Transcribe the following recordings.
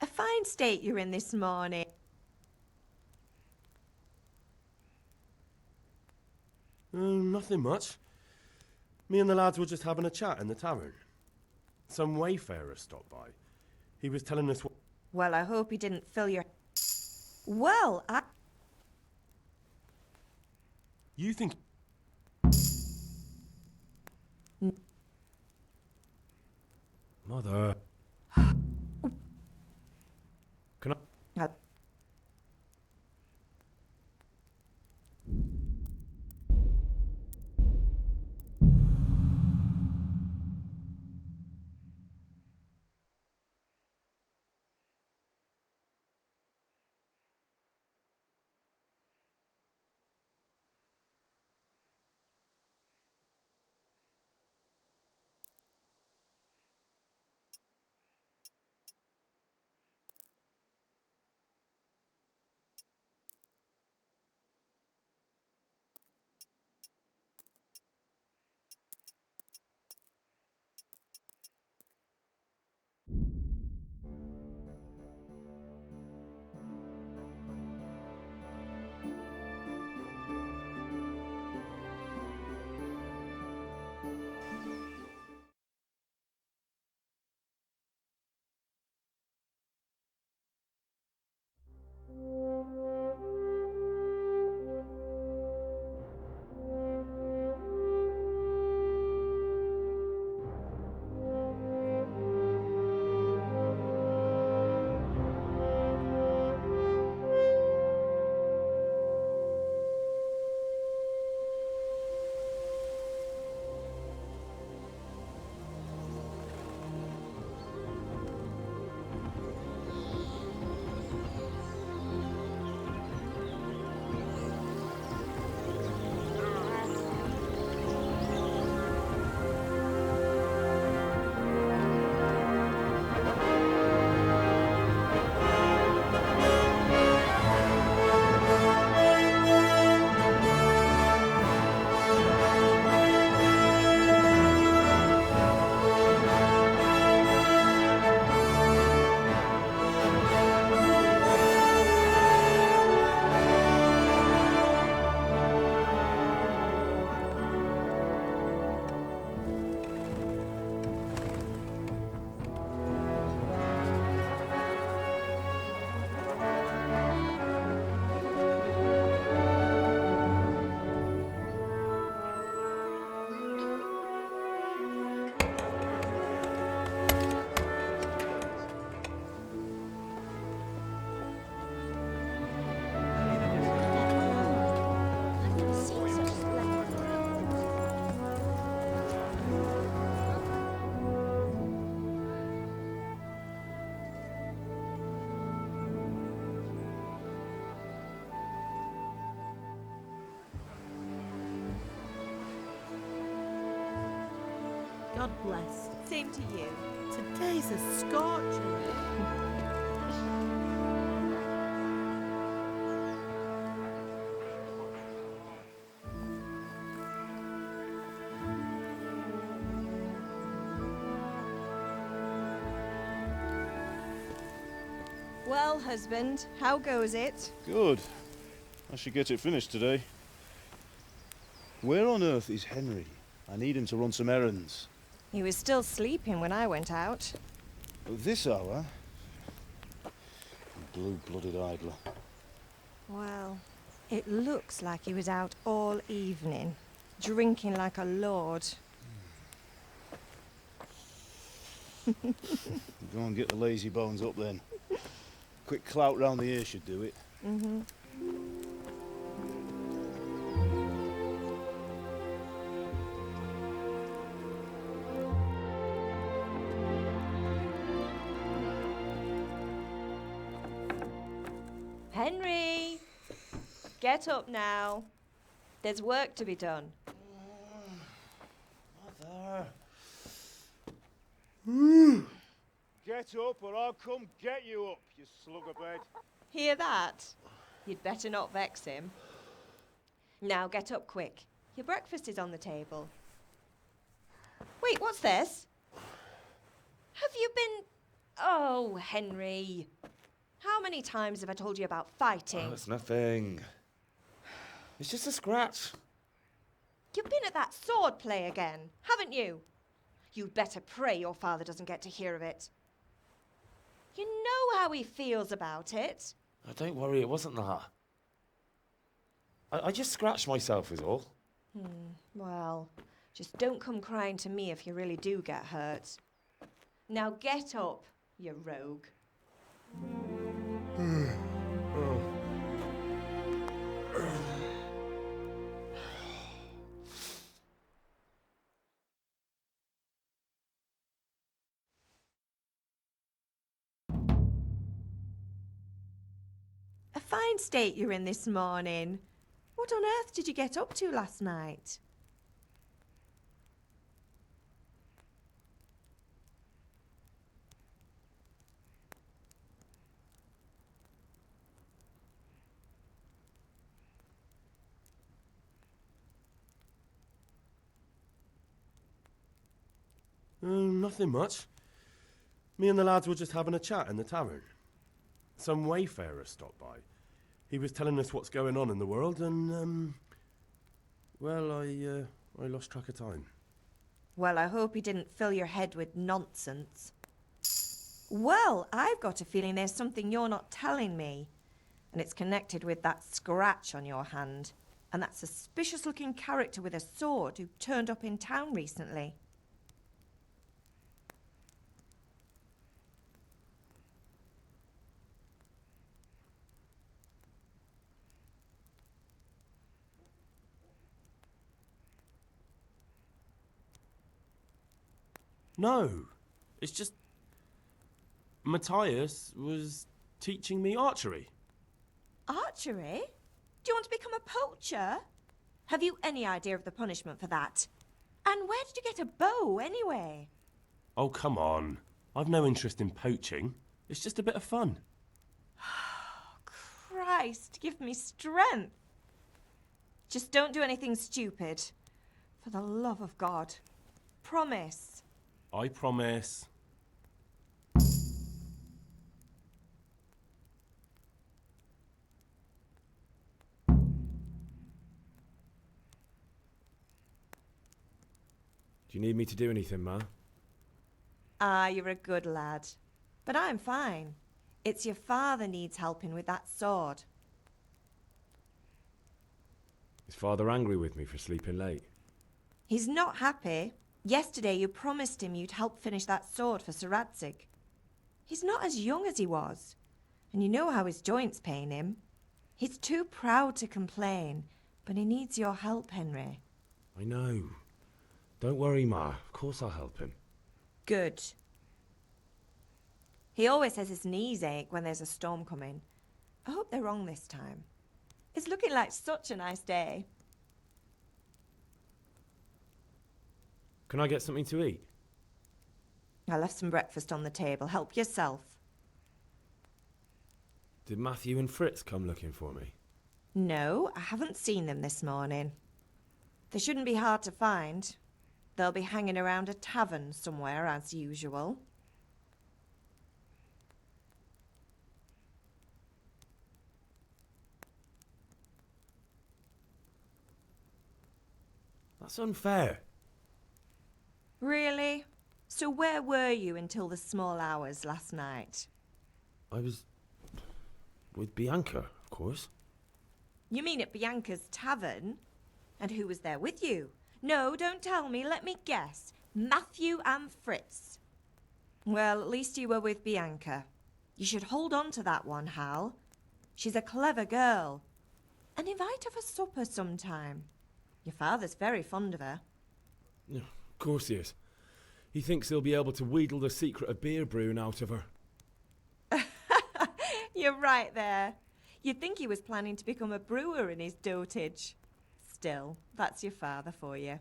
A fine state you're in this morning. Nothing much. Me and the lads were just having a chat in the tavern. Some wayfarer stopped by. He was telling us what... Well, I hope he didn't fill your... Well, You think... Mother... Can I... God bless. same to you. Today's a scorcher. Well, husband, how goes it? Good. I should get it finished today. Where on earth is Henry? I need him to run some errands. He was still sleeping when I went out. At this hour? Blue-blooded idler. Well, it looks like he was out all evening, drinking like a lord. Go and get the lazy bones up then. Quick clout round the ear should do it. Mm-hmm. Henry! Get up now. There's work to be done. Mother. Get up or I'll come get you up, you slugabed. Hear that? You'd better not vex him. Now get up quick. Your breakfast is on the table. Wait, what's this? Have you been Oh, Henry. How many times have I told you about fighting? Oh, it's nothing. It's just a scratch. You've been at that sword play again, haven't you? You'd better pray your father doesn't get to hear of it. You know how he feels about it. Oh, don't worry, it wasn't that. I just scratched myself is all. Well, just don't come crying to me if you really do get hurt. Now get up, you rogue. A fine state you're in this morning. What on earth did you get up to last night? Nothing much. Me and the lads were just having a chat in the tavern. Some wayfarer stopped by. He was telling us what's going on in the world, and well, I lost track of time. Well, I hope he didn't fill your head with nonsense. Well, I've got a feeling there's something you're not telling me. And it's connected with that scratch on your hand. And that suspicious-looking character with a sword who turned up in town recently. No, it's just Matthias was teaching me archery. Archery? Do you want to become a poacher? Have you any idea of the punishment for that? And where did you get a bow, anyway? Oh, come on. I've no interest in poaching. It's just a bit of fun. Christ, give me strength. Just don't do anything stupid. For the love of God. Promise. I promise. Do you need me to do anything, Ma? Ah, you're a good lad. But I'm fine. It's your father needs helping with that sword. Is Father angry with me for sleeping late? He's not happy. Yesterday you promised him you'd help finish that sword for Sir Radzig. He's not as young as he was. And you know how his joints pain him. He's too proud to complain, but he needs your help, Henry. I know. Don't worry, Ma. Of course I'll help him. Good. He always says his knees ache when there's a storm coming. I hope they're wrong this time. It's looking like such a nice day. Can I get something to eat? I left some breakfast on the table. Help yourself. Did Matthew and Fritz come looking for me? No, I haven't seen them this morning. They shouldn't be hard to find. They'll be hanging around a tavern somewhere, as usual. That's unfair. Really? So where were you until the small hours last night? I was with Bianca, of course. You mean at Bianca's tavern? And who was there with you? No, don't tell me. Let me guess. Matthew and Fritz. Well, at least you were with Bianca. You should hold on to that one, Hal. She's a clever girl. And invite her for supper sometime. Your father's very fond of her. Yeah, of course he is. He thinks he'll be able to wheedle the secret of beer brewing out of her. You're right there. You'd think he was planning to become a brewer in his dotage. Still, that's your father for you.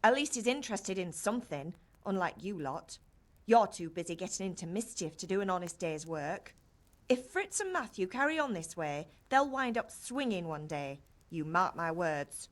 At least he's interested in something, unlike you lot. You're too busy getting into mischief to do an honest day's work. If Fritz and Matthew carry on this way, they'll wind up swinging one day. You mark my words.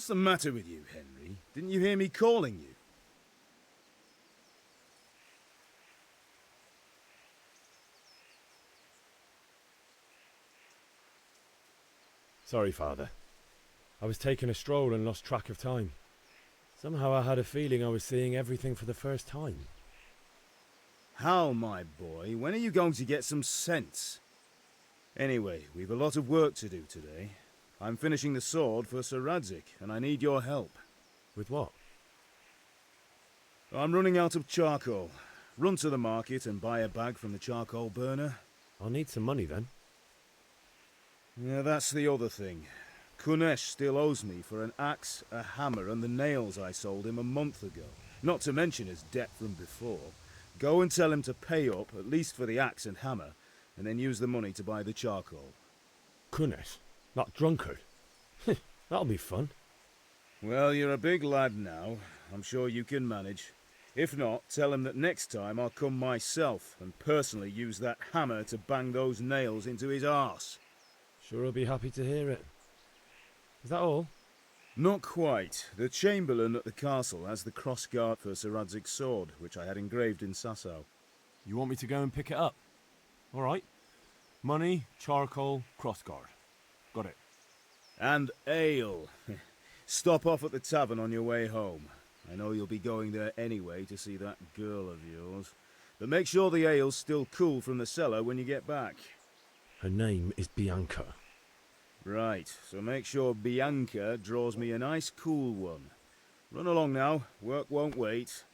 What's the matter with you, Henry? Didn't you hear me calling you? Sorry, Father. I was taking a stroll and lost track of time. Somehow I had a feeling I was seeing everything for the first time. Hal, my boy, when are you going to get some sense? Anyway, we've a lot of work to do today. I'm finishing the sword for Sir Radzig, and I need your help. With what? I'm running out of charcoal. Run to the market and buy a bag from the charcoal burner. I'll need some money then. Yeah, that's the other thing. Kunesh still owes me for an axe, a hammer, and the nails I sold him a month ago. Not to mention his debt from before. Go and tell him to pay up, at least for the axe and hammer, and then use the money to buy the charcoal. Kunesh? That drunkard? That'll be fun. Well, you're a big lad now. I'm sure you can manage. If not, tell him that next time I'll come myself and personally use that hammer to bang those nails into his arse. Sure I'll be happy to hear it. Is that all? Not quite. The Chamberlain at the castle has the crossguard for Sir Radzig's sword, which I had engraved in Sasau. You want me to go and pick it up? All right. Money, charcoal, crossguard. Got it. And ale. Stop off at the tavern on your way home. I know you'll be going there anyway to see that girl of yours. But make sure the ale's still cool from the cellar when you get back. Her name is Bianca. Right, so make sure Bianca draws me a nice cool one. Run along now, work won't wait.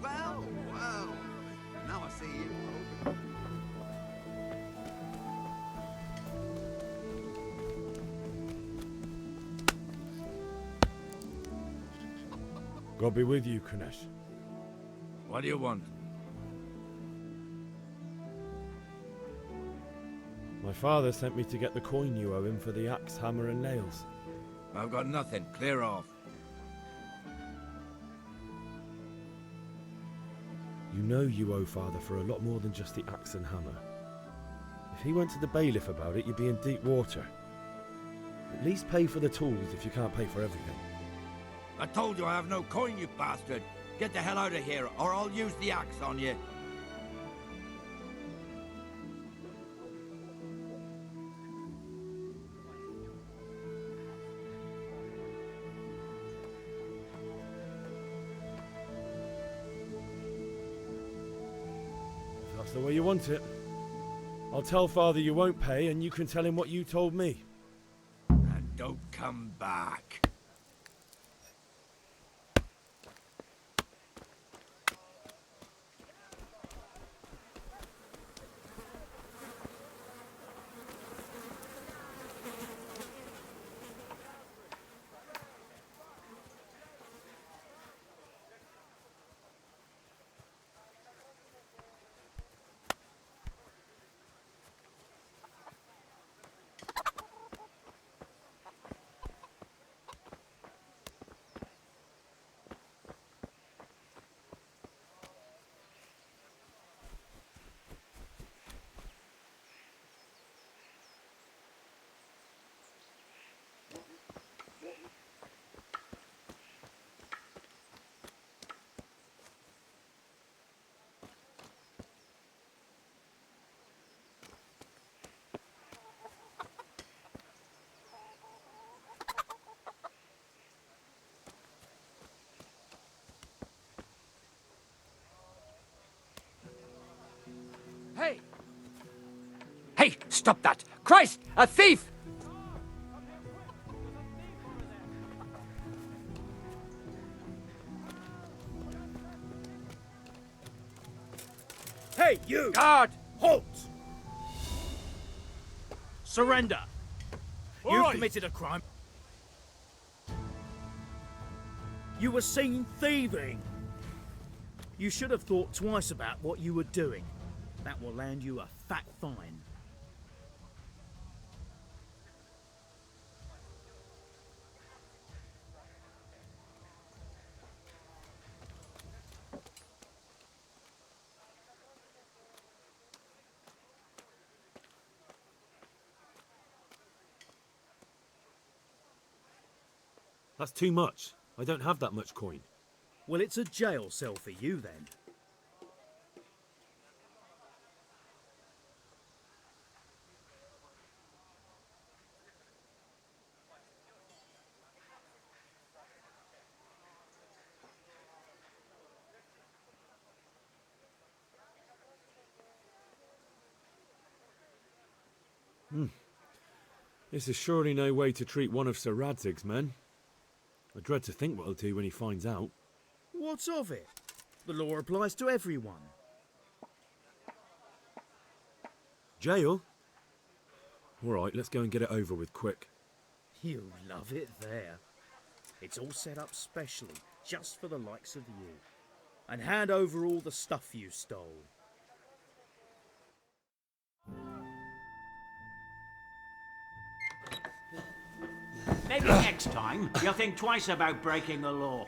Well, now I see you. God be with you, Kunesh. What do you want? My father sent me to get the coin you owe him for the axe, hammer and nails. I've got nothing. Clear off. You know you owe father for a lot more than just the axe and hammer. If he went to the bailiff about it, you'd be in deep water. At least pay for the tools if you can't pay for everything. I told you I have no coin, you bastard. Get the hell out of here, or I'll use the axe on you. If that's the way you want it. I'll tell father you won't pay, and you can tell him what you told me. And don't come back. Hey, stop that! Christ, a thief! Hey, you! Guard! Halt! Surrender. You've You've committed a crime. You were seen thieving. You should have thought twice about what you were doing. That will land you a fat fine. That's too much. I don't have that much coin. Well, it's a jail cell for you then. This is surely no way to treat one of Sir Radzig's men. I dread to think what he'll do when he finds out. What of it? The law applies to everyone. Jail? Alright, let's go and get it over with quick. You love it there. It's all set up specially, just for the likes of you. And hand over all the stuff you stole. Maybe next time you'll think twice about breaking the law.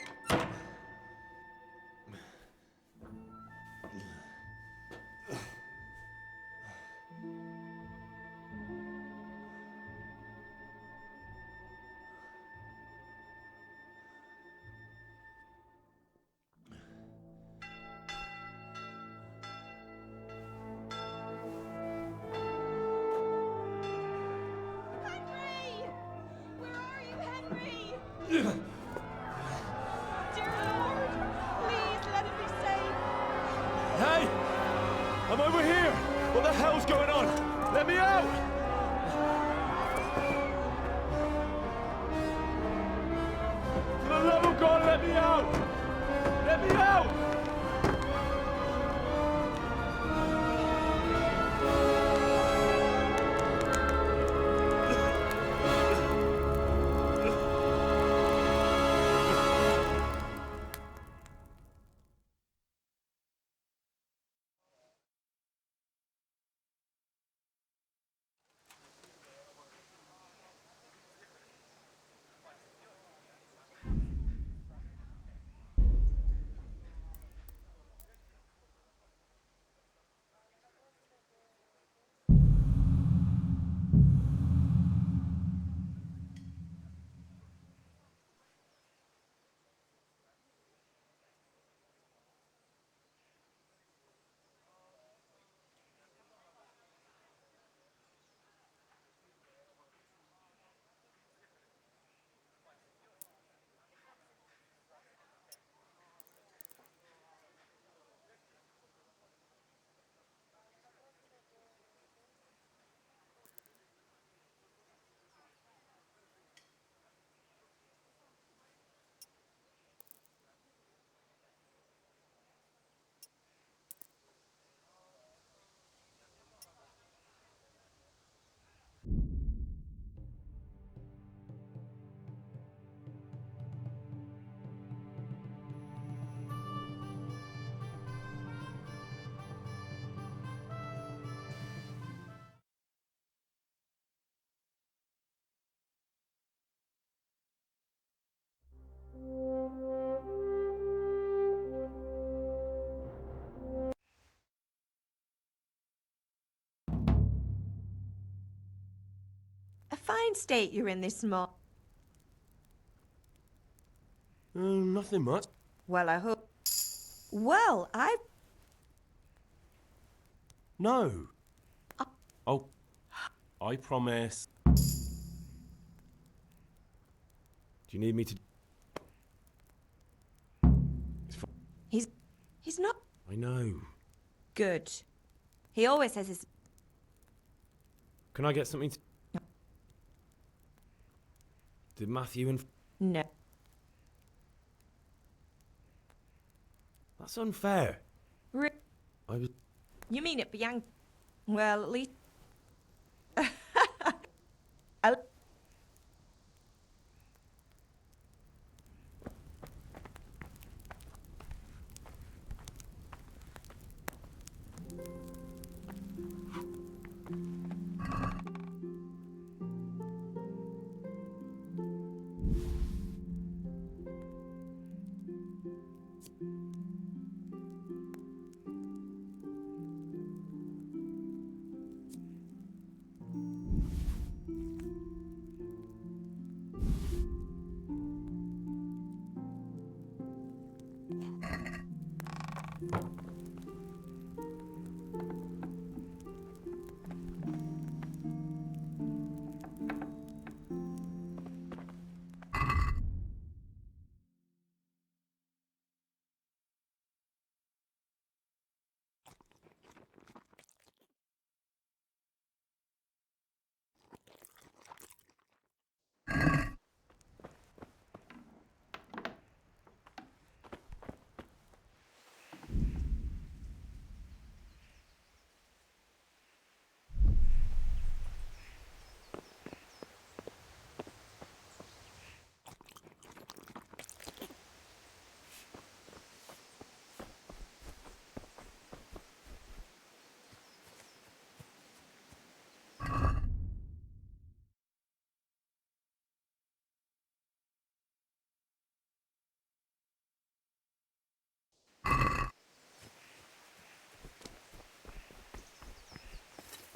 Henry! Where are you, Henry? Dear Lord, please let him be safe. Hey! I'm over here! What the hell's going on? Let me out! For the love of God, let me out! Let me out! A fine state you're in this morning. Nothing much. Well, I hope. Well, I. No. Oh, I promise. Do you need me to... He's not I know. good. He always says his. Can I get something to... Did Matthew and... No. That's unfair. I was... You mean it, Bianca? Well, at least...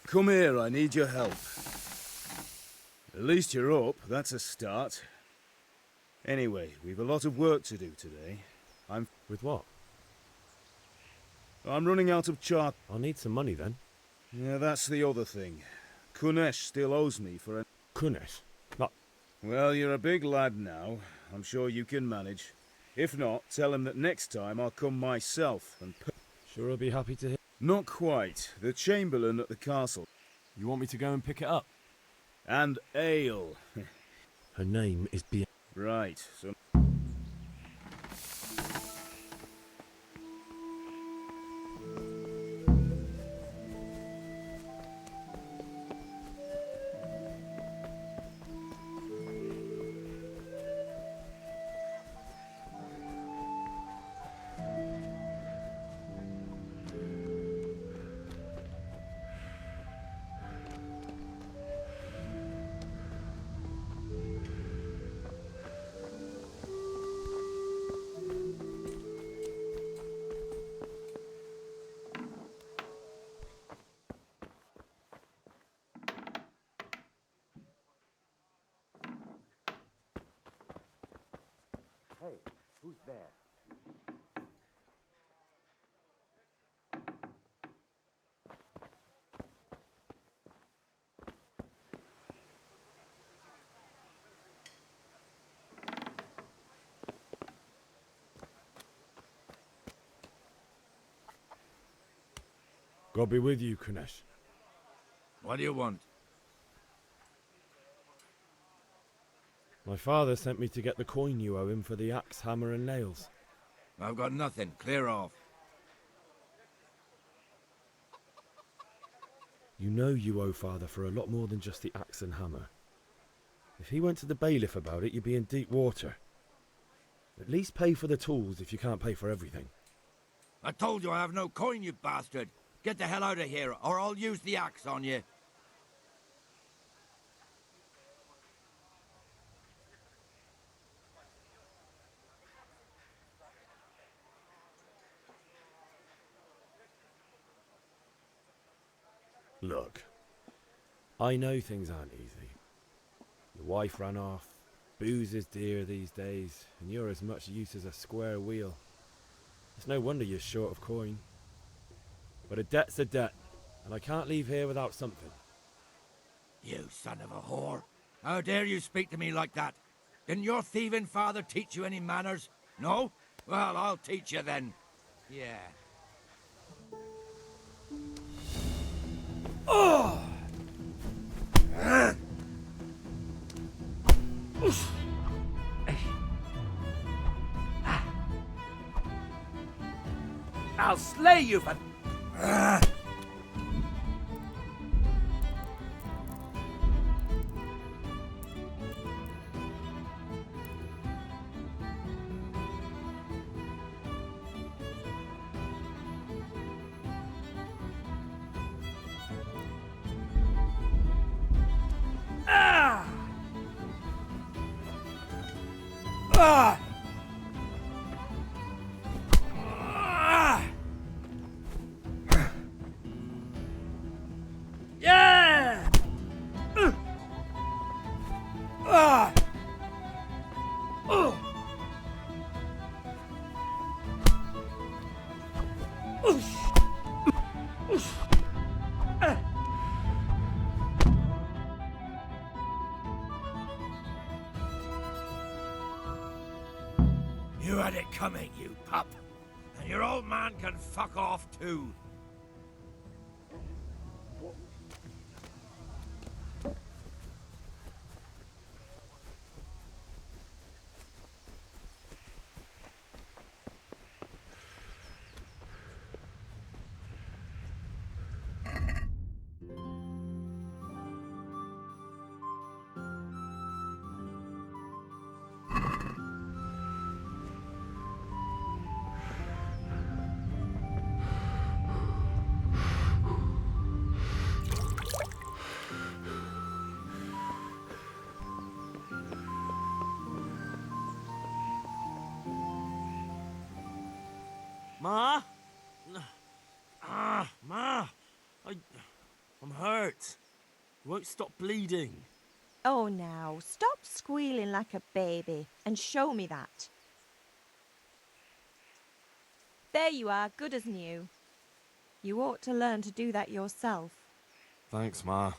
Come here, I need your help. At least you're up, that's a start. Anyway, we've a lot of work to do today. With what? I'm running out of charcoal. I'll need some money then. Yeah, that's the other thing. Kunesh still owes me for a... Kunesh? Not... Well, you're a big lad now. I'm sure you can manage. If not, tell him that next time I'll come myself and... Sure I'll be happy to hear... Not quite. The Chamberlain at the castle. You want me to go and pick it up? And ale. Her name is Bianca. Right, so... Hey, who's there? God be with you, Kunesh. What do you want? My father sent me to get the coin you owe him for the axe, hammer and nails. I've got nothing. Clear off. You know you owe father for a lot more than just the axe and hammer. If he went to the bailiff about it, you'd be in deep water. At least pay for the tools if you can't pay for everything. I told you I have no coin, you bastard. Get the hell out of here, or I'll use the axe on you. Look, I know things aren't easy. Your wife ran off, booze is dear these days, and you're as much use as a square wheel. It's no wonder you're short of coin. But a debt's a debt, and I can't leave here without something. You son of a whore. How dare you speak to me like that? Didn't your thieving father teach you any manners? No? Well, I'll teach you then. Yeah. I'll slay you for... Ah! Ah! Ah! Yeah! Ah! Oh! You had it coming, you pup. And your old man can fuck off too. Ma? Ma! I'm hurt. You won't stop bleeding. Oh, now, stop squealing like a baby and show me that. There you are, good as new. You ought to learn to do that yourself. Thanks, Ma.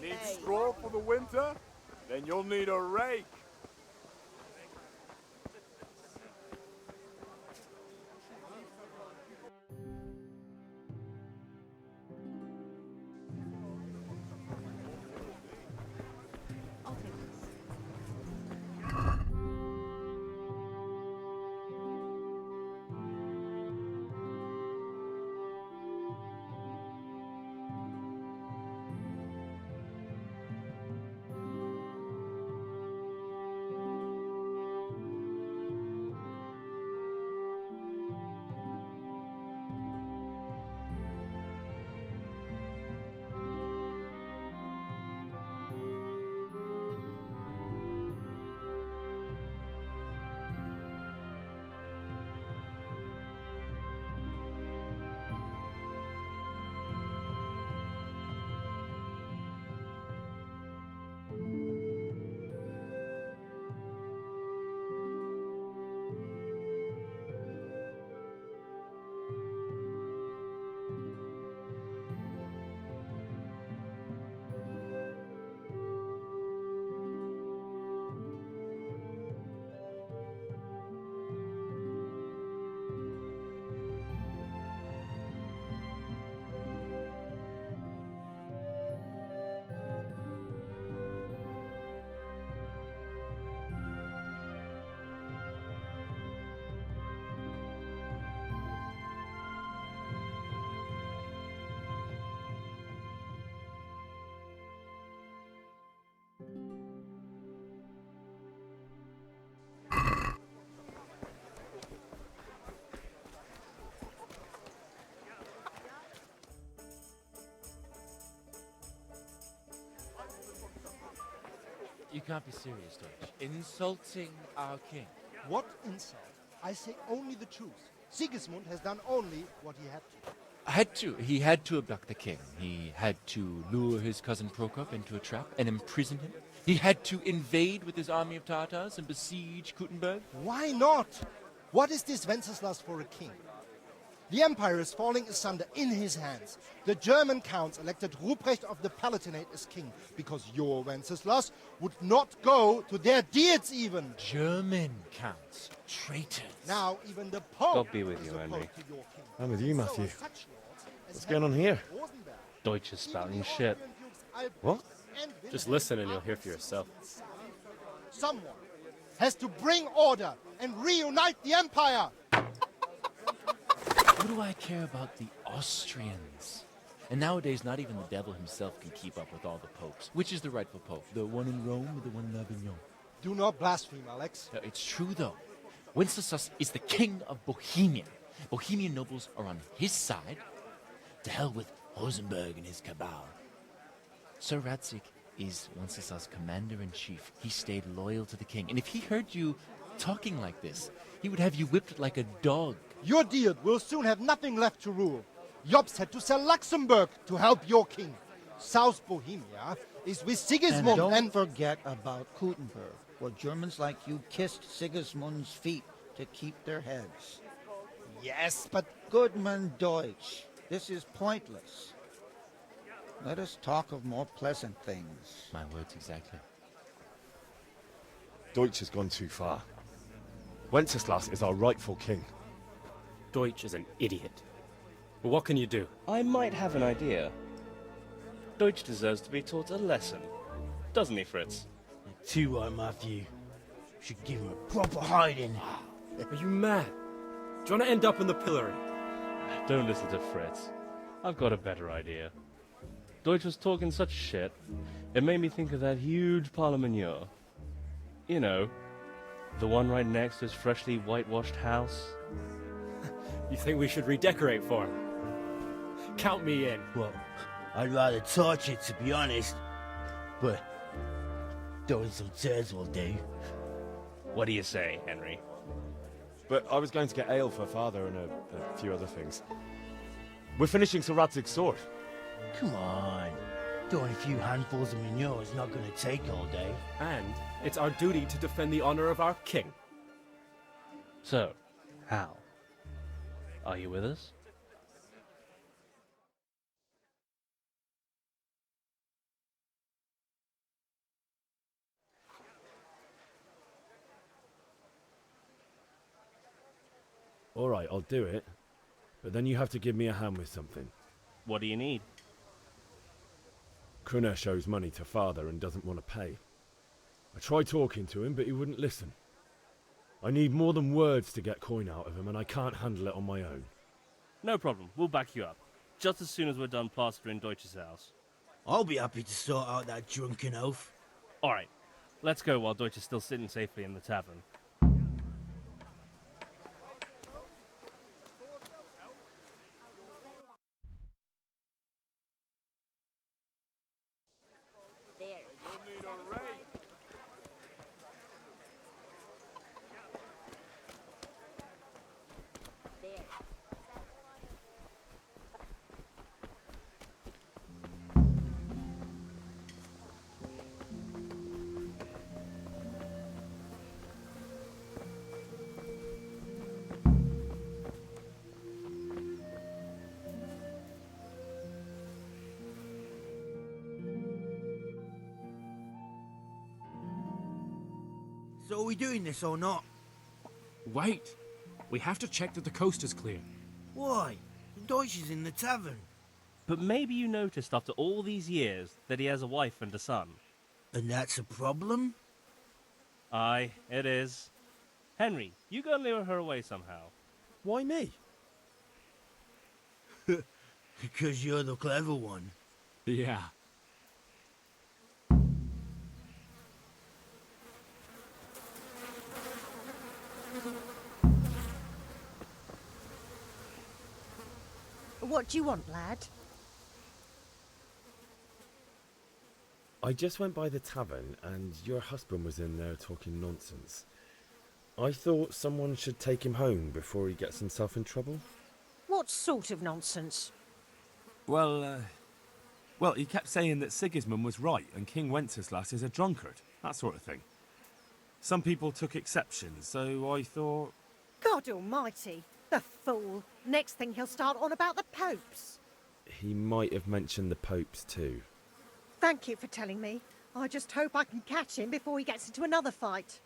Need straw for the winter? Then you'll need a rake. You can't be serious, Deutsch. Insulting our king. What insult? I say only the truth. Sigismund has done only what he had to. He had to abduct the king. He had to lure his cousin Prokop into a trap and imprison him. He had to invade with his army of Tatars and besiege Kuttenberg. Why not? What is this Wenceslas for a king? The empire is falling asunder in his hands. The German counts elected Ruprecht of the Palatinate as king because your Wenceslas would not go to their deeds even. German counts. Traitors. Now even the Pope God be with is you, opposed Henry. to your king. I'm with you, Matthew. So are such lords as What's going on here? Rosenberg, Deutsch is spouting even shit. the Austrian dukes Albrecht What? and Just Wilhelm listen and you'll are hear for yourself. Someone has to bring order and reunite the empire. What do I care about the Austrians? And nowadays, not even the devil himself can keep up with all the popes. Which is the rightful pope? The one in Rome or the one in Avignon? Do not blaspheme, Alex. No, it's true, though. Wenceslas is the king of Bohemia. Bohemian nobles are on his side. To hell with Rosenberg and his cabal. Sir Radzik is Wenceslas' commander-in-chief. He stayed loyal to the king. And if he heard you talking like this, he would have you whipped like a dog. Your deed will soon have nothing left to rule. Jobst had to sell Luxembourg to help your king. South Bohemia is with Sigismund And don't forget about Kuttenberg, where Germans like you kissed Sigismund's feet to keep their heads. Yes, but... Goodman Deutsch, this is pointless. Let us talk of more pleasant things. My words exactly. Deutsch has gone too far. Wenceslas is our rightful king. Deutsch is an idiot. But what can you do? I might have an idea. Deutsch deserves to be taught a lesson. Doesn't he, Fritz? Too right, Matthew. Should give him a proper hiding. Are you mad? Do you want to end up in the pillory? Don't listen to Fritz. I've got a better idea. Deutsch was talking such shit, it made me think of that huge parliament. You know, the one right next to his freshly whitewashed house. You think we should redecorate for him? Count me in. Well, I'd rather torch it, to be honest. But throwing some tears will do. What do you say, Henry? But I was going to get ale for father and a few other things. We're finishing Sir Radzig's sword. Come on. Throwing a few handfuls of manure is not going to take all day. And it's our duty to defend the honor of our king. So, Hal, are you with us? All right, I'll do it. But then you have to give me a hand with something. What do you need? Kunesh owes money to father and doesn't want to pay. I tried talking to him, but he wouldn't listen. I need more than words to get coin out of him, and I can't handle it on my own. No problem, we'll back you up. Just as soon as we're done plastering Deutsch's house. I'll be happy to sort out that drunken oaf. Alright, let's go while Deutsch is still sitting safely in the tavern. So are we doing this or not? Wait. We have to check that the coast is clear. Why? Deutsch is in the tavern. But maybe you noticed after all these years that he has a wife and a son. And that's a problem? Aye, it is. Henry, you go and lure her away somehow. Why me? Because you're the clever one. Yeah. What do you want, lad? I just went by the tavern and your husband was in there talking nonsense. I thought someone should take him home before he gets himself in trouble. What sort of nonsense? Well, he kept saying that Sigismund was right and King Wenceslas is a drunkard, that sort of thing. Some people took exception, so I thought... God almighty, the fool. Next thing he'll start on about the popes. He might have mentioned the popes too. Thank you for telling me. I just hope I can catch him before he gets into another fight.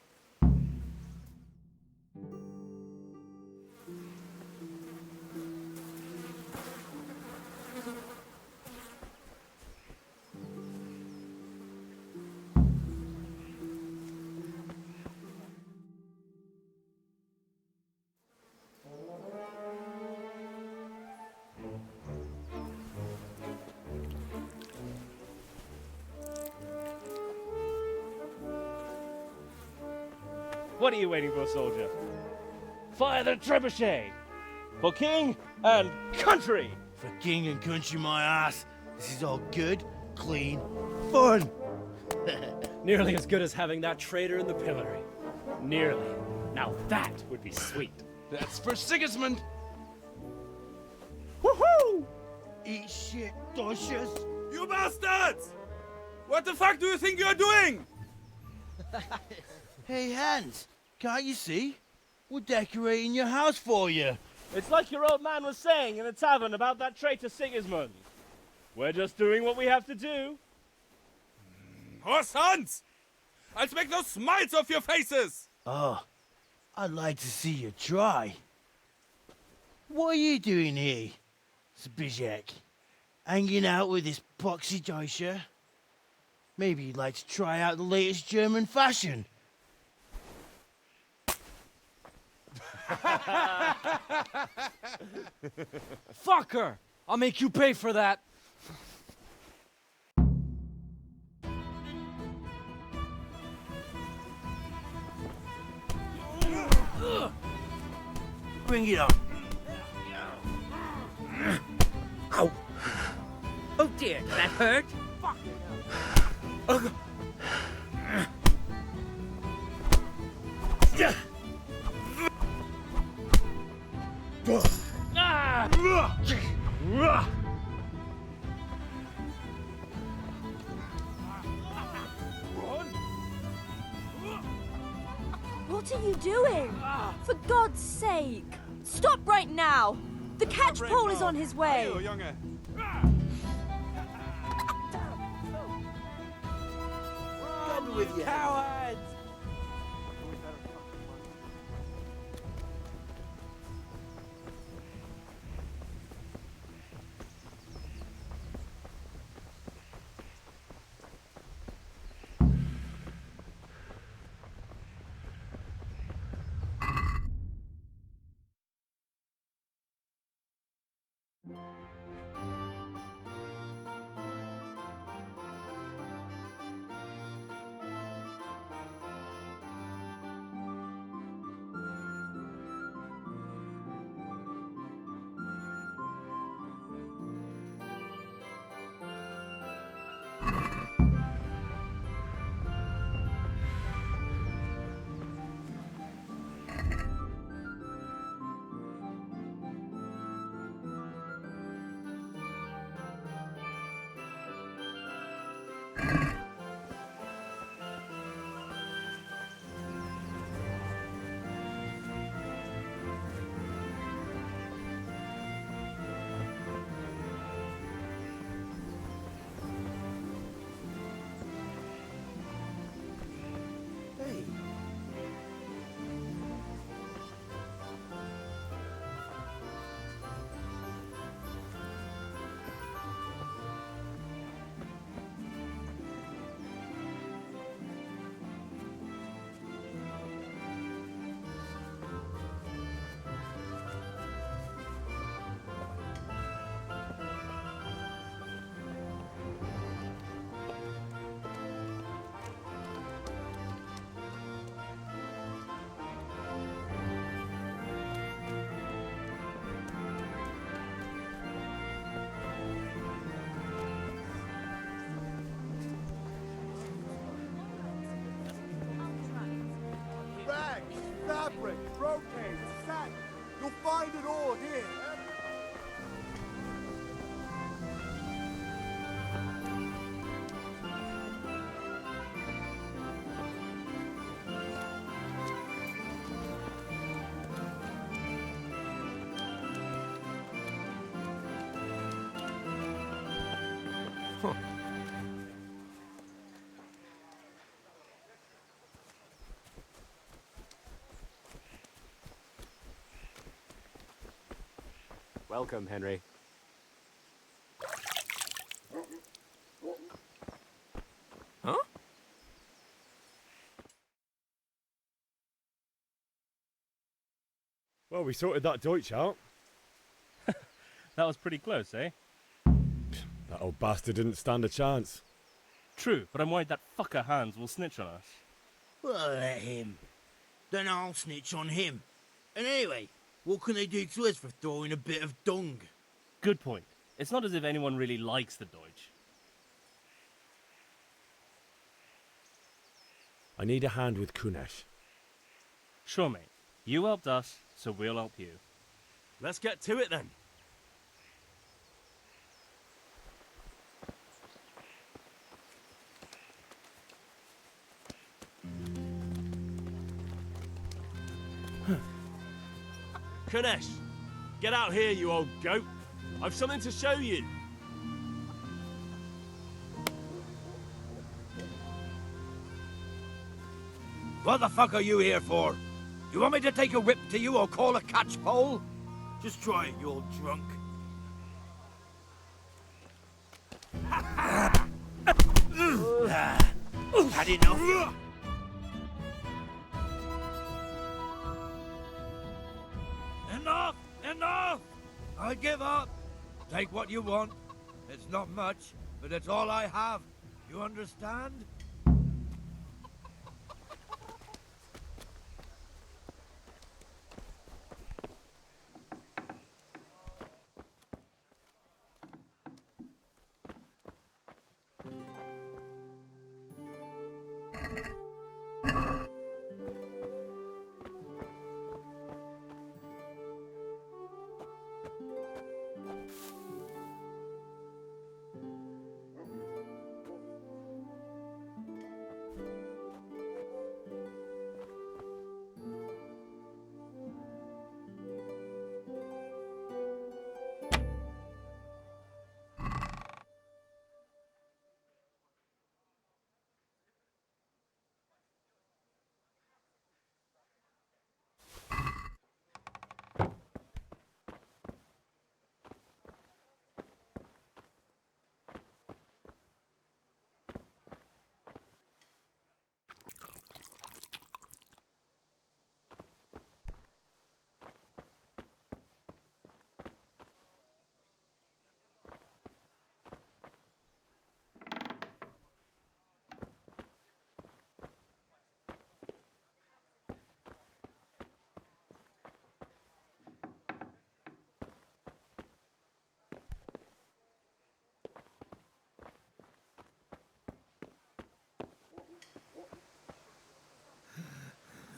What are you waiting for, soldier? Fire the trebuchet! For king and country! For king and country, my ass. This is all good, clean, fun. Nearly as good as having that traitor in the pillory. Nearly. Now that would be sweet. That's for Sigismund. Woohoo! Eat shit, doshes. You bastards! What the fuck do you think you're doing? Hey, Hans, can't you see? We're decorating your house for you. It's like your old man was saying in the tavern about that traitor Sigismund. We're just doing what we have to do. Horse Hans! I'll make those smiles off your faces! Oh, I'd like to see you try. What are you doing here, Zbyszek? Hanging out with this poxy Deutscher? Maybe you'd like to try out the latest German fashion. Fucker! I'll make you pay for that. Bring it on. Ow! Oh dear, did that hurt? What are you doing? For God's sake! Stop right now! The catchpole is on his way! Run with you. Cowards! brocade, sack. You'll find it all here. Welcome, Henry. Huh? Well, we sorted that Deutsch out. That was pretty close, eh? That old bastard didn't stand a chance. True, but I'm worried that fucker Hans will snitch on us. Well, let him. Then I'll snitch on him. And anyway, what can they do to us for throwing a bit of dung? Good point. It's not as if anyone really likes the Deutsch. I need a hand with Kunesh. Sure, mate. You helped us, so we'll help you. Let's get to it then. Kunesh, get out here, you old goat. I've something to show you. What the fuck are you here for? You want me to take a whip to you or call a catchpole? Just try it, you old drunk. Had enough? Enough! Enough! I give up. Take what you want. It's not much, but it's all I have. You understand?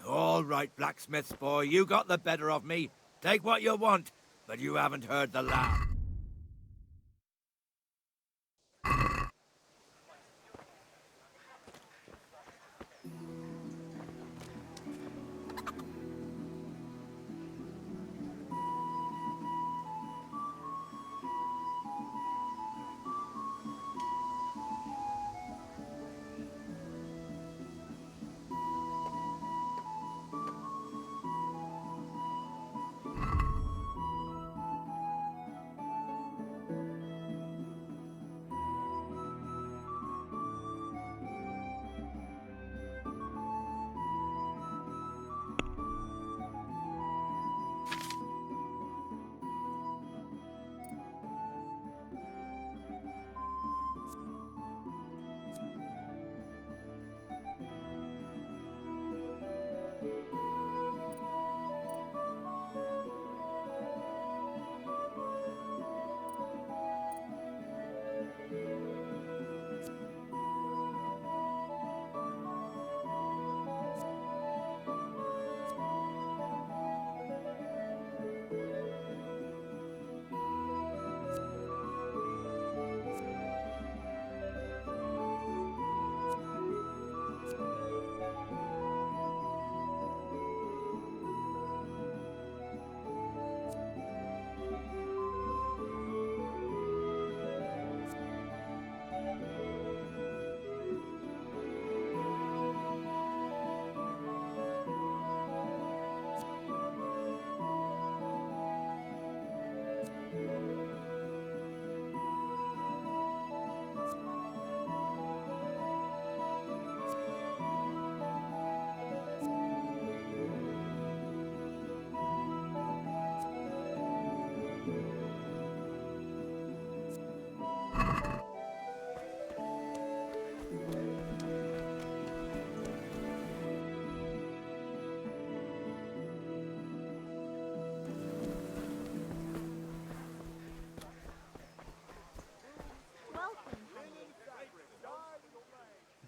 All right, blacksmith's boy, you got the better of me. Take what you want, but you haven't heard the last.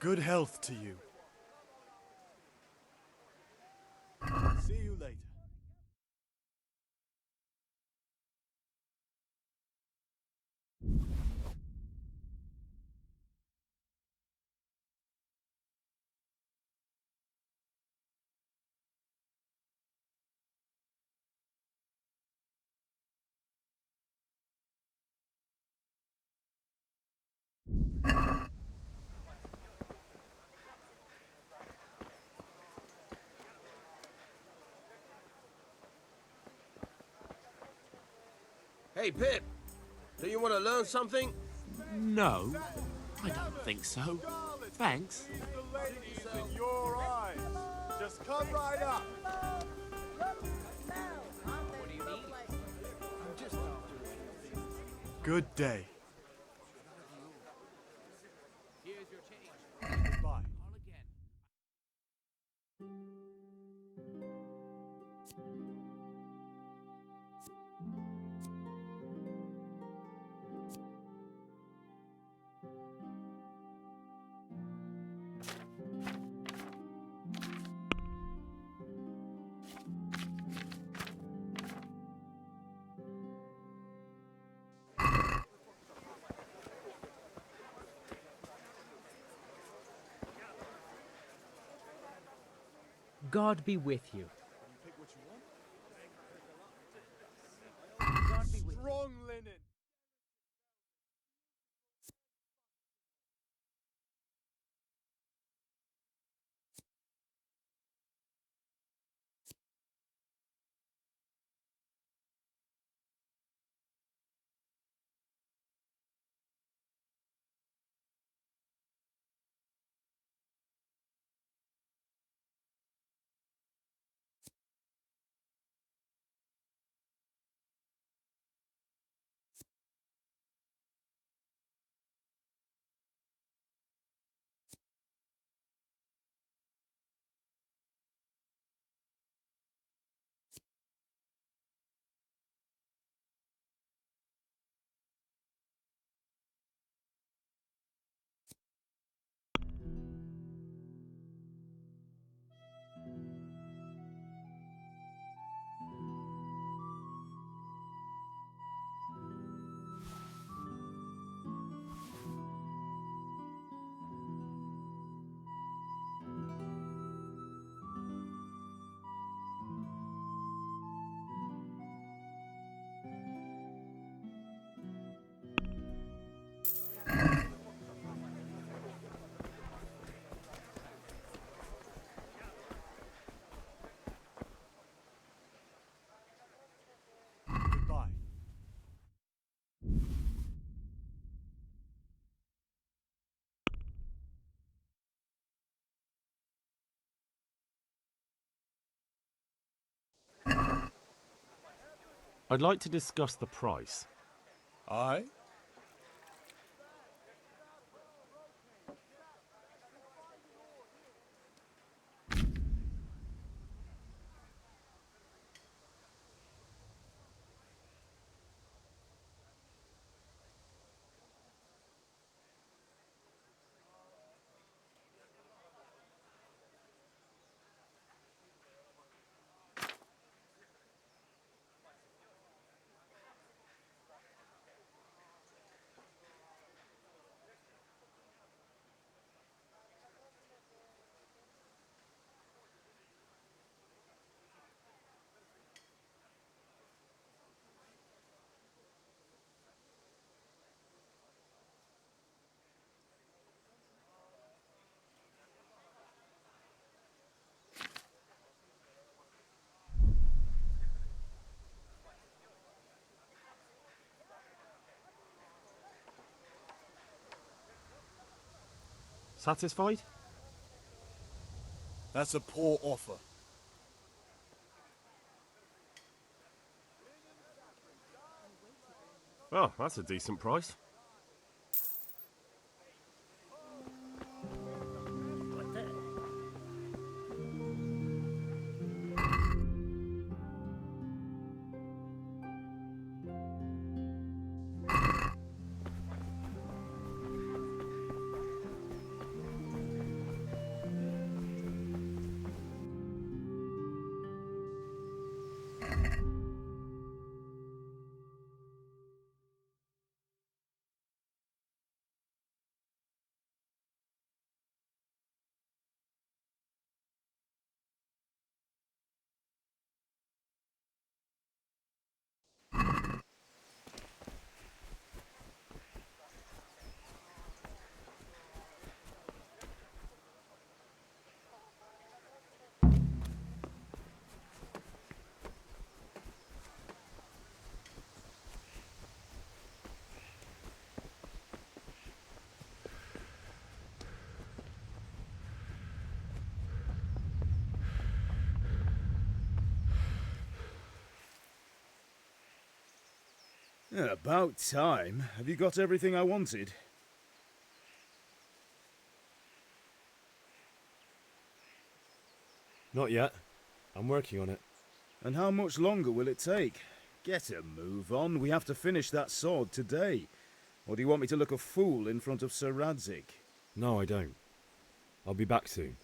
Good health to you. See you later. Hey, Pip, do you want to learn something? No, I don't think so. Thanks. The ladies in your eyes. Just come right up. What do you need? Good day. Here's your change. Goodbye. Call again. God be with you. Pick what you want. God be with you. Strong linen. Goodbye. I'd like to discuss the price. Aye? Satisfied? That's a poor offer. Oh, that's a decent price. Yeah, about time. Have you got everything I wanted? Not yet. I'm working on it. And how much longer will it take? Get a move on. We have to finish that sword today. Or do you want me to look a fool in front of Sir Radzik? No, I don't. I'll be back soon.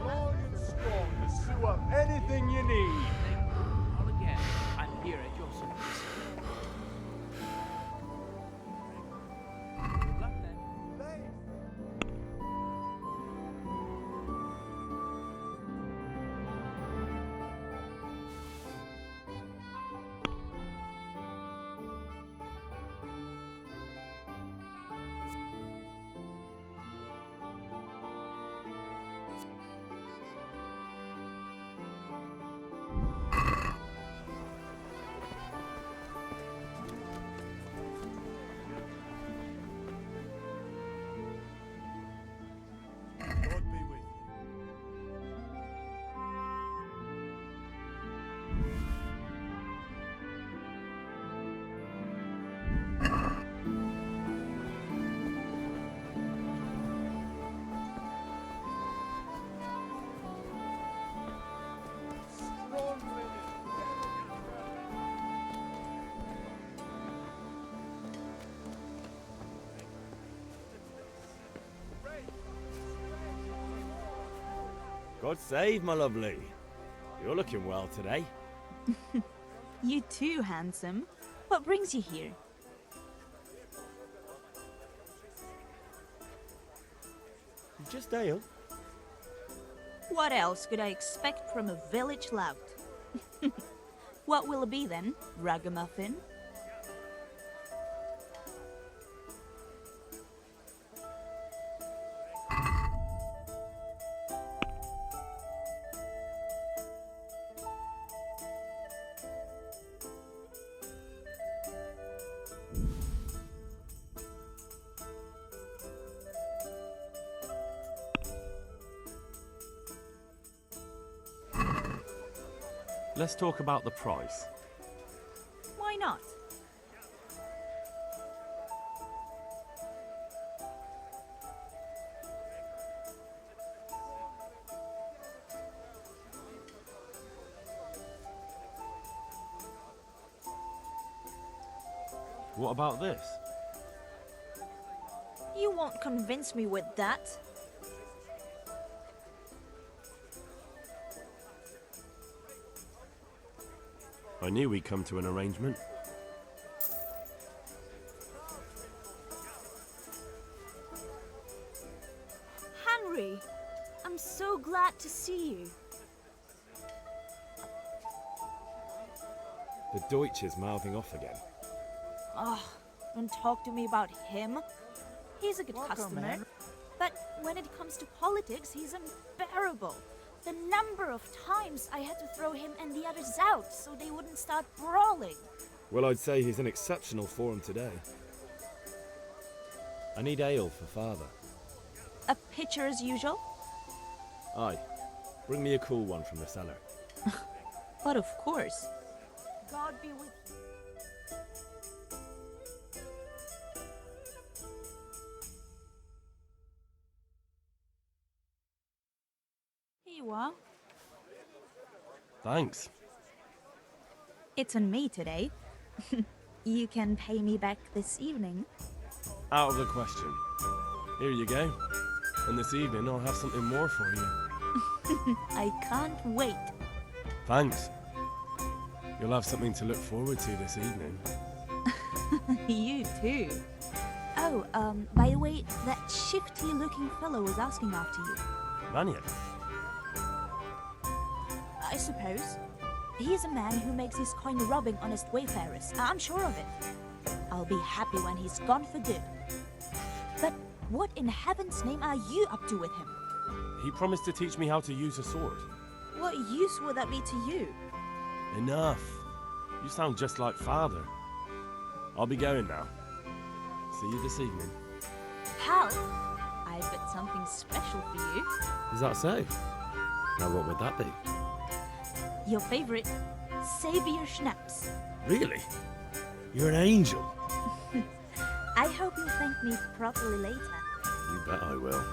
Long and strong to sew up anything you need. All again. I'm here at your service. Good luck then. God be with you. Strong God save, my lovely. You're looking well today. You too, handsome. What brings you here? Just ale. What else could I expect from a village lout? What will it be then? Ragamuffin? Let's talk about the price. Why not? What about this? You won't convince me with that. I knew we'd come to an arrangement. Henry, I'm so glad to see you. The Deutsch is mouthing off again. Oh, don't talk to me about him. He's a good customer. But when it comes to politics, he's unbearable. The number of times I had to throw him and the others out so they wouldn't start brawling. Well, I'd say he's in exceptional form today. I need ale for father. A pitcher as usual? Aye. Bring me a cool one from the cellar. But of course. God be with you. Here you are. Thanks. It's on me today. You can pay me back this evening. Out of the question. Here you go. And this evening I'll have something more for you. I can't wait. Thanks. You'll have something to look forward to this evening. You too. Oh, by the way, that shifty-looking fellow was asking after you. Mannion? I suppose. He's a man who makes his coin robbing honest wayfarers. I'm sure of it. I'll be happy when he's gone for good. But what in heaven's name are you up to with him? He promised to teach me how to use a sword. What use would that be to you? Enough. You sound just like father. I'll be going now. See you this evening. Pal, I've got something special for you. Is that so? Now what would that be? Your favorite Savior Schnapps. Really? You're an angel. I hope you'll thank me properly later. You bet I will.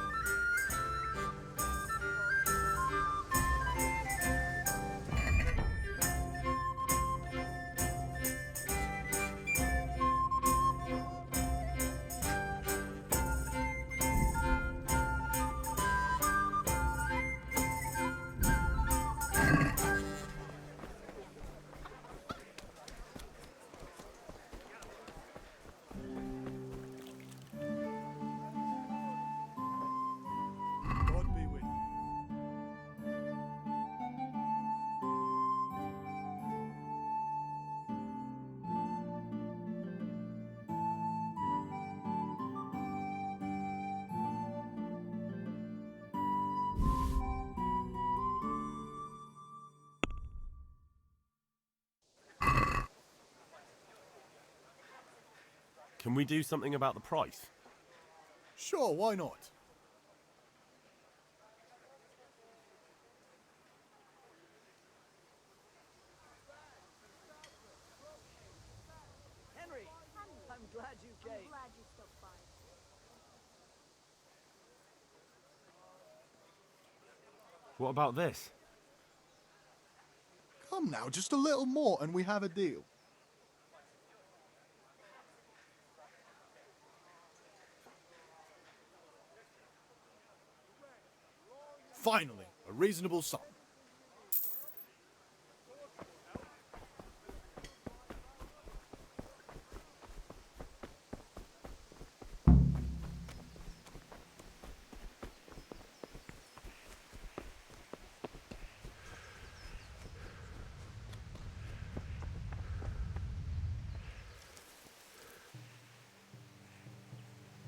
God be with you. Can we do something about the price? Sure, why not? Henry, I'm glad you came. What about this? Come now, just a little more and we have a deal. Finally, a reasonable sum.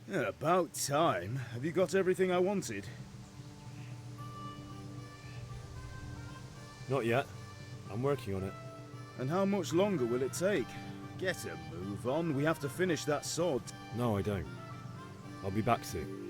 Yeah, about time. Have you got everything I wanted? Not yet. I'm working on it. And how much longer will it take? Get a move on. We have to finish that sword. No, I don't. I'll be back soon.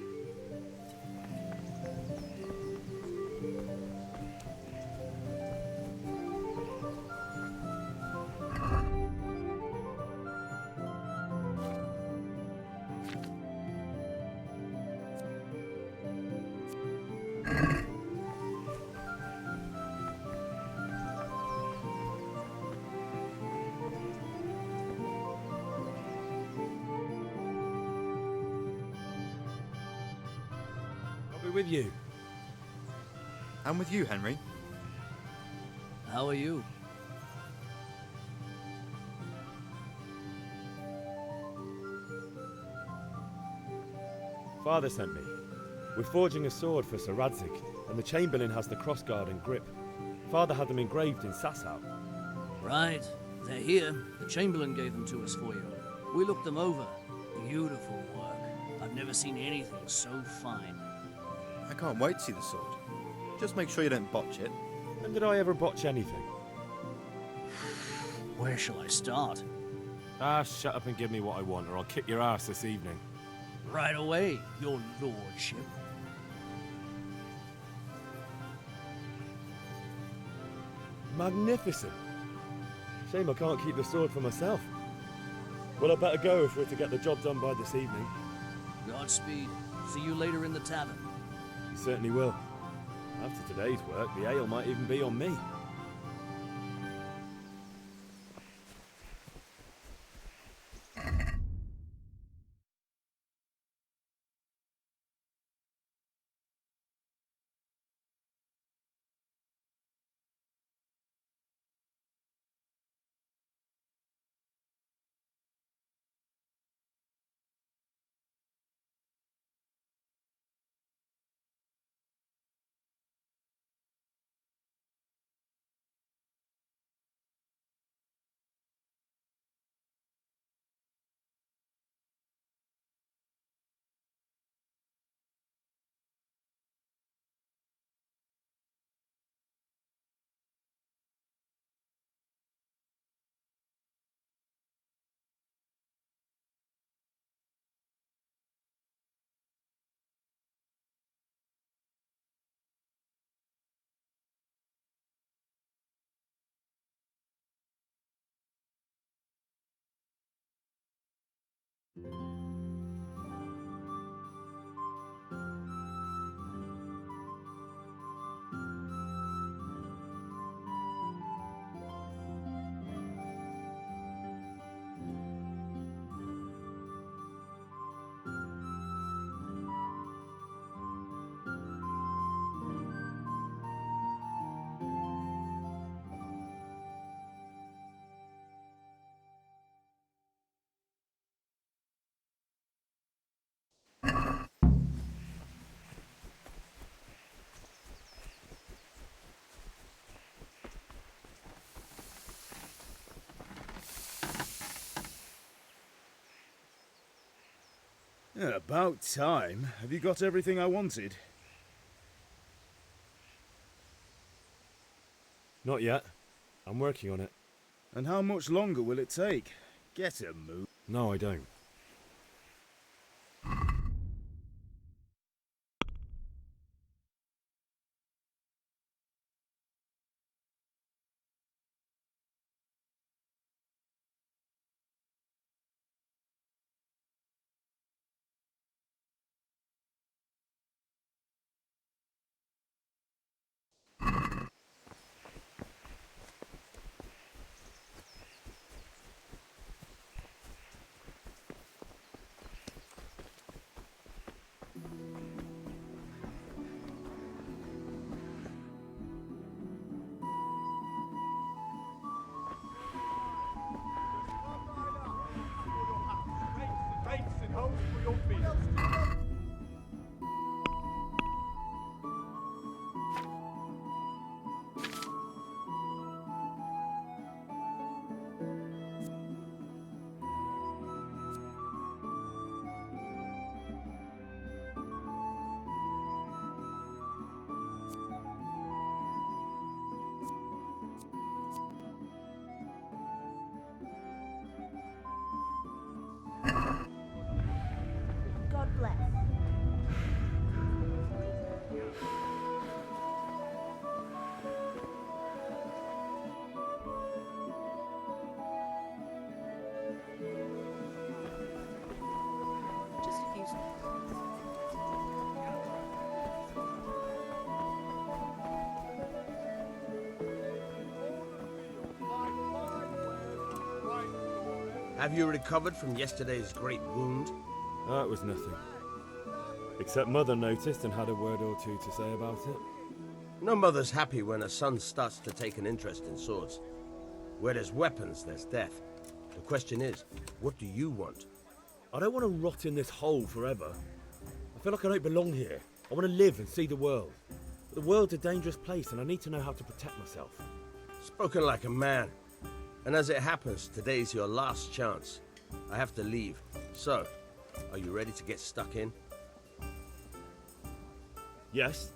I'll be with you. I'm with you, Henry. How are you? Father sent me. We're forging a sword for Sir Radzig, and the Chamberlain has the crossguard and grip. Father had them engraved in Sasau. Right. They're here. The Chamberlain gave them to us for you. We looked them over. Beautiful work. I've never seen anything so fine. I can't wait to see the sword. Just make sure you don't botch it. When did I ever botch anything? Where shall I start? Ah, shut up and give me what I want, or I'll kick your ass this evening. Right away, your lordship. Magnificent. Shame I can't keep the sword for myself. Well, I better go if we're to get the job done by this evening. Godspeed. See you later in the tavern. You certainly will. After today's work, the ale might even be on me. Yeah, about time. Have you got everything I wanted? Not yet. I'm working on it. And how much longer will it take? Get a move. No, I don't. God bless. Just a few. Have you recovered from yesterday's great wound? That was nothing. Except Mother noticed and had a word or two to say about it. No mother's happy when a son starts to take an interest in swords. Where there's weapons, there's death. The question is, what do you want? I don't want to rot in this hole forever. I feel like I don't belong here. I want to live and see the world. But the world's a dangerous place and I need to know how to protect myself. Spoken like a man. And as it happens, today's your last chance. I have to leave. So, are you ready to get stuck in? Yes.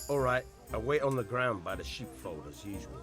All right, I'll wait on the ground by the sheepfold as usual.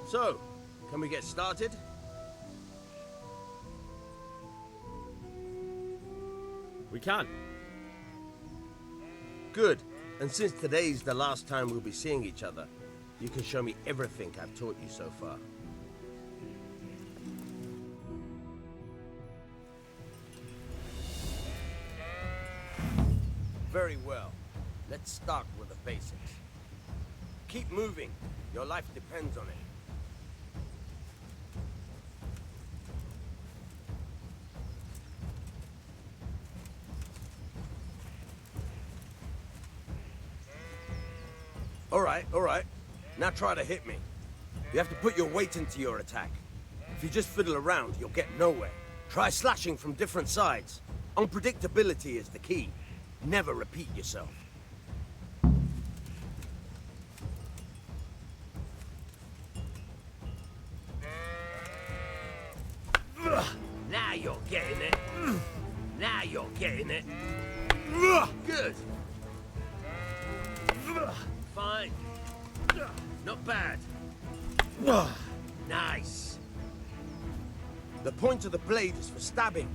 So, can we get started? We can. Good. And since today's the last time we'll be seeing each other, you can show me everything I've taught you so far. Very well. Let's start with the basics. Keep moving. Your life depends on it. All right. Now try to hit me. You have to put your weight into your attack. If you just fiddle around, you'll get nowhere. Try slashing from different sides. Unpredictability is the key. Never repeat yourself. getting it. Good. Fine. Not bad. Nice. The point of the blade is for stabbing.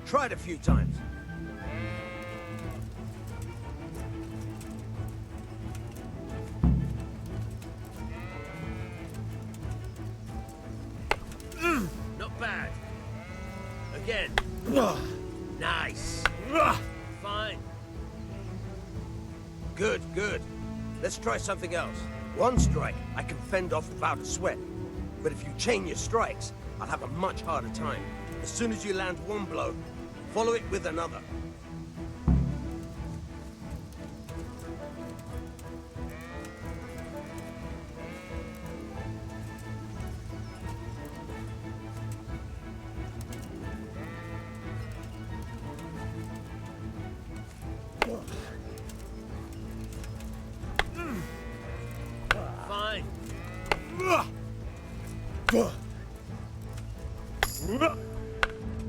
Try it a few times. Not bad. Again. Nice. Fine. Good, good. Let's try something else. One strike, I can fend off without a sweat. But if you chain your strikes, I'll have a much harder time. As soon as you land one blow, follow it with another. Fine.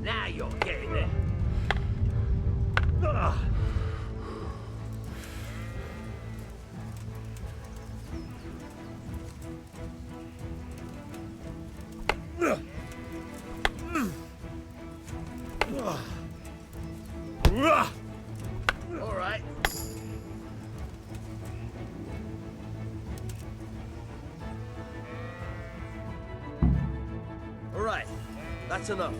Now you're getting it. All right. All right. That's enough.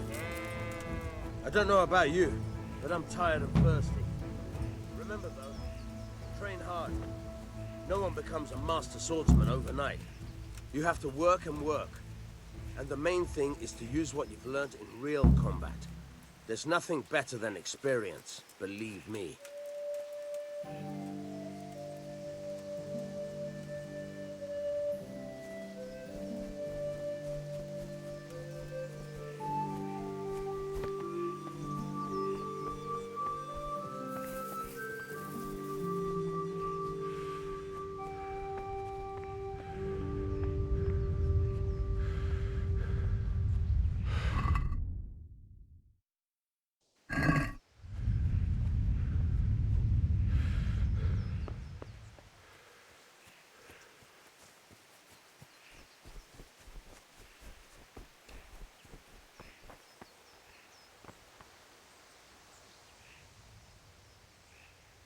I don't know about you, but I'm tired and thirsty. Remember though, train hard. No one becomes a master swordsman overnight. You have to work and work. And the main thing is to use what you've learned in real combat. There's nothing better than experience, believe me.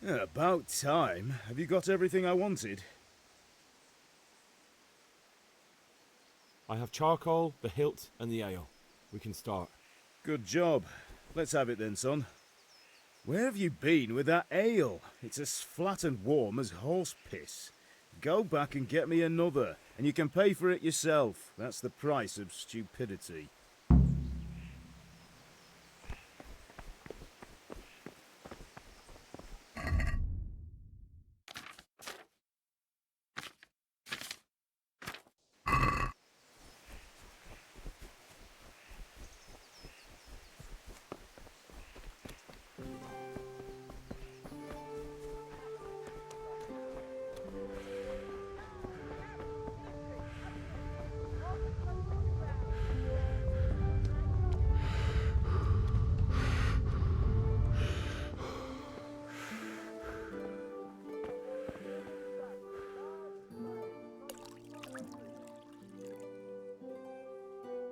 Yeah, about time. Have you got everything I wanted? I have charcoal, the hilt, and the ale. We can start. Good job. Let's have it then, son. Where have you been with that ale? It's as flat and warm as horse piss. Go back and get me another, and you can pay for it yourself. That's the price of stupidity.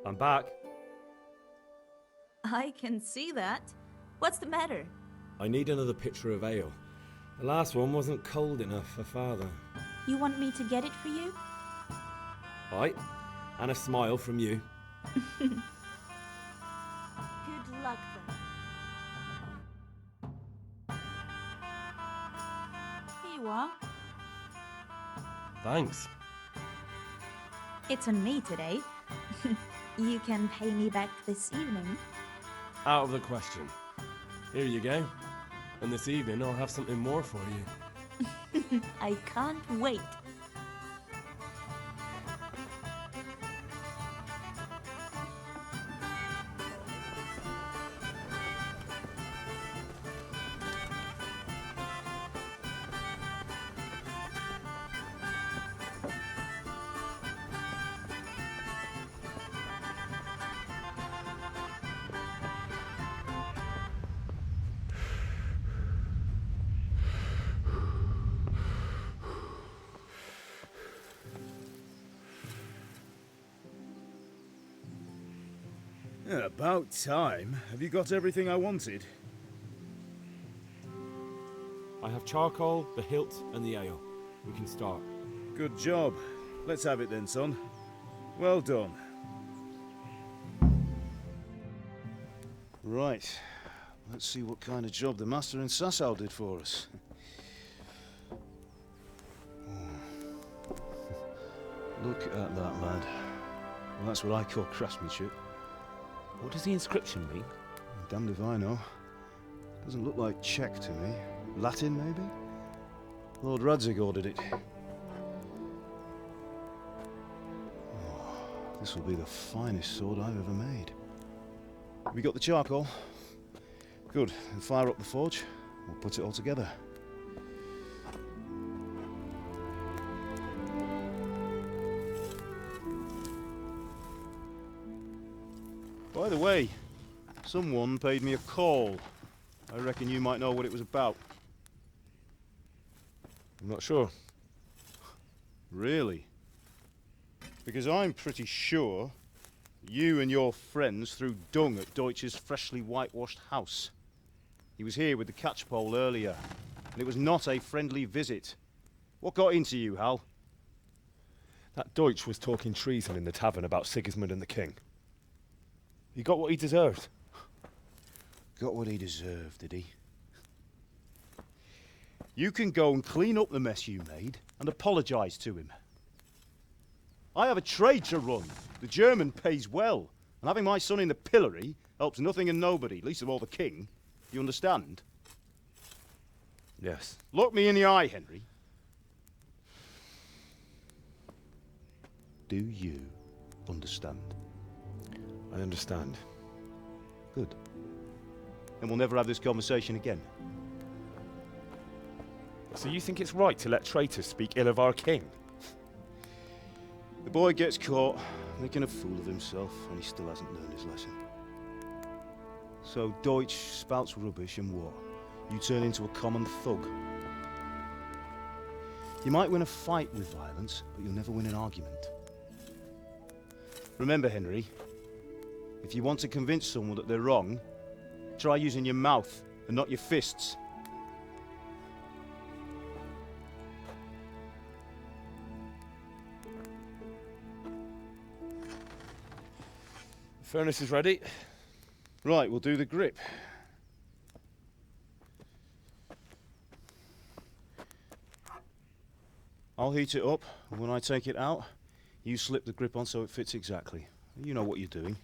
I'm back. I can see that. What's the matter? I need another pitcher of ale. The last one wasn't cold enough for Father. You want me to get it for you? Right, and a smile from you. Good luck then. Here you are. Thanks. It's on me today. You can pay me back this evening. Out of the question. Here you go. And this evening I'll have something more for you. I can't wait. Yeah, about time. Have you got everything I wanted? I have charcoal, the hilt, and the ale. We can start. Good job. Let's have it then, son. Well done. Right. Let's see what kind of job the master in Sasau did for us. Look at that, lad. Well, that's what I call craftsmanship. What does the inscription mean? Damned if I know. Doesn't look like Czech to me. Latin, maybe? Lord Radzig ordered it. Oh, this will be the finest sword I've ever made. We got the charcoal? Good. Then fire up the forge. We'll put it all together. By the way, someone paid me a call. I reckon you might know what it was about. I'm not sure. Really? Because I'm pretty sure you and your friends threw dung at Deutsch's freshly whitewashed house. He was here with the catchpole earlier, and it was not a friendly visit. What got into you, Hal? That Deutsch was talking treason in the tavern about Sigismund and the king. He got what he deserved. Got what he deserved, did he? You can go and clean up the mess you made and apologise to him. I have a trade to run. The German pays well, and having my son in the pillory helps nothing and nobody, least of all the king. You understand? Yes. Look me in the eye, Henry. Do you understand? I understand. Good. And we'll never have this conversation again. So you think it's right to let traitors speak ill of our king? The boy gets caught, making a fool of himself, and he still hasn't learned his lesson. So Deutsch spouts rubbish and what? You turn into a common thug. You might win a fight with violence, but you'll never win an argument. Remember, Henry, if you want to convince someone that they're wrong, try using your mouth and not your fists. The furnace is ready. Right, we'll do the grip. I'll heat it up, and when I take it out, you slip the grip on so it fits exactly. You know what you're doing.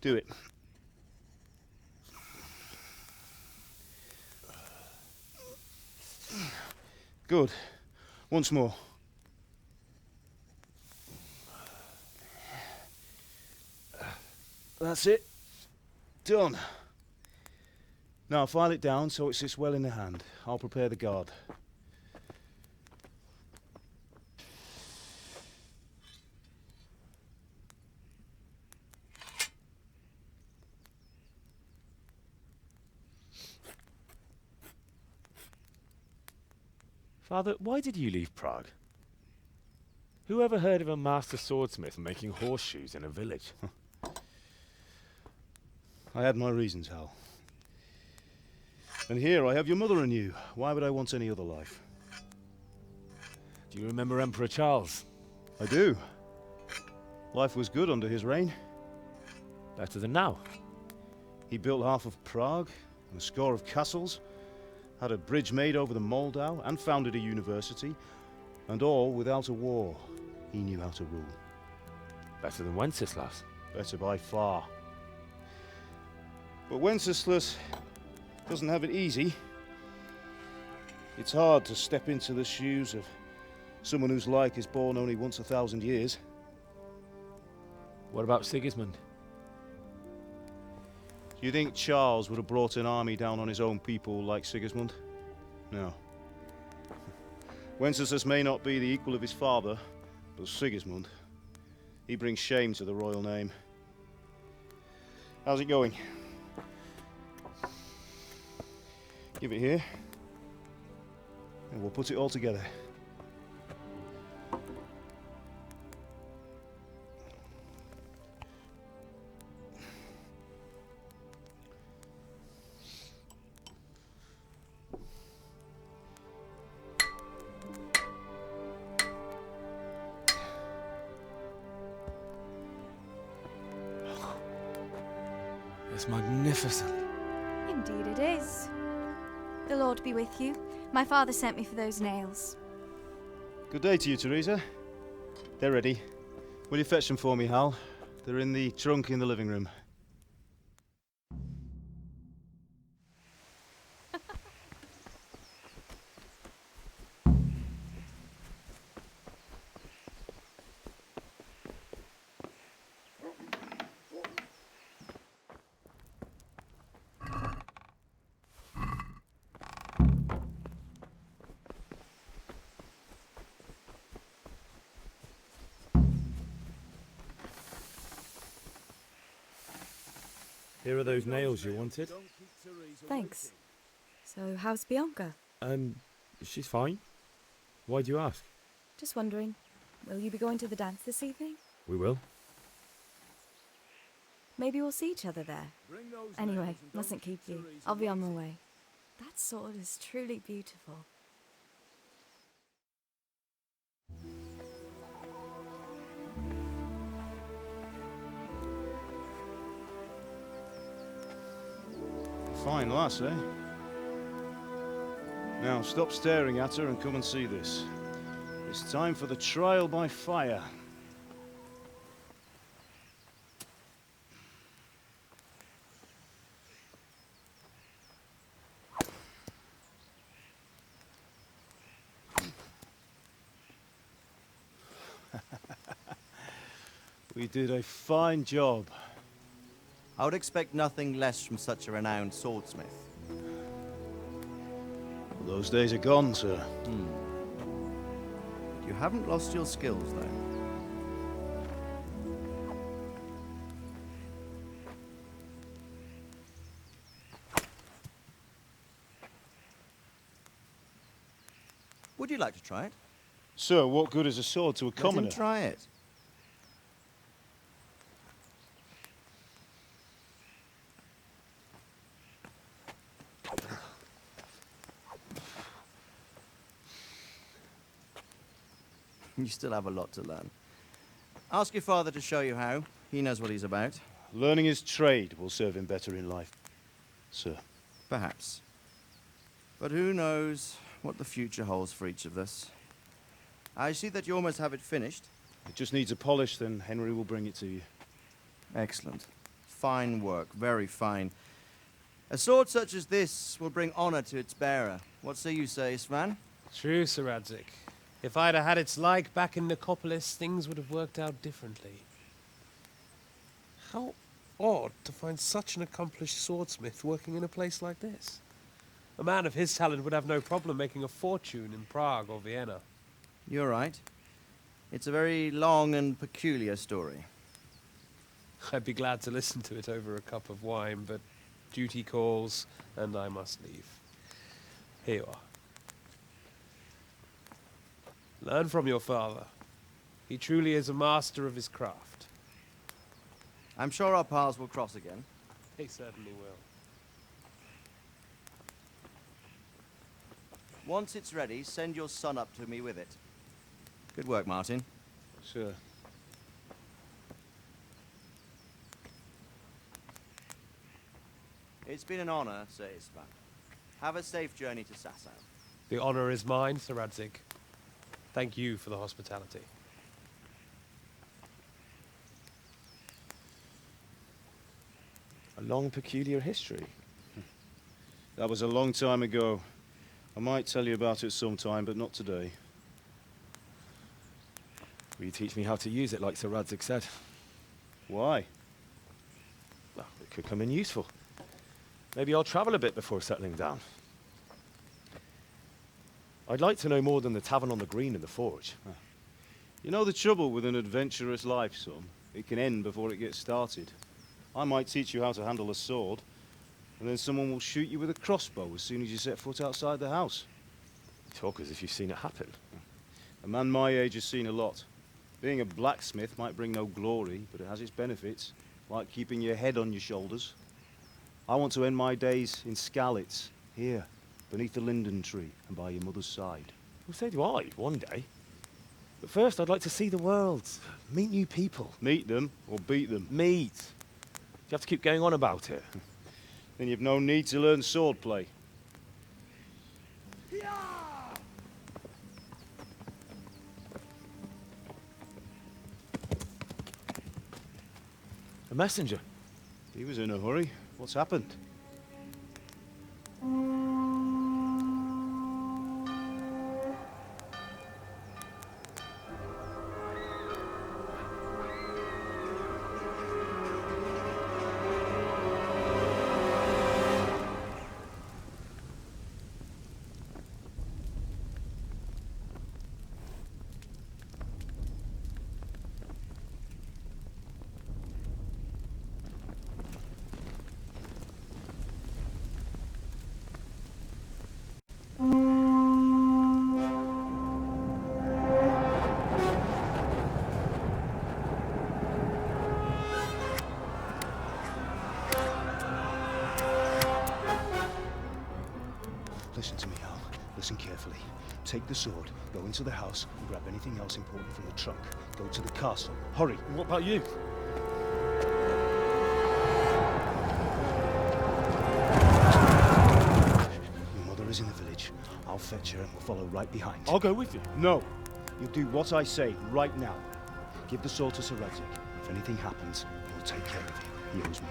Do it. Good. Once more. That's it. Done. Now file it down so it sits well in the hand. I'll prepare the guard. Father, why did you leave Prague? Who ever heard of a master swordsmith making horseshoes in a village? I had my reasons, Hal. And here I have your mother and you. Why would I want any other life? Do you remember Emperor Charles? I do. Life was good under his reign. Better than now. He built half of Prague and a score of castles, had a bridge made over the Moldau, and founded a university, and all without a war. He knew how to rule. Better than Wenceslas. Better by far. But Wenceslas doesn't have it easy. It's hard to step into the shoes of someone whose like is born only once 1,000 years. What about Sigismund? Do you think Charles would have brought an army down on his own people like Sigismund? No. Wenceslas may not be the equal of his father, but Sigismund, he brings shame to the royal name. How's it going? Give it here. And we'll put it all together. It's magnificent. Indeed it is. The Lord be with you. My father sent me for those nails. Good day to you, Teresa. They're ready. Will you fetch them for me, Hal? They're in the trunk in the living room. Here are those nails you wanted. Thanks. So, how's Bianca? She's fine. Why do you ask? Just wondering, will you be going to the dance this evening? We will. Maybe we'll see each other there. Anyway, mustn't keep you. I'll be on my way. That sword is truly beautiful. Fine lass, eh? Now, stop staring at her and come and see this. It's time for the trial by fire. We did a fine job. I would expect nothing less from such a renowned swordsmith. Those days are gone, sir. You haven't lost your skills, though. Would you like to try it? Sir, what good is a sword to a commoner? Let him try it. You still have a lot to learn. Ask your father to show you how. He knows what he's about. Learning his trade will serve him better in life, sir. Perhaps. But who knows what the future holds for each of us. I see that you almost have it finished. It just needs a polish, then Henry will bring it to you. Excellent. Fine work, very fine. A sword such as this will bring honor to its bearer. What say you, Svan? True, Sir Radzik. If I'd have had its like back in Nicopolis, things would have worked out differently. How odd to find such an accomplished swordsmith working in a place like this. A man of his talent would have no problem making a fortune in Prague or Vienna. You're right. It's a very long and peculiar story. I'd be glad to listen to it over a cup of wine, but duty calls, and I must leave. Here you are. Learn from your father. He truly is a master of his craft. I'm sure our paths will cross again. They certainly will. Once it's ready, send your son up to me with it. Good work, Martin. Sure. It's been an honor, Sir Isvan. Have a safe journey to Sasau. The honor is mine, Sir Radzik. Thank you for the hospitality. A long, peculiar history. That was a long time ago. I might tell you about it sometime, but not today. Will you teach me how to use it, like Sir Radzik said? Why? Well, it could come in useful. Maybe I'll travel a bit before settling down. I'd like to know more than the tavern on the green and the forge. You know the trouble with an adventurous life, son? It can end before it gets started. I might teach you how to handle a sword, And then someone will shoot you with a crossbow as soon as you set foot outside the house. You talk as if you've seen it happen. A man my age has seen a lot. Being a blacksmith might bring no glory, but it has its benefits, like keeping your head on your shoulders. I want to end my days in Skalitz, here, beneath the linden tree and by your mother's side. Well, so do I, one day. But first, I'd like to see the world, meet new people. Meet them or beat them? Meet. You have to keep going on about it. Then you've no need to learn swordplay. A messenger. He was in a hurry. What's happened? Listen to me, Al. Listen carefully. Take the sword, go into the house, and grab anything else important from the trunk. Go to the castle. Hurry. What about you? Your mother is in the village. I'll fetch her and we'll follow right behind. I'll go with you. No. You'll do what I say right now. Give the sword to Sir Redrick. If anything happens, he'll take care of you. He owes me.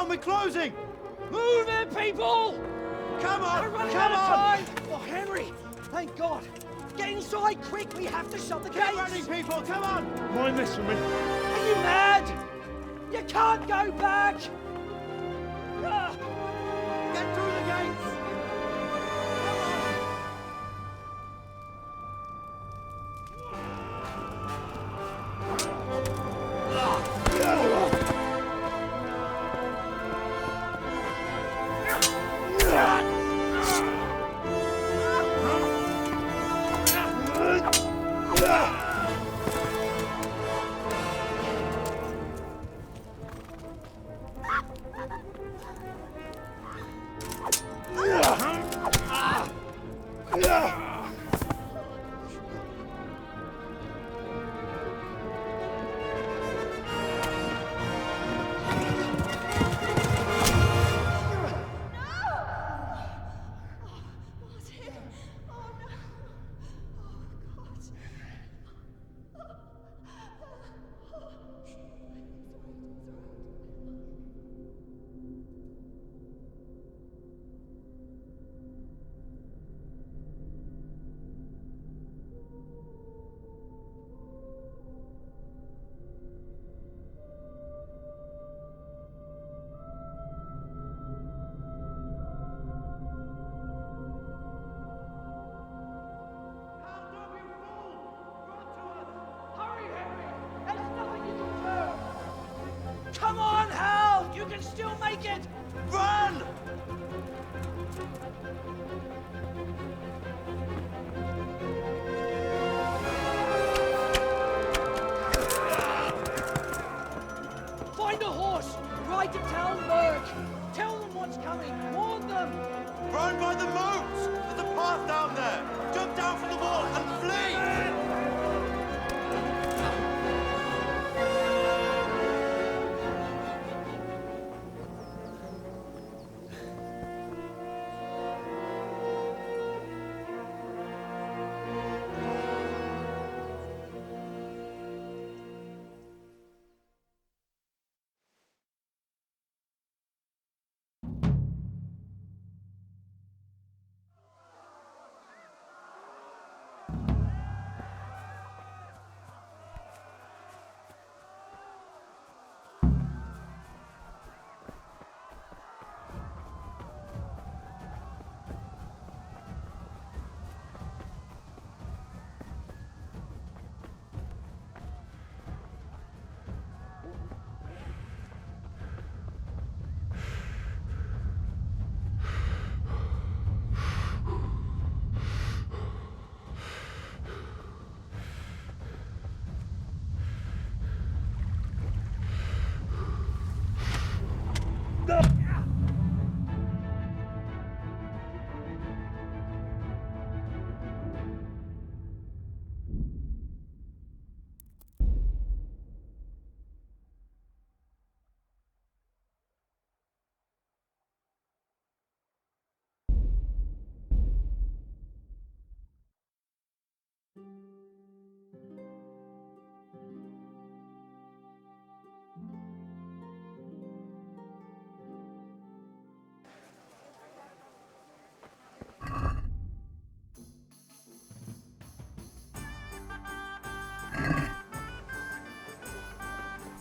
We're closing! Move it, people! Come on! We're running Come out of on! time! Oh, Henry! Thank God! Get inside, quick! We have to shut the gates! Get running, people! Come on! Mind this for me. Are you mad? You can't go back! Ah. Get through the gates! Come on, Hal! You can still make it! Run! Find a horse! Ride to town, Merc! Tell them what's coming! Warn them! Run by the moat! There's a path down there! Jump down from the wall and flee!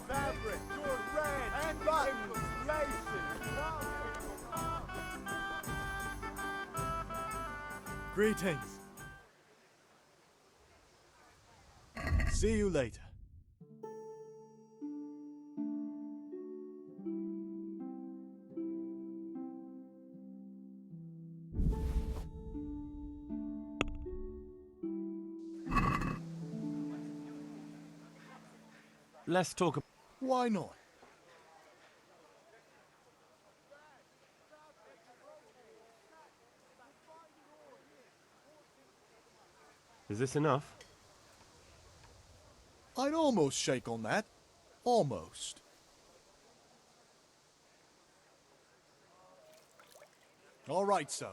Fabric, you're red, and buttons, laces. Greetings. See you later. Let's talk. Why not? Is this enough? I'd almost shake on that. Almost. All right, so.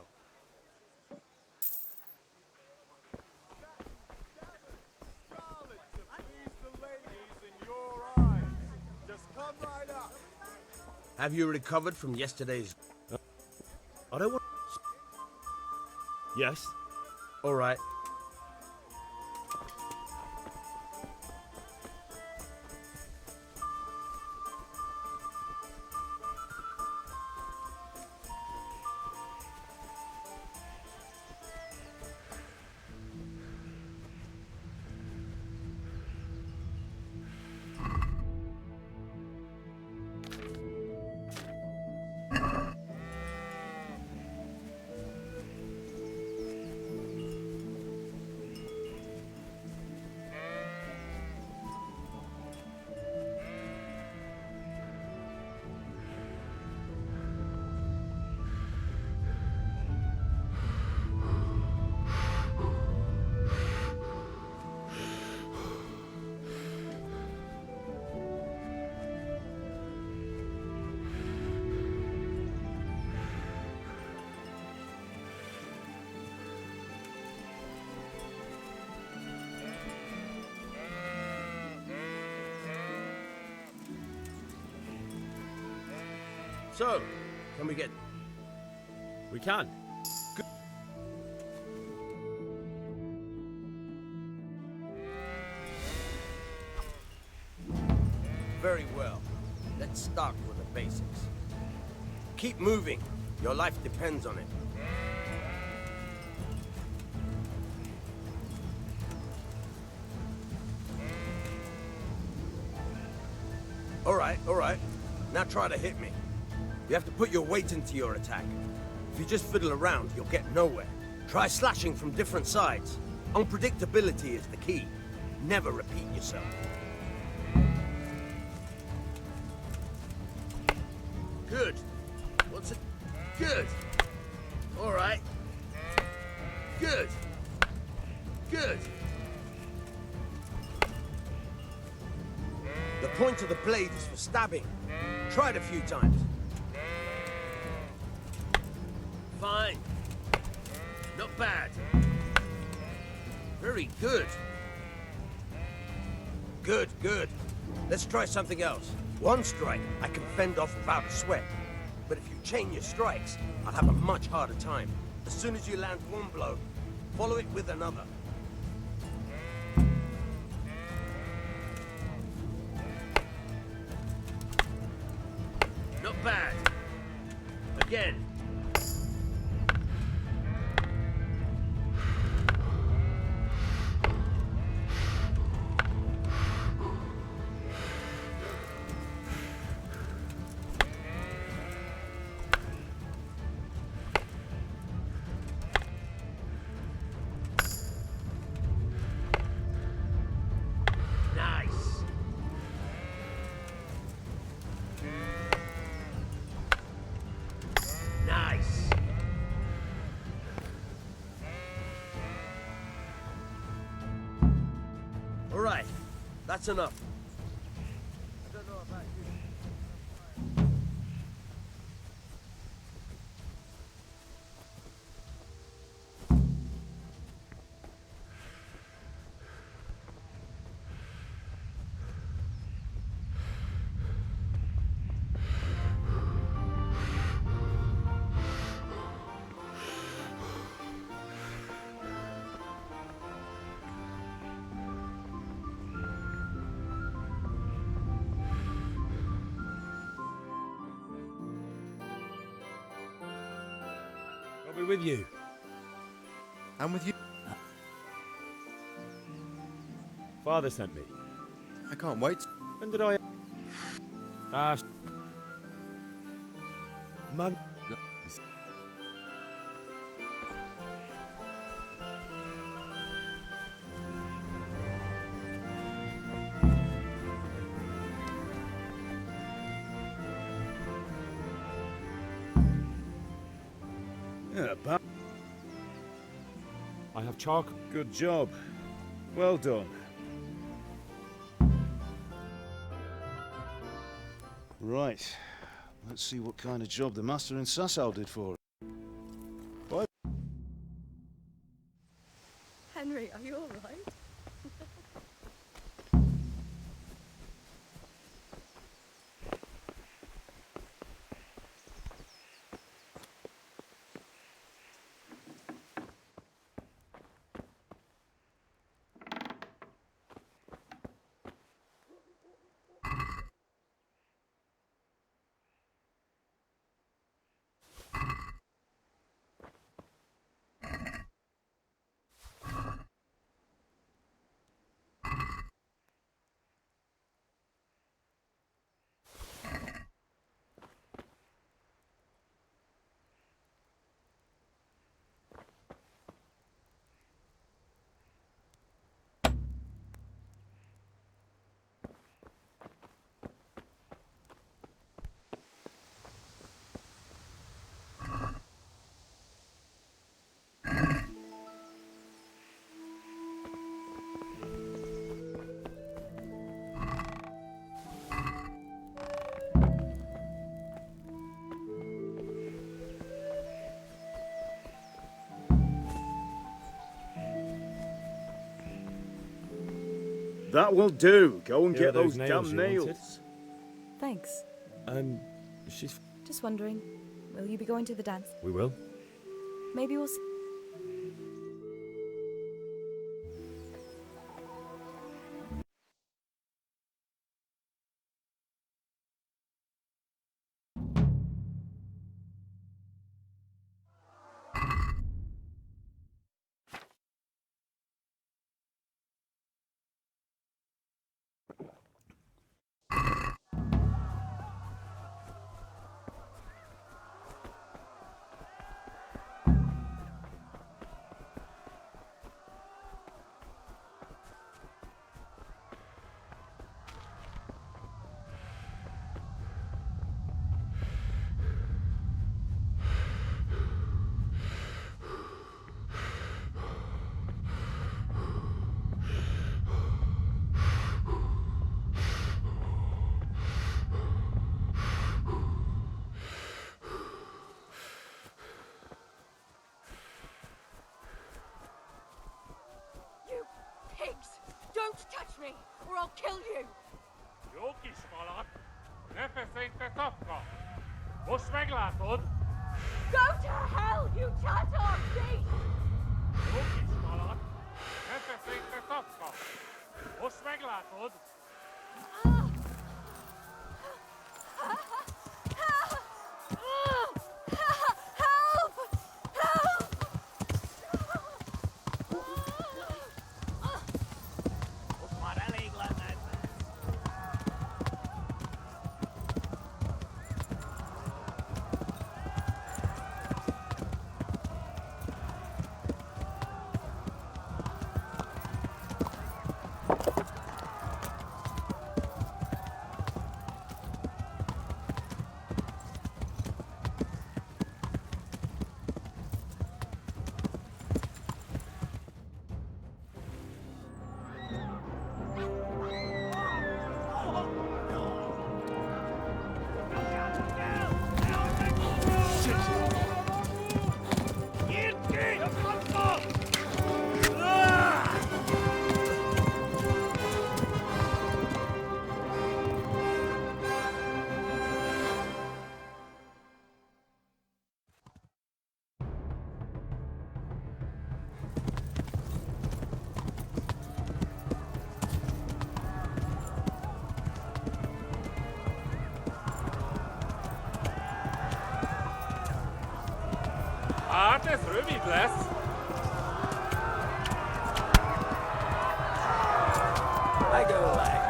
Have you recovered from yesterday's... I don't want... Yes? All right. So, can we get... We can. Good. Very well. Let's start with the basics. Keep moving. Your life depends on it. All right. Now try to hit me. You have to put your weight into your attack. If you just fiddle around, you'll get nowhere. Try slashing from different sides. Unpredictability is the key. Never repeat yourself. Good. What's it? Good. All right. Good. Good. The point of the blade is for stabbing. Try it a few times. Fine. Not bad. Very good. Good. Let's try something else. One strike, I can fend off without a sweat. But if you chain your strikes, I'll have a much harder time. As soon as you land one blow, follow it with another. Not bad. Again. Nice. All right, that's enough. I don't know about you. We're with you. I'm with you. Father sent me. I can't wait. When did I... Ah, Mug... Yeah, but I have charcoal. good job. Well done. Right. Let's see what kind of job the master in Sasau did for us. Bye. Henry, are you all right? That will do. Go and Here are get those nails damn you wanted. nails. Thanks. She's... Just wondering, will you be going to the dance? We will. Maybe we'll see. Pigs! Don't touch me, or I'll kill you! Jókis malak, ne feszélyte tapka! Most meglátod! Go to hell, you tatar beast! Jókis malak, ne feszélyte tapka! Most meglátod! Most már elég lenne ez. Hát ez rövid lesz. Megöllek.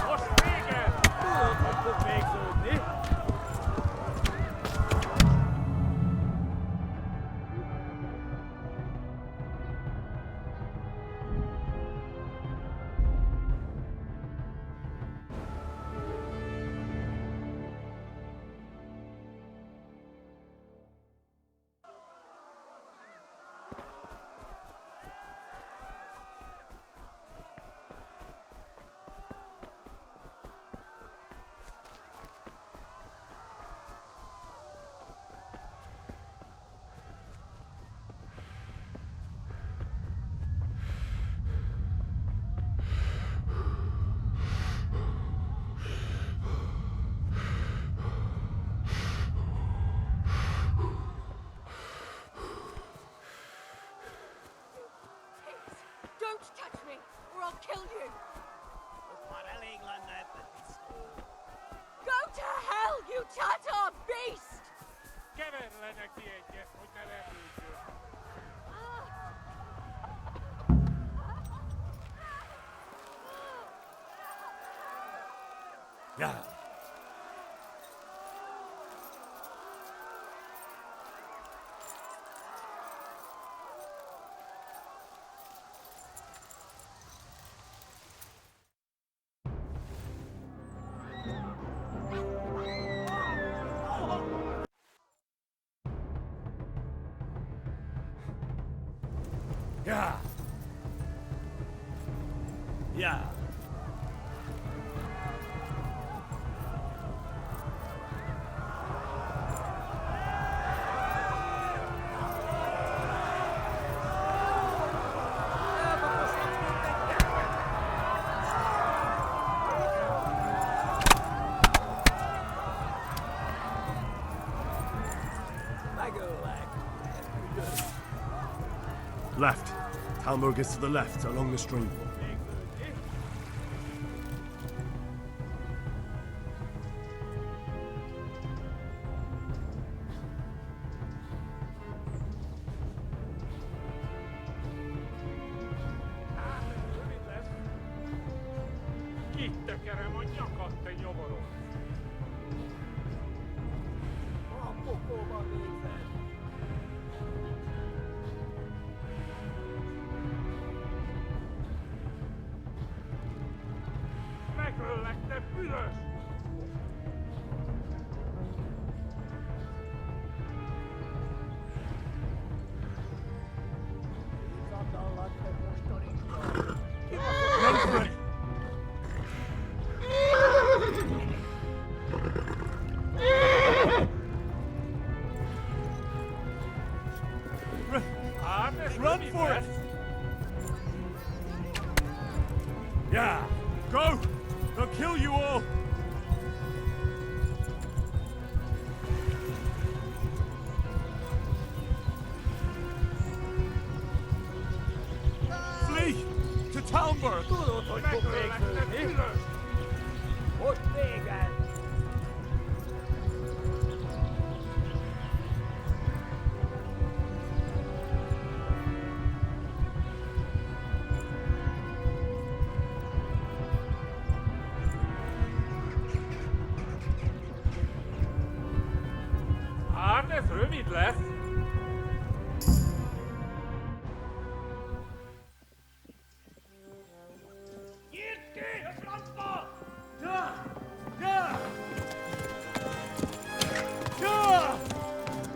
Most vége! Tudod, hogy fog végződni. Don't touch me, or I'll kill you! Go to hell, you Tatar beast! Keverle neki egyet, hogy ne repüljön. Yeah. Yeah. Yeah. Left. Talmberg is to the left, along the stream. Rövid lesz. Kittekerem a nyakat, te nyomorom. A pokolban végzett. Megöllek, te büdös! Run for it! Hát ez Run rövid for it! lesz. Yeah! Go! They'll kill you all! Flee! To Talmberg! Tudod, hogy fog végződni. Most véged. Hát ez rövid lesz. Nyitd ki a francba! Ja! Ja! Ja!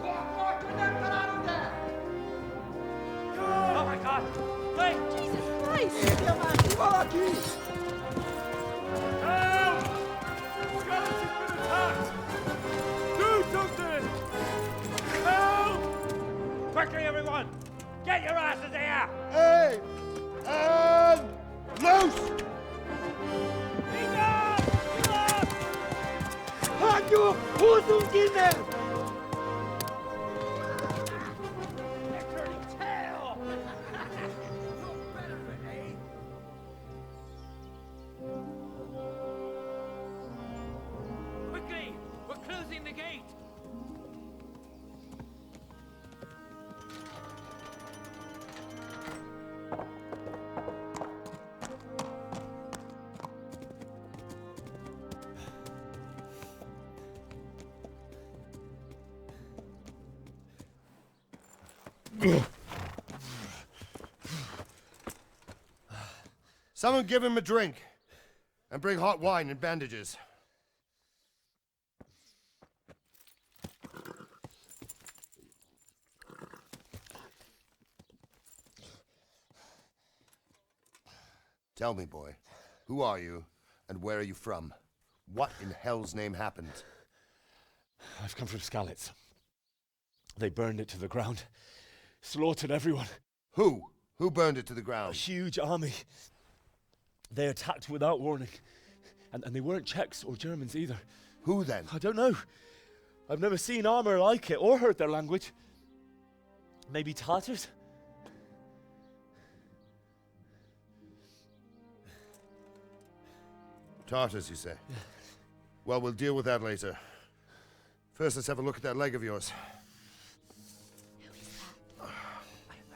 Akkor, hogy nem találod el! Ja! Oh my God! Wait! Jesus Christ! Hívja már ki valaki! Help! Skeleton's been attacked! Do something! Help! Quickly, everyone! Get your asses here! Hey! And loose! Hagyjuk! Húzzunk innen! closing the gate! Someone give him a drink. And bring hot wine and bandages. Tell me, boy, who are you and where are you from? What in hell's name happened? I've come from Skalitz. They burned it to the ground. Slaughtered everyone. Who? Who burned it to the ground? A huge army. They attacked without warning. And they weren't Czechs or Germans either. Who then? I don't know. I've never seen armor like it or heard their language. Maybe Tatars? Tartars, you say? Yeah. Well, we'll deal with that later. First, let's have a look at that leg of yours. I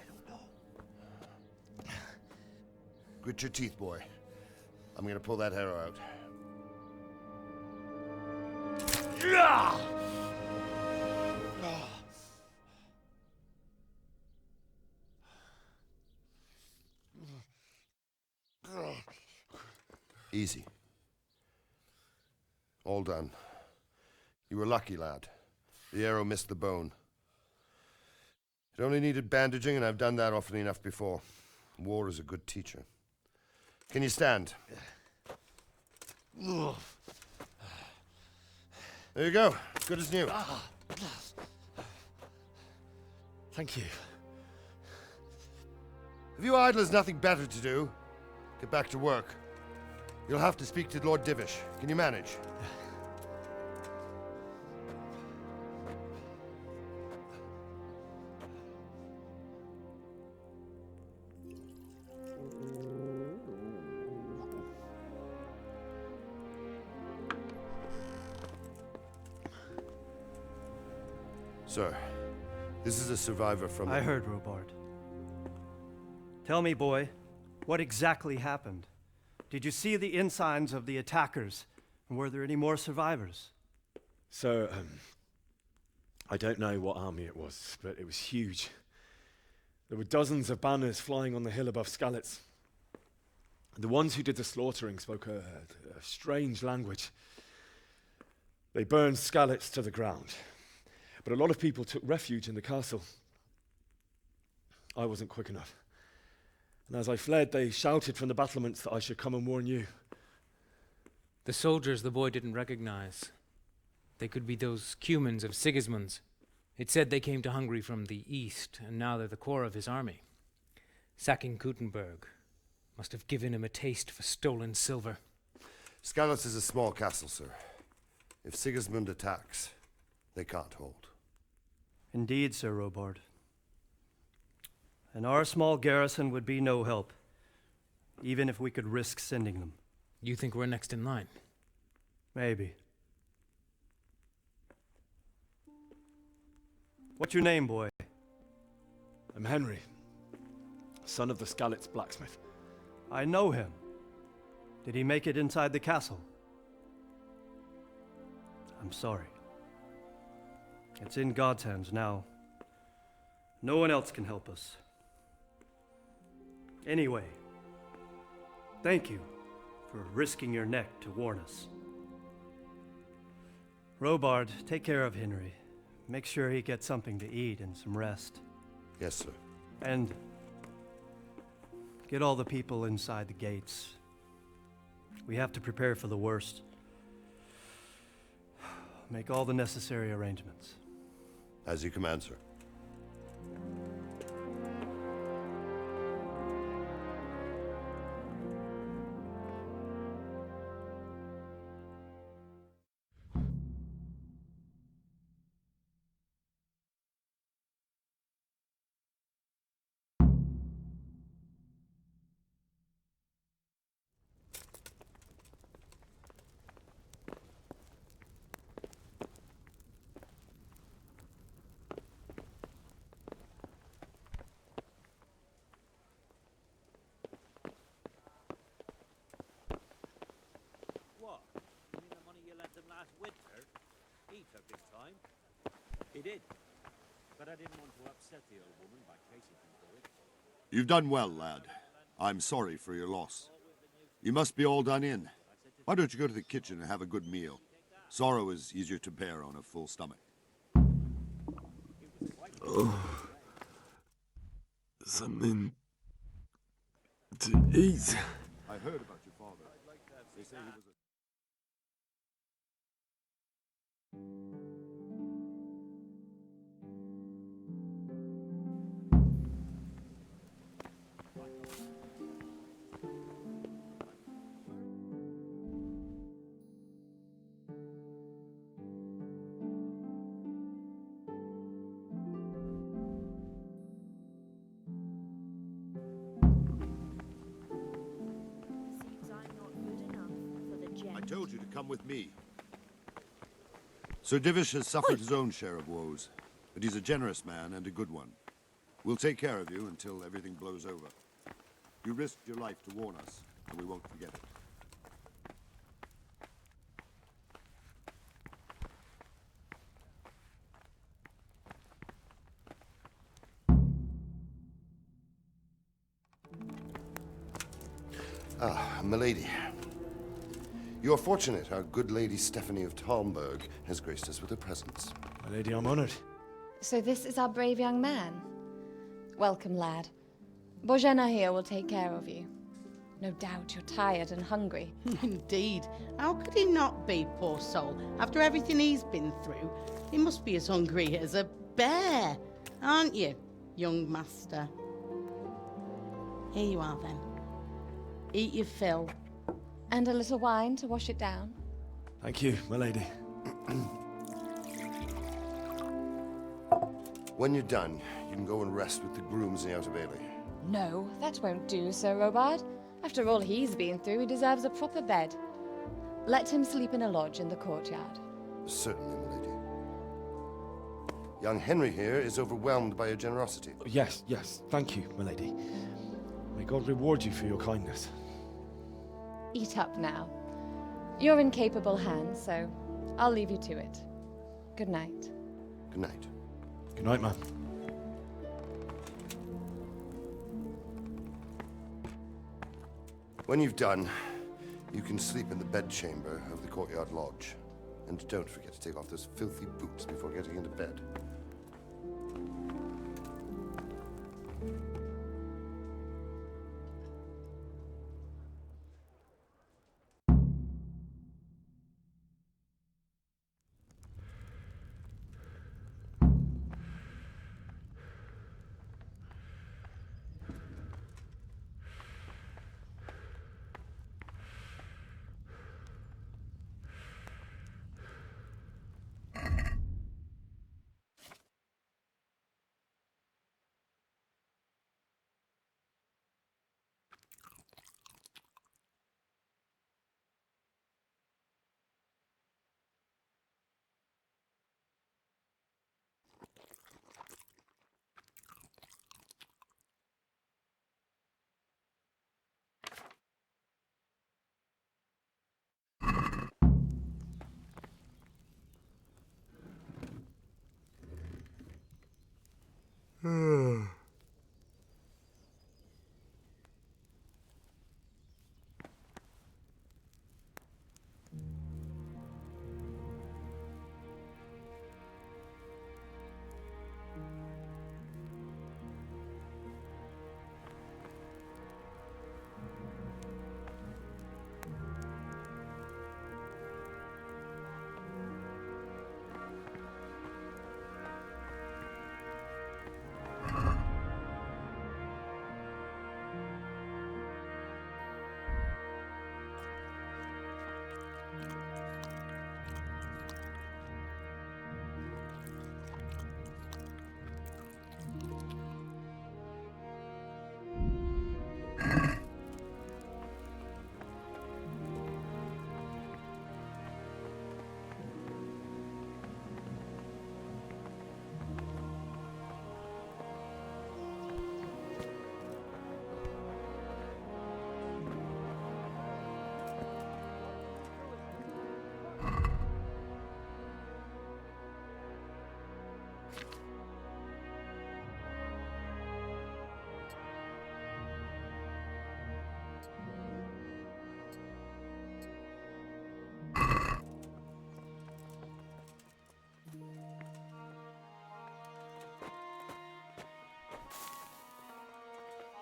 don't know. Grit your teeth, boy. I'm gonna pull that arrow out. Easy. All done. You were lucky, lad. The arrow missed the bone. It only needed bandaging, and I've done that often enough before. War is a good teacher. Can you stand? There you go. Good as new. Thank you. If you idlers nothing better to do, get back to work. You'll have to speak to Lord Divish. Can you manage? Sir, this is a survivor from... I heard, Robard. Tell me, boy, what exactly happened? Did you see the ensigns of the attackers? And were there any more survivors? So, I don't know what army it was, but it was huge. There were dozens of banners flying on the hill above Skalitz. The ones who did the slaughtering spoke a strange language. They burned Skalitz to the ground. But a lot of people took refuge in the castle. I wasn't quick enough. And as I fled, they shouted from the battlements that I should come and warn you. The soldiers the boy didn't recognize. They could be those Cumans of Sigismund's. It said they came to Hungary from the east, and now they're the core of his army. Sacking Gutenberg must have given him a taste for stolen silver. Skalitz is a small castle, sir. If Sigismund attacks, they can't hold. Indeed, Sir Robard. And our small garrison would be no help, even if we could risk sending them. You think we're next in line? Maybe. What's your name, boy? I'm Henry, son of the Skalitz blacksmith. I know him. Did he make it inside the castle? I'm sorry. It's in God's hands now. No one else can help us. Anyway, thank you for risking your neck to warn us. Robard, take care of Henry. Make sure he gets something to eat and some rest. Yes, sir. And get all the people inside the gates. We have to prepare for the worst. Make all the necessary arrangements. As you command, sir. so big time. He did. But I didn't want to upset the old woman by chasing him for it. You've done well, lad. I'm sorry for your loss. You must be all done in. Why don't you go to the kitchen and have a good meal? Sorrow is easier to bear on a full stomach. Oh. Something to eat. I heard about your father. They say he was a... Seems I'm not good enough for the gent. I told you to come with me. Sir Divish has suffered his own share of woes, but he's a generous man and a good one. We'll take care of you until everything blows over. You risked your life to warn us, and we won't forget it. Ah, milady. You're fortunate our good lady Stephanie of Talmberg has graced us with her presence. My lady, I'm honored. So this is our brave young man. Welcome, lad. Bojena here will take care of you. No doubt you're tired and hungry. Indeed. How could he not be, poor soul? After everything he's been through, he must be as hungry as a bear, aren't you, young master? Here you are, then. Eat your fill. And a little wine to wash it down. Thank you, my lady. When you're done, you can go and rest with the grooms in the Outer Bailey. No, that won't do, Sir Robard. After all he's been through, he deserves a proper bed. Let him sleep in a lodge in the courtyard. Certainly, milady. Young Henry here is overwhelmed by your generosity. Yes, yes. Thank you, my lady. May God reward you for your kindness. Eat up now. You're in capable hands, so I'll leave you to it. Good night. Good night. Good night, man. When you've done, you can sleep in the bedchamber of the courtyard lodge. And don't forget to take off those filthy boots before getting into bed.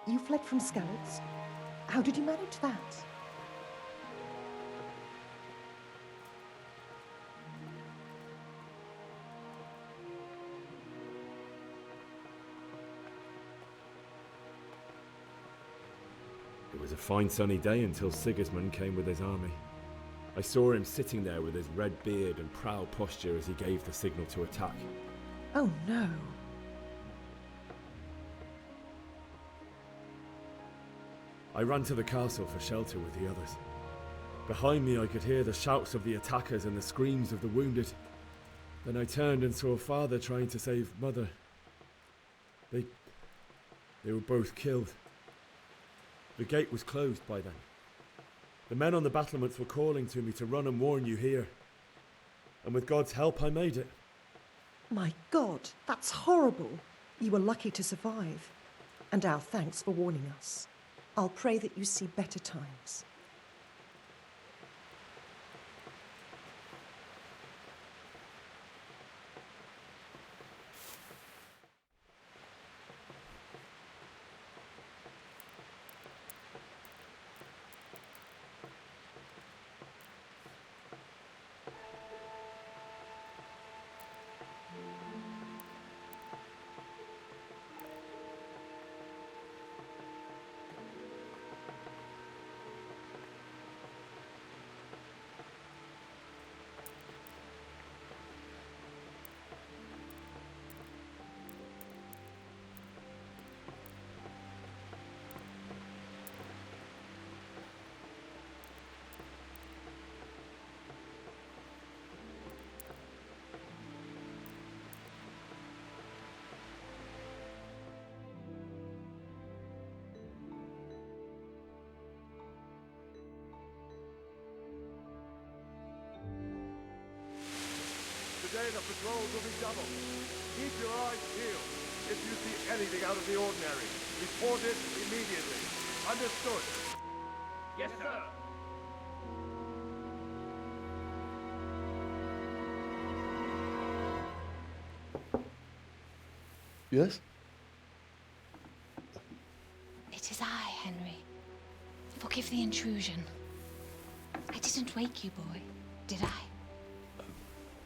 You fled from scouts? How did you manage that? It was a fine sunny day until Sigismund came with his army. I saw him sitting there with his red beard and proud posture as he gave the signal to attack. Oh no. I ran to the castle for shelter with the others. Behind me I could hear the shouts of the attackers and the screams of the wounded. Then I turned and saw Father trying to save Mother. They were both killed. The gate was closed by then. The men on the battlements were calling to me to run and warn you here. And with God's help I made it. My God, that's horrible. You were lucky to survive. And our thanks for warning us. I'll pray that you see better times. Today the patrols will be doubled. Keep your eyes peeled. If you see anything out of the ordinary, report it immediately. Understood? Yes, sir. Yes? It is I, Henry. Forgive the intrusion. I didn't wake you, boy, did I?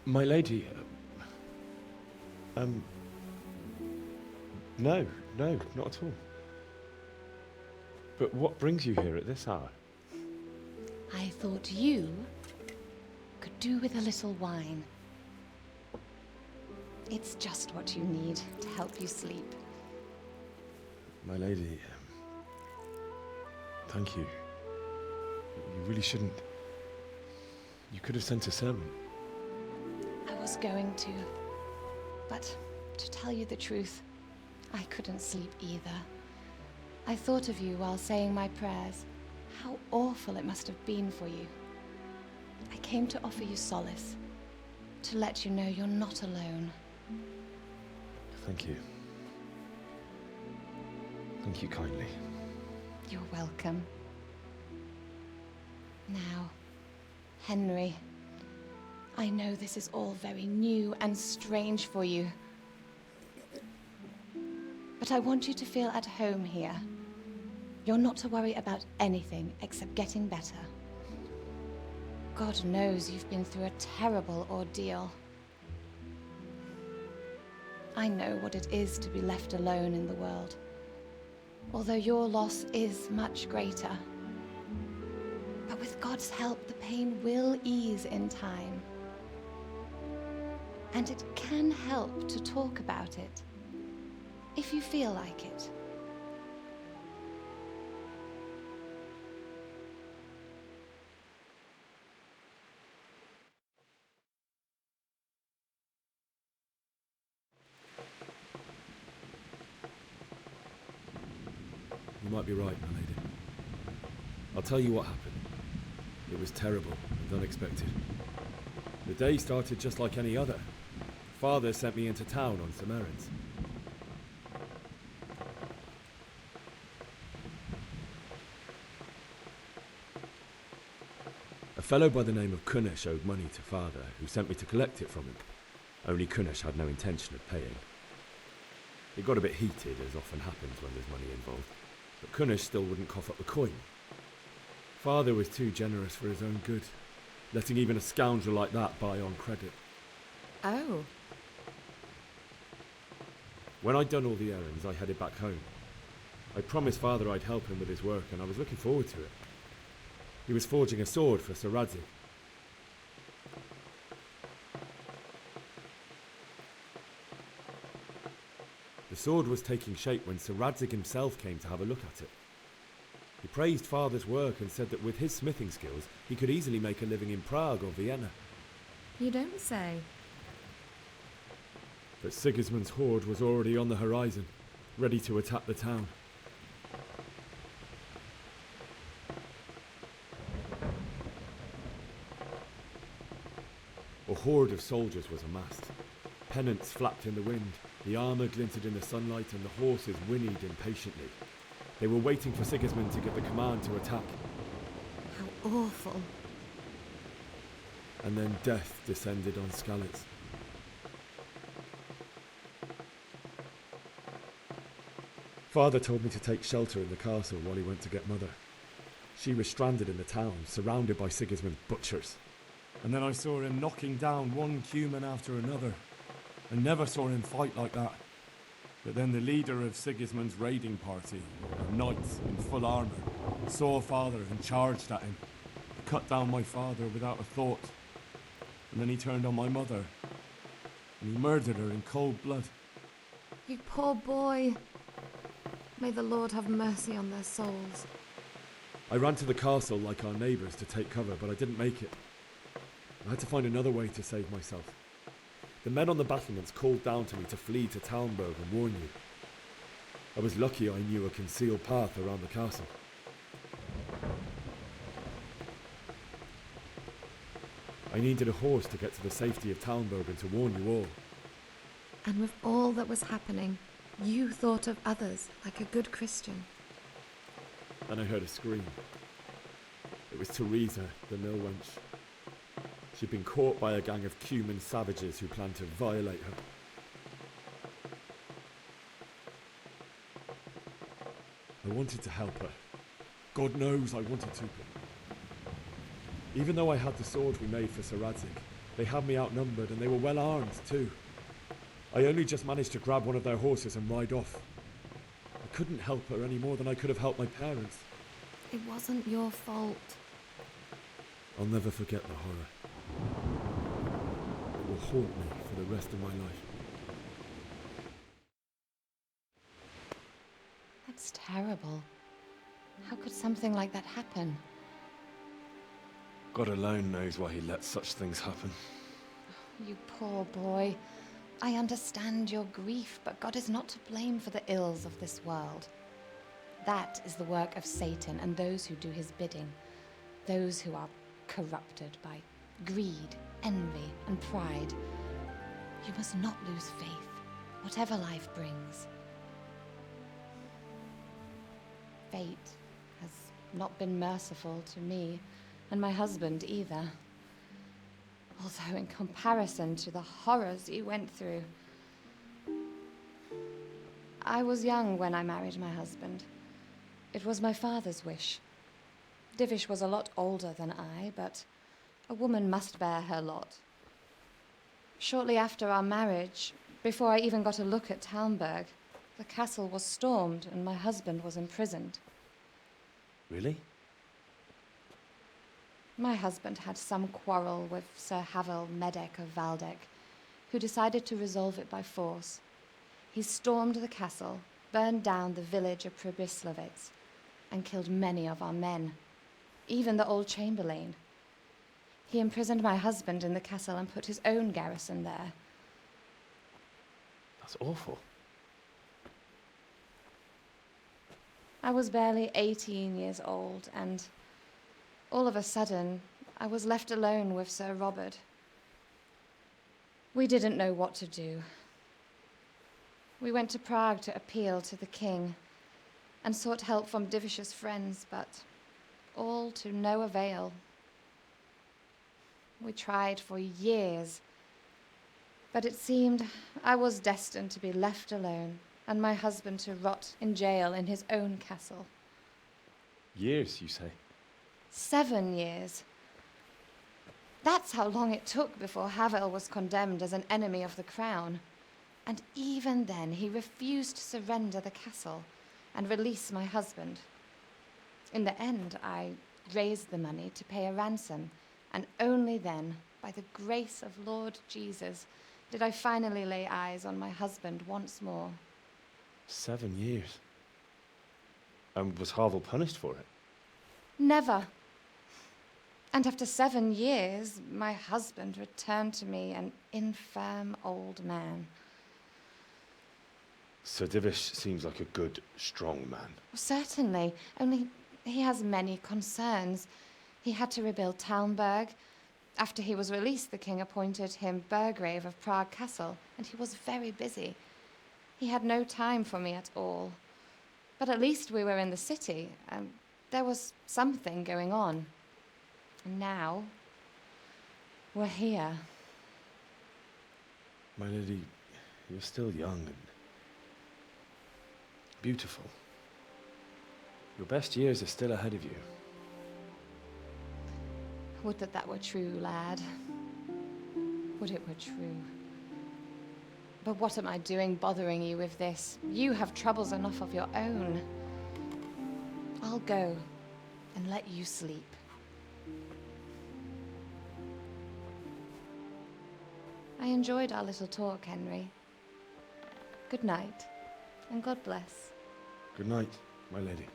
My lady, no, not at all. But what brings you here at this hour? I thought you could do with a little wine. It's just what you need to help you sleep. My lady, thank you. You really shouldn't. You could have sent a servant. I was going to, but to tell you the truth, I couldn't sleep either. I thought of you while saying my prayers. How awful it must have been for you. I came to offer you solace, to let you know you're not alone. Thank you. Thank you kindly. You're welcome. Now, Henry, I know this is all very new and strange for you. But I want you to feel at home here. You're not to worry about anything except getting better. God knows you've been through a terrible ordeal. I know what it is to be left alone in the world, although your loss is much greater. But with God's help, the pain will ease in time. And it can help to talk about it, if you feel like it. You might be right, my lady. I'll tell you what happened. It was terrible and unexpected. The day started just like any other. Father sent me into town on some errands. A fellow by the name of Kunesh owed money to Father, who sent me to collect it from him. Only Kunesh had no intention of paying. It got a bit heated, as often happens when there's money involved. But Kunesh still wouldn't cough up the coin. Father was too generous for his own good, letting even a scoundrel like that buy on credit. Oh. When I'd done all the errands, I headed back home. I promised Father I'd help him with his work, and I was looking forward to it. He was forging a sword for Sir Radzig. The sword was taking shape when Sir Radzig himself came to have a look at it. He praised Father's work and said that with his smithing skills, he could easily make a living in Prague or Vienna. You don't say. But Sigismund's horde was already on the horizon, ready to attack the town. A horde of soldiers was amassed. Pennants flapped in the wind, the armour glinted in the sunlight, and the horses whinnied impatiently. They were waiting for Sigismund to give the command to attack. How awful. And then death descended on Skalitz. Father told me to take shelter in the castle while he went to get Mother. She was stranded in the town, surrounded by Sigismund's butchers. And then I saw him knocking down one Cuman after another. I never saw him fight like that. But then the leader of Sigismund's raiding party, a knight in full armour, saw Father and charged at him. He cut down my father without a thought. And then he turned on my mother. And he murdered her in cold blood. You poor boy. May the Lord have mercy on their souls. I ran to the castle like our neighbours to take cover, but I didn't make it. I had to find another way to save myself. The men on the battlements called down to me to flee to Talmberg and warn you. I was lucky I knew a concealed path around the castle. I needed a horse to get to the safety of Talmberg and to warn you all. And with all that was happening, you thought of others like a good Christian. Then I heard a scream. It was Teresa, the mill wench. She'd been caught by a gang of Cuman savages who planned to violate her. I wanted to help her. God knows I wanted to. Even though I had the sword we made for Sir Radzig, they had me outnumbered and they were well armed too. I only just managed to grab one of their horses and ride off. I couldn't help her any more than I could have helped my parents. It wasn't your fault. I'll never forget the horror. It will haunt me for the rest of my life. That's terrible. How could something like that happen? God alone knows why he lets such things happen. You poor boy. I understand your grief, but God is not to blame for the ills of this world. That is the work of Satan and those who do his bidding. Those who are corrupted by greed, envy, and pride. You must not lose faith, whatever life brings. Fate has not been merciful to me, and my husband either. Although in comparison to the horrors you went through. I was young when I married my husband. It was my father's wish. Divish was a lot older than I, but a woman must bear her lot. Shortly after our marriage, before I even got a look at Talmberg, the castle was stormed and my husband was imprisoned. Really? My husband had some quarrel with Sir Havel Medek of Valdek, who decided to resolve it by force. He stormed the castle, burned down the village of Pribyslavitz, and killed many of our men, even the old chamberlain. He imprisoned my husband in the castle and put his own garrison there. That's awful. I was barely 18 years old, and all of a sudden, I was left alone with Sir Robert. We didn't know what to do. We went to Prague to appeal to the king and sought help from Divish's friends, but all to no avail. We tried for years, but it seemed I was destined to be left alone and my husband to rot in jail in his own castle. Years, you say? 7 years. That's how long it took before Havel was condemned as an enemy of the crown. And even then, he refused to surrender the castle and release my husband. In the end, I raised the money to pay a ransom, and only then, by the grace of Lord Jesus, did I finally lay eyes on my husband once more. 7 years? And was Havel punished for it? Never. And after 7 years, my husband returned to me an infirm old man. Sir Divish seems like a good, strong man. Certainly, only he has many concerns. He had to rebuild Talmberg. After he was released, the king appointed him Burgrave of Prague Castle, and he was very busy. He had no time for me at all. But at least we were in the city, and there was something going on. And now, we're here. My lady, you're still young and beautiful. Your best years are still ahead of you. Would that that were true, lad. Would it were true. But what am I doing bothering you with this? You have troubles enough of your own. I'll go and let you sleep. I enjoyed our little talk, Henry. Good night, and God bless. Good night, my lady.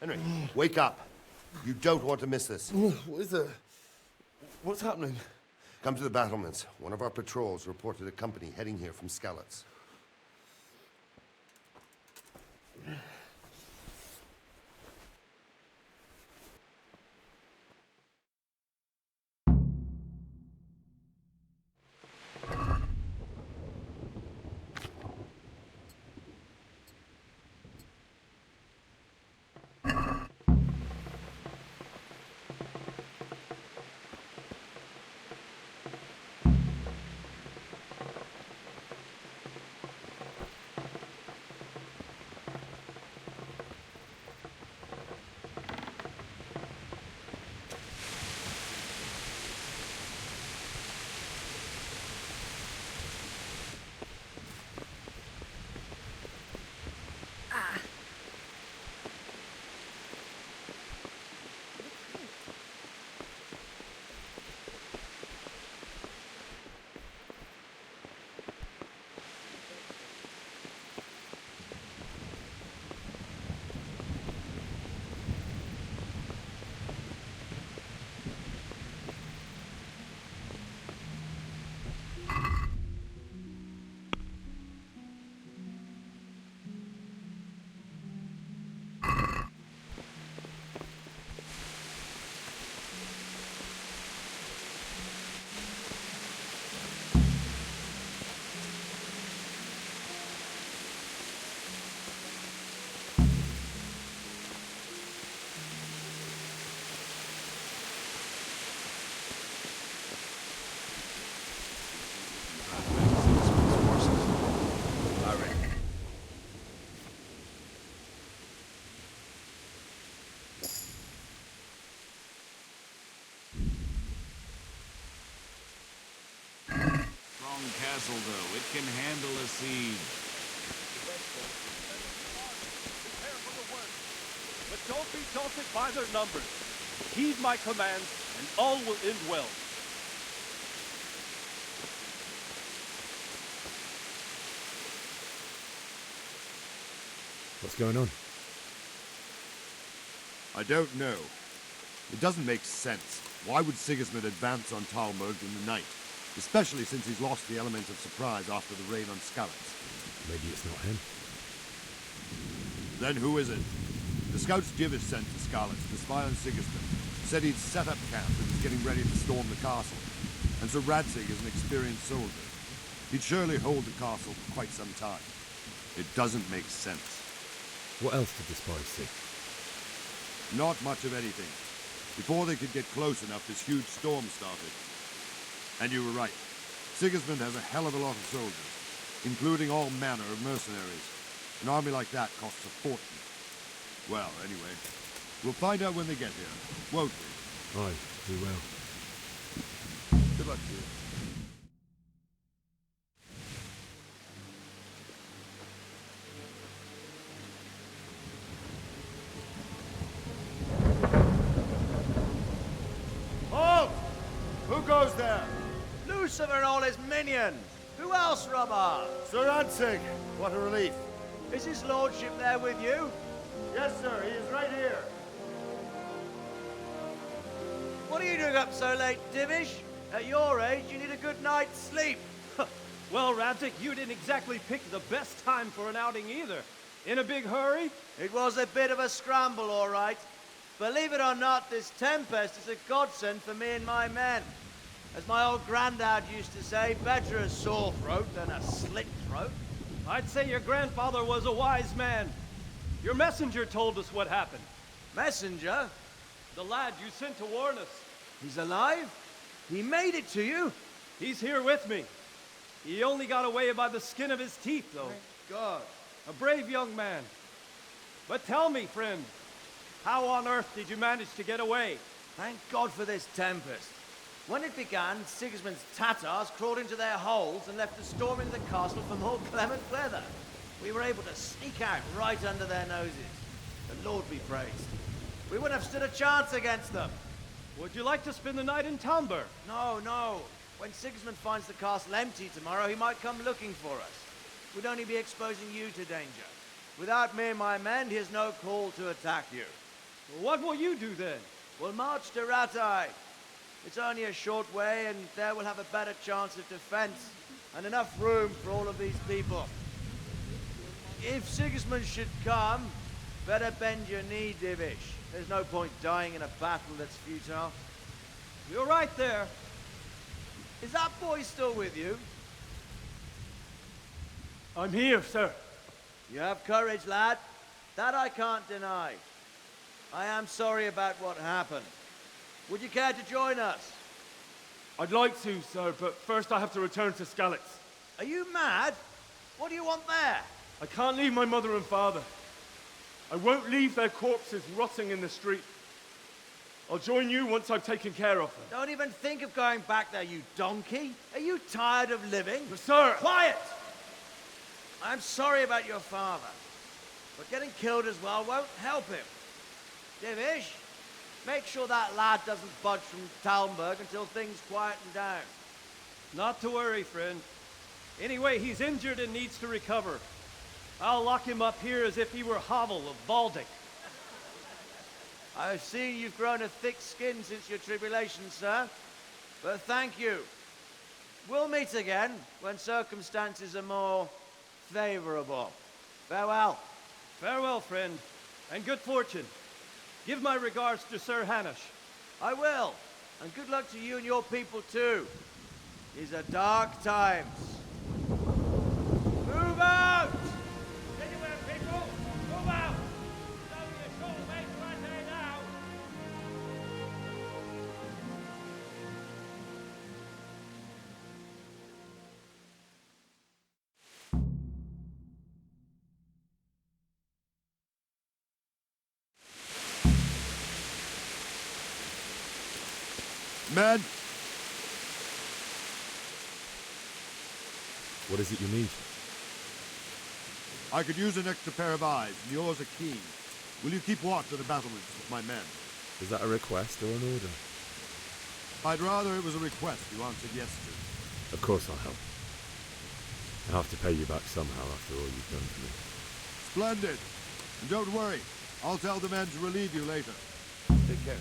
Henry, wake up. You don't want to miss this. What is it? What's happening? Come to the battlements. One of our patrols reported a company heading here from Skalitz. castle, though. It can handle a siege. Prepare for the worst. But don't be daunted by their numbers. Heed my commands, and all will end well. What's going on? I don't know. It doesn't make sense. Why would Sigismund advance on Talmberg in the night? Especially since he's lost the element of surprise after the raid on Skalitz. Maybe it's not him. Then who is it? The scouts Jivish sent to Skalitz to spy on Sigismund said he'd set up camp and was getting ready to storm the castle. And Sir Radzig is an experienced soldier. He'd surely hold the castle for quite some time. It doesn't make sense. What else did the spies see? Not much of anything. Before they could get close enough, this huge storm started. And you were right. Sigismund has a hell of a lot of soldiers, including all manner of mercenaries. An army like that costs a fortune. Well, anyway, we'll find out when they get here, won't we? Aye, we will. Good luck to you. Halt! Who goes there? Lucifer and all his minions. Who else, Robert? Sir Radzig. What a relief. Is his lordship there with you? Yes, sir. He is right here. What are you doing up so late, Divish? At your age, you need a good night's sleep. Well, Radzig, you didn't exactly pick the best time for an outing either. In a big hurry? It was a bit of a scramble, all right. Believe it or not, this tempest is a godsend for me and my men. As my old granddad used to say, better a sore throat than a slit throat. I'd say your grandfather was a wise man. Your messenger told us what happened. Messenger? The lad you sent to warn us. He's alive? He made it to you? He's here with me. He only got away by the skin of his teeth, though. Thank God. A brave young man. But tell me, friend, how on earth did you manage to get away? Thank God for this tempest. When it began, Sigismund's Tatars crawled into their holes and left the storm in the castle for more clement weather. We were able to sneak out right under their noses. The Lord be praised. We wouldn't have stood a chance against them. Would you like to spend the night in Talmberg? No, no. When Sigismund finds the castle empty tomorrow, he might come looking for us. We'd only be exposing you to danger. Without me and my men, he has no call to attack you. Well, what will you do then? We'll march to Ratai. It's only a short way, and there we'll have a better chance of defense, and enough room for all of these people. If Sigismund should come, better bend your knee, Divish. There's no point dying in a battle that's futile. You're right there. Is that boy still with you? I'm here, sir. You have courage, lad. That I can't deny. I am sorry about what happened. Would you care to join us? I'd like to, sir, but first I have to return to Skalitz. Are you mad? What do you want there? I can't leave my mother and father. I won't leave their corpses rotting in the street. I'll join you once I've taken care of them. Don't even think of going back there, you donkey. Are you tired of living? But sir! Quiet! I'm sorry about your father, but getting killed as well won't help him. Divish, make sure that lad doesn't budge from Talmberg until things quieten down. Not to worry, friend. Anyway, he's injured and needs to recover. I'll lock him up here as if he were Havel of Baldic. I've seen you've grown a thick skin since your tribulation, sir. But thank you. We'll meet again when circumstances are more favorable. Farewell. Farewell, friend, and good fortune. Give my regards to Sir Hanush. I will. And good luck to you and your people, too. These are dark times. Move out! Anywhere, people! Move out! It's only a short way to Ratai now! Men! What is it you need? I could use an extra pair of eyes, and yours are keen. Will you keep watch of the battlements with my men? Is that a request or an order? I'd rather it was a request you answered yes to. Of course I'll help. I'll have to pay you back somehow after all you've done for me. Splendid! And don't worry, I'll tell the men to relieve you later. Take care.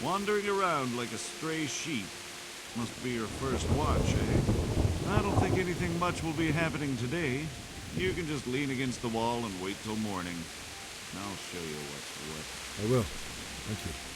Wandering around like a stray sheep. Must be your first watch, eh? I don't think anything much will be happening today. You can just lean against the wall and wait till morning. I'll show you what's what. I will. Thank you.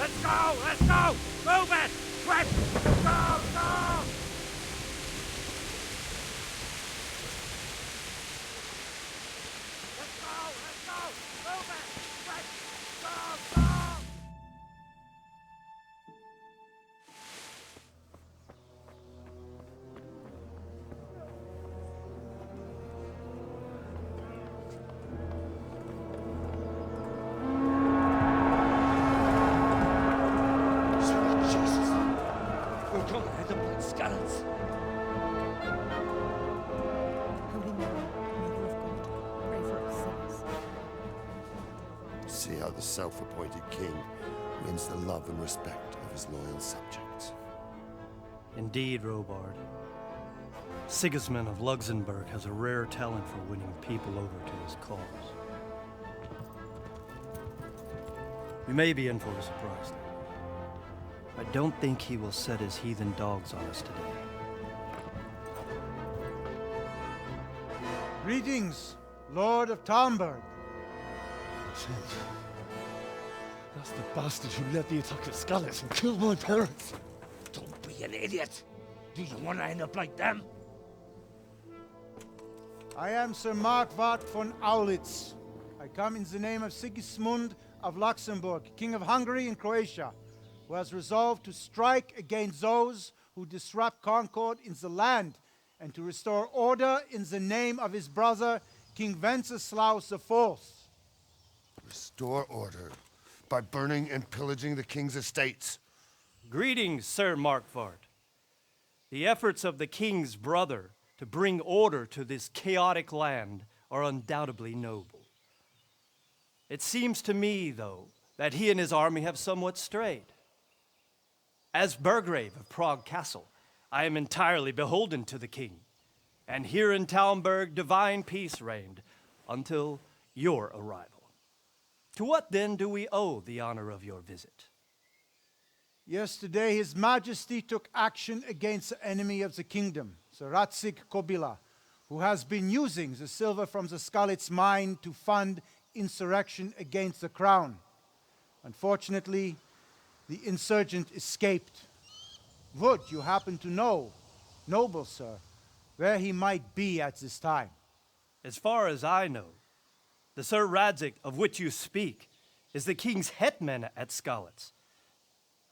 Let's go! Let's go! Move it! Quick! Go! Go! Let's go! Let's go! Move it! Quick! Go! Go! See how the self-appointed king wins the love and respect of his loyal subjects. Indeed, Robard. Sigismund of Luxembourg has a rare talent for winning people over to his cause. We may be in for a surprise, though. I don't think he will set his heathen dogs on us today. Greetings, Lord of Talmberg. That's the bastard who led the attack at Scarlet and killed my parents. Don't be an idiot! Do you want to end up like them? I am Sir Markwart von Aulitz. I come in the name of Sigismund of Luxembourg, King of Hungary and Croatia, who has resolved to strike against those who disrupt concord in the land and to restore order in the name of his brother, King Wenceslaus IV. Restore order by burning and pillaging the king's estates. Greetings, Sir Markwart. The efforts of the king's brother to bring order to this chaotic land are undoubtedly noble. It seems to me, though, that he and his army have somewhat strayed. As Burgrave of Prague Castle, I am entirely beholden to the king, and here in Talmberg divine peace reigned until your arrival. To what then do we owe the honor of your visit? Yesterday, His Majesty took action against the enemy of the kingdom, Sir Radzig Kobyla, who has been using the silver from the Skalitz mine to fund insurrection against the crown. Unfortunately, the insurgent escaped. Would you happen to know, noble sir, where he might be at this time? As far as I know, the Sir Radzig of which you speak is the king's hetman at Skalitz.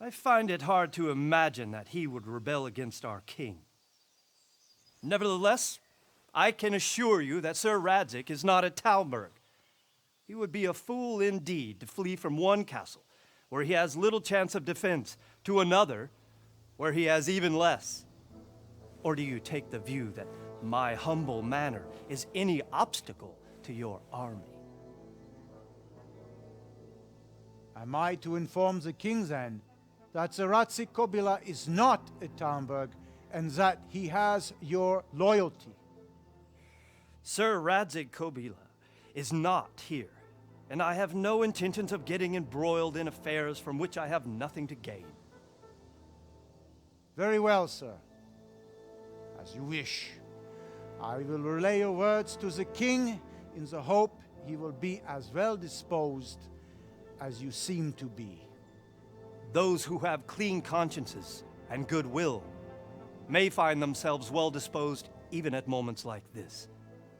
I find it hard to imagine that he would rebel against our king. Nevertheless, I can assure you that Sir Radzig is not at Talmberg. He would be a fool indeed to flee from one castle, where he has little chance of defense, to another, where he has even less. Or do you take the view that my humble manner is any obstacle to your army? Am I to inform the king then that Sir Radzig Kobyla is not at Talmberg and that he has your loyalty? Sir Radzig Kobyla is not here, and I have no intentions of getting embroiled in affairs from which I have nothing to gain. Very well, sir. As you wish. I will relay your words to the king in the hope he will be as well disposed as you seem to be. Those who have clean consciences and goodwill may find themselves well disposed even at moments like this,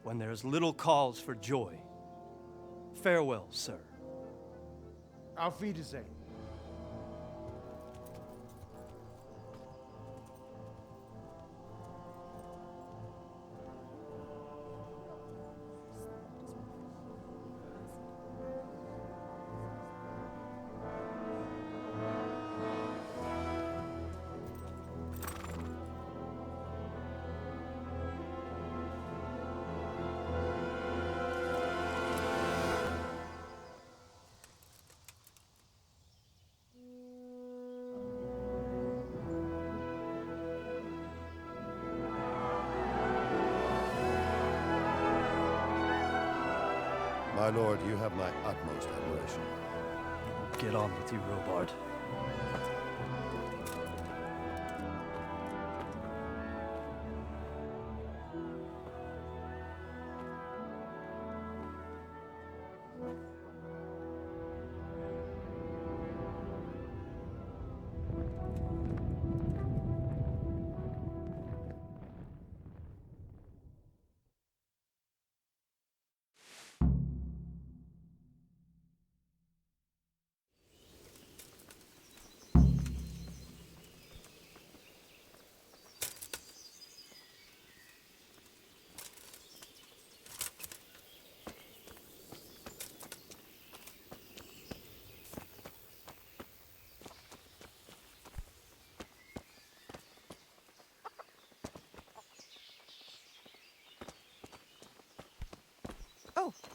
when there's little cause for joy. Farewell, sir. Auf Wiedersehen. My lord, you have my utmost admiration. Get on with you, Robard.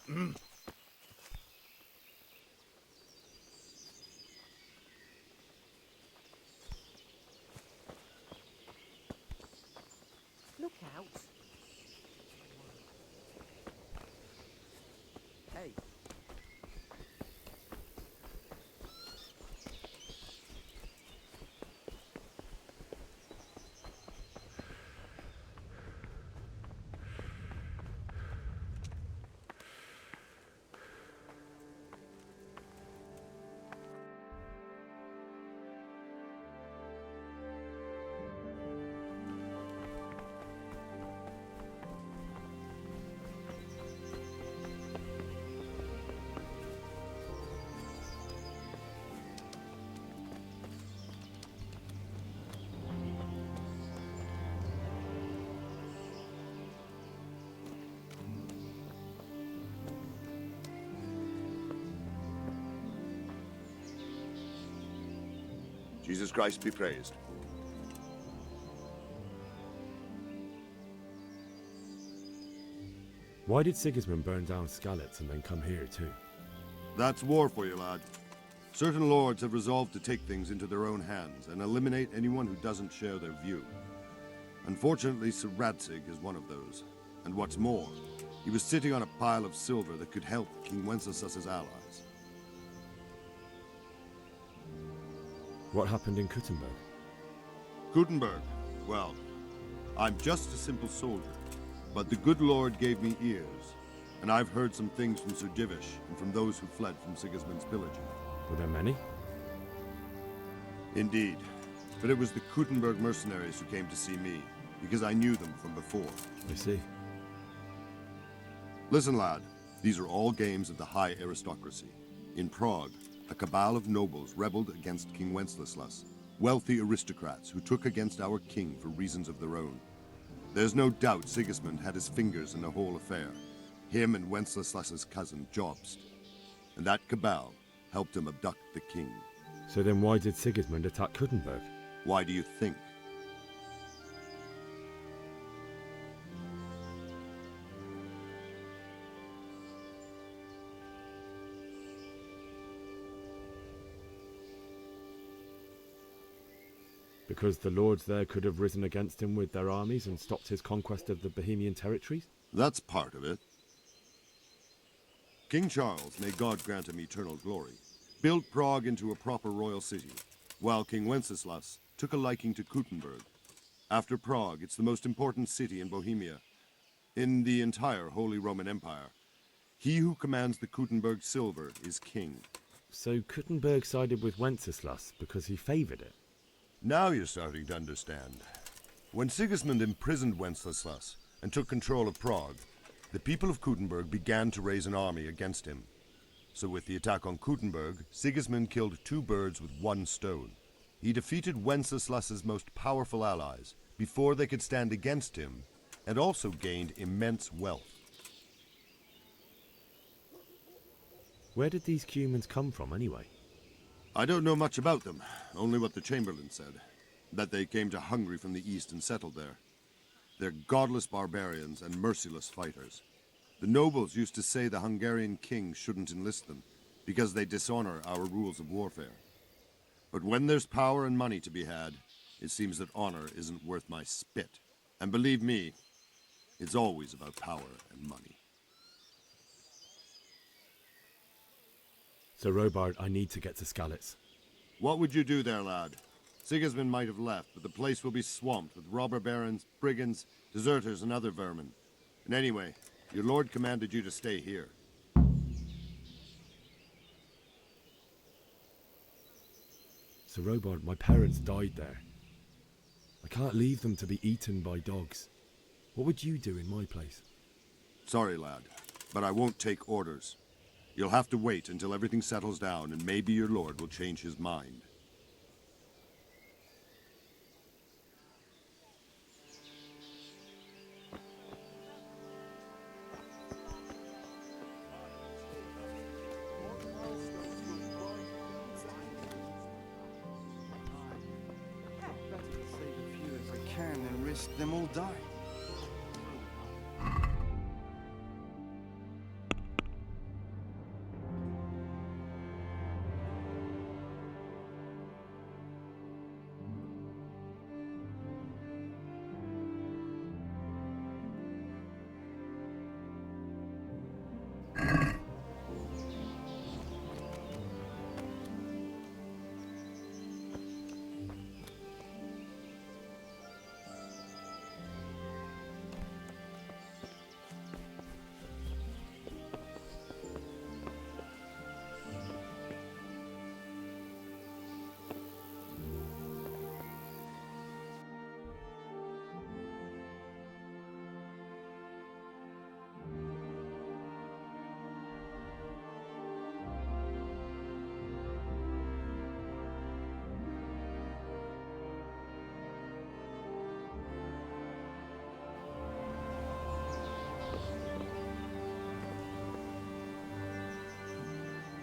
Look out. Hey. Jesus Christ be praised. Why did Sigismund burn down Skalitz and then come here too? That's war for you, lad. Certain lords have resolved to take things into their own hands and eliminate anyone who doesn't share their view. Unfortunately, Sir Radzig is one of those. And what's more, he was sitting on a pile of silver that could help King Wenceslas's allies. What happened in Kuttenberg? Gutenberg, well, I'm just a simple soldier, but the good Lord gave me ears, and I've heard some things from Sir Divish and from those who fled from Sigismund's pillaging. Were there many? Indeed, but it was the Kuttenberg mercenaries who came to see me, because I knew them from before. I see. Listen, lad, these are all games of the high aristocracy. In Prague, a cabal of nobles rebelled against King Wenceslas, wealthy aristocrats who took against our king for reasons of their own. There's no doubt Sigismund had his fingers in the whole affair, him and Wenceslas's cousin Jobst. And that cabal helped him abduct the king. So then why did Sigismund attack Kuttenberg? Why do you think? Because the lords there could have risen against him with their armies and stopped his conquest of the Bohemian territories? That's part of it. King Charles, may God grant him eternal glory, built Prague into a proper royal city, while King Wenceslas took a liking to Kuttenberg. After Prague, it's the most important city in Bohemia, in the entire Holy Roman Empire. He who commands the Kuttenberg silver is king. So Kuttenberg sided with Wenceslas because he favoured it? Now you're starting to understand. When Sigismund imprisoned Wenceslas and took control of Prague, the people of Kuttenberg began to raise an army against him. So with the attack on Kuttenberg, Sigismund killed two birds with one stone. He defeated Wenceslas's most powerful allies before they could stand against him, and also gained immense wealth. Where did these Cumans come from anyway? I don't know much about them, only what the Chamberlain said, that they came to Hungary from the east and settled there. They're godless barbarians and merciless fighters. The nobles used to say the Hungarian king shouldn't enlist them, because they dishonor our rules of warfare. But when there's power and money to be had, it seems that honor isn't worth my spit. And believe me, it's always about power and money. So Robard, I need to get to Skalitz. What would you do there, lad? Sigismund might have left, but the place will be swamped with robber barons, brigands, deserters, and other vermin. And anyway, your lord commanded you to stay here. So Robard, my parents died there. I can't leave them to be eaten by dogs. What would you do in my place? Sorry, lad, but I won't take orders. You'll have to wait until everything settles down, and maybe your lord will change his mind. And risk them all dying.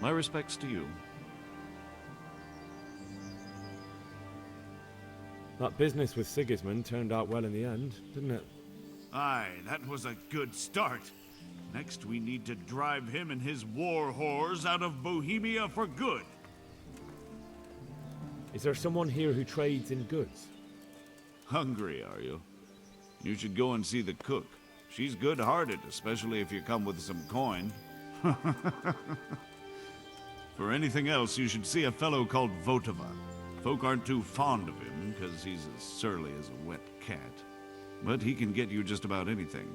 My respects to you. That business with Sigismund turned out well in the end, didn't it? Aye, that was a good start. Next, we need to drive him and his war whores out of Bohemia for good. Is there someone here who trades in goods? Hungry, are you? You should go and see the cook. She's good-hearted, especially if you come with some coin. For anything else, you should see a fellow called Votava. Folk aren't too fond of him, because he's as surly as a wet cat. But he can get you just about anything.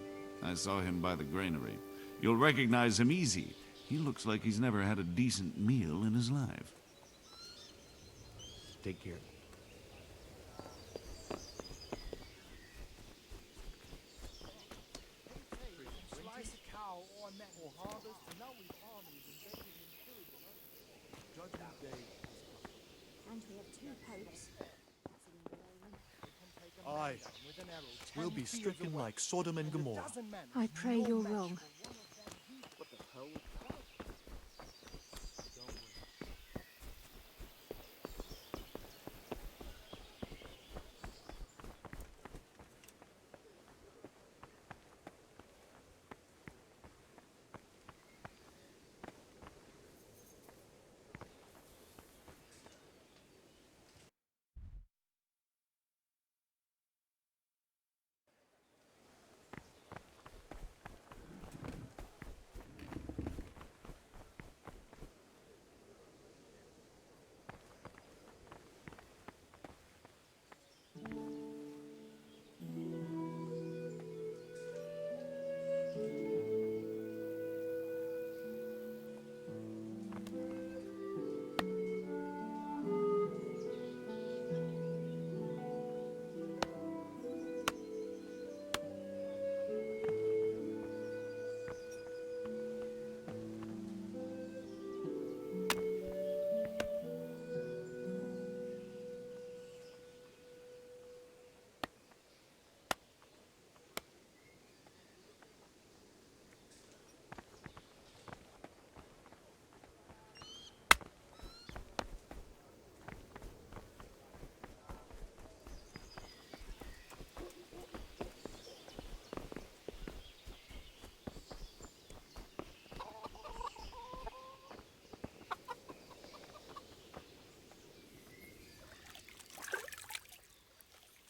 I saw him by the granary. You'll recognize him easy. He looks like he's never had a decent meal in his life. Take care. Slice a cow or a neck or harvest, and now we've armies invading and killing us. Judgment Day. And we have 2 popes. Aye. We'll be stricken like Sodom and Gomorrah. I pray you're wrong. What the hell?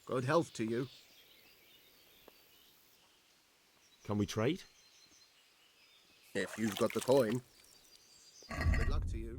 Good health to you. Can we trade? If you've got the coin. Good luck to you.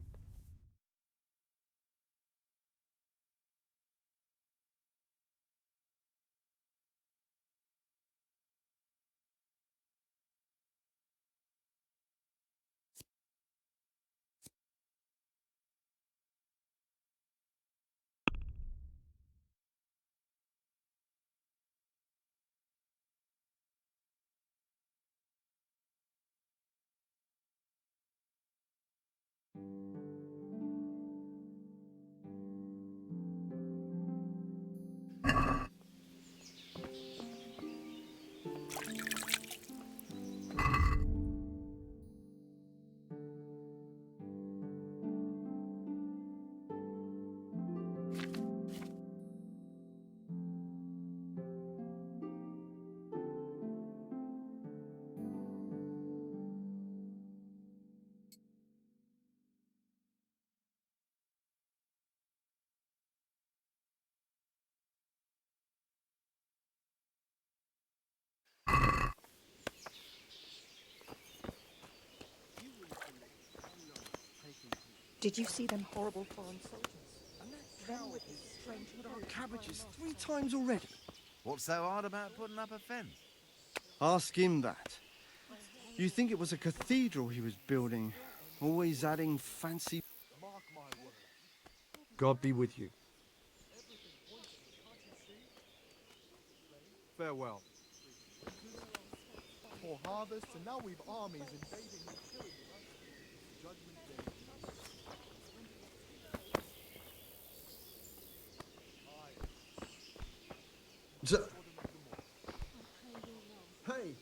Did you see them horrible foreign soldiers? Them with his strange Cabbages 3 times already. What's so hard about putting up a fence? Ask him that. You think it was a cathedral he was building, always adding fancy... God be with you. Farewell. For harvest, and now we've armies invading and killing us. Judgment Day. Hey!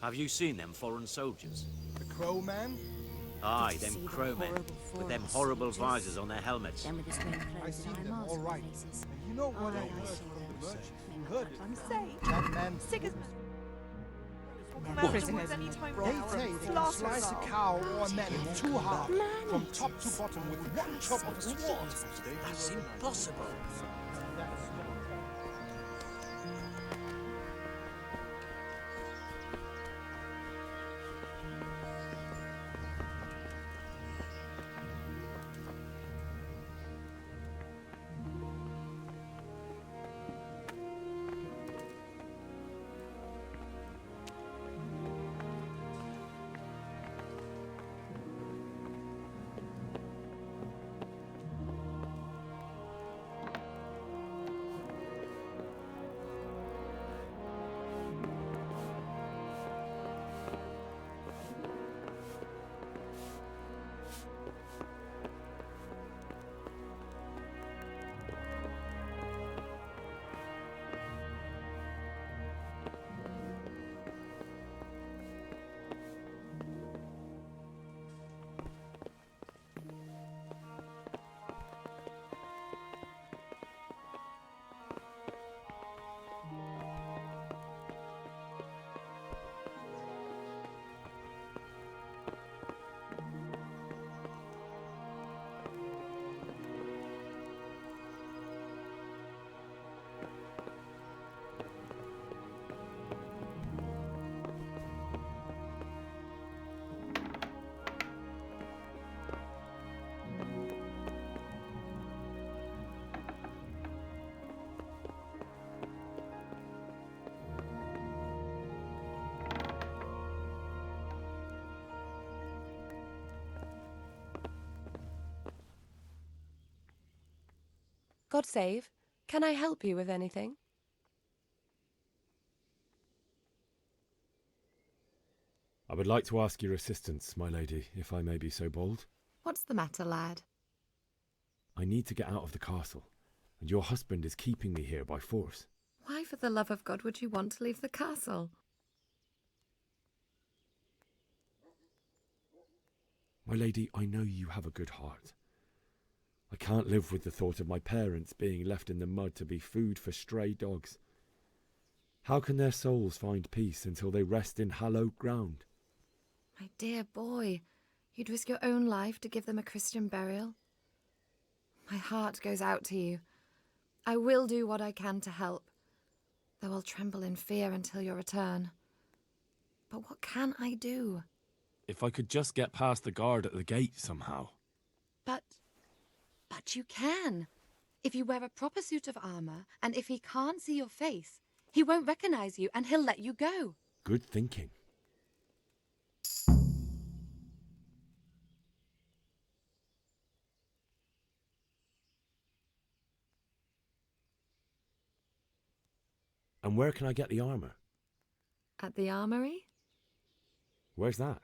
Have you seen them foreign soldiers? The Crow Man? Aye, Did you them see the crowmen, horrible with them forest horrible soldiers? visors on their helmets. Them with the strange I clothes see and them, eyes all on right. faces. And you know what I Aye, heard aye, from the merchant? Maybe Heard not it. I'm safe. That man... Sigismund. Prisoners. They say they can slice a cow or a man in two halves, from top to bottom with one chop of a sword. That's impossible. God save. Can I help you with anything? I would like to ask your assistance, my lady, if I may be so bold. What's the matter, lad? I need to get out of the castle, and your husband is keeping me here by force. Why, for the love of God, would you want to leave the castle? My lady, I know you have a good heart. I can't live with the thought of my parents being left in the mud to be food for stray dogs. How can their souls find peace until they rest in hallowed ground? My dear boy, you'd risk your own life to give them a Christian burial. My heart goes out to you. I will do what I can to help, though I'll tremble in fear until your return. But what can I do? If I could just get past the guard at the gate somehow. But you can. If you wear a proper suit of armour, and if he can't see your face, he won't recognise you and he'll let you go. Good thinking. And where can I get the armour? At the armoury? Where's that?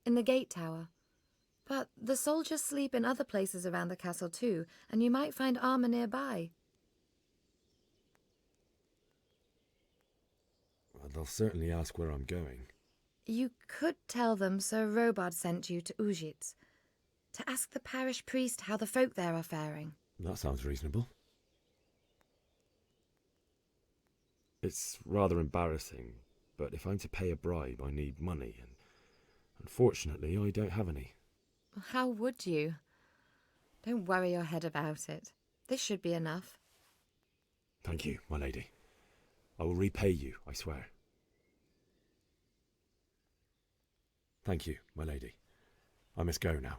In the gate tower. But the soldiers sleep in other places around the castle too, and you might find armour nearby. Well, they'll certainly ask where I'm going. You could tell them Sir Robard sent you to Ujits, to ask the parish priest how the folk there are faring. That sounds reasonable. It's rather embarrassing, but if I'm to pay a bribe, I need money, and unfortunately, I don't have any. How would you? Don't worry your head about it. This should be enough. Thank you, my lady. I will repay you, I swear. Thank you, my lady. I must go now.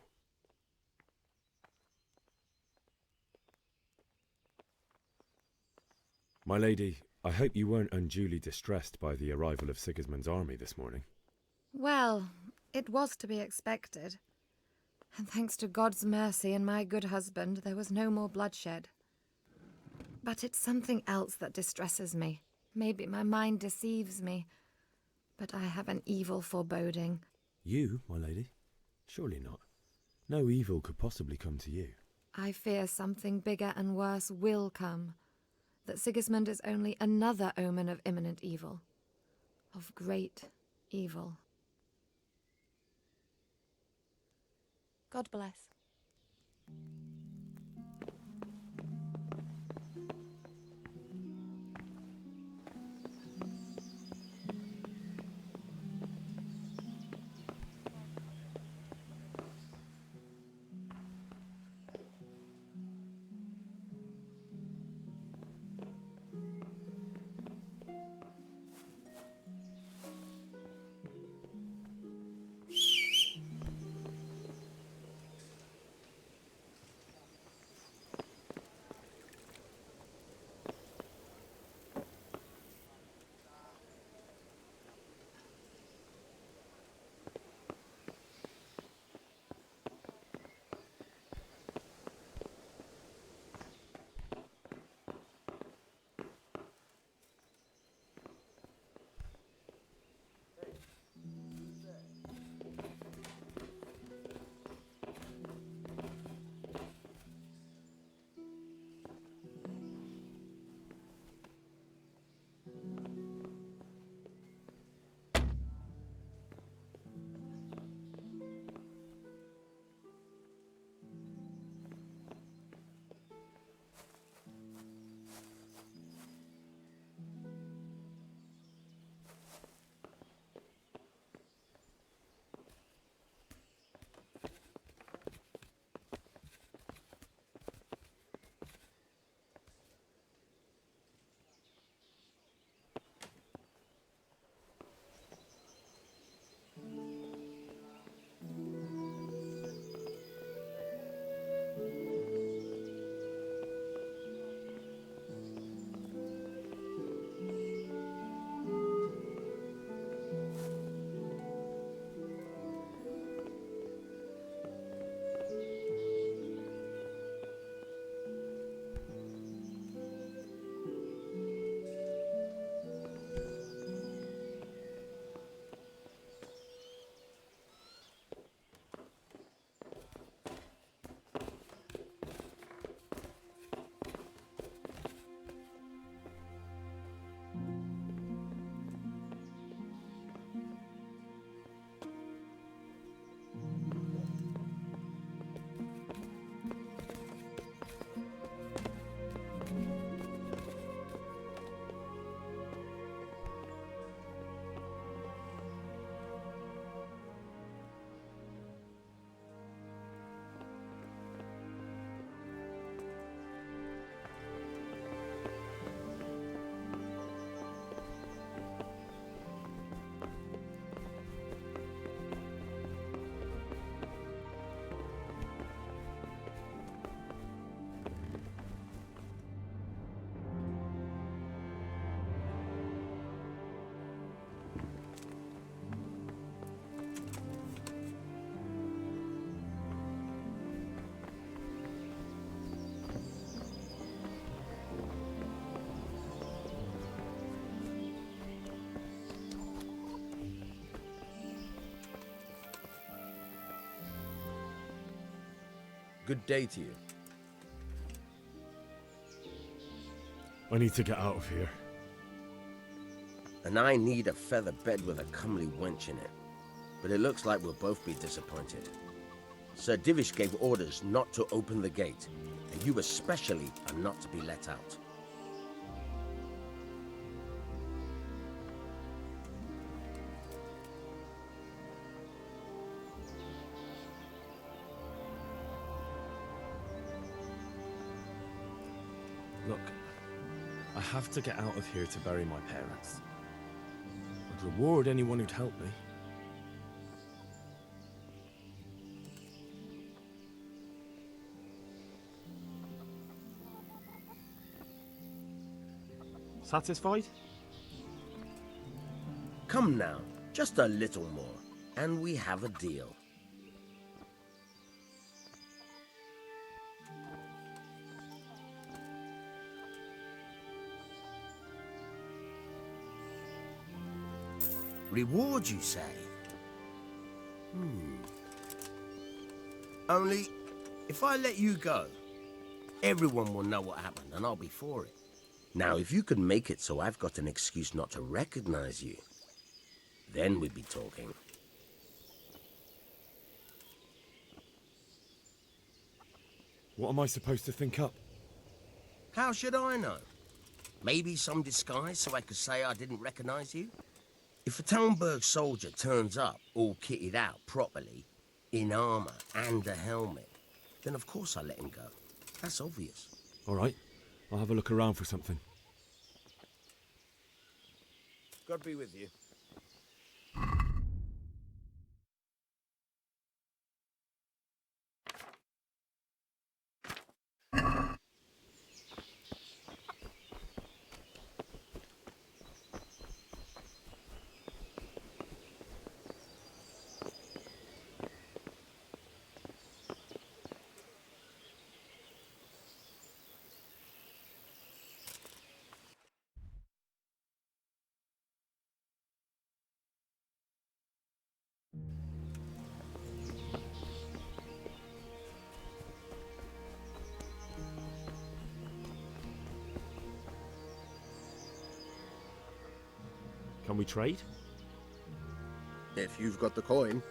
My lady, I hope you weren't unduly distressed by the arrival of Sigismund's army this morning. Well, it was to be expected. And thanks to God's mercy and my good husband, there was no more bloodshed. But it's something else that distresses me. Maybe my mind deceives me, but I have an evil foreboding. You, my lady? Surely not. No evil could possibly come to you. I fear something bigger and worse will come. That Sigismund is only another omen of imminent evil. of great evil. God bless. Good day to you. I need to get out of here. And I need a feather bed with a comely wench in it. But it looks like we'll both be disappointed. Sir Divish gave orders not to open the gate, and you especially are not to be let out. Look, I have to get out of here to bury my parents. I'd reward anyone who'd help me. Satisfied? Come now, just a little more, and we have a deal. Reward, you say? Only, if I let you go, everyone will know what happened, and I'll be for it. Now, if you could make it so I've got an excuse not to recognize you, Then we'd be talking. What am I supposed to think up? How should I know? Maybe some disguise so I could say I didn't recognize you? If a Talmberg soldier turns up all kitted out properly, in armor and a helmet, then of course I let him go. That's obvious. All right, I'll have a look around for something. God be with you. Can we trade? If you've got the coin.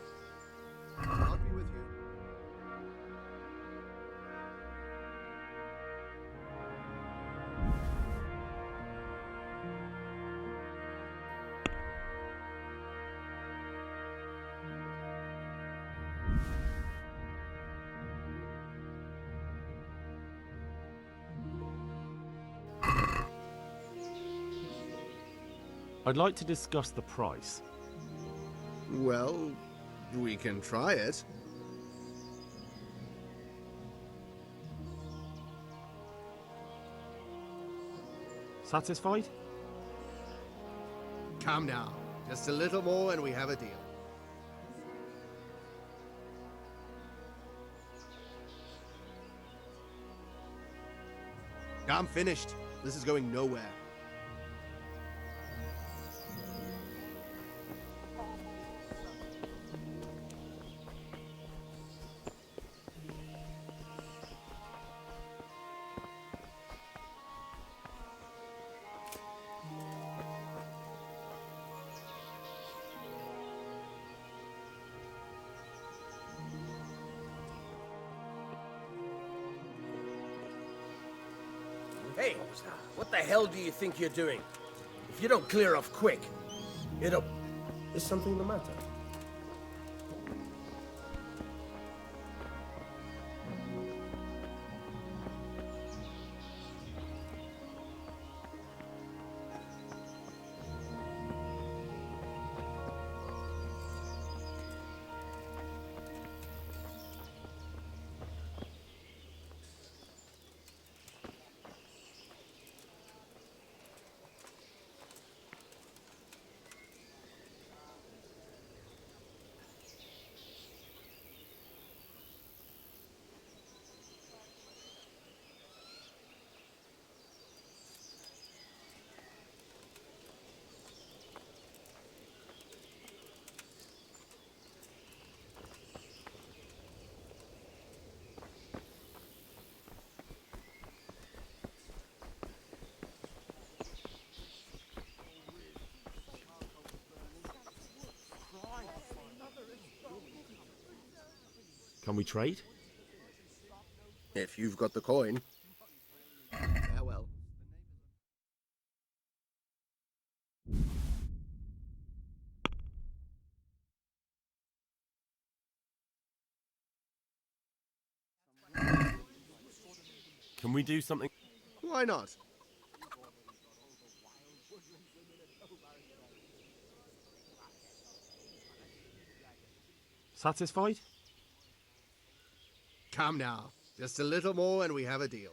I'll be with you. I'd like to discuss the price. Well, we can try it. Satisfied? Calm down. Just a little more and we have a deal. I'm finished. This is going nowhere. Hey, what the hell do you think you're doing? If you don't clear off quick, it'll... Is something the matter? Can we trade? If you've got the coin. Farewell. Can we do something? Why not? Satisfied? Calm now. Just a little more and we have a deal.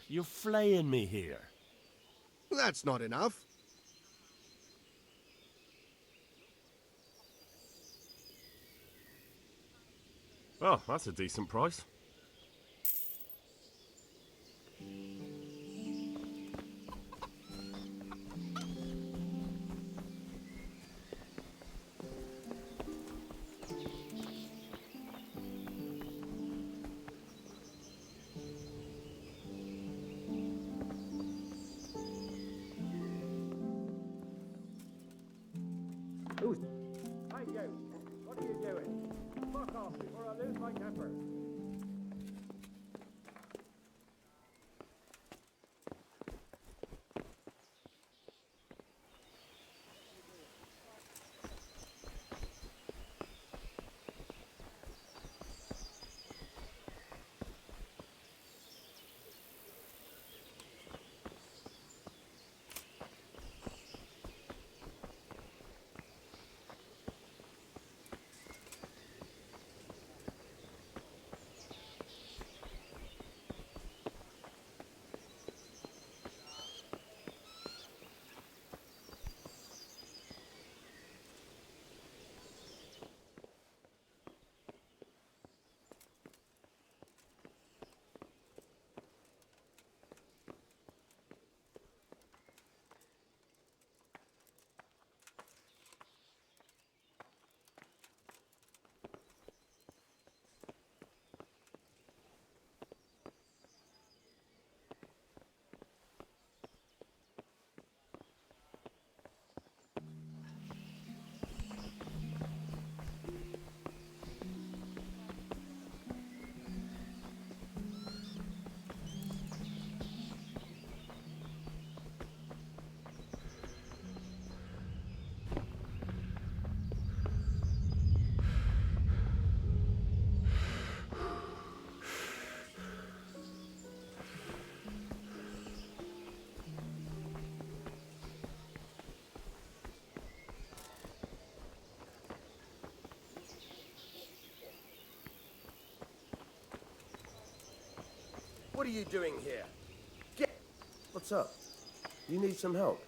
You're flaying me here. That's not enough. Oh, that's a decent price. fuck off before I lose my temper. What are you doing here? Get... What's up? You need some help?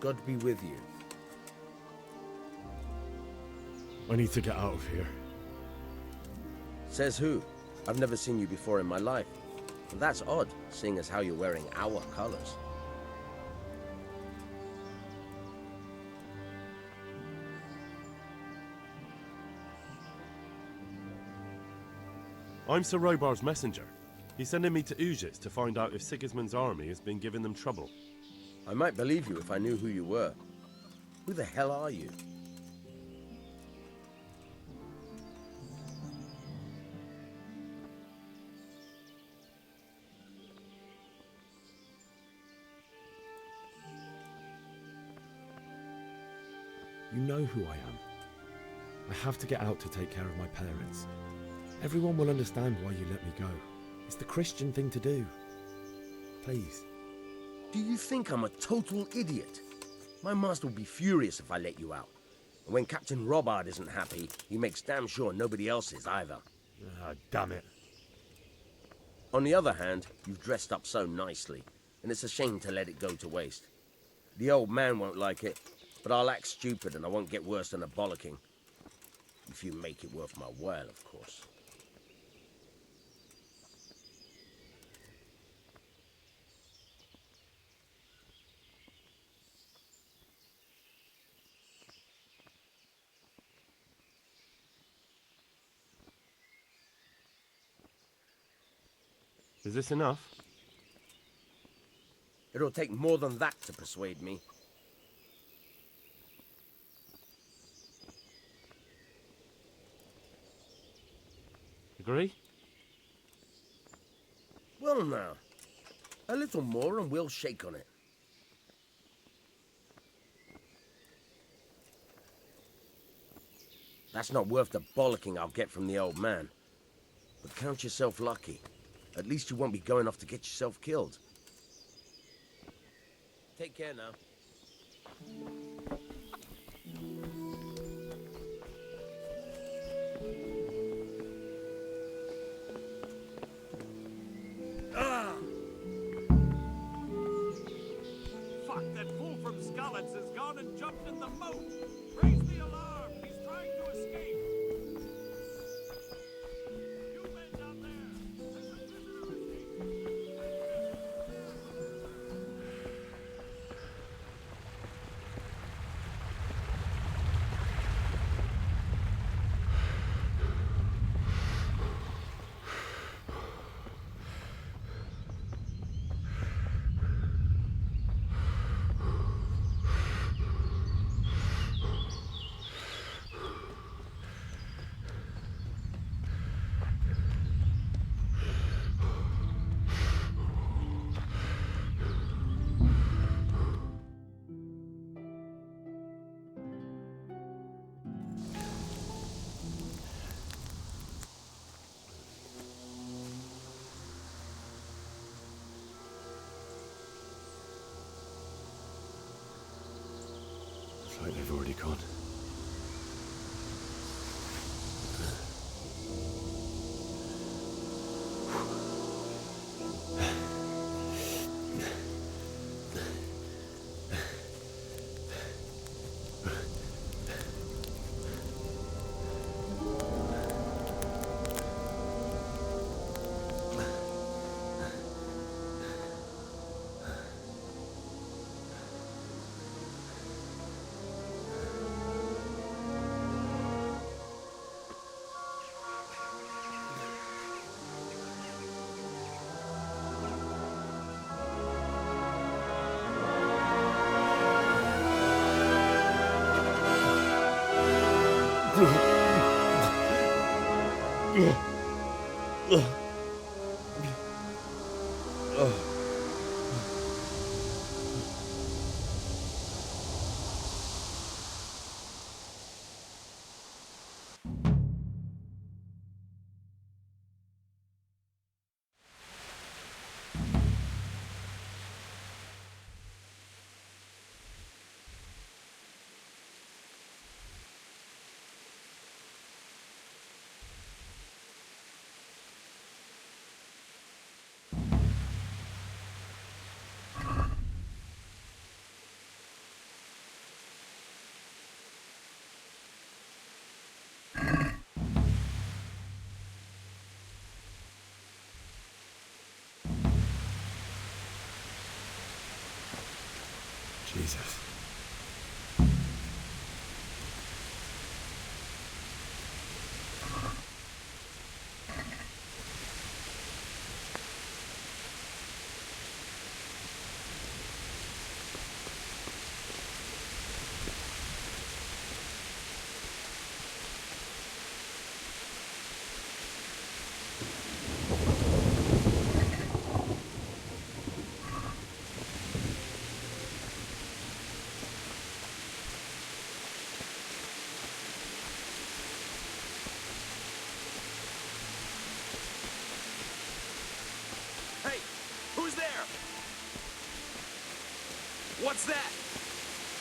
God be with you. I need to get out of here. Says who? I've never seen you before in my life. And that's odd, seeing as how you're wearing our colors. I'm Sir Robar's messenger. He's sending me to Ujis to find out if Sigismund's army has been giving them trouble. I might believe you if I knew who you were. Who the hell are you? You know who I am. I have to get out to take care of my parents. Everyone will understand why you let me go. It's the Christian thing to do. Please. Do you think I'm a total idiot? My master will be furious if I let you out. And when Captain Robard isn't happy, he makes damn sure nobody else is either. Ah, damn it. On the other hand, you've dressed up so nicely, and it's a shame to let it go to waste. The old man won't like it, but I'll act stupid and I won't get worse than a bollocking. If you make it worth my while, of course. Is this enough? It'll take more than that to persuade me. Agree? Well now, a little more and we'll shake on it. That's not worth the bollocking I'll get from the old man. But count yourself lucky. At least you won't be going off to get yourself killed. Take care now. Ah! Fuck, that fool from Scullets has gone and jumped in the moat! Raise the alarm! He's trying to escape! You men down there! There's a prisoner escaping! Looks like they've already gone. Jesus. Hey, who's there? What's that?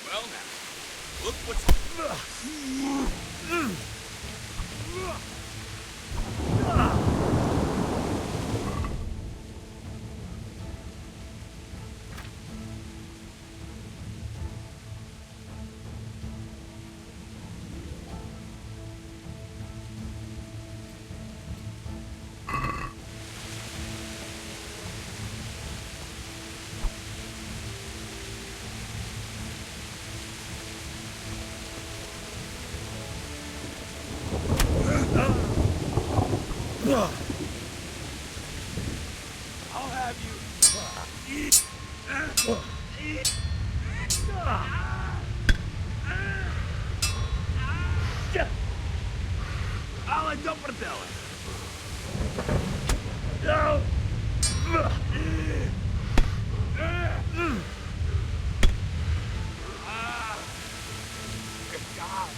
Well now, look what's... I'll have you. I'll end up with Della. No. Good God.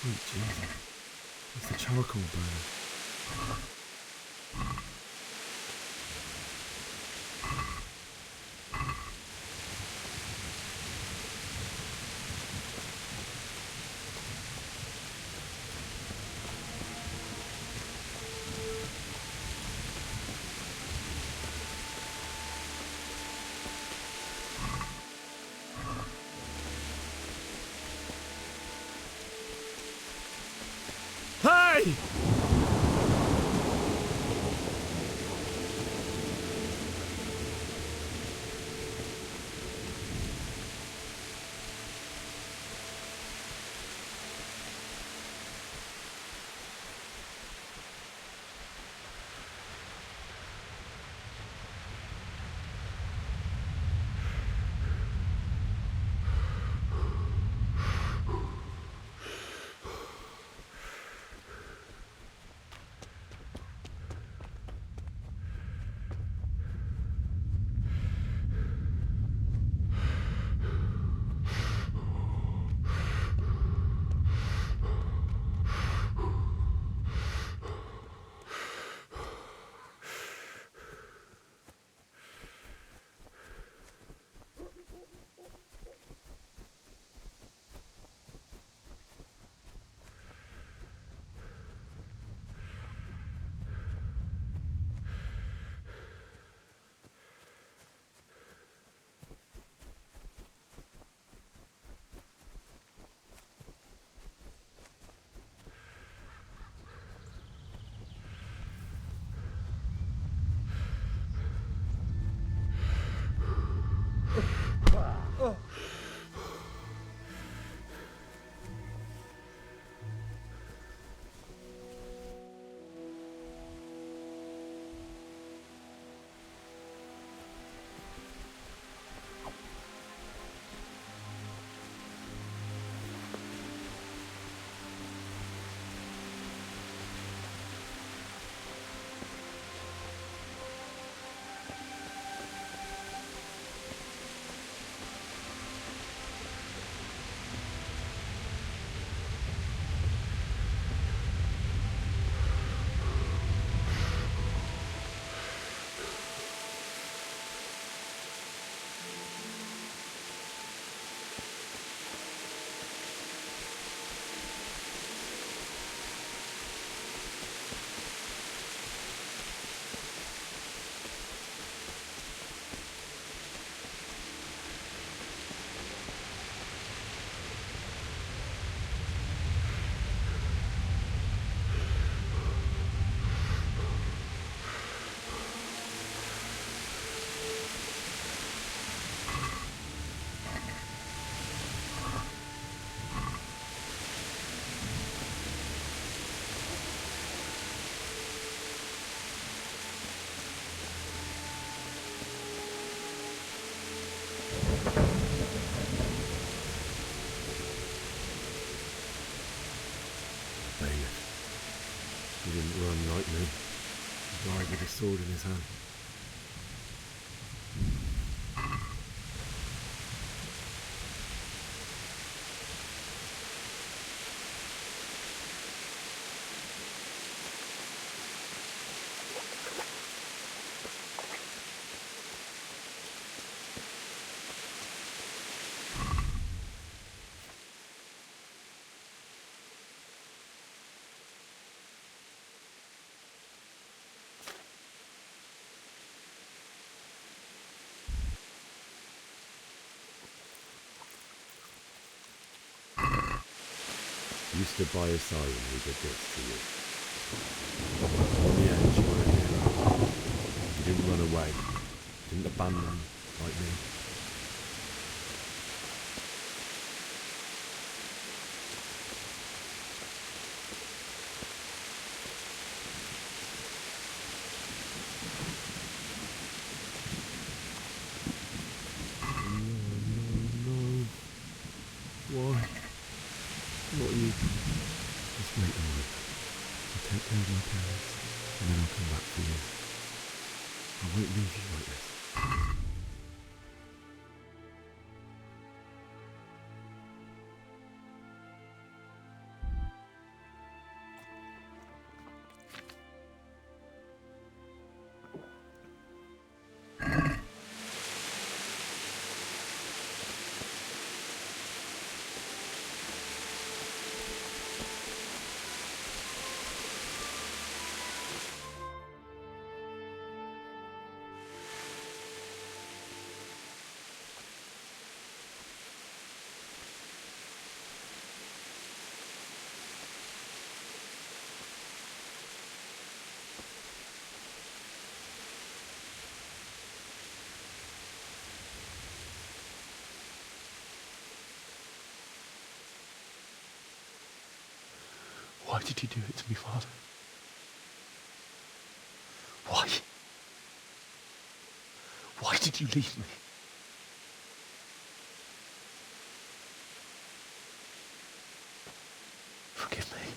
Sweet Jesus. It's the charcoal burner. Hey! He didn't run like me. He died with a sword in his hand. You stood by his side when he did this to you. On the edge, you were a hero. You didn't run away. Didn't abandon like me. Why? Not you. Just wait a moment. I'll take care of my parents, and then I'll come back for you. I won't leave you like this. Why did you do it to me, Father? Why? Why did you leave me? Forgive me.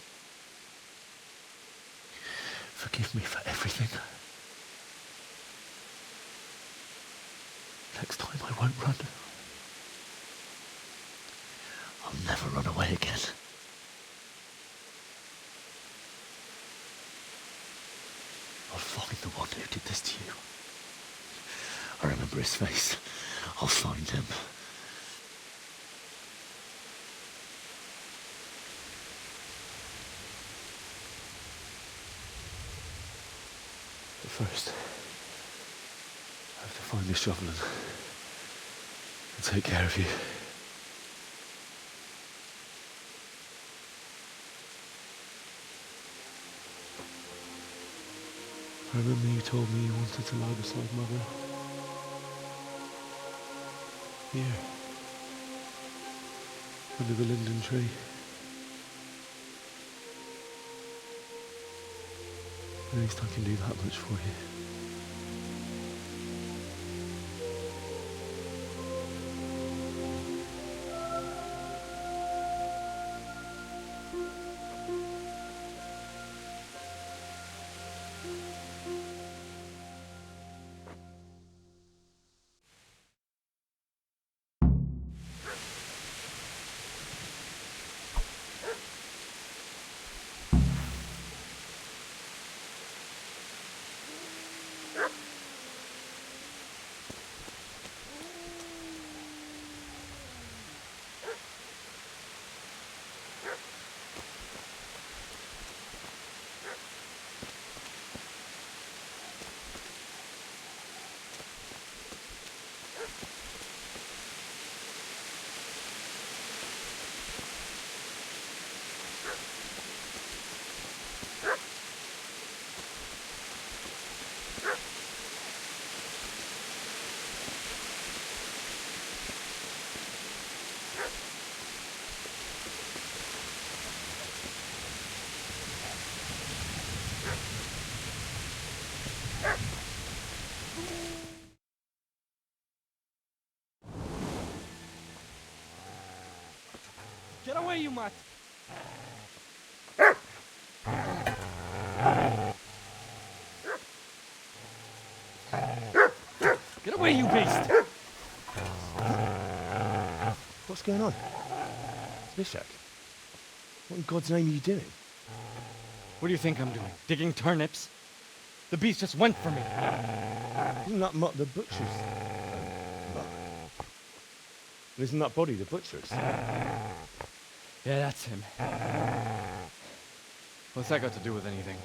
Forgive me for everything. Next time I won't run. I'll never run away again. I'll find the one who did this to you. I remember his face. I'll find him. But first, I have to find this shovel and take care of you. I remember you told me you wanted to lie beside Mother. Here. under the linden tree. At least I can do that much for you. Get away, you mutt! Get away, you beast! What's going on? Zbyszek, what in God's name are you doing? What do you think I'm doing? Digging turnips? The beast just went for me. Isn't that Mutt the butcher's? Isn't that body the butcher's? Yeah, that's him. What's that got to do with anything?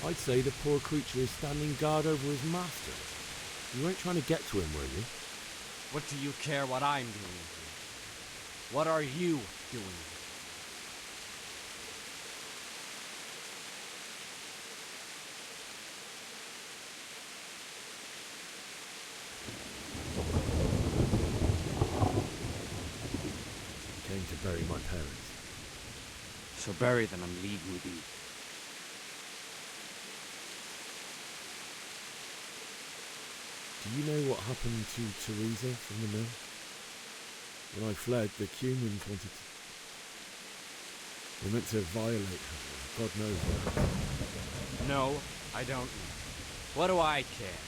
I'd say the poor creature is standing guard over his master. You weren't trying to get to him, were you? What do you care what I'm doing here? What are you doing? Came to bury my parents. So bury them and leave me be. Do you know what happened to Teresa from the mill? When I fled, the humans wanted to... They meant to violate her. God knows what. No, I don't know. What do I care?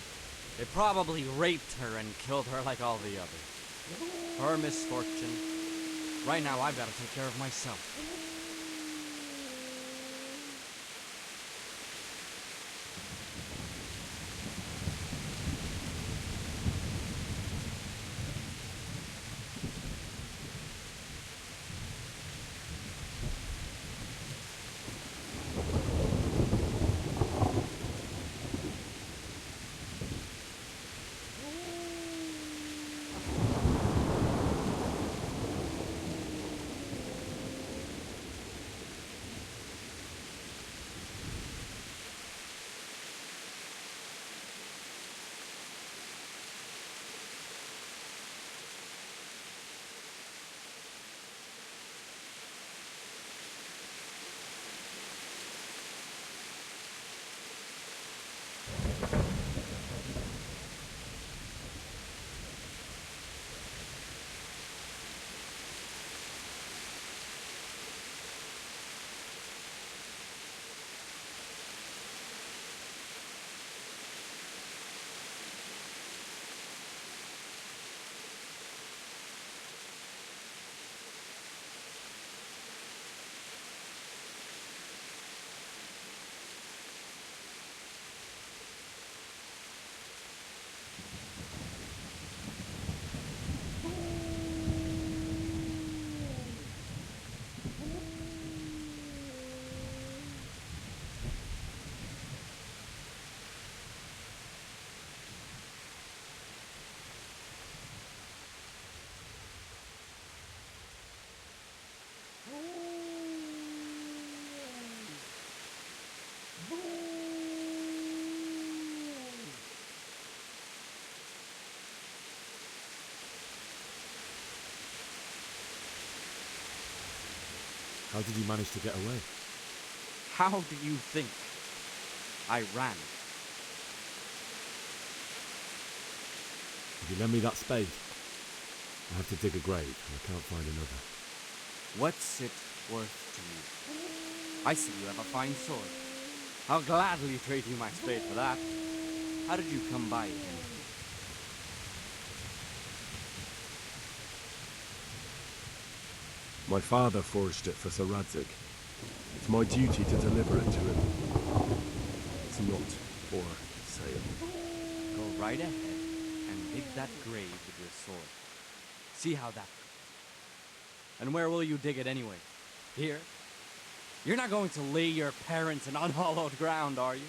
They probably raped her and killed her like all the others. Her misfortune. Right now, I've got to take care of myself. How did you manage to get away? How do you think? I ran. Could you lend me that spade? I have to dig a grave, and I can't find another. What's it worth to you? I see you have a fine sword. I'll gladly trade you my spade for that. How did you come by it anyway? My father forged it for Sir Radzig. It's my duty to deliver it to him. It's not for sale. Go right ahead and dig that grave with your sword. See how that goes. And where will you dig it anyway? Here? You're not going to lay your parents in unhallowed ground, are you?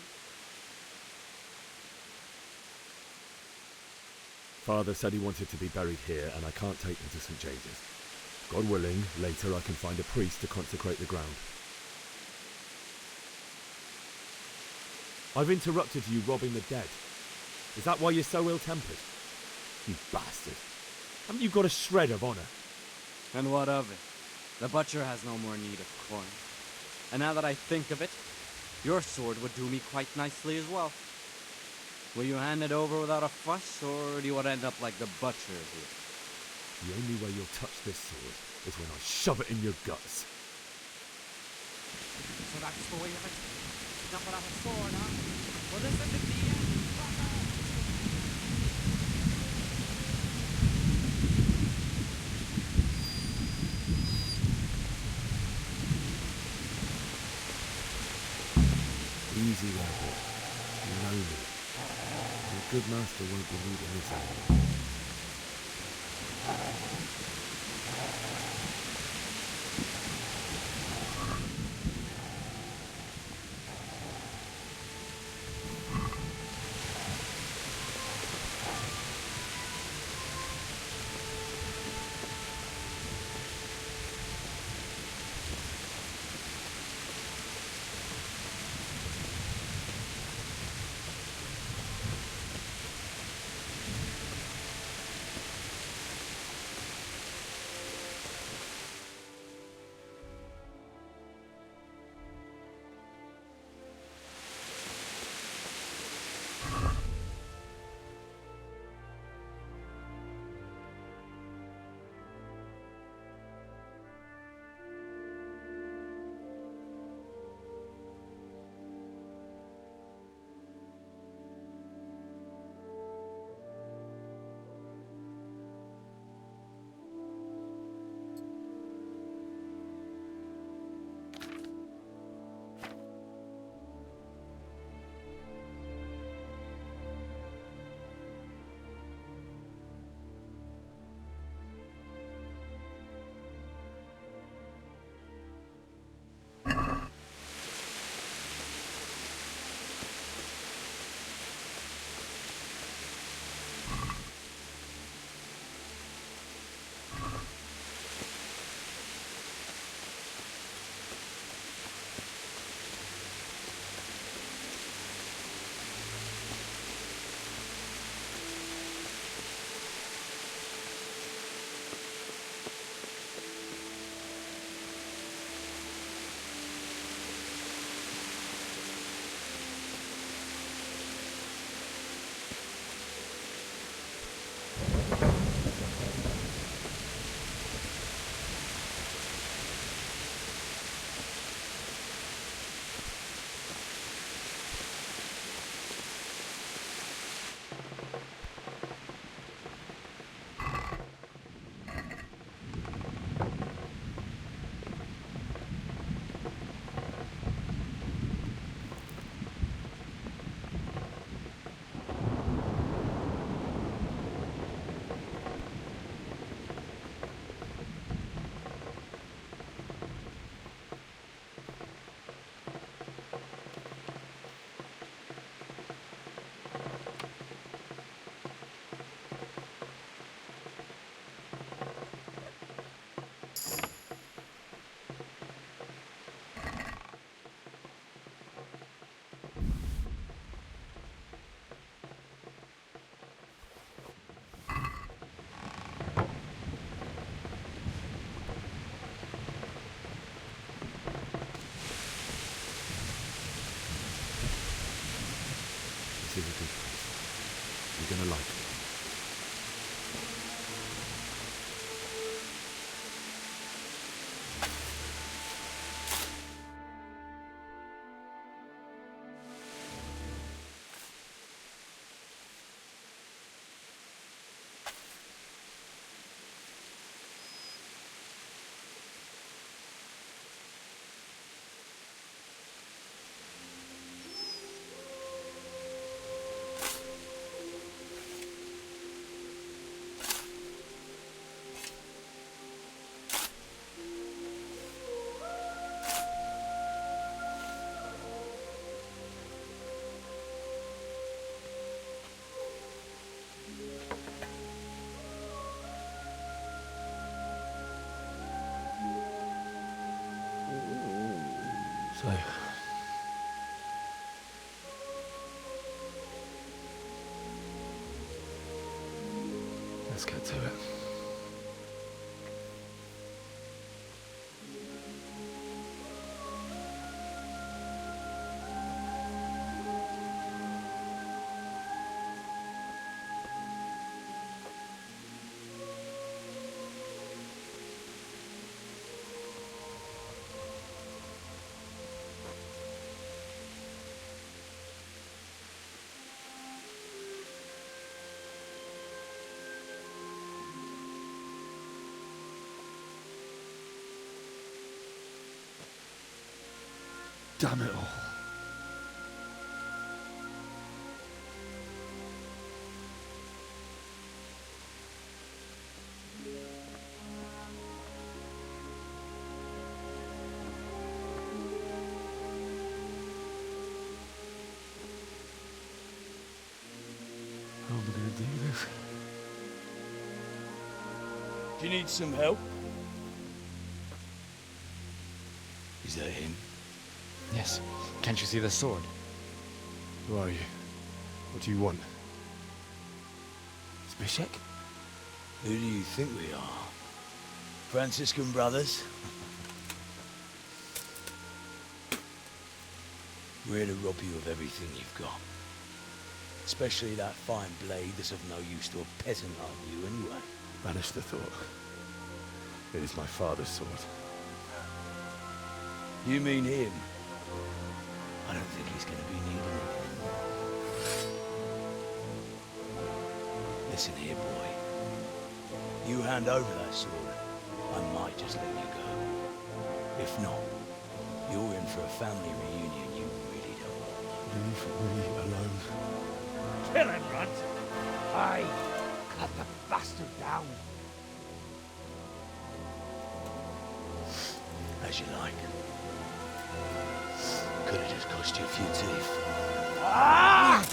Father said he wanted to be buried here, and I can't take them to St. James's. God willing, later I can find a priest to consecrate the ground. I've interrupted you robbing the dead. Is that why you're so ill-tempered? You bastard. Haven't you got a shred of honour? And what of it? The butcher has no more need of coin. And now that I think of it, your sword would do me quite nicely as well. Will you hand it over without a fuss, or do you want to end up like the butcher here? The only way you'll touch this sword is when I shove it in your guts. So that's the way of it. Not without a sword, huh? Well, this isn't the end. Easy there, boy. You know me. Your good master won't be needing this anymore. This is a good place. You're gonna like it. So, let's get to it. Damn it all. How am I gonna do this? Do you need some help? Is that him? Yes. Can't you see the sword? Who are you? What do you want? Zbyszek? Who do you think we are? Franciscan brothers? We're here to rob you of everything you've got. Especially that fine blade that's of no use to a peasant like you anyway. Banish the thought. It is my father's sword. You mean him? I don't think he's going to be needing it. Listen here, boy. You hand over that sword, I might just let you go. If not, you're in for a family reunion you really don't want. Leave me alone. Kill him, Runt! Aye, cut the bastard down. As you like. Could have just cost you a few teeth. Ah!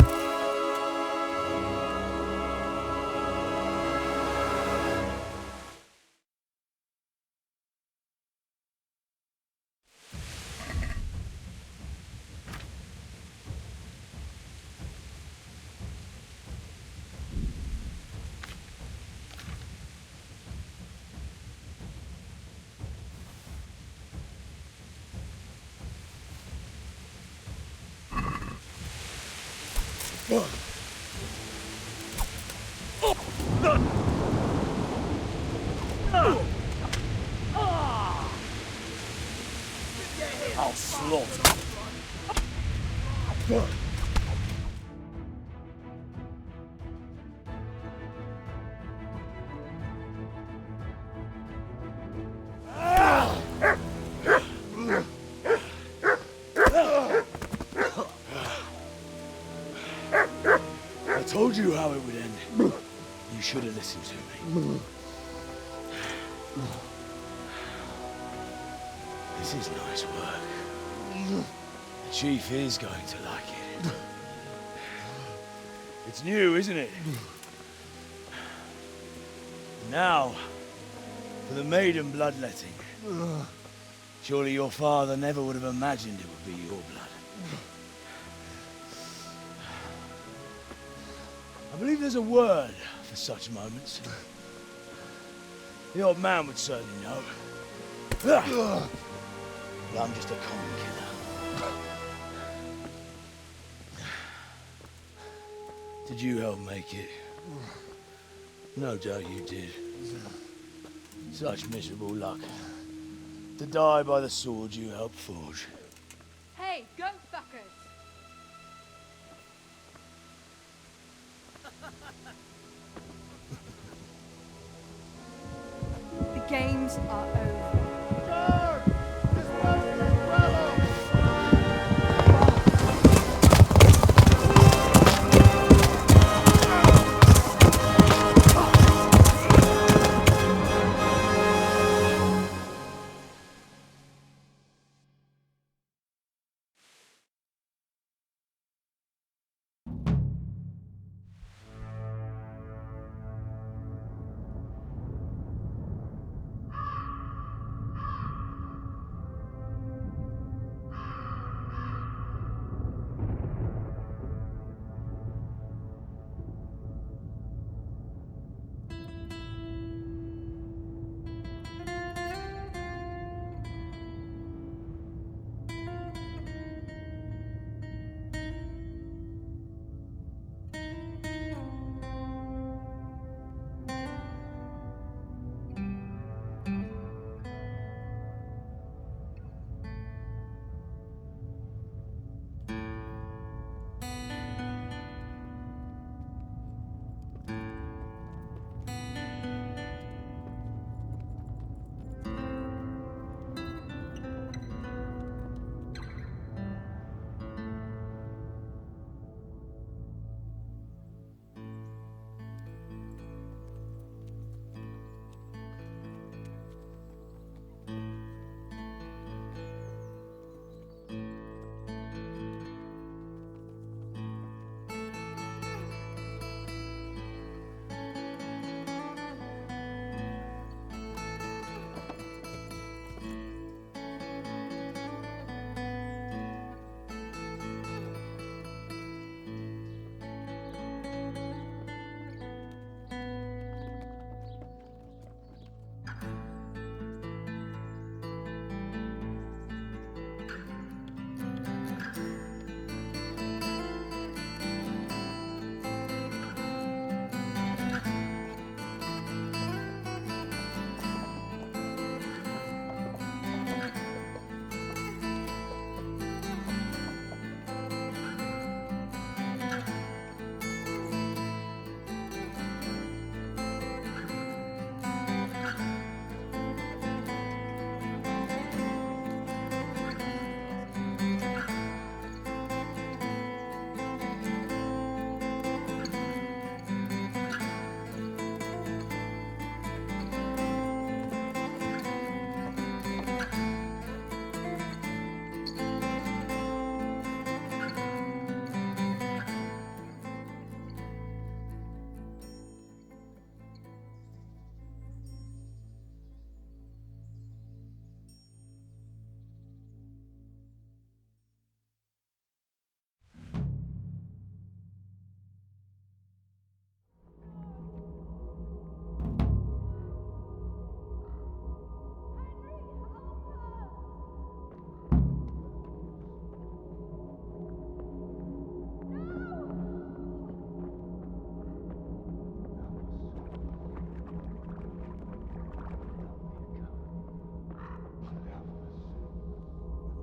I'll slaughter. I told you how it would end. You should have listened to me. This is nice work. The chief is going to like it. It's new, isn't it? Now, for the maiden bloodletting. Surely your father never would have imagined it would be your blood. I believe there's a word for such moments. The old man would certainly know. But I'm just a common killer. Did you help make it? No doubt you did. Such miserable luck. To die by the sword you helped forge. Hey, go fuckers! The games are over.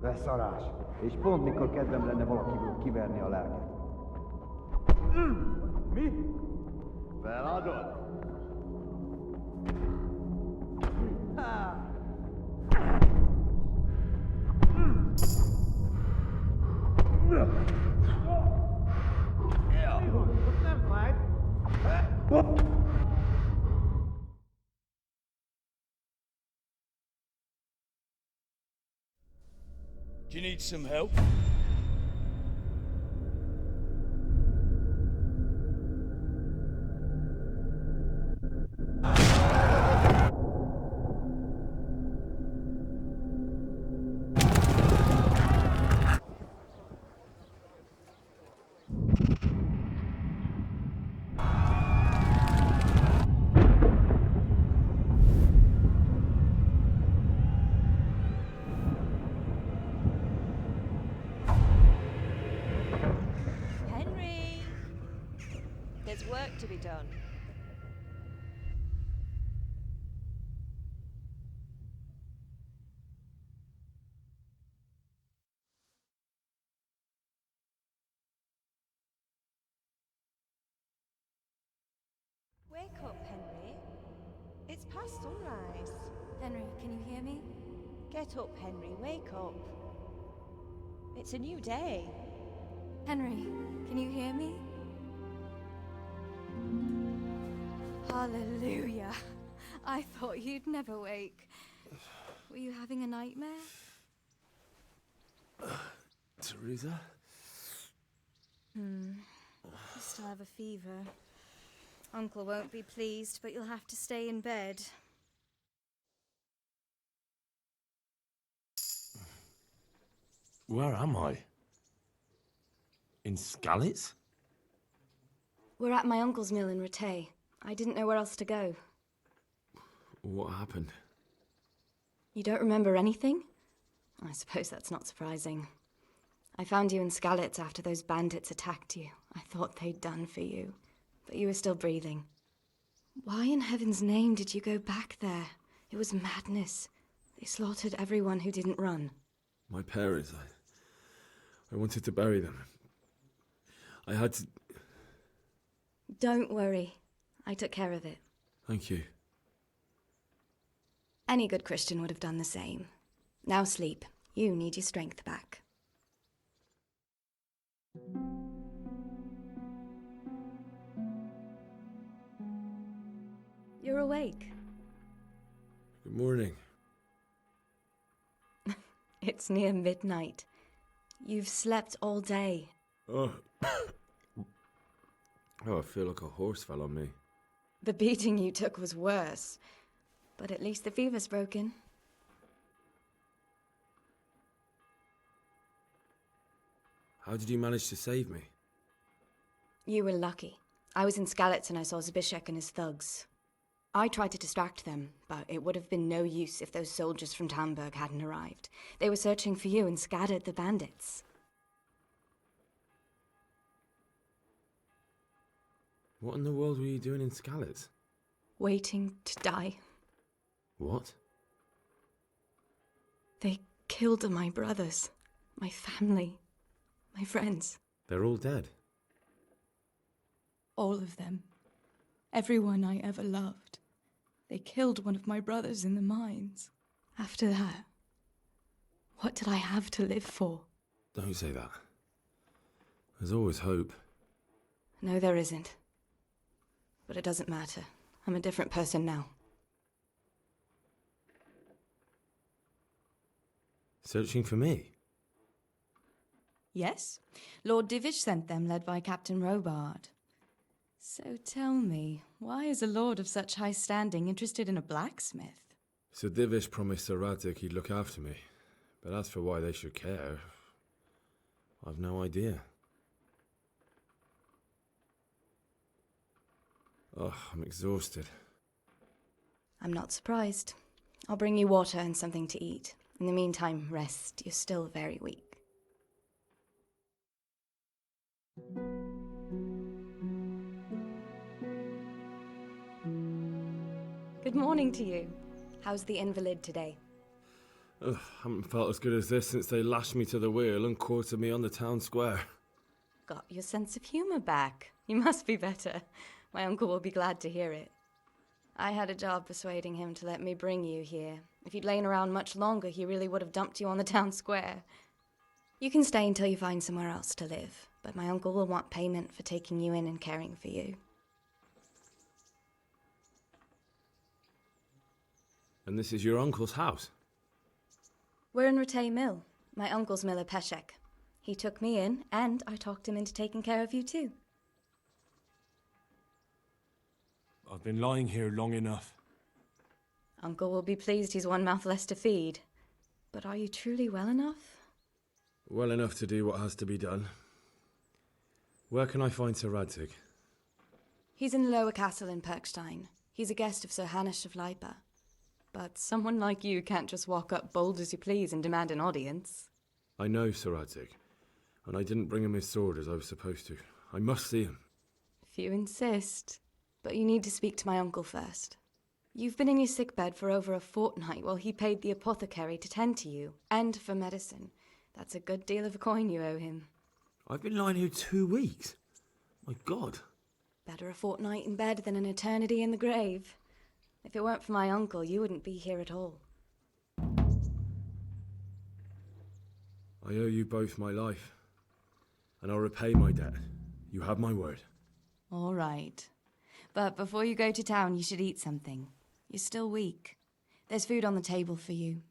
Beszarás. És pont mikor kedvem lenne valakiből kiverni a lelket. Mi? Feladod? Nem fájt. Do you need some help? work to be done. Wake up, Henry. It's past sunrise. Henry, can you hear me? Get up, Henry. Wake up. It's a new day. Henry, can you hear me? Hallelujah. I thought you'd never wake. Were you having a nightmare? Teresa? You still have a fever. Uncle won't be pleased, but you'll have to stay in bed. Where am I? In Skalitz? We're at my uncle's mill in Rattay. I didn't know where else to go. What happened? You don't remember anything? I suppose that's not surprising. I found you in Skalitz after those bandits attacked you. I thought they'd done for you, but you were still breathing. Why in heaven's name did you go back there? It was madness. They slaughtered everyone who didn't run. My parents, I wanted to bury them. I had to... Don't worry. I took care of it. Thank you. Any good Christian would have done the same. Now sleep. You need your strength back. You're awake. Good morning. It's near midnight. You've slept all day. Oh. Oh, I feel like a horse fell on me. The beating you took was worse. But at least the fever's broken. How did you manage to save me? You were lucky. I was in Skalitz and I saw Zbyszek and his thugs. I tried to distract them, but it would have been no use if those soldiers from Tamburg hadn't arrived. They were searching for you and scattered the bandits. What in the world were you doing in Skalitz? Waiting to die. What? They killed my brothers, my family, my friends. They're all dead. All of them. Everyone I ever loved. They killed one of my brothers in the mines. After that, what did I have to live for? Don't say that. There's always hope. No, there isn't. But it doesn't matter. I'm a different person now. Searching for me? Yes. Lord Divish sent them, led by Captain Robard. So tell me, why is a lord of such high standing interested in a blacksmith? Sir Divish promised Sir Radzig he'd look after me. But as for why they should care, I've no idea. Oh, I'm exhausted. I'm not surprised. I'll bring you water and something to eat. In the meantime, rest. You're still very weak. Good morning to you. How's the invalid today? Ugh, haven't felt as good as this since they lashed me to the wheel and quartered me on the town square. Got your sense of humor back. You must be better. My uncle will be glad to hear it. I had a job persuading him to let me bring you here. If you'd lain around much longer, he really would have dumped you on the town square. You can stay until you find somewhere else to live, but my uncle will want payment for taking you in and caring for you. And this is your uncle's house? We're in Rattay Mill, my uncle's miller Peshek. He took me in, and I talked him into taking care of you too. I've been lying here long enough. Uncle will be pleased he's one mouth less to feed. But are you truly well enough? Well enough to do what has to be done. Where can I find Sir Radzig? He's in the lower castle in Perkstein. He's a guest of Sir Hanush of Leipa. But someone like you can't just walk up bold as you please and demand an audience. I know Sir Radzig, and I didn't bring him his sword as I was supposed to. I must see him. If you insist. But you need to speak to my uncle first. You've been in your sickbed for over a fortnight while he paid the apothecary to tend to you, and for medicine. That's a good deal of coin you owe him. I've been lying here 2 weeks. My God. Better a fortnight in bed than an eternity in the grave. If it weren't for my uncle, you wouldn't be here at all. I owe you both my life, and I'll repay my debt. You have my word. All right. But before you go to town, you should eat something. You're still weak. There's food on the table for you.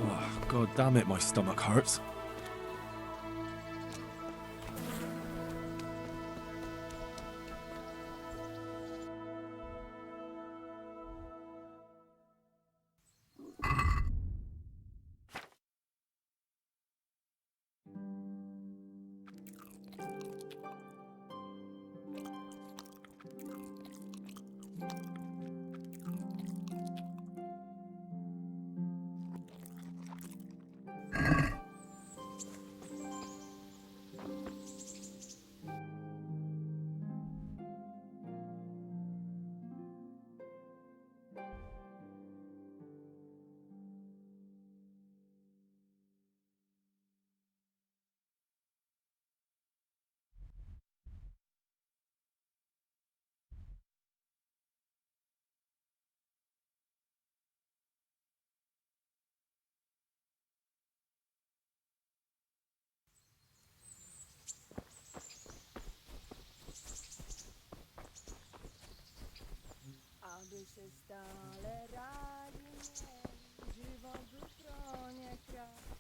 Oh, God damn it, my stomach hurts. Aby się stále rádi měli, život byl pro ně krásný.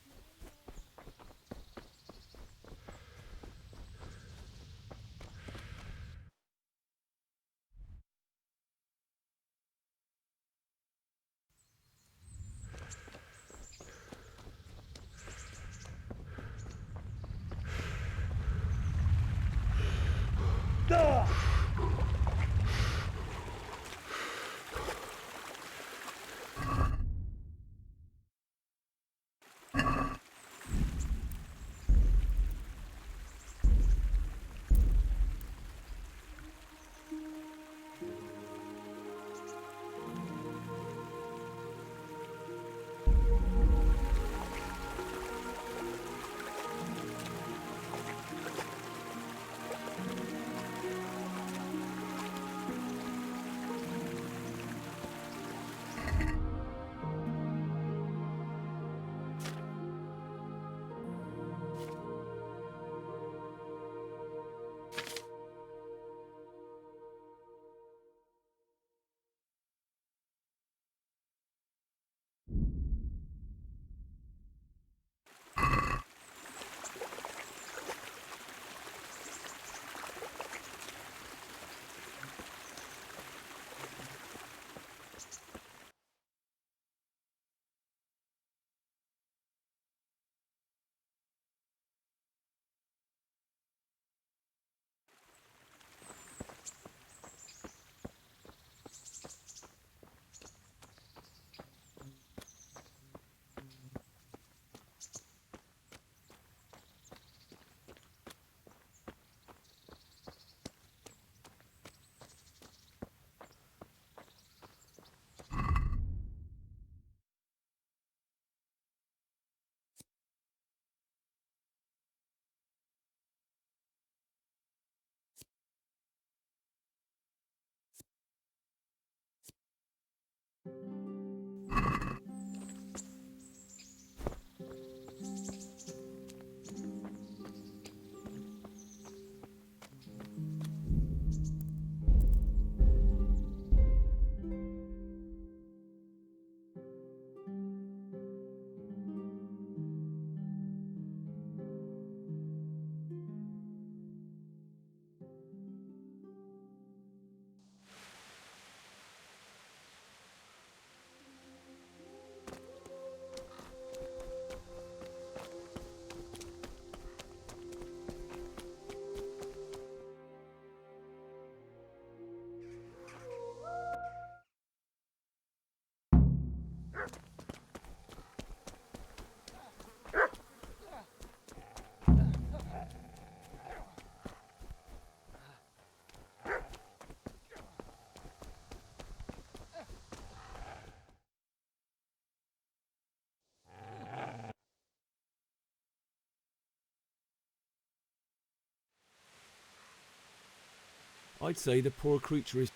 I'd say the poor creature is...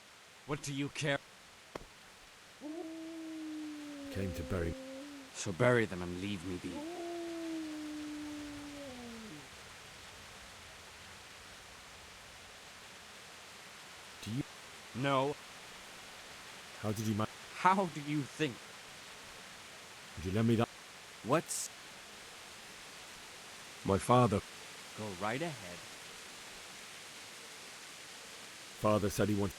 What do you care? Came to bury... So bury them and leave me be. Do you... No. How did you manage... How do you think? Would you lend me that? What's... My father. Go right ahead. Father said he wanted...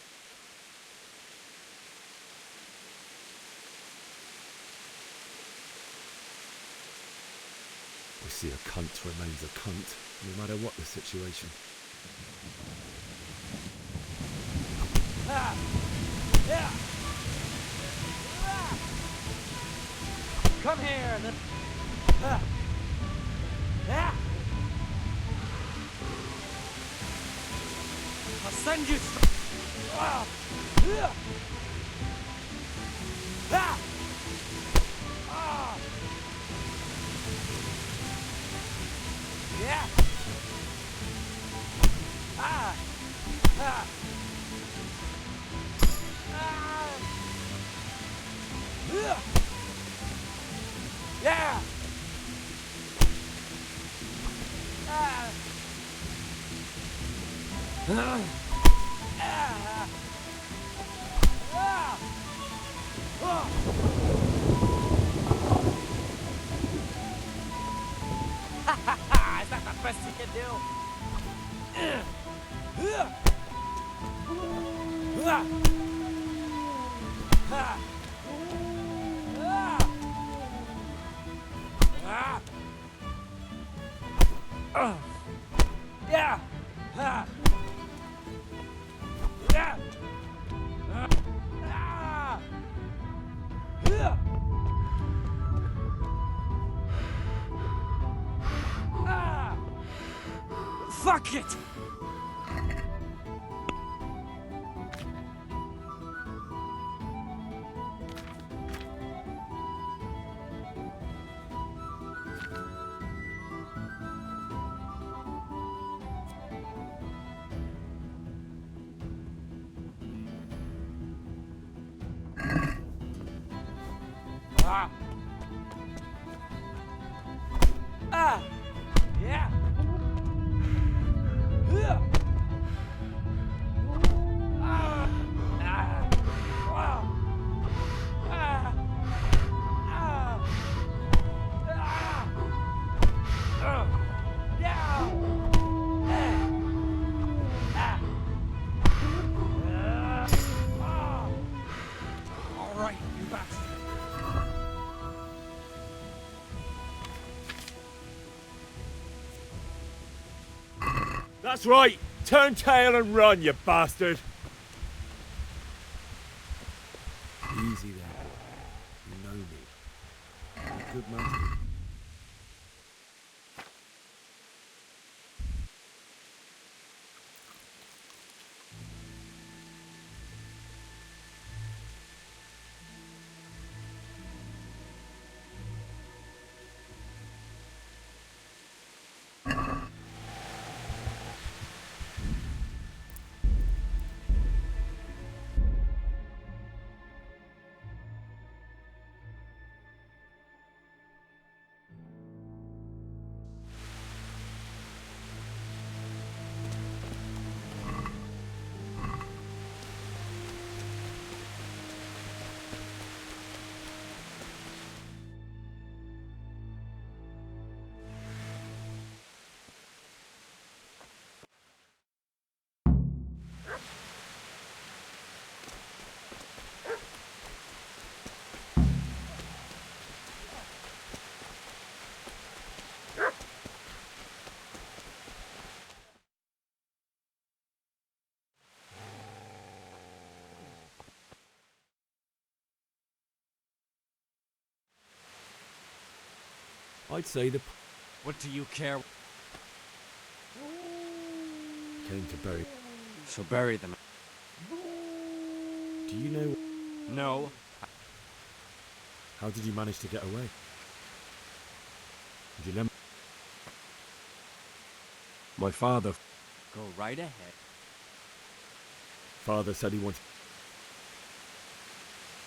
We see a cunt remains a cunt, no matter what the situation. Come here and then... I'll send you... Yeah. Yeah. Is that the best you can do? Yeah. Fuck it! Yeah. All right, you bastard. That's right! Turn tail and run, you bastard! Easy there, boy. You know me. I'm a good man. I'd say the What do you care? came to bury. So bury them. Do you know No. how did you manage to get away? Did you My father. Go right ahead. Father said he wanted.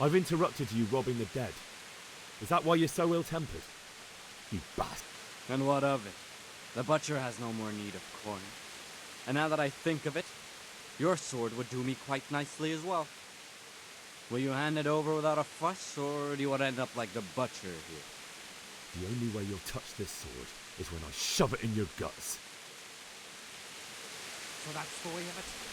I've interrupted you robbing the dead. Is that why you're so ill-tempered? You bastard. And what of it? The butcher has no more need of coin. And now that I think of it, your sword would do me quite nicely as well. Will you hand it over without a fuss, or do you want to end up like the butcher here? The only way you'll touch this sword is when I shove it in your guts. So that's the way of it?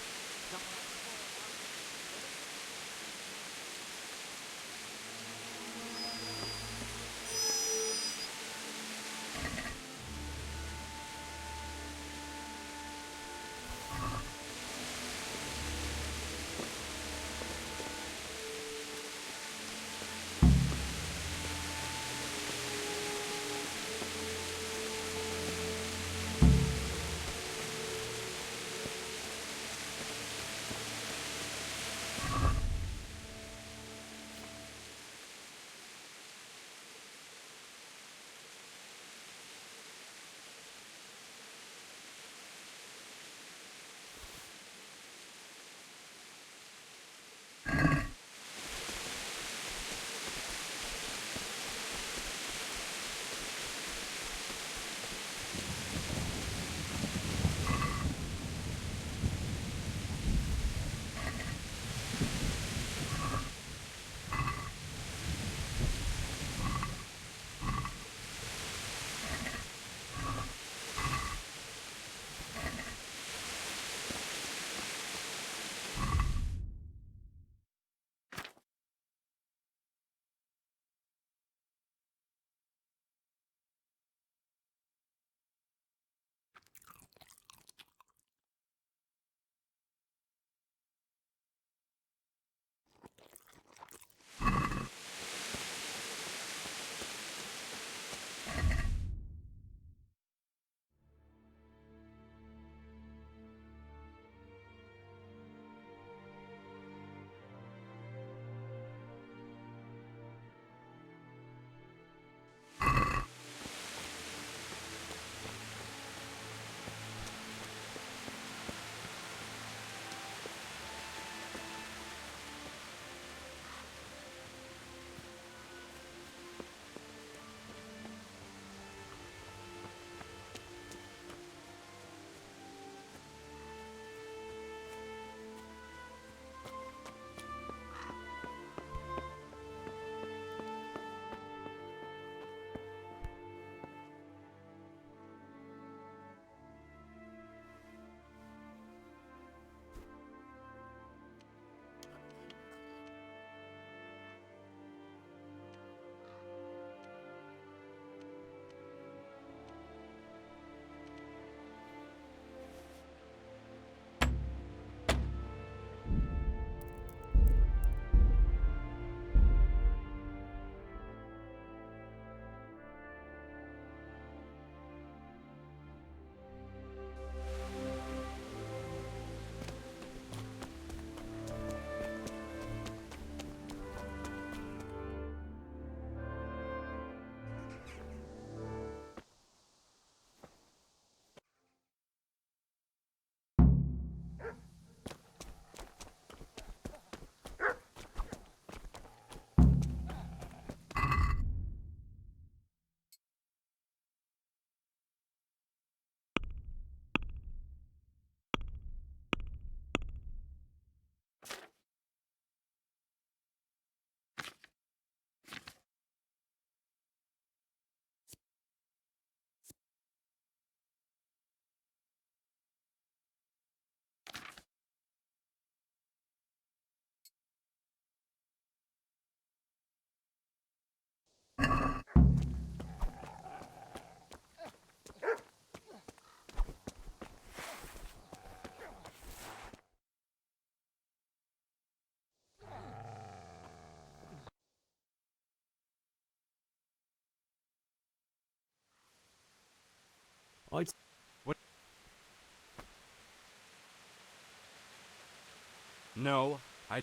I'd... What? No, I...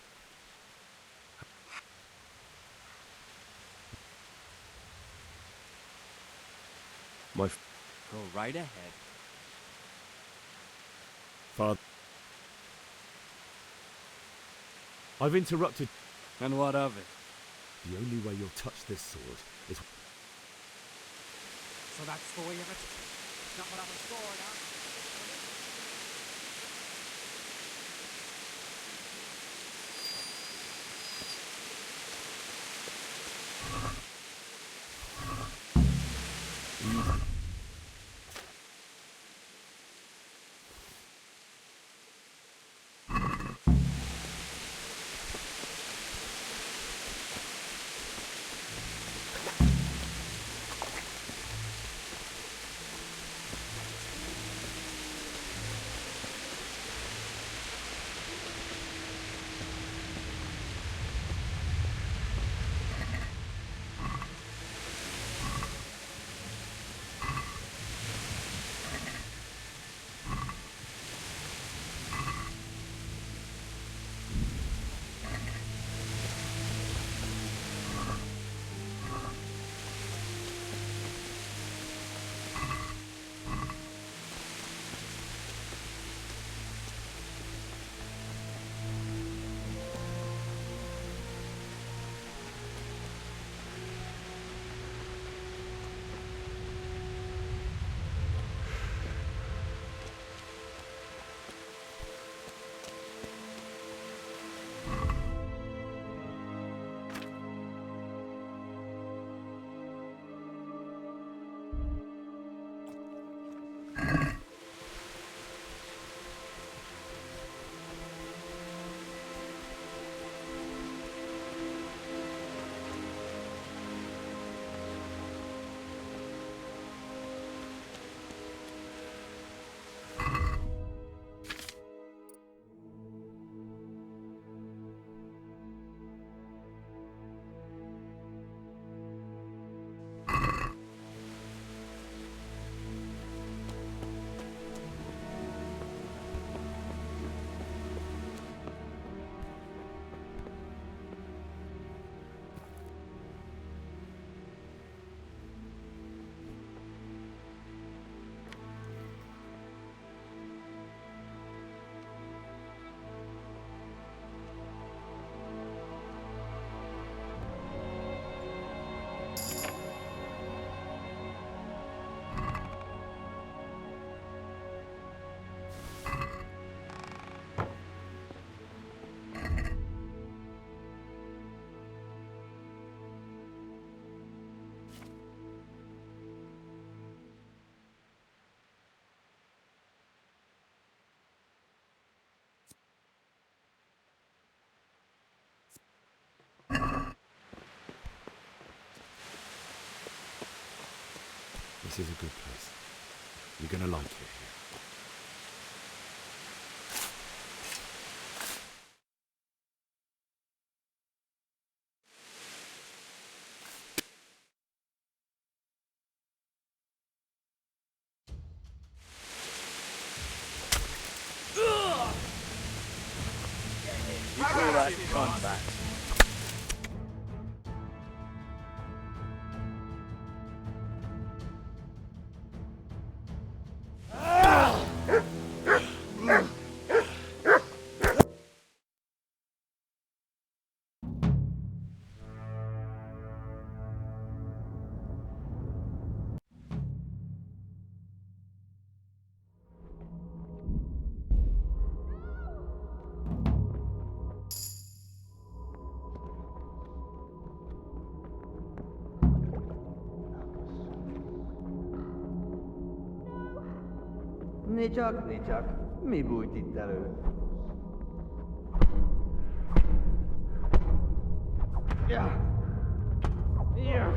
My Go right ahead. Father... I've interrupted... And what of it? The only way you'll touch this sword is... So that's the way of it? Not what I was going on. This is a good place. You're gonna like it here. You call that combat? Nicsak, mi bújt itt elő? Ja. Ja.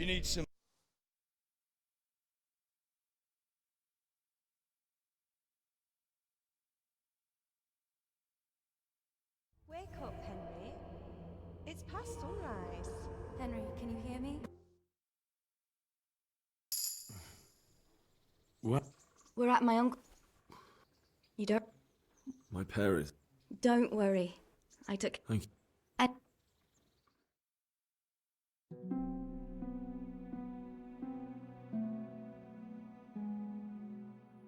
Do you need some? Wake up, Henry. It's past sunrise. Henry, can you hear me? What? We're at my uncle. You don't. My parents. Don't worry. I took. Thank you. And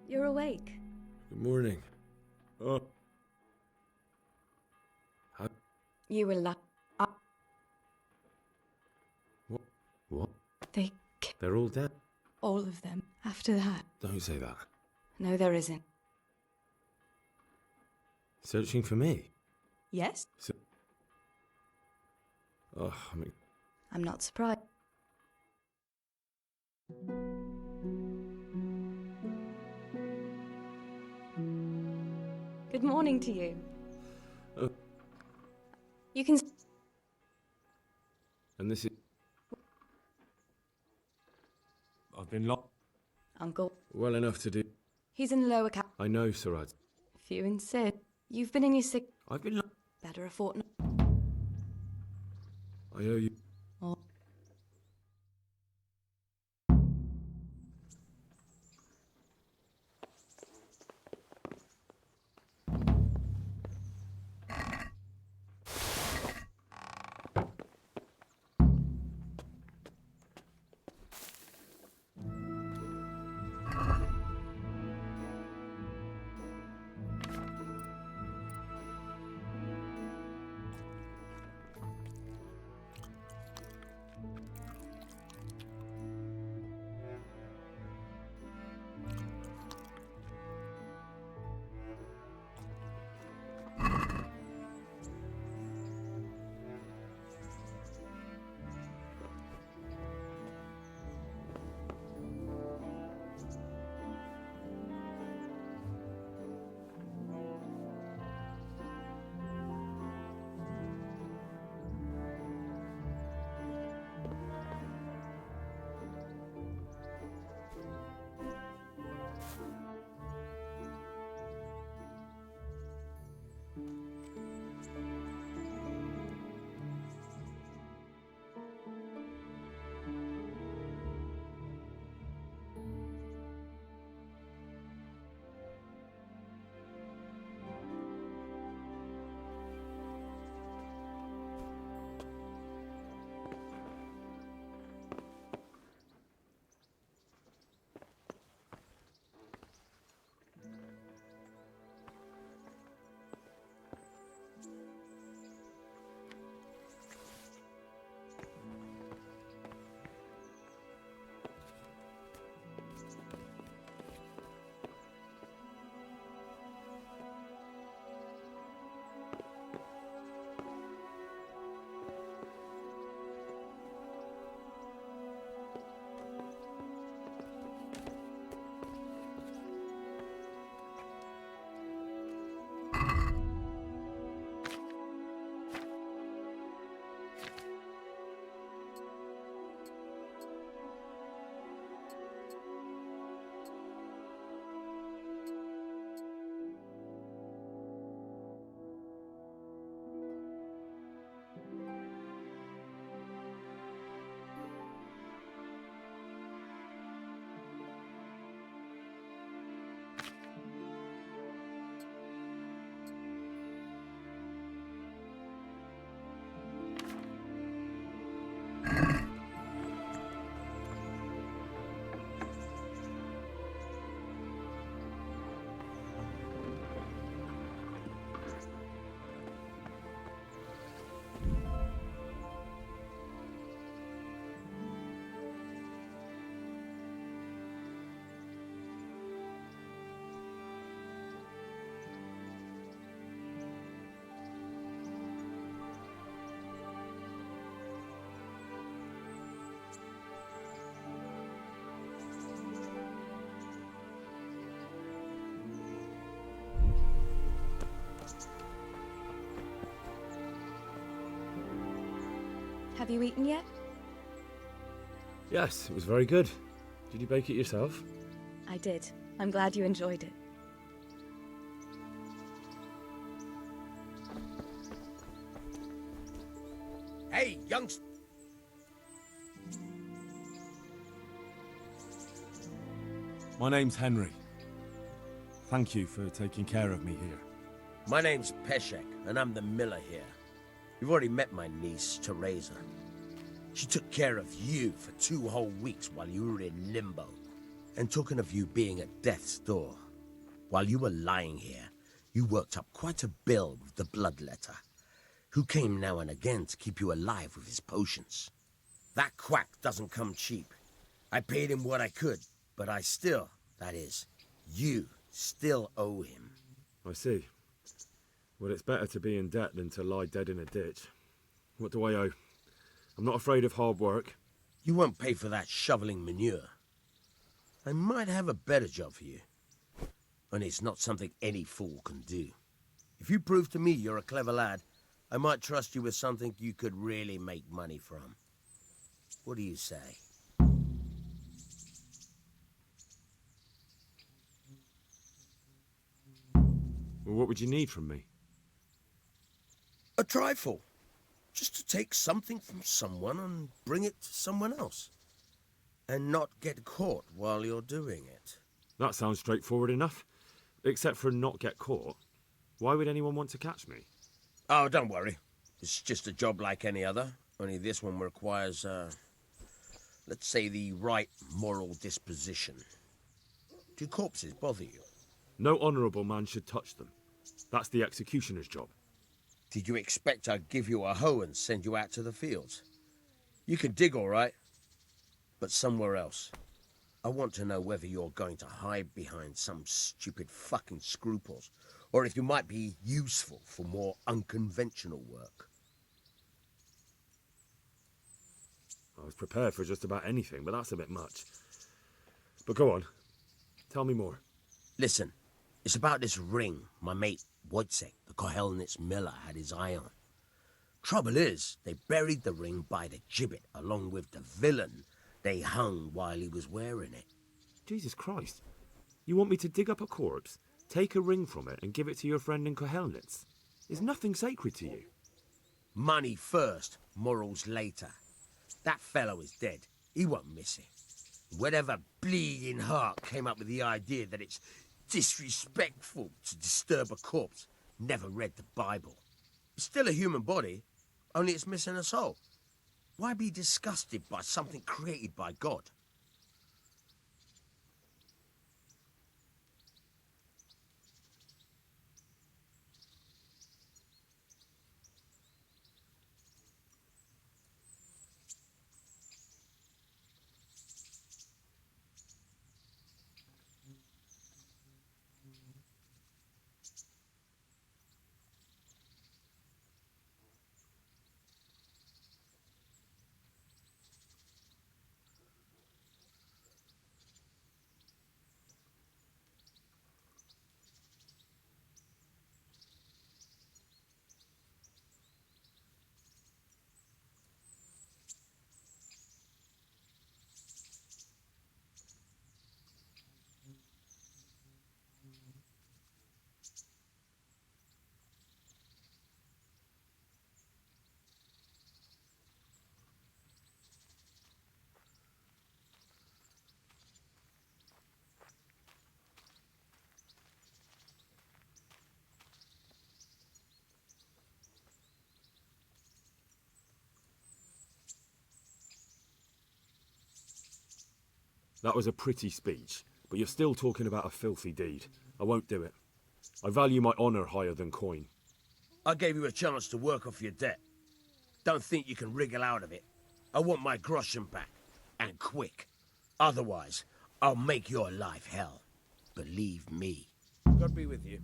you're awake. Good morning. Oh. How? You will laugh. What? What? They. They're all dead. All of them. After that. Don't say that. No, there isn't. Searching for me? Yes? Oh, I mean... I'm not surprised. Good morning to you. You can. And this is... I've been locked. Uncle. Well enough to do... He's in the lower cap. I know, Sarad. If you insist. You've been in your sick. I've been... Better a fortnight. I owe you... Oh. Have you eaten yet? Yes, it was very good. Did you bake it yourself? I did. I'm glad you enjoyed it. Hey, youngster! My name's Henry. Thank you for taking care of me here. My name's Peshek, and I'm the miller here. You've already met my niece, Teresa. She took care of you for 2 whole weeks while you were in limbo. And talking of you being at death's door, while you were lying here, you worked up quite a bill with the bloodletter, who came now and again to keep you alive with his potions. That quack doesn't come cheap. I paid him what I could, but I still, that is, you still owe him. I see. Well, it's better to be in debt than to lie dead in a ditch. What do I owe? I'm not afraid of hard work. You won't pay for that shoveling manure. I might have a better job for you. And it's not something any fool can do. If you prove to me you're a clever lad, I might trust you with something you could really make money from. What do you say? Well, what would you need from me? A trifle. Just to take something from someone and bring it to someone else. And not get caught while you're doing it. That sounds straightforward enough. Except for not get caught. Why would anyone want to catch me? Oh, don't worry. It's just a job like any other. Only this one requires, let's say, the right moral disposition. Do corpses bother you? No honourable man should touch them. That's the executioner's job. Did you expect I'd give you a hoe and send you out to the fields? You can dig all right, but somewhere else. I want to know whether you're going to hide behind some stupid fucking scruples, or if you might be useful for more unconventional work. I was prepared for just about anything, but that's a bit much. But go on. Tell me more. Listen, it's about this ring my mate Wojciech, the Kohelnitz miller, had his eye on. Trouble is, they buried the ring by the gibbet along with the villain they hung while he was wearing it. Jesus Christ. You want me to dig up a corpse, take a ring from it, and give it to your friend in Kohelnitz? Is nothing sacred to you? Money first, morals later. That fellow is dead. He won't miss it. Whatever bleeding heart came up with the idea that it's disrespectful to disturb a corpse never read the Bible. It's still a human body, only it's missing a soul. Why be disgusted by something created by God? That was a pretty speech, but you're still talking about a filthy deed. I won't do it. I value my honour higher than coin. I gave you a chance to work off your debt. Don't think you can wriggle out of it. I want my groschen back, and quick. Otherwise, I'll make your life hell. Believe me. God be with you.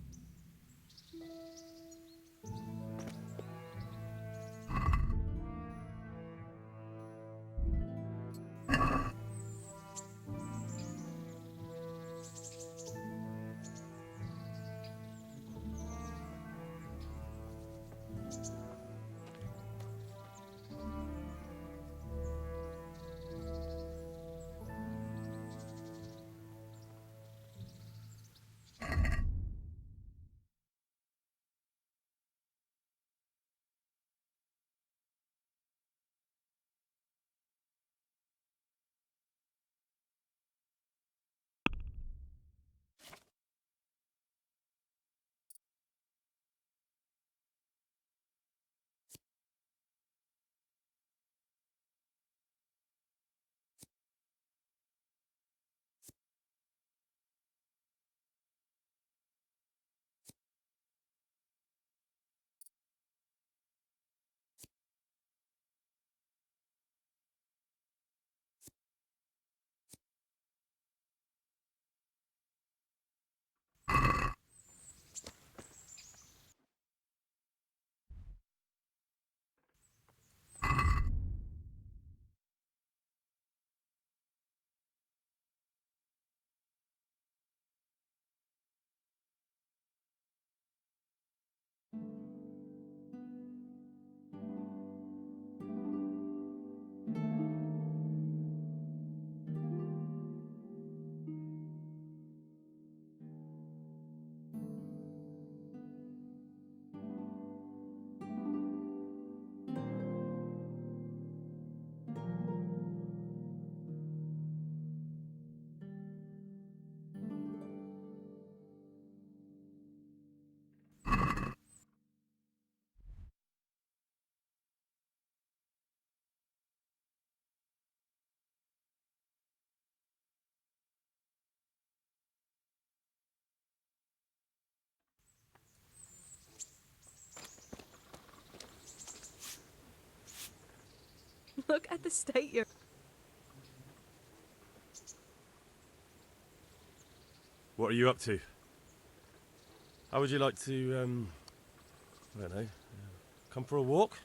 Look at the state you're... What are you up to? How would you like to, I don't know, come for a walk?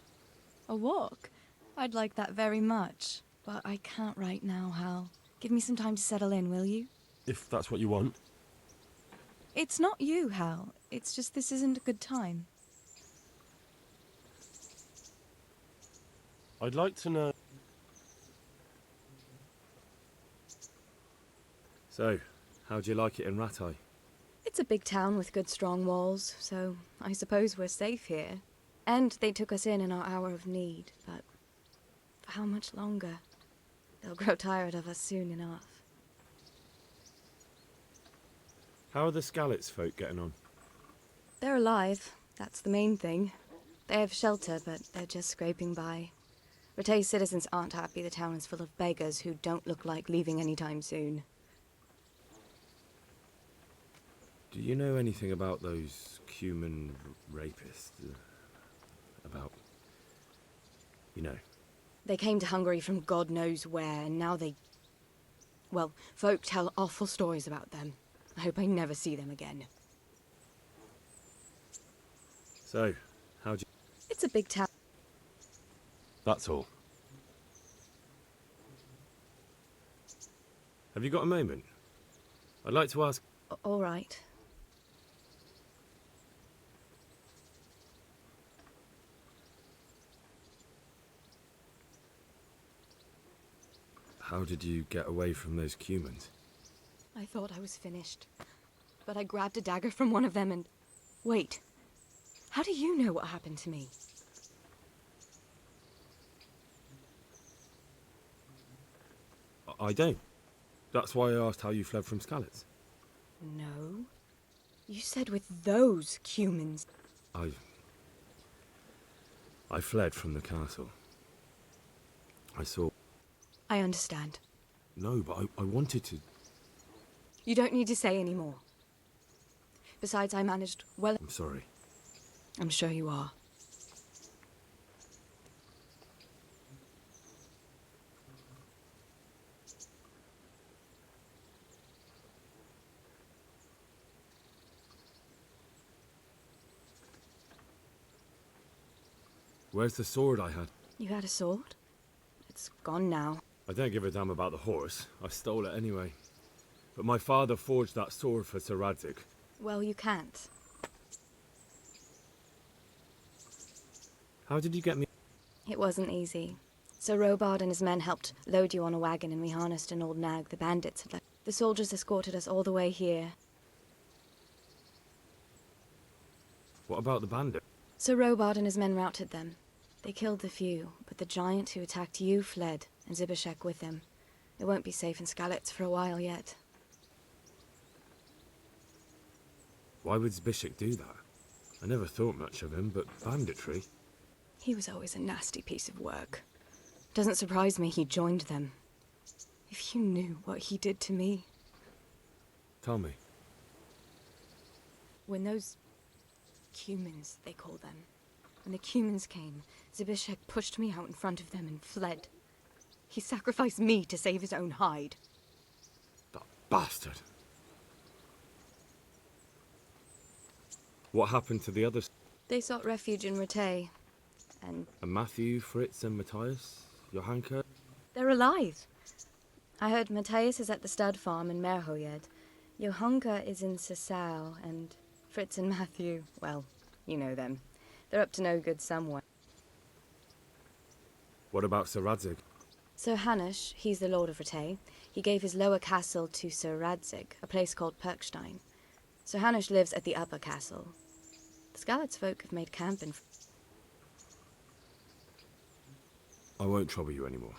A walk? I'd like that very much. But I can't right now, Hal. Give me some time to settle in, will you? If that's what you want. It's not you, Hal. It's just this isn't a good time. I'd like to know... So, how'd you like it in Rattay? It's a big town with good strong walls, so I suppose we're safe here. And they took us in our hour of need, but for how much longer? They'll grow tired of us soon enough. How are the Skalitz folk getting on? They're alive, that's the main thing. They have shelter, but they're just scraping by. Rattay's citizens aren't happy the town is full of beggars who don't look like leaving anytime soon. Do you know anything about those human rapists? About... you know... They came to Hungary from God knows where, and now they... Well, folk tell awful stories about them. I hope I never see them again. So, how'd you... It's a big town. That's all. Have you got a moment? I'd like to ask... All right. How did you get away from those Cumans? I thought I was finished. But I grabbed a dagger from one of them and... Wait. How do you know what happened to me? I don't. That's why I asked how you fled from Skalitz. No. You said with those Cumans. I fled from the castle. I saw... I understand. No, but I wanted to... You don't need to say any more. Besides, I managed well... I'm sorry. I'm sure you are. Where's the sword I had? You had a sword? It's gone now. I don't give a damn about the horse. I stole it anyway. But my father forged that sword for Sir Radzig. Well, you can't. How did you get me? It wasn't easy. Sir Robard and his men helped load you on a wagon and we harnessed an old nag the bandits had left. The soldiers escorted us all the way here. What about the bandit? Sir Robard and his men routed them. They killed the few, but the giant who attacked you fled, and Zibishek with him. It won't be safe in Skalitz for a while yet. Why would Zbyszek do that? I never thought much of him, but banditry? He was always a nasty piece of work. Doesn't surprise me he joined them. If you knew what he did to me. Tell me. When those... Cumans, they call them. When the Cumans came, Zbyszek pushed me out in front of them and fled. He sacrificed me to save his own hide. That bastard. What happened to the others? They sought refuge in Rattay, and... And Matthew, Fritz and Matthias? Johanka? They're alive. I heard Matthias is at the stud farm in Merhojed. Johanka is in Sasau, and Fritz and Matthew, well, you know them. They're up to no good somewhere. What about Sir Radzig? Sir Hanush, he's the Lord of Rattay. He gave his lower castle to Sir Radzig, a place called Perkstein. Sir Hanush lives at the upper castle. The Skalitz folk have made camp in... I won't trouble you anymore.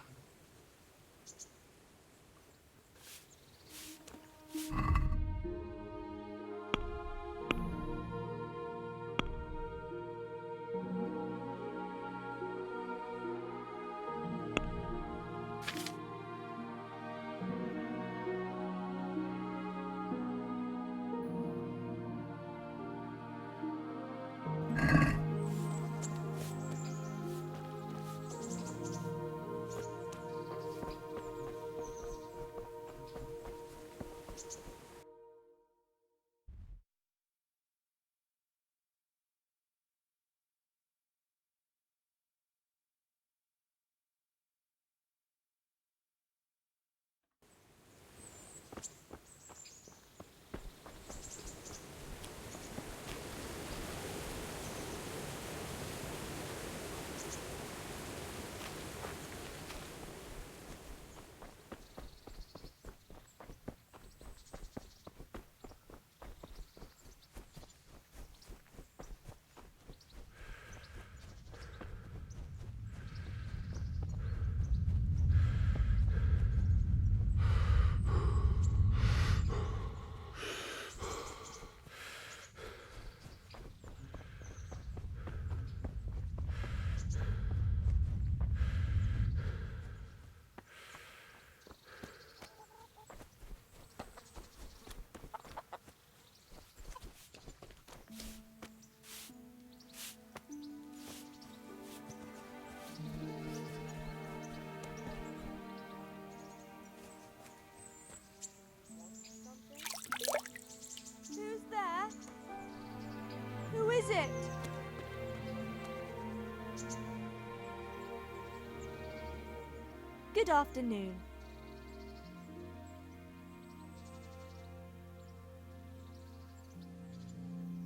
Good afternoon.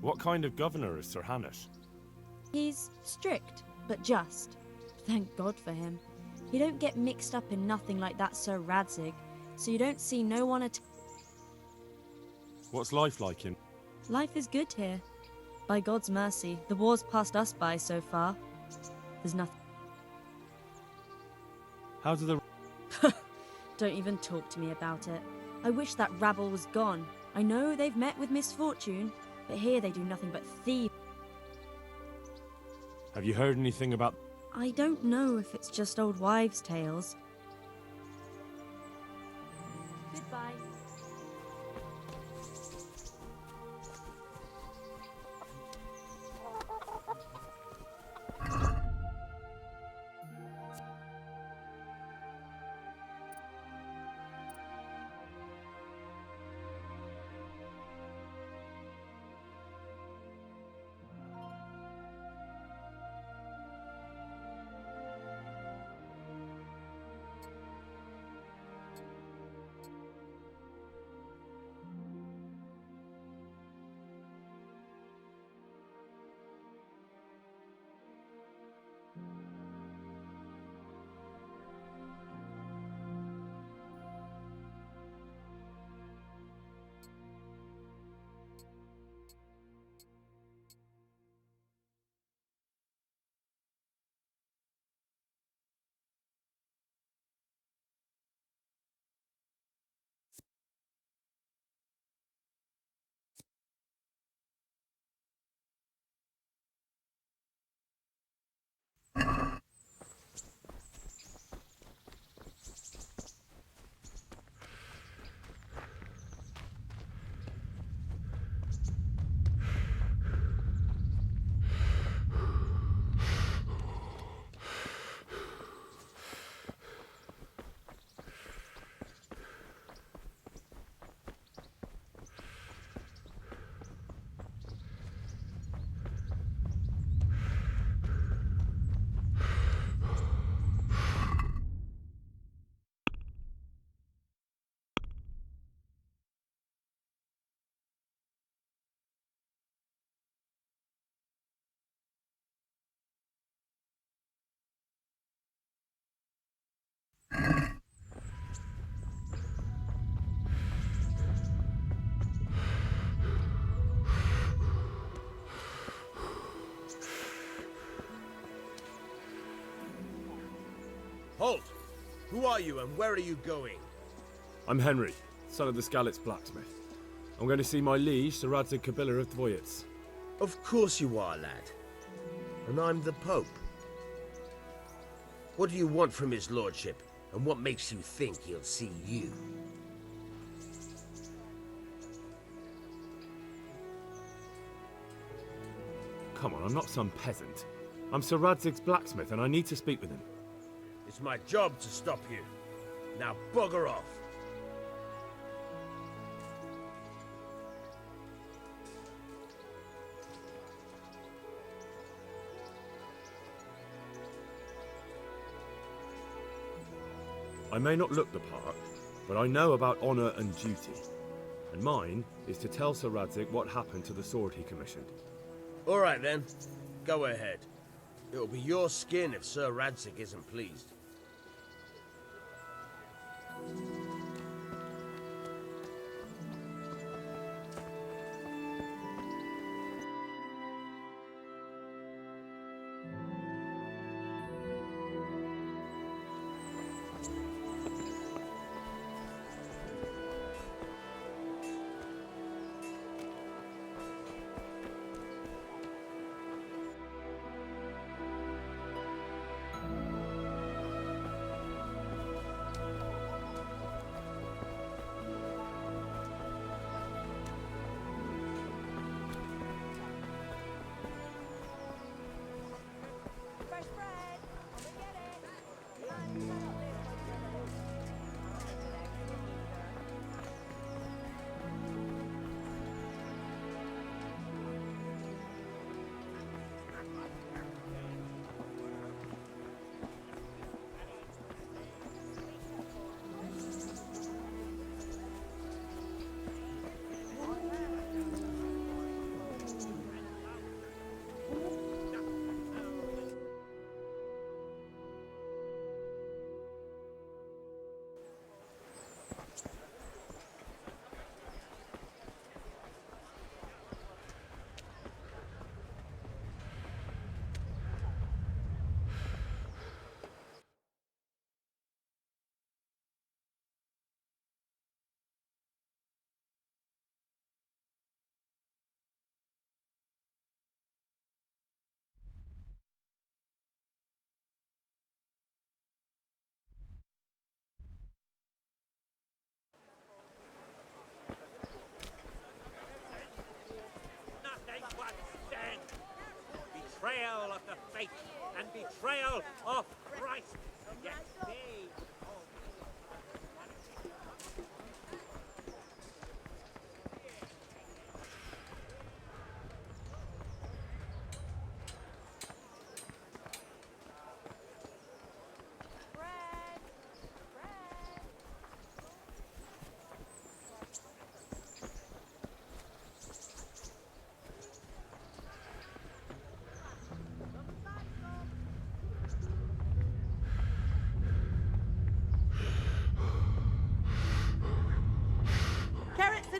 What kind of governor is Sir Hanush? He's strict, but just. Thank God for him. He don't get mixed up in nothing like that Sir Radzig, so you don't see no one What's life like in... Life is good here. By God's mercy, the war's passed us by so far. There's nothing. How do the... Don't even talk to me about it. I wish that rabble was gone. I know they've met with misfortune, but here they do nothing but thieve. Have you heard anything about... I don't know if it's just old wives' tales. Goodbye. Halt! Who are you and where are you going? I'm Henry, son of the Skalitz blacksmith. I'm going to see my liege, Sir Radzig Kabila of Dvoyets. Of course you are, lad. And I'm the Pope. What do you want from his lordship, and what makes you think he'll see you? Come on, I'm not some peasant. I'm Sir Radzig's blacksmith and I need to speak with him. It's my job to stop you. Now bugger off. I may not look the part, but I know about honour and duty. And mine is to tell Sir Radzig what happened to the sword he commissioned. All right then, go ahead. It'll be your skin if Sir Radzig isn't pleased.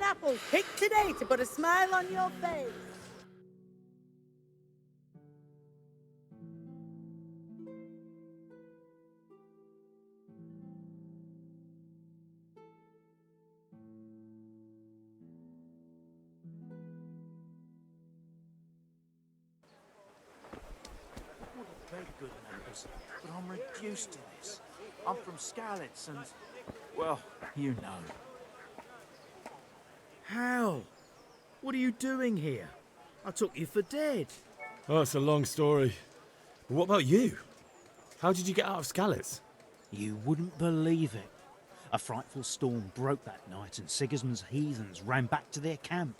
apples picked today to put a smile on your face. Very good members, but I'm reduced to this. I'm from Skalitz and, well, you know. Hal, what are you doing here? I took you for dead. Oh, it's a long story. But what about you? How did you get out of Skalitz? You wouldn't believe it. A frightful storm broke that night and Sigismund's heathens ran back to their camp.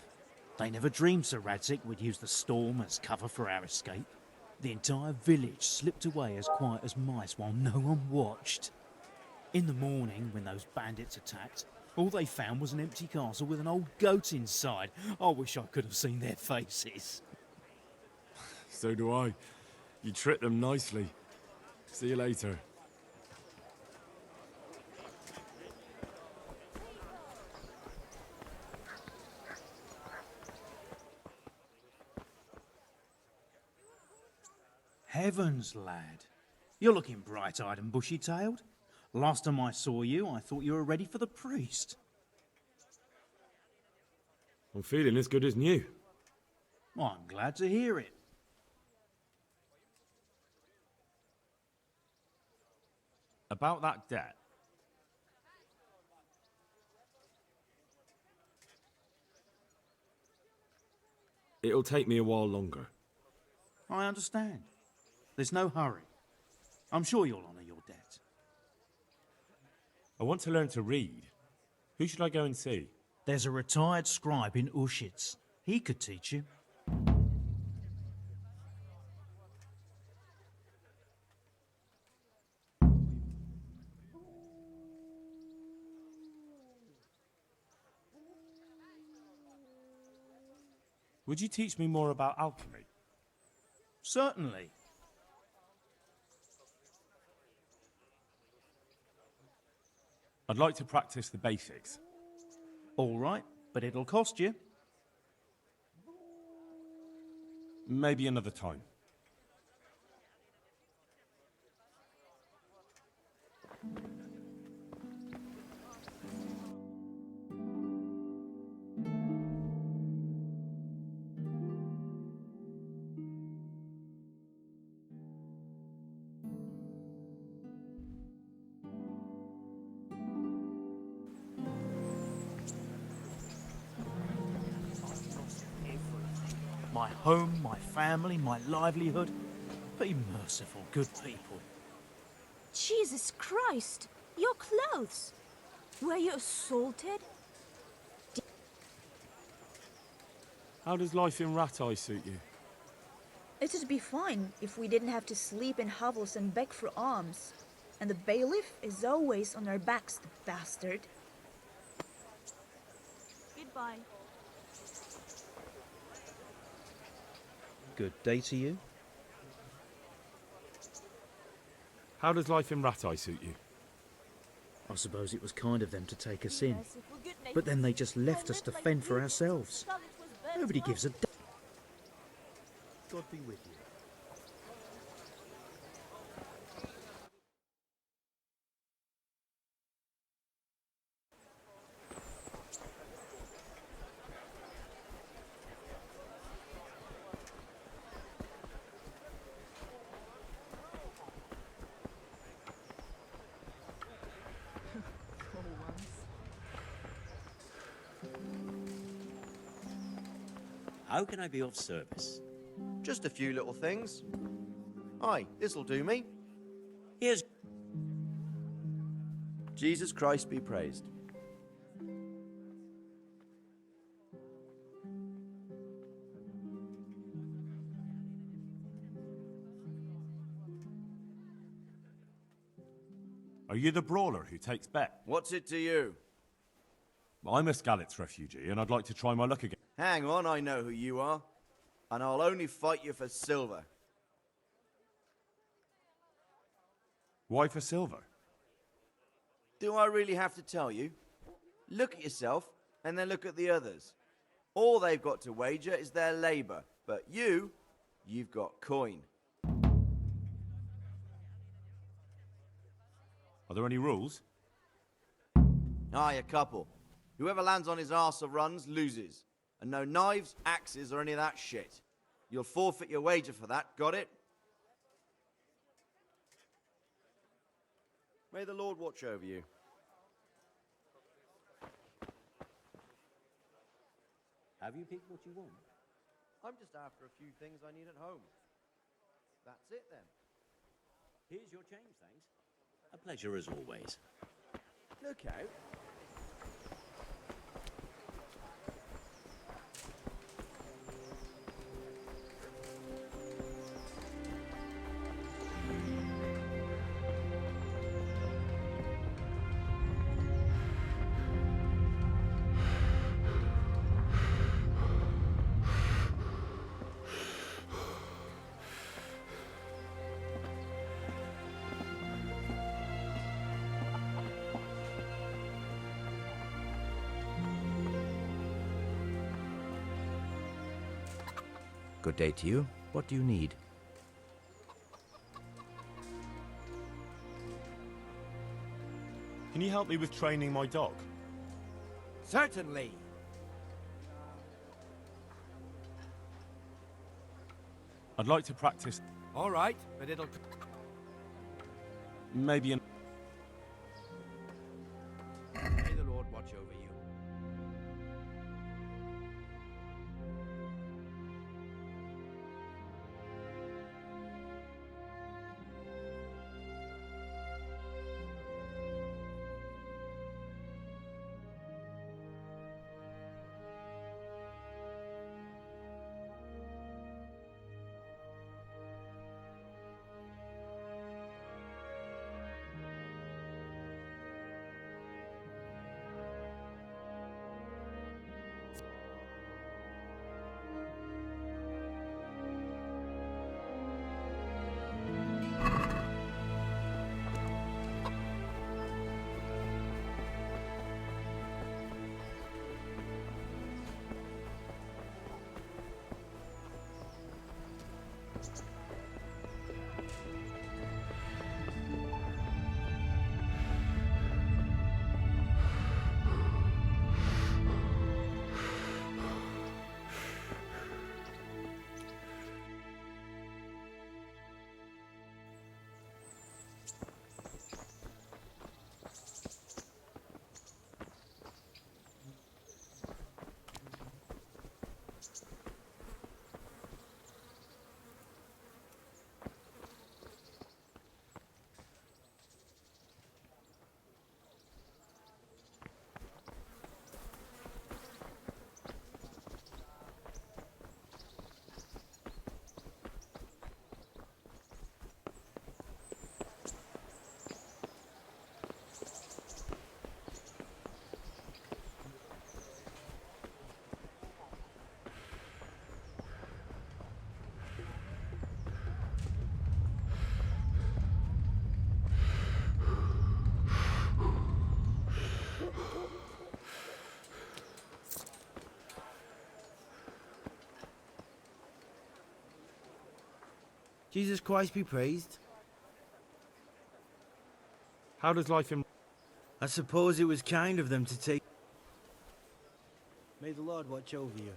They never dreamed Sir Radzig would use the storm as cover for our escape. The entire village slipped away as quiet as mice while no one watched. In the morning, when those bandits attacked, all they found was an empty castle with an old goat inside. I wish I could have seen their faces. So do I. You tricked them nicely. See you later. Heavens, lad. You're looking bright-eyed and bushy-tailed. Last time I saw you, I thought you were ready for the priest. I'm feeling as good as new. Well, I'm glad to hear it. About that debt. It'll take me a while longer. I understand. There's no hurry. I'm sure you'll honour your debt. I want to learn to read. Who should I go and see? There's a retired scribe in Ushitz. He could teach you. Would you teach me more about alchemy? Certainly. I'd like to practice the basics. All right, but it'll cost you. Maybe another time. My home, my family, my livelihood. Be merciful, good people. Jesus Christ! Your clothes! Were you assaulted? How does life in Ratai suit you? It'd be fine if we didn't have to sleep in hovels and beg for alms. And the bailiff is always on our backs, the bastard. Goodbye. Good day to you. How does life in Ratai suit you? I suppose it was kind of them to take us in. But then they just left us to fend for ourselves. Nobody gives a damn. God be with you. How can I be of service? Just a few little things. Aye, this'll do me. Here's... Jesus Christ be praised. Are you the brawler who takes bet? What's it to you? I'm a Skalitz refugee, and I'd like to try my luck again. Hang on, I know who you are. And I'll only fight you for silver. Why for silver? Do I really have to tell you? Look at yourself. And then look at the others. All they've got to wager is their labour. But you've got coin. Are there any rules? Aye, a couple. Whoever lands on his arse or runs loses. And no knives, axes, or any of that shit. You'll forfeit your wager for that, got it? May the Lord watch over you. Have you picked what you want? I'm just after a few things I need at home. That's it then. Here's your change, thanks. A pleasure as always. Look out. Good day to you. What do you need? Can you help me with training my dog? Certainly. I'd like to practice. All right, but it'll... Maybe an... May the Lord watch over you. Jesus Christ be praised. How does life in... I suppose it was kind of them to take... May the Lord watch over you.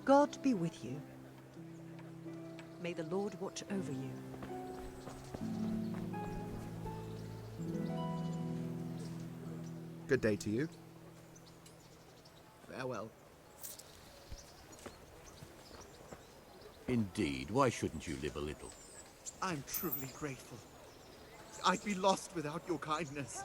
God be with you. May the Lord watch over you. Good day to you. Farewell. Indeed, why shouldn't you live a little? I'm truly grateful. I'd be lost without your kindness.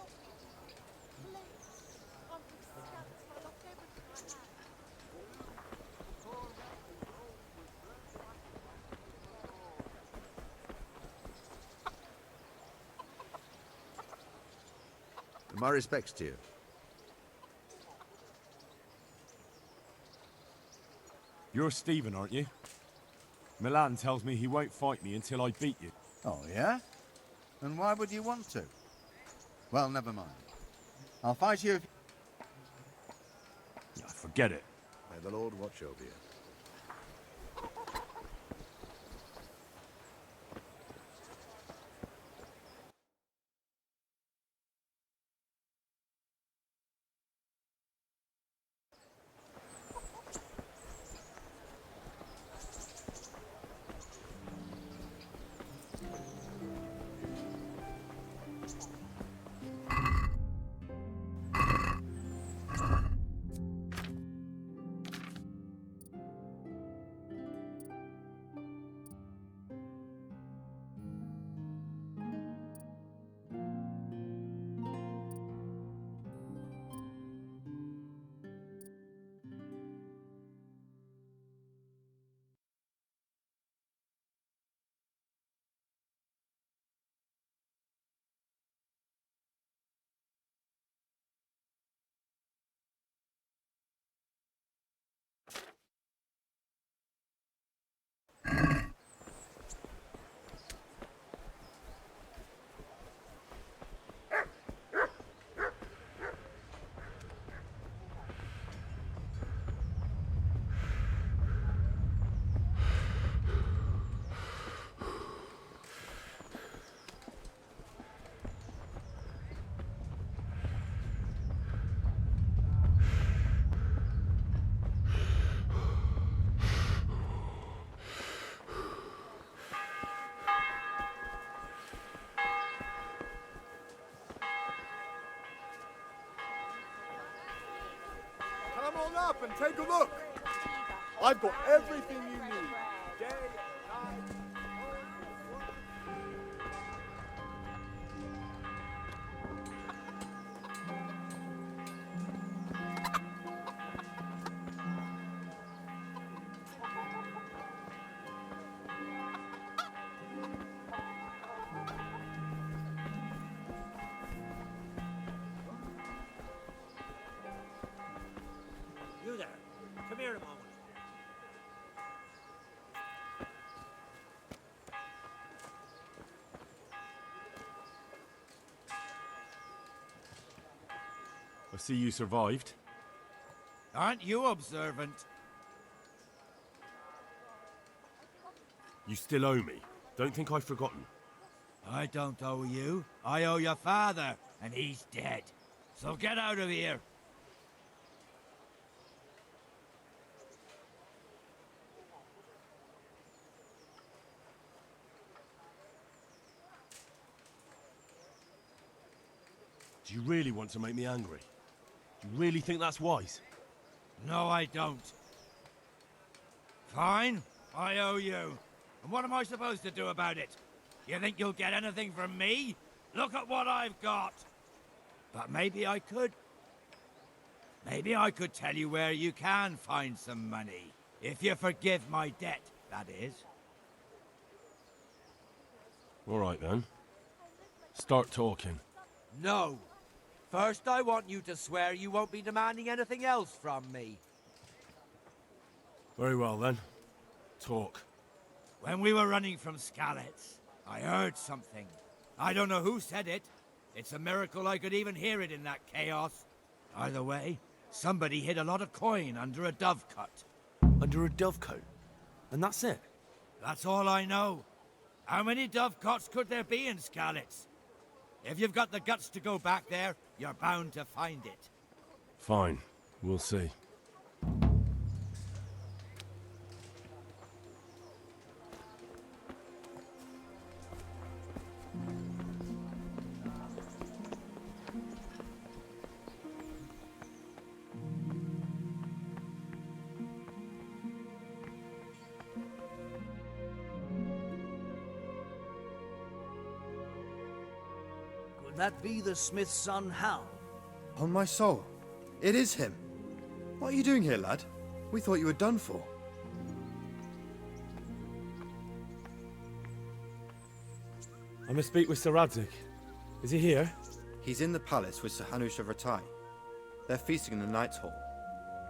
My respects to you. You're Stephen, aren't you? Milan tells me he won't fight me until I beat you. Oh, yeah? And why would you want to? Well, never mind. I'll fight you if... Yeah, forget it. May the Lord watch over you. Come on up and take a look. I've got everything you need. Day, night. You there. Come here a moment. I see you survived. Aren't you observant? You still owe me. Don't think I've forgotten. I don't owe you. I owe your father, and he's dead. So get out of here. Do you really want to make me angry? Do you really think that's wise? No, I don't. Fine, I owe you. And what am I supposed to do about it? You think you'll get anything from me? Look at what I've got. But maybe I could. Maybe I could tell you where you can find some money. If you forgive my debt, that is. All right then. Start talking. No. First, I want you to swear you won't be demanding anything else from me. Very well then. Talk. When we were running from Skalitz, I heard something. I don't know who said it. It's a miracle I could even hear it in that chaos. Either way, somebody hid a lot of coin under a dovecote. Under a dovecote? And that's it? That's all I know. How many dovecotes could there be in Skalitz? If you've got the guts to go back there, you're bound to find it. Fine. We'll see. Could that be the smith's son, Hal? On my soul, it is him. What are you doing here, lad? We thought you were done for. I must speak with Sir Radzig. Is he here? He's in the palace with Sir Hanush of Ratai. They're feasting in the Knight's Hall.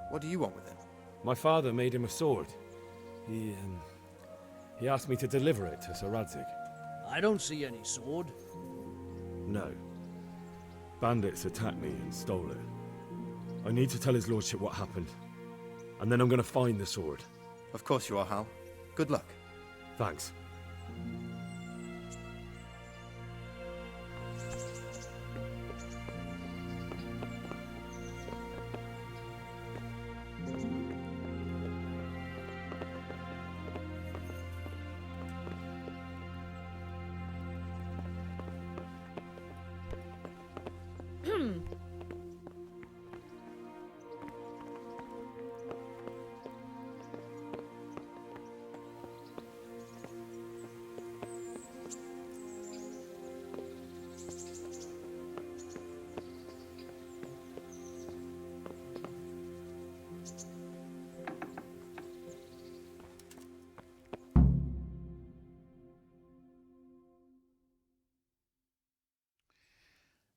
What do you want with him? My father made him a sword. He asked me to deliver it to Sir Radzig. I don't see any sword. No. Bandits attacked me and stole it. I need to tell his lordship what happened. And then I'm going to find the sword. Of course you are, Hal. Good luck. Thanks.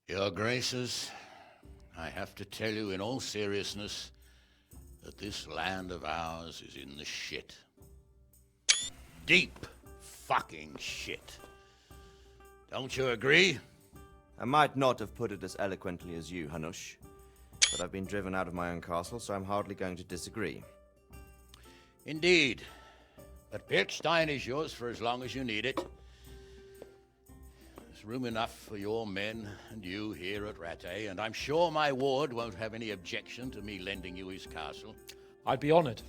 Your Graces, I have to tell you in all seriousness that this land of ours is in the shit. Deep fucking shit. Don't you agree? I might not have put it as eloquently as you, Hanush, but I've been driven out of my own castle, so I'm hardly going to disagree. Indeed. But Pirkstein is yours for as long as you need it. There's room enough for your men and you here at Rattay, and I'm sure my ward won't have any objection to me lending you his castle. I'd be honored.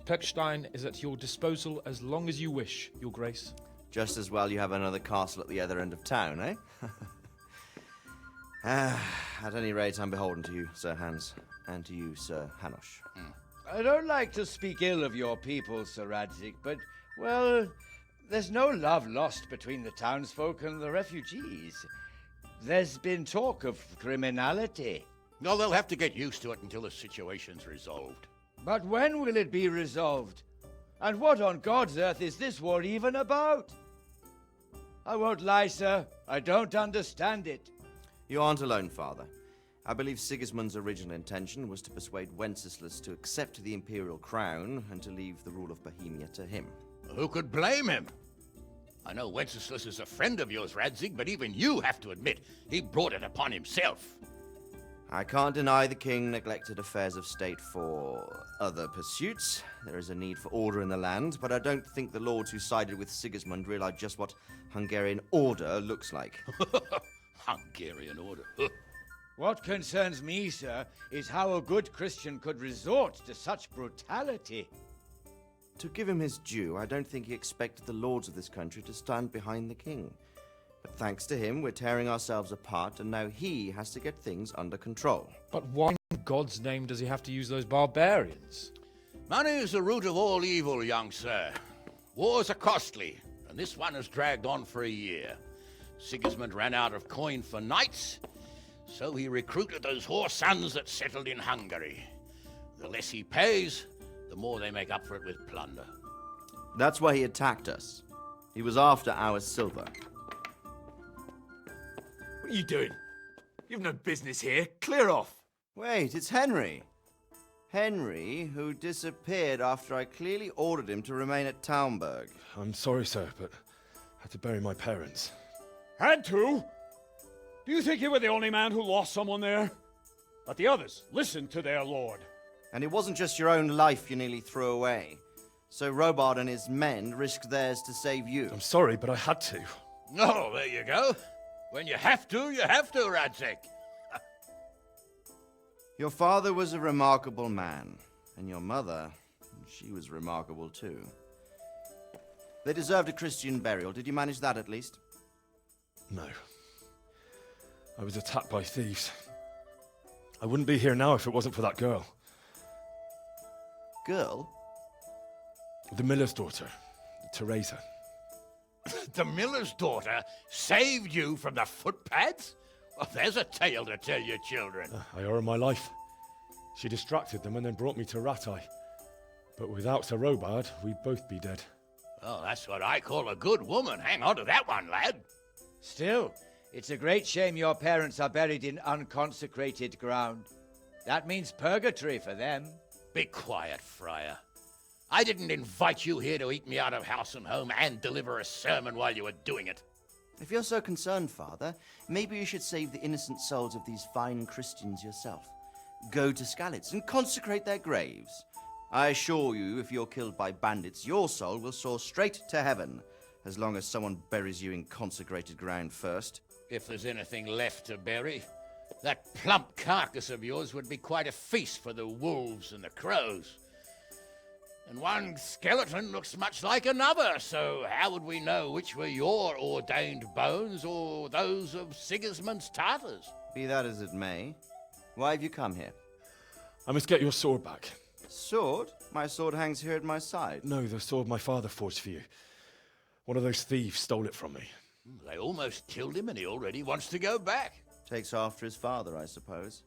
Pirkstein is at your disposal as long as you wish, Your Grace. Just as well you have another castle at the other end of town, eh? At any rate, I'm beholden to you, Sir Hans, and to you, Sir Hanush. I don't like to speak ill of your people, Sir Radzig, but, well, there's no love lost between the townsfolk and the refugees. There's been talk of criminality. No, they'll have to get used to it until the situation's resolved. But when will it be resolved? And what on God's earth is this war even about? I won't lie, sir. I don't understand it. You aren't alone, Father. I believe Sigismund's original intention was to persuade Wenceslas to accept the imperial crown and to leave the rule of Bohemia to him. Who could blame him? I know Wenceslas is a friend of yours, Radzig, but even you have to admit he brought it upon himself. I can't deny the king neglected affairs of state for other pursuits. There is a need for order in the land, but I don't think the lords who sided with Sigismund realized just what Hungarian order looks like. Hungarian order? What concerns me, sir, is how a good Christian could resort to such brutality. To give him his due, I don't think he expected the lords of this country to stand behind the king. But thanks to him, we're tearing ourselves apart, and now he has to get things under control. But why in God's name does he have to use those barbarians? Money is the root of all evil, young sir. Wars are costly, and this one has dragged on for a year. Sigismund ran out of coin for knights, so he recruited those whore sons that settled in Hungary. The less he pays, the more they make up for it with plunder. That's why he attacked us. He was after our silver. What are you doing? You've no business here. Clear off. Wait, it's Henry. Henry, who disappeared after I clearly ordered him to remain at Taunberg. I'm sorry, sir, but I had to bury my parents. Had to? Do you think you were the only man who lost someone there? But the others listened to their lord. And it wasn't just your own life you nearly threw away. So Robard and his men risked theirs to save you. I'm sorry, but I had to. Oh, there you go. When you have to, Radzig. Your father was a remarkable man, and your mother, she was remarkable too. They deserved a Christian burial. Did you manage that at least? No. I was attacked by thieves. I wouldn't be here now if it wasn't for that girl. Girl? The miller's daughter, Teresa. The miller's daughter saved you from the footpads? Well, there's a tale to tell your children. I owe her my life. She distracted them and then brought me to Rattay. But without Sir Robard, we'd both be dead. Oh, that's what I call a good woman. Hang on to that one, lad. Still, It's a great shame your parents are buried in unconsecrated ground. That means purgatory for them. Be quiet, Friar. I didn't invite you here to eat me out of house and home and deliver a sermon while you were doing it. If you're so concerned, Father, maybe you should save the innocent souls of these fine Christians yourself. Go to Skalitz and consecrate their graves. I assure you, if you're killed by bandits, your soul will soar straight to heaven, as long as someone buries you in consecrated ground first. If there's anything left to bury, that plump carcass of yours would be quite a feast for the wolves and the crows. And one skeleton looks much like another, so how would we know which were your ordained bones or those of Sigismund's Tartars? Be that as it may, why have you come here? I must get your sword back. Sword? My sword hangs here at my side. No, the sword my father forged for you. One of those thieves stole it from me. They almost killed him and he already wants to go back. Takes after his father, I suppose.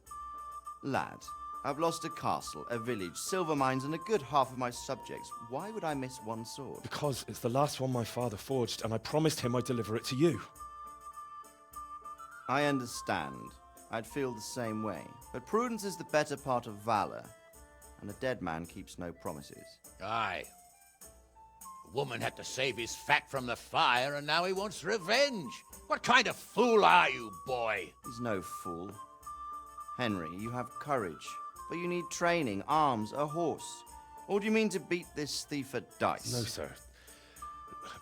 Lad, I've lost a castle, a village, silver mines, and a good half of my subjects. Why would I miss one sword? Because it's the last one my father forged, and I promised him I'd deliver it to you. I understand. I'd feel the same way. But prudence is the better part of valor, and a dead man keeps no promises. Aye. The woman had to save his fat from the fire, and now he wants revenge. What kind of fool are you, boy? He's no fool. Henry, you have courage, but you need training, arms, a horse. Or do you mean to beat this thief at dice? No, sir.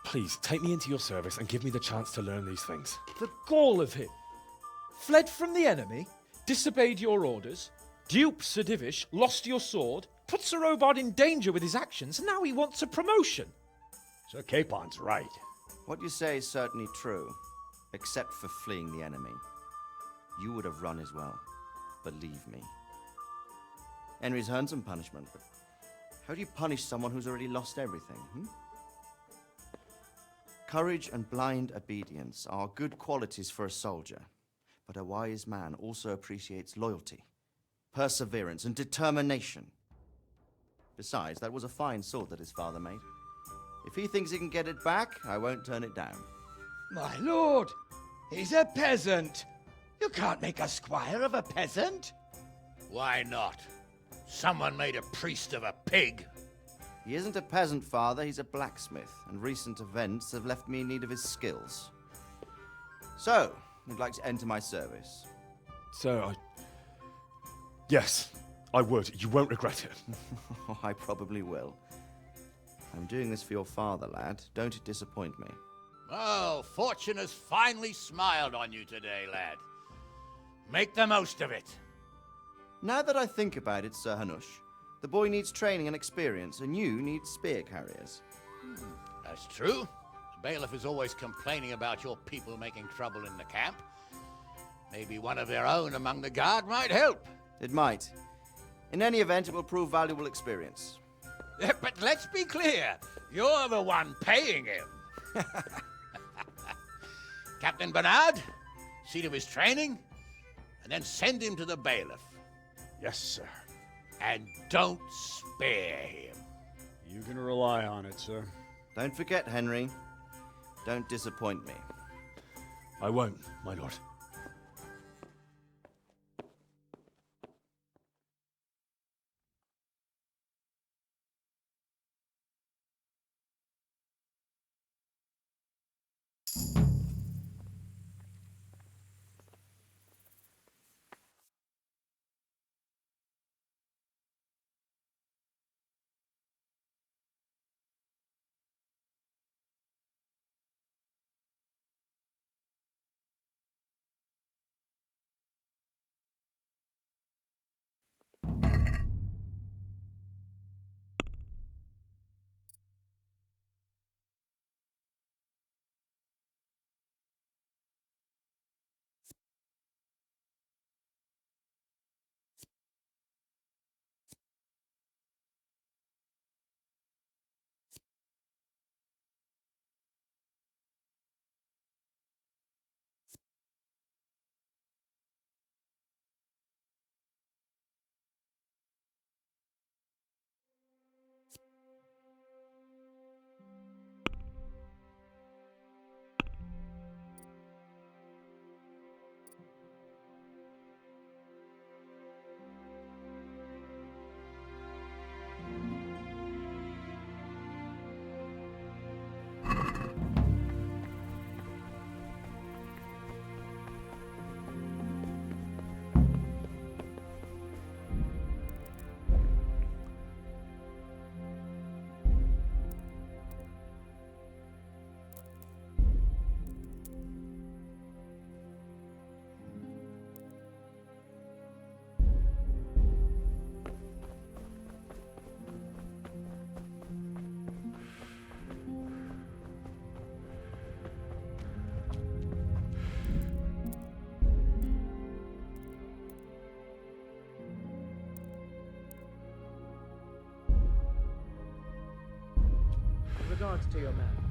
Please, take me into your service and give me the chance to learn these things. The gall of him. Fled from the enemy, disobeyed your orders, duped Sir Divish, lost your sword, put Sir Robard in danger with his actions, and now he wants a promotion. Sir Capon's right. What you say is certainly true, except for fleeing the enemy. You would have run as well, believe me. Henry's earned some punishment, but how do you punish someone who's already lost everything, Courage and blind obedience are good qualities for a soldier, but a wise man also appreciates loyalty, perseverance, and determination. Besides, that was a fine sword that his father made. If he thinks he can get it back, I won't turn it down. My lord, he's a peasant. You can't make a squire of a peasant. Why not? Someone made a priest of a pig. He isn't a peasant, Father, he's a blacksmith, and recent events have left me in need of his skills. So, would like to enter my service? Sir, Yes, I would. You won't regret it. I probably will. I'm doing this for your father, lad. Don't disappoint me. Oh, fortune has finally smiled on you today, lad. Make the most of it. Now that I think about it, Sir Hanush, the boy needs training and experience, and you need spear carriers. That's true. The bailiff is always complaining about your people making trouble in the camp. Maybe one of their own among the guard might help. It might. In any event, it will prove valuable experience. But let's be clear. You're the one paying him. Captain Bernard, see to his training, and then send him to the bailiff. Yes, sir. And don't spare him. You can rely on it, sir. Don't forget, Henry. Don't disappoint me. I won't, my lord. regards to your man.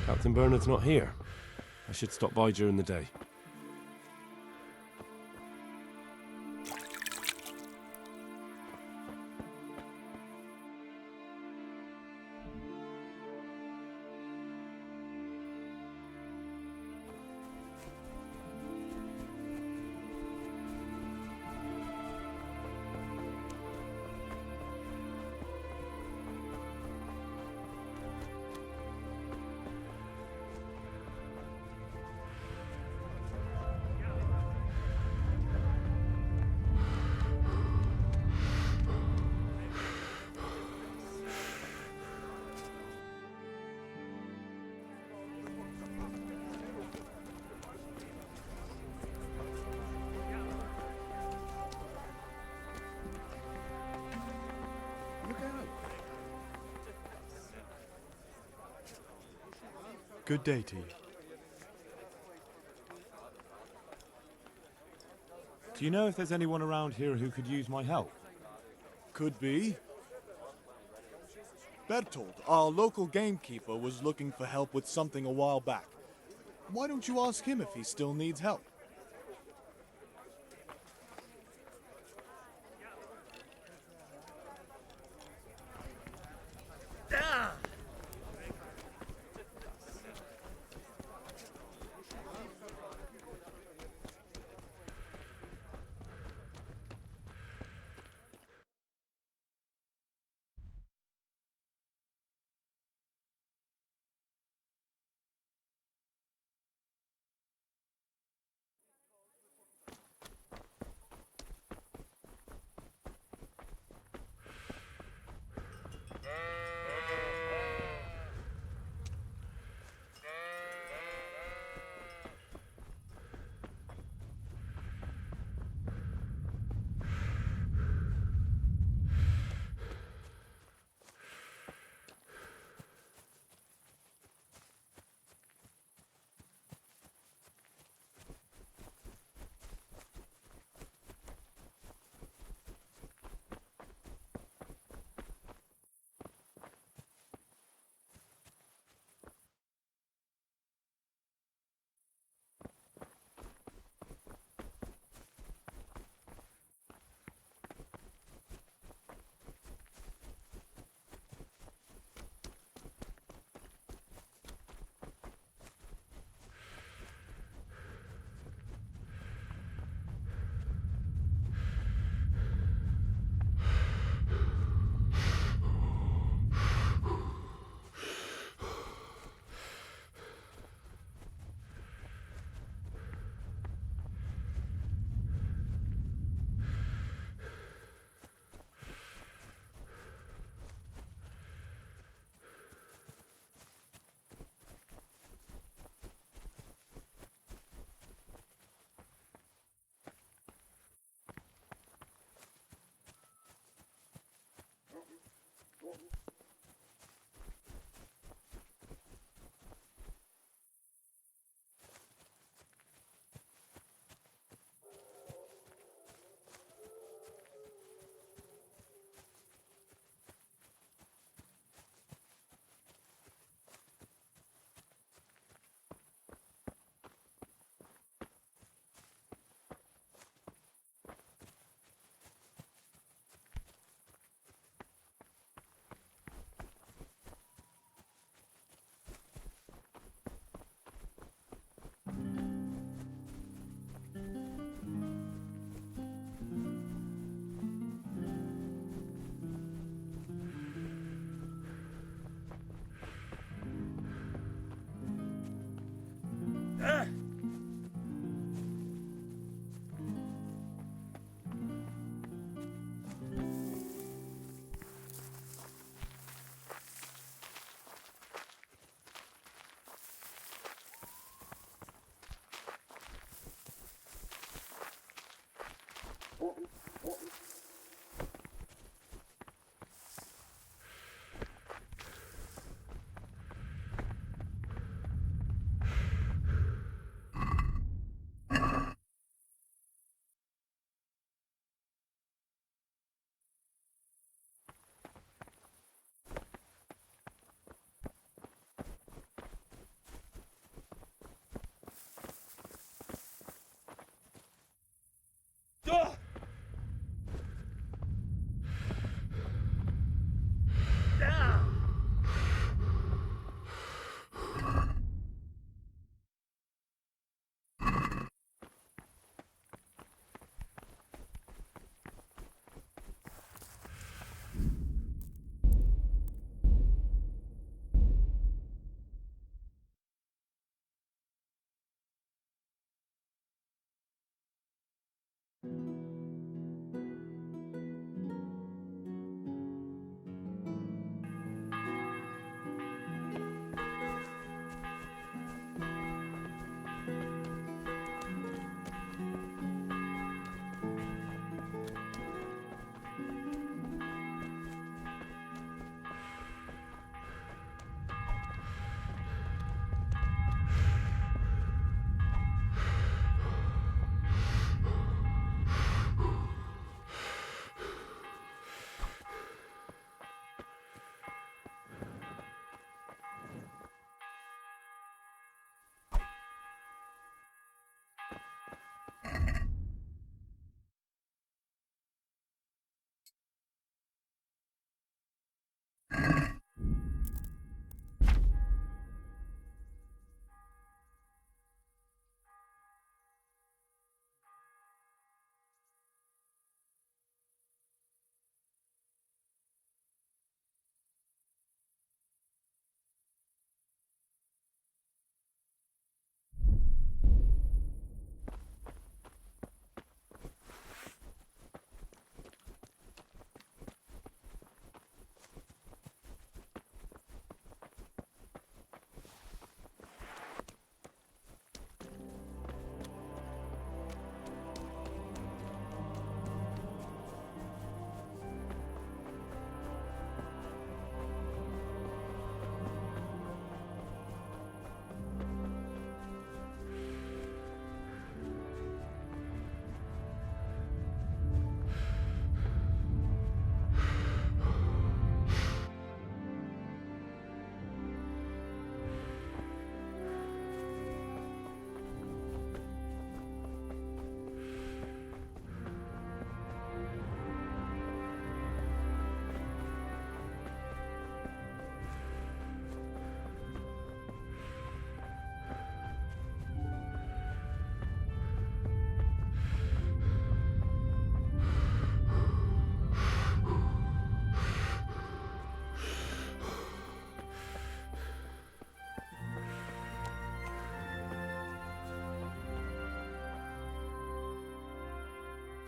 Captain Bernard's not here. I should stop by during the day. Good day to you. Do you know if there's anyone around here who could use my help? Could be. Bertold, our local gamekeeper, was looking for help with something a while back. Why don't you ask him if he still needs help?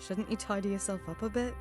Shouldn't you tidy yourself up a bit?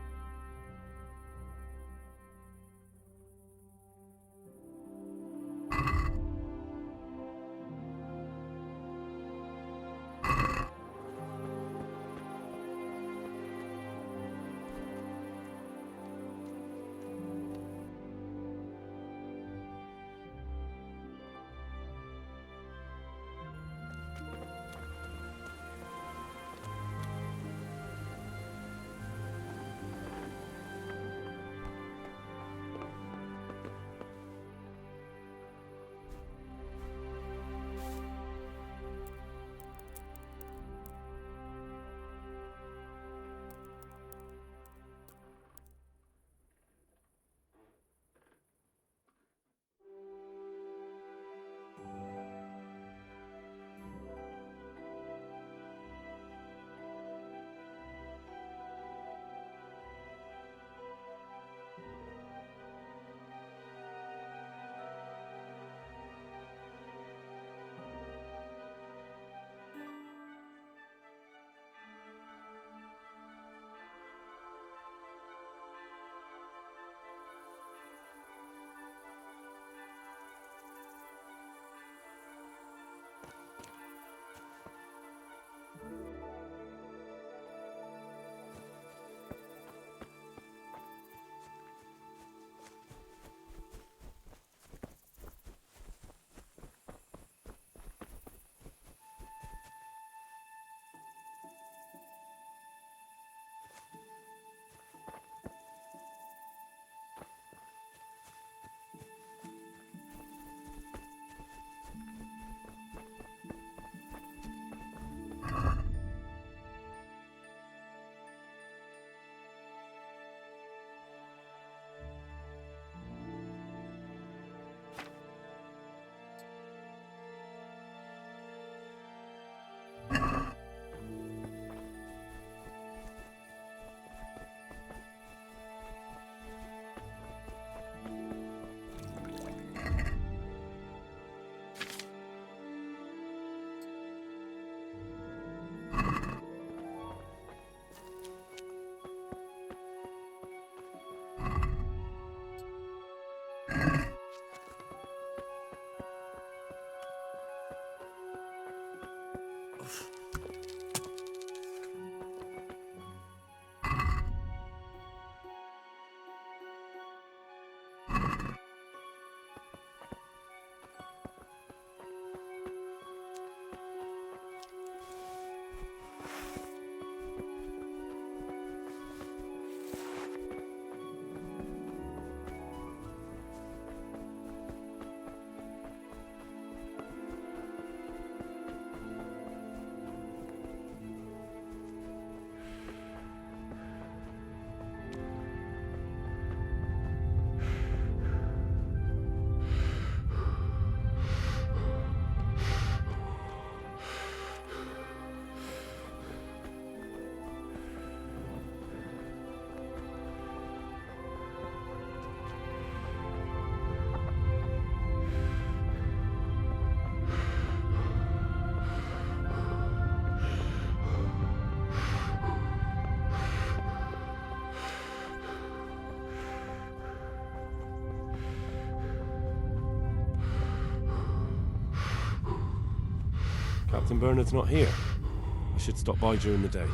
Captain Bernard's not here. I should stop by during the day.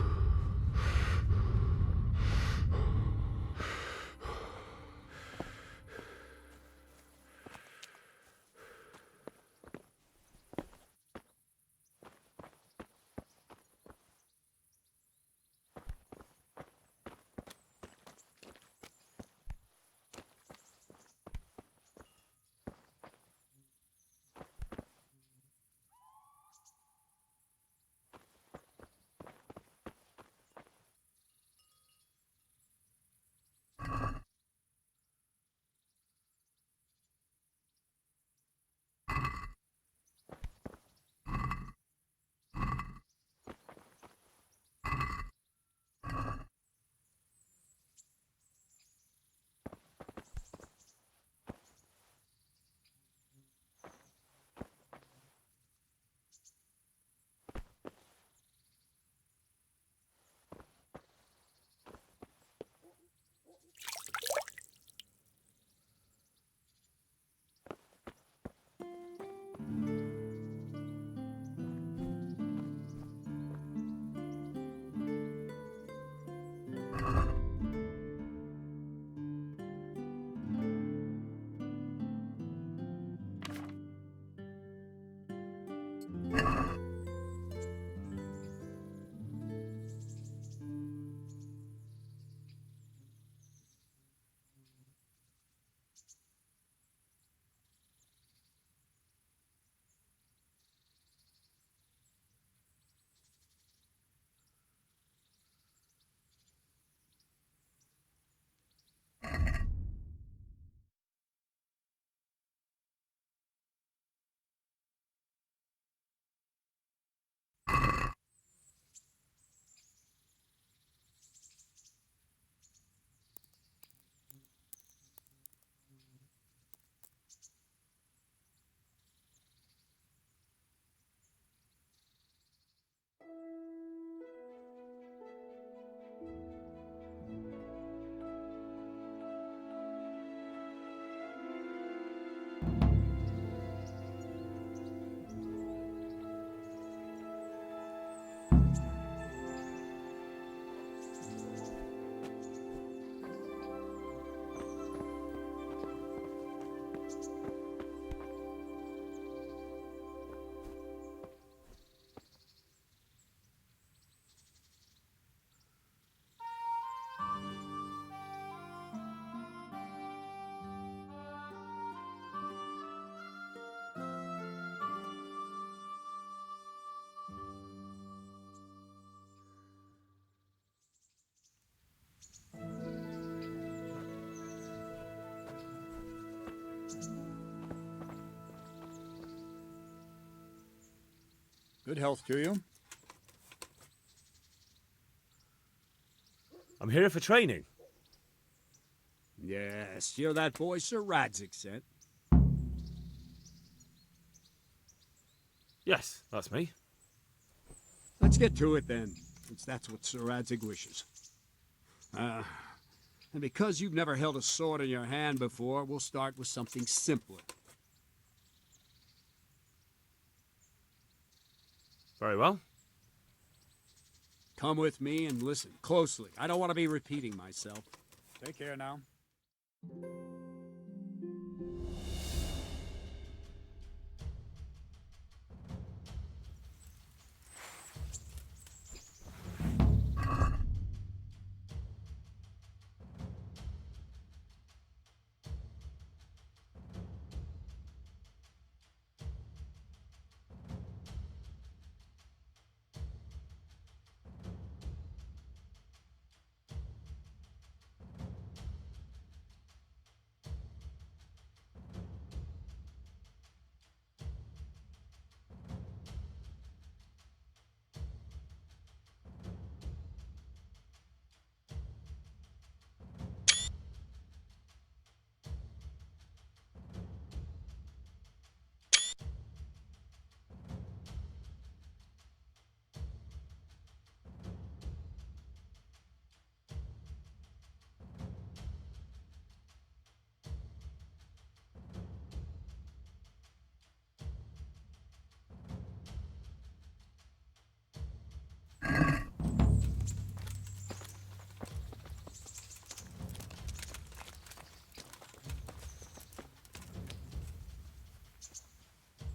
Good health to you. I'm here for training. Yes, you're that boy Sir Radzik sent. Yes, that's me. Let's get to it then, since that's what Sir Radzik wishes. And because you've never held a sword in your hand before, we'll start with something simpler. Very well. Come with me and listen closely. I don't want to be repeating myself. Take care now.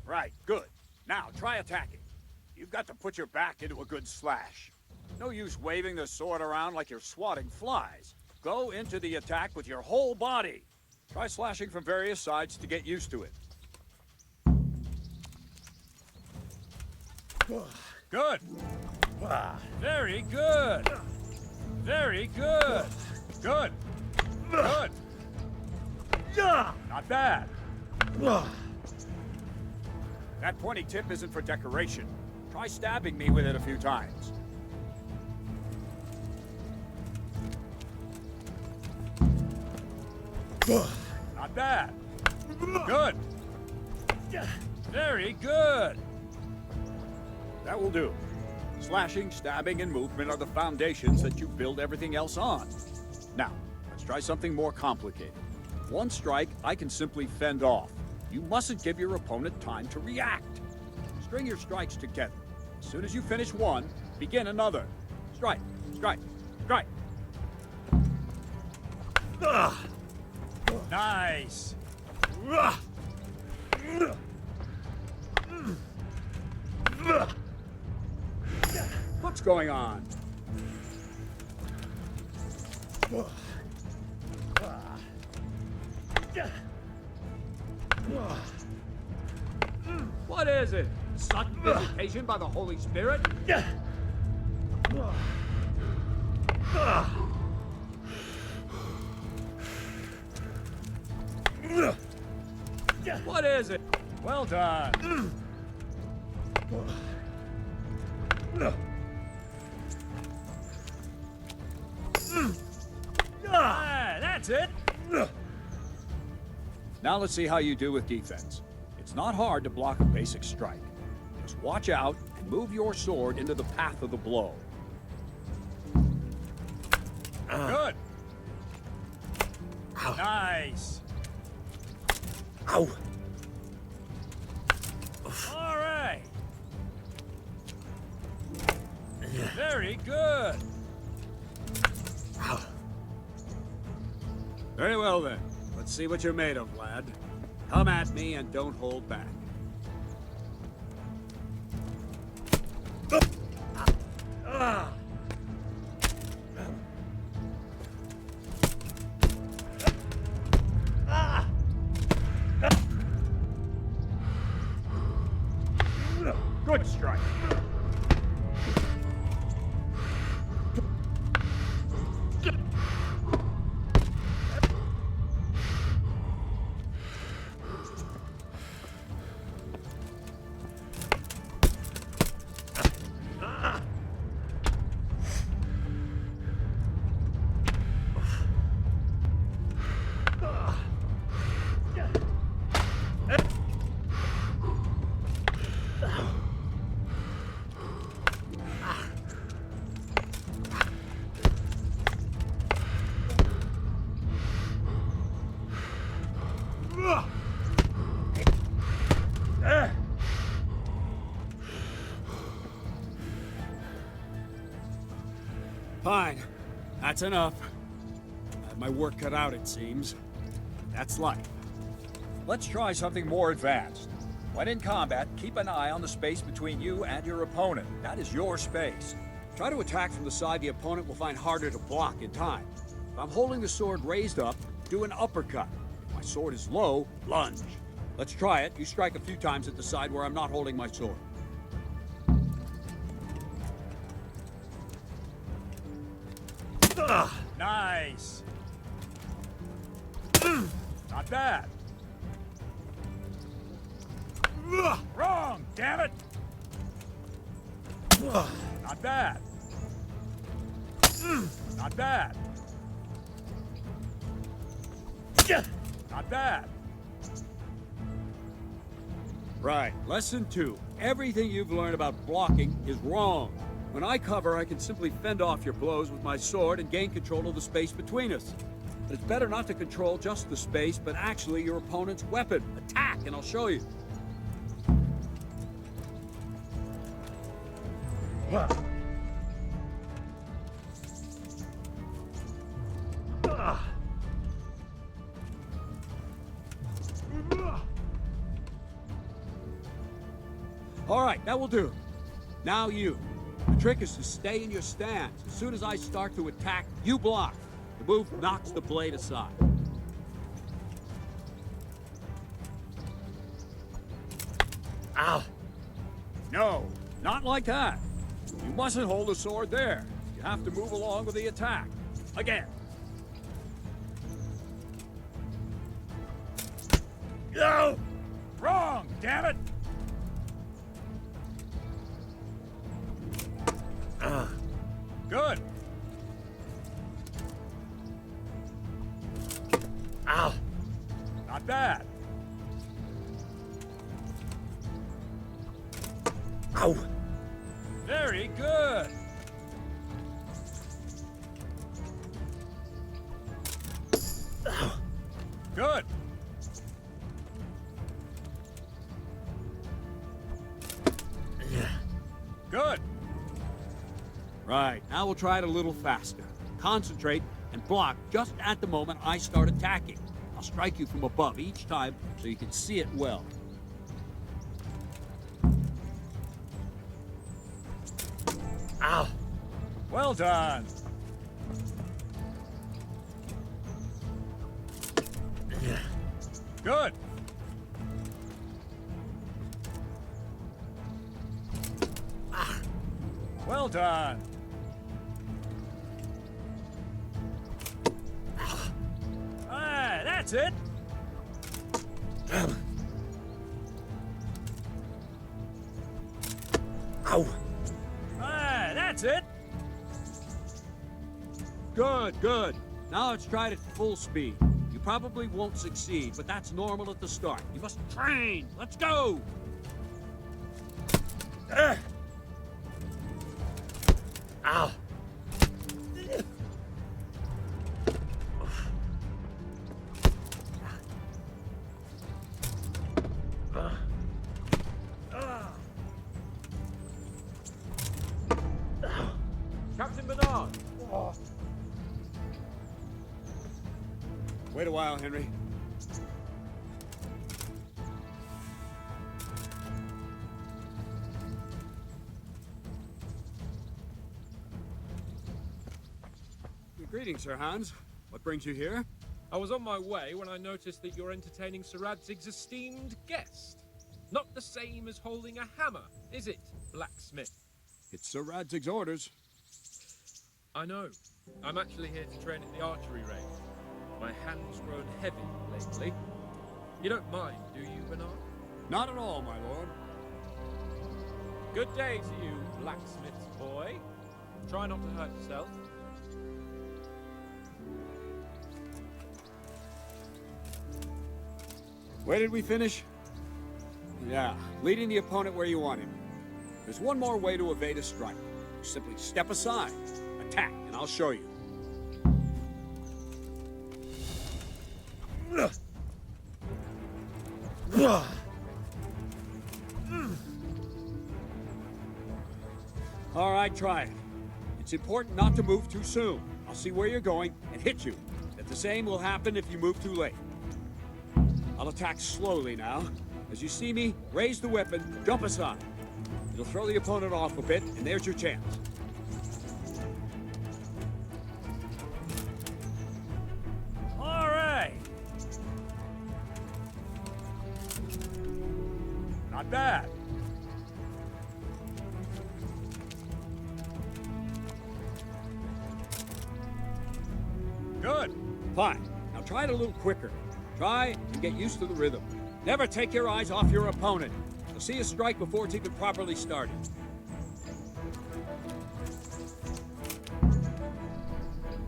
Right, good. Now, try attacking. You've got to put your back into a good slash. No use waving the sword around like you're swatting flies. Go into the attack with your whole body. Try slashing from various sides to get used to it. Good. Very good. Very good. Good. Good. Not bad. That pointy tip isn't for decoration. Try stabbing me with it a few times. Not bad. Good. Very good. That will do. Slashing, stabbing, and movement are the foundations that you build everything else on. Now, let's try something more complicated. One strike, I can simply fend off. You mustn't give your opponent time to react. String your strikes together. As soon as you finish one, begin another. Strike, strike, strike. Nice. What's going on? What is it? Sudden visitation by the Holy Spirit? What is it? Well done. That's it. Now let's see how you do with defense. It's not hard to block a basic strike. Just watch out and move your sword into the path of the blow. Good. Nice. Ow. All right. Very good. Very well then. Let's see what you're made of, lad. Come at me and don't hold back. Good strike. That's enough. I have my work cut out, it seems. That's life. Let's try something more advanced. When in combat, keep an eye on the space between you and your opponent. That is your space. Try to attack from the side the opponent will find harder to block in time. If I'm holding the sword raised up, do an uppercut. If my sword is low, lunge. Let's try it. You strike a few times at the side where I'm not holding my sword. Ugh. Nice. Not bad. Ugh. Wrong, damn it. Ugh. Not bad. Not bad. Not bad. Right, lesson 2. Everything you've learned about blocking is wrong. When I cover, I can simply fend off your blows with my sword and gain control of the space between us. But it's better not to control just the space, but actually your opponent's weapon. Attack, and I'll show you. All right, that will do. Now you. The trick is to stay in your stance. As soon as I start to attack, you block. The move knocks the blade aside. Ow! No, not like that. You mustn't hold the sword there. You have to move along with the attack. Again. No! Wrong, damn it! Good. Ow. Not bad. Ow. Very good. Good. Good. Right, now we'll try it a little faster. Concentrate and block just at the moment I start attacking. I'll strike you from above each time so you can see it well. Ow! Well done! Good! Well done! Ah, that's it! Ow! Ah, that's it! Good, good. Now let's try it at full speed. You probably won't succeed, but that's normal at the start. You must train! Let's go! Ow! Captain Bernard! Wait a while, Henry. Greetings, Sir Hans. What brings you here? I was on my way when I noticed that you're entertaining Sir Radzig's esteemed guest. Not the same as holding a hammer, is it, blacksmith? It's Sir Radzig's orders. I know. I'm actually here to train at the archery range. My hand's grown heavy lately. You don't mind, do you, Bernard? Not at all, my lord. Good day to you, blacksmith's boy. Try not to hurt yourself. Where did we finish? Yeah, leading the opponent where you want him. There's one more way to evade a strike. You simply step aside, attack, and I'll show you. All right, try it. It's important not to move too soon. I'll see where you're going and hit you. And the same will happen if you move too late. I'll attack slowly now. As you see me, raise the weapon, jump aside. It'll throw the opponent off a bit, and there's your chance. All right. Not bad. Good. Fine. Now try it a little quicker. Try and get used to the rhythm. Never take your eyes off your opponent. You'll see a strike before it's even properly started.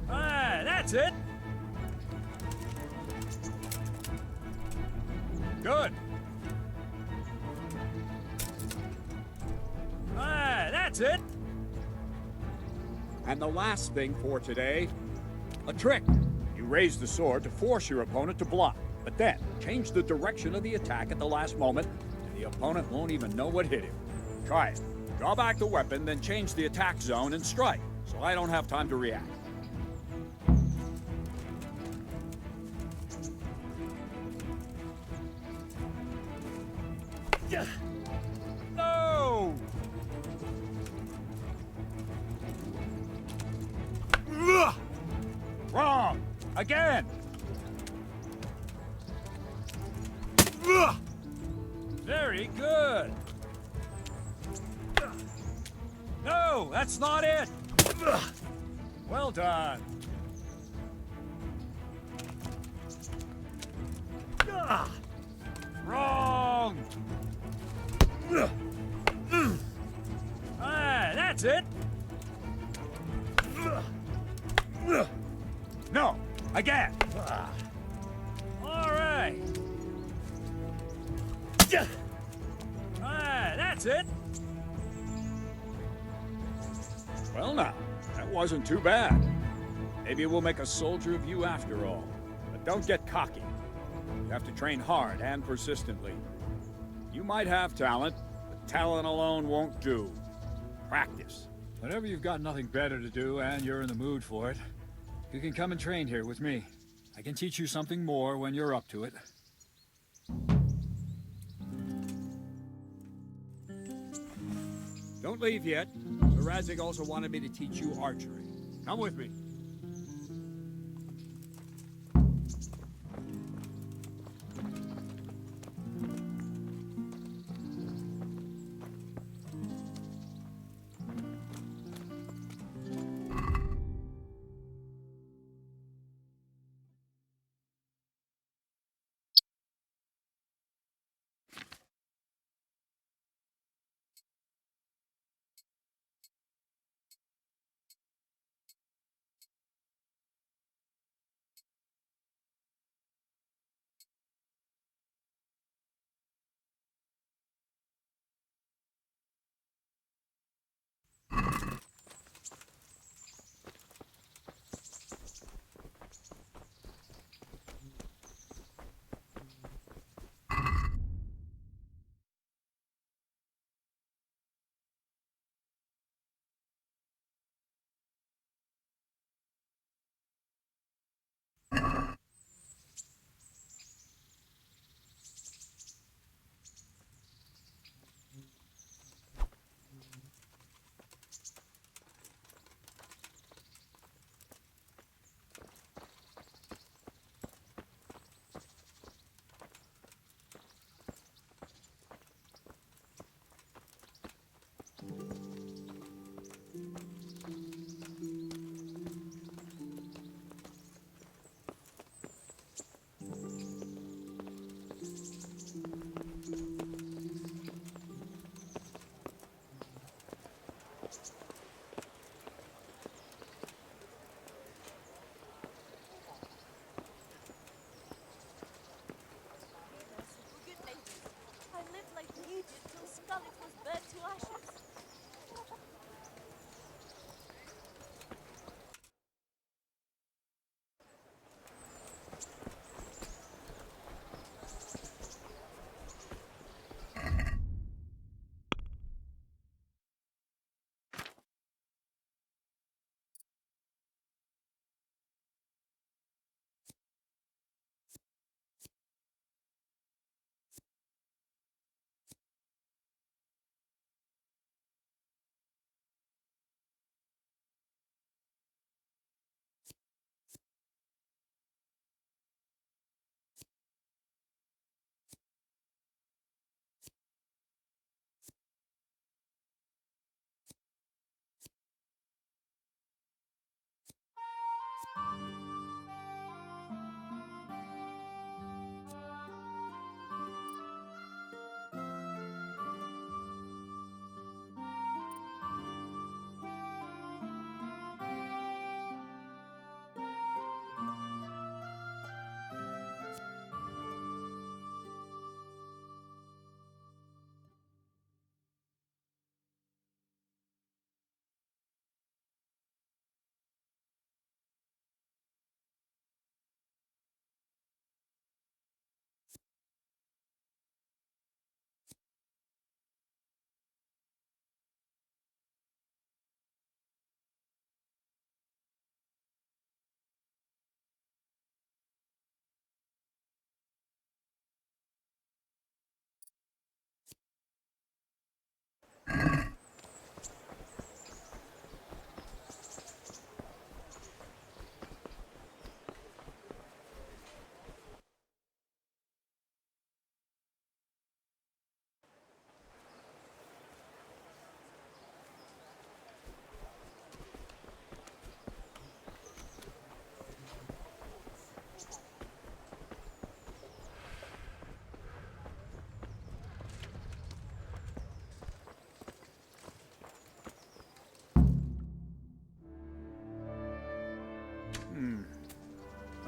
Ah, that's it. Good. Ah, that's it. And the last thing for today, a trick. You raise the sword to force your opponent to block, but then change the direction of the attack at the last moment, and the opponent won't even know what hit him. Try it. Draw back the weapon, then change the attack zone and strike, so I don't have time to react. No! Wrong! Again! Very good. No, that's not it. Well done. Wrong. Ah, that's it. No! Again! All right. Ah, that's it. Well now, that wasn't too bad. Maybe we'll make a soldier of you after all. But don't get cocky. You have to train hard and persistently. You might have talent, but talent alone won't do. Practice. Whenever you've got nothing better to do and you're in the mood for it, you can come and train here with me. I can teach you something more when you're up to it. Don't leave yet. Sir Radzig also wanted me to teach you archery. Come with me.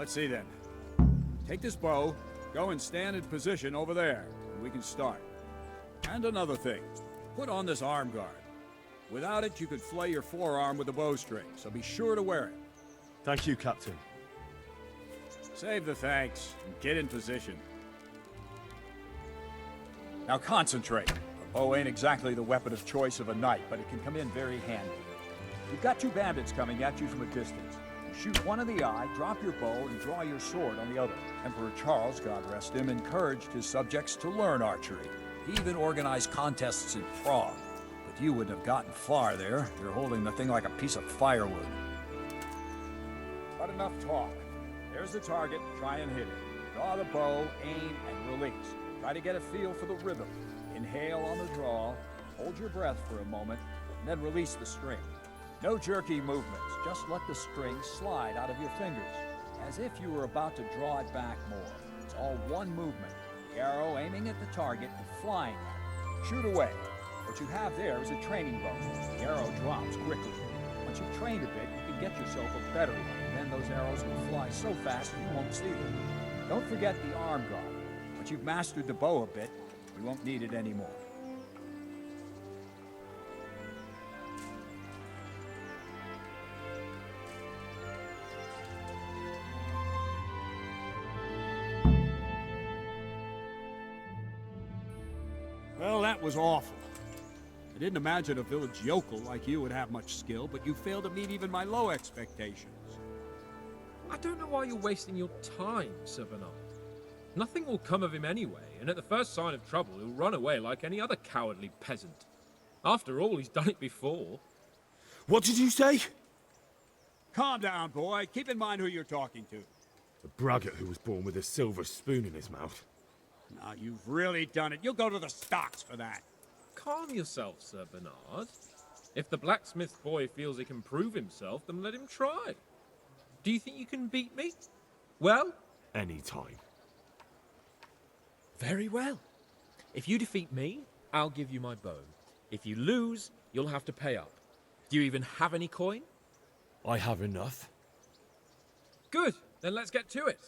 Let's see then. Take this bow, go and stand in position over there, and we can start. And another thing, put on this arm guard. Without it, you could flay your forearm with a bowstring, so be sure to wear it. Thank you, Captain. Save the thanks, and get in position. Now concentrate. A bow ain't exactly the weapon of choice of a knight, but it can come in very handy. You've got two bandits coming at you from a distance. You shoot one in the eye, drop your bow, and draw your sword on the other. Emperor Charles, God rest him, encouraged his subjects to learn archery. He even organized contests in Prague. But you wouldn't have gotten far there. You're holding the thing like a piece of firewood. But enough talk. There's the target. Try and hit it. Draw the bow, aim, and release. Try to get a feel for the rhythm. Inhale on the draw, hold your breath for a moment, and then release the string. No jerky movements, just let the string slide out of your fingers, as if you were about to draw it back more. It's all one movement, the arrow aiming at the target and flying at it. Shoot away. What you have there is a training bow. The arrow drops quickly. Once you've trained a bit, you can get yourself a better one, and then those arrows will fly so fast you won't see them. Don't forget the arm guard. Once you've mastered the bow a bit, you won't need it anymore. Well, that was awful. I didn't imagine a village yokel like you would have much skill, but you failed to meet even my low expectations. I don't know why you're wasting your time, Sir Bernard. Nothing will come of him anyway, and at the first sign of trouble, he'll run away like any other cowardly peasant. After all, he's done it before. What did you say? Calm down, boy. Keep in mind who you're talking to. The braggart who was born with a silver spoon in his mouth. Now, you've really done it. You'll go to the stocks for that. Calm yourself, Sir Bernard. If the blacksmith boy feels he can prove himself, then let him try. Do you think you can beat me? Well? Any time. Very well. If you defeat me, I'll give you my bow. If you lose, you'll have to pay up. Do you even have any coin? I have enough. Good. Then let's get to it.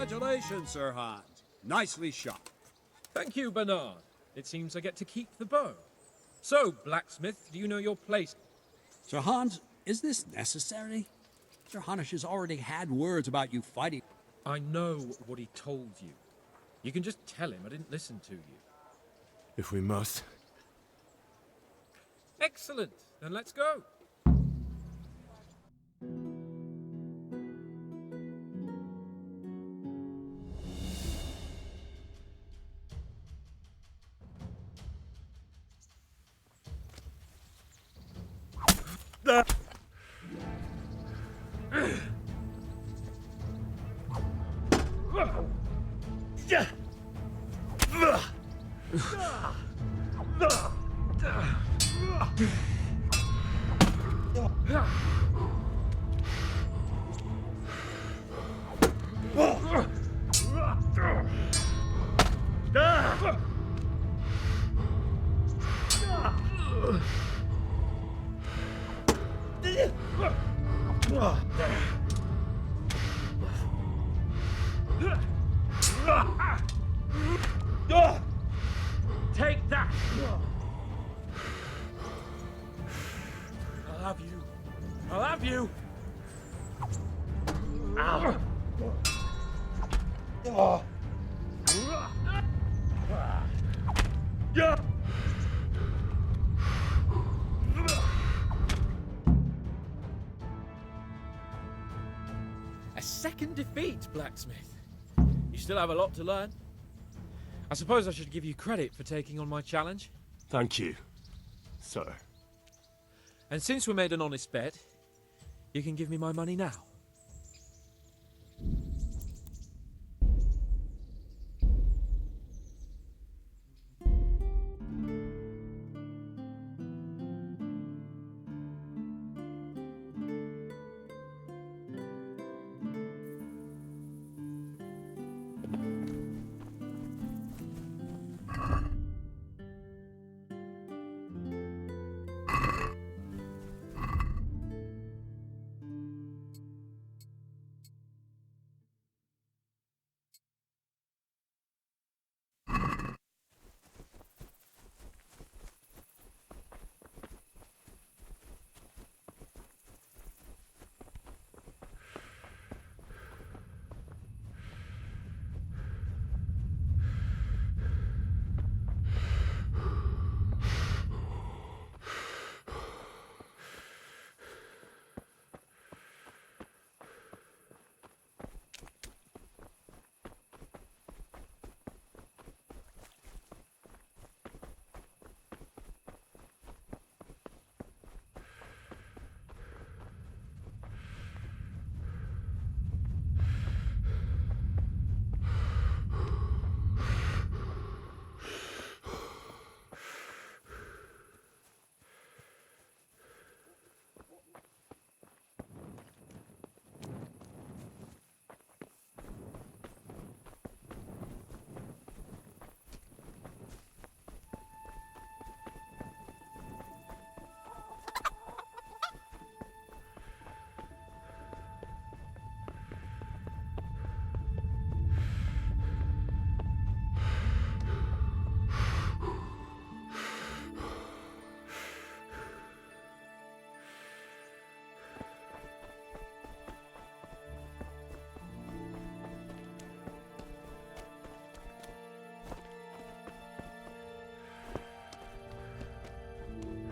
Congratulations, Sir Hans. Nicely shot. Thank you, Bernard. It seems I get to keep the bow. So, blacksmith, do you know your place? Sir Hans, is this necessary? Sir Hanush has already had words about you fighting. I know what he told you. You can just tell him I didn't listen to you. If we must. Excellent. Then let's go. Take that! I'll have you. I'll have you! Ow! Yeah! A second defeat, Blacksmith. You still have a lot to learn. I suppose I should give you credit for taking on my challenge. Thank you, sir. And since we made an honest bet, you can give me my money now.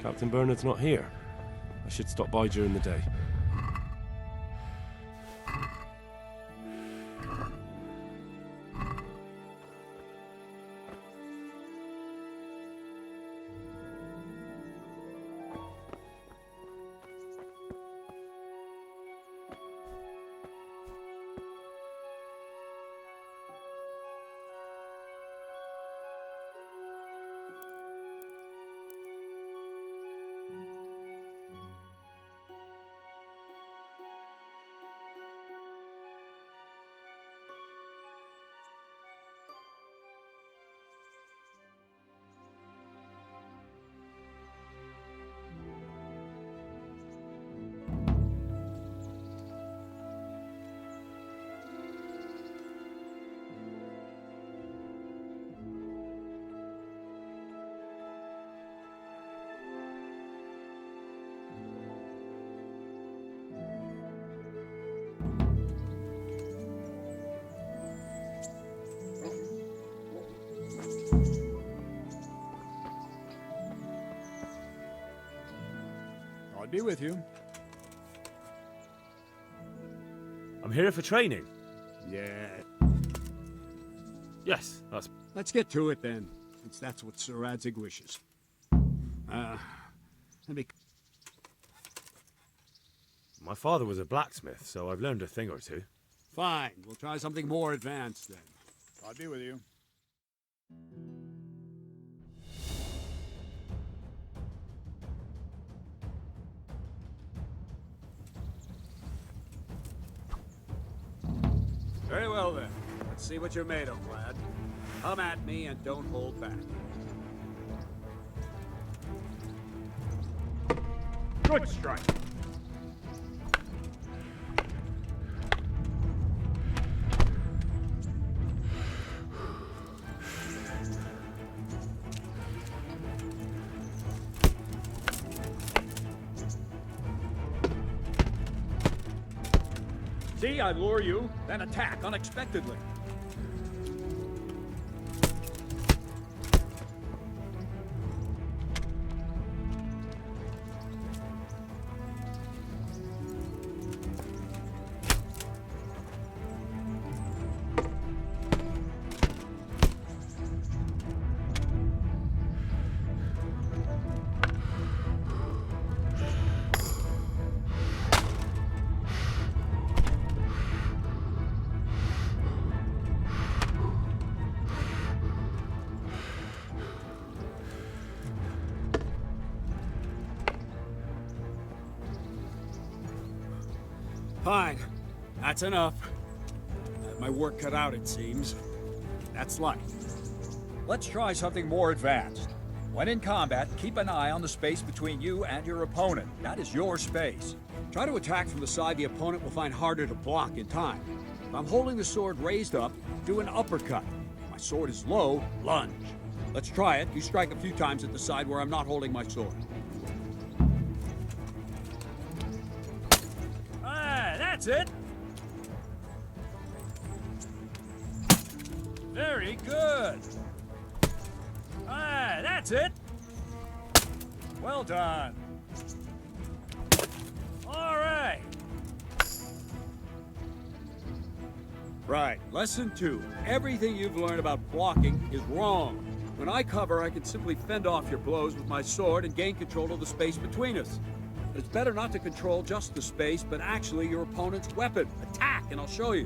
Captain Bernard's not here. I should stop by during the day. I'll be with you. I'm here for training. Yeah. Yes, that's... Let's get to it then, since that's what Sir Radzig wishes. Let me... My father was a blacksmith, so I've learned a thing or two. Fine, we'll try something more advanced then. I'll be with you. Very well then. Let's see what you're made of, lad. Come at me and don't hold back. Good strike. See, I lure you, then attack unexpectedly. Fine. That's enough. I have my work cut out, it seems. That's life. Let's try something more advanced. When in combat, keep an eye on the space between you and your opponent. That is your space. Try to attack from the side the opponent will find harder to block in time. If I'm holding the sword raised up, do an uppercut. If my sword is low, lunge. Let's try it. You strike a few times at the side where I'm not holding my sword. That's it. Very good. That's it. Well done. All right. Right. Lesson 2. Everything you've learned about blocking is wrong. When I cover, I can simply fend off your blows with my sword and gain control of the space between us. But it's better not to control just the space, but actually your opponent's weapon. Attack, and I'll show you.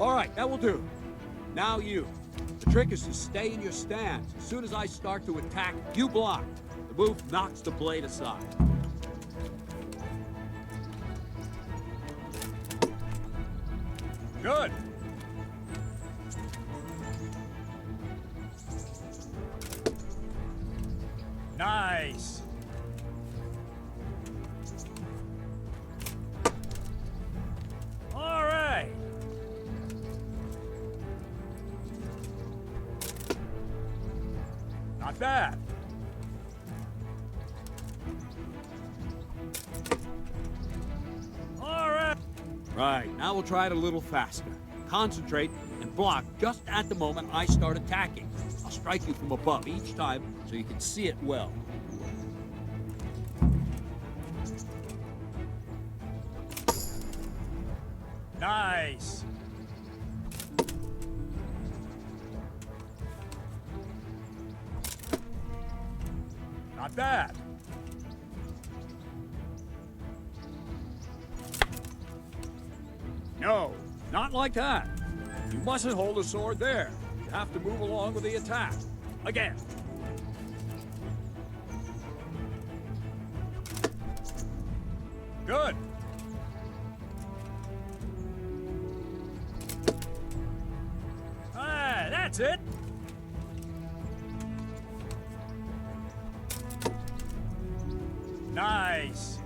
All right, that will do. Now you. The trick is to stay in your stance. As soon as I start to attack, you block. The move knocks the blade aside. Good. Nice. All right. Not bad. All right. Right, now we'll try it a little faster. Concentrate and block just at the moment I start attacking. I'll strike you from above each time so you can see it well. Nice. Not bad. No, not like that. You mustn't hold the sword there. You have to move along with the attack. Again. Good. That's it. Nice.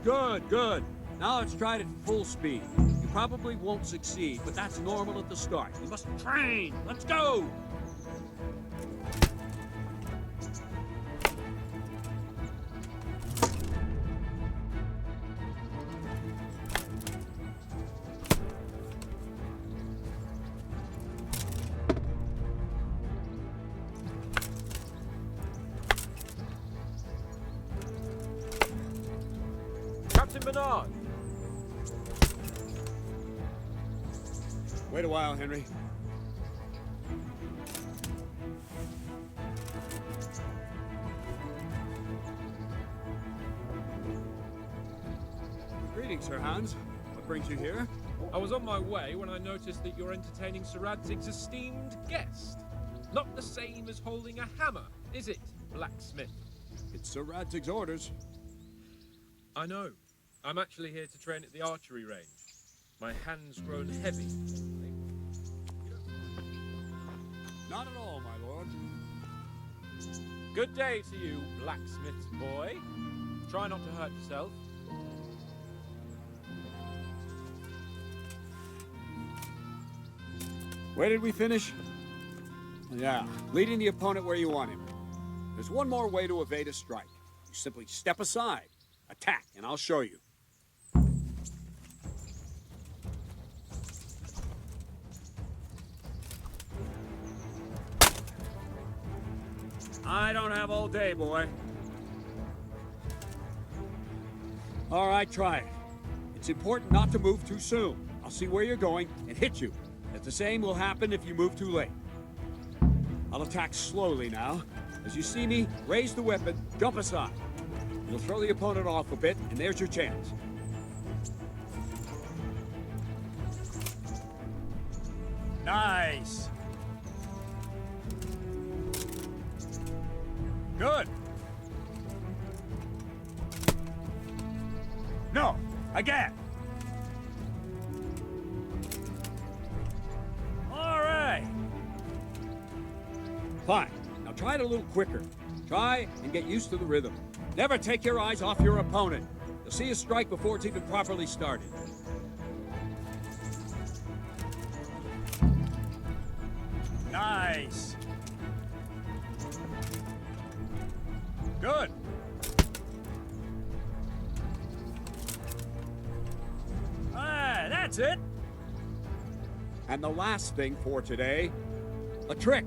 Good, good. Now let's try it at full speed. You probably won't succeed, but that's normal at the start. You must train. Let's go! Captain Bernard! Wait a while, Henry. Greetings, Sir Hans. What brings you here? I was on my way when I noticed that you're entertaining Sir Radzig's esteemed guest. Not the same as holding a hammer, is it, blacksmith? It's Sir Radzig's orders. I know. I'm actually here to train at the archery range. My hand's grown heavy. Not at all, my lord. Good day to you, blacksmith's boy. Try not to hurt yourself. Where did we finish? Yeah, leading the opponent where you want him. There's one more way to evade a strike. You simply step aside, attack, and I'll show you. I don't have all day, boy. All right, try it. It's important not to move too soon. I'll see where you're going and hit you. As the same will happen if you move too late. I'll attack slowly now. As you see me, raise the weapon, jump aside. You'll throw the opponent off a bit, and there's your chance. Nice! Good! No! Again! All right! Fine. Now try it a little quicker. Try and get used to the rhythm. Never take your eyes off your opponent. You'll see a strike before it's even properly started. Nice! Good! Ah, that's it! And the last thing for today, a trick.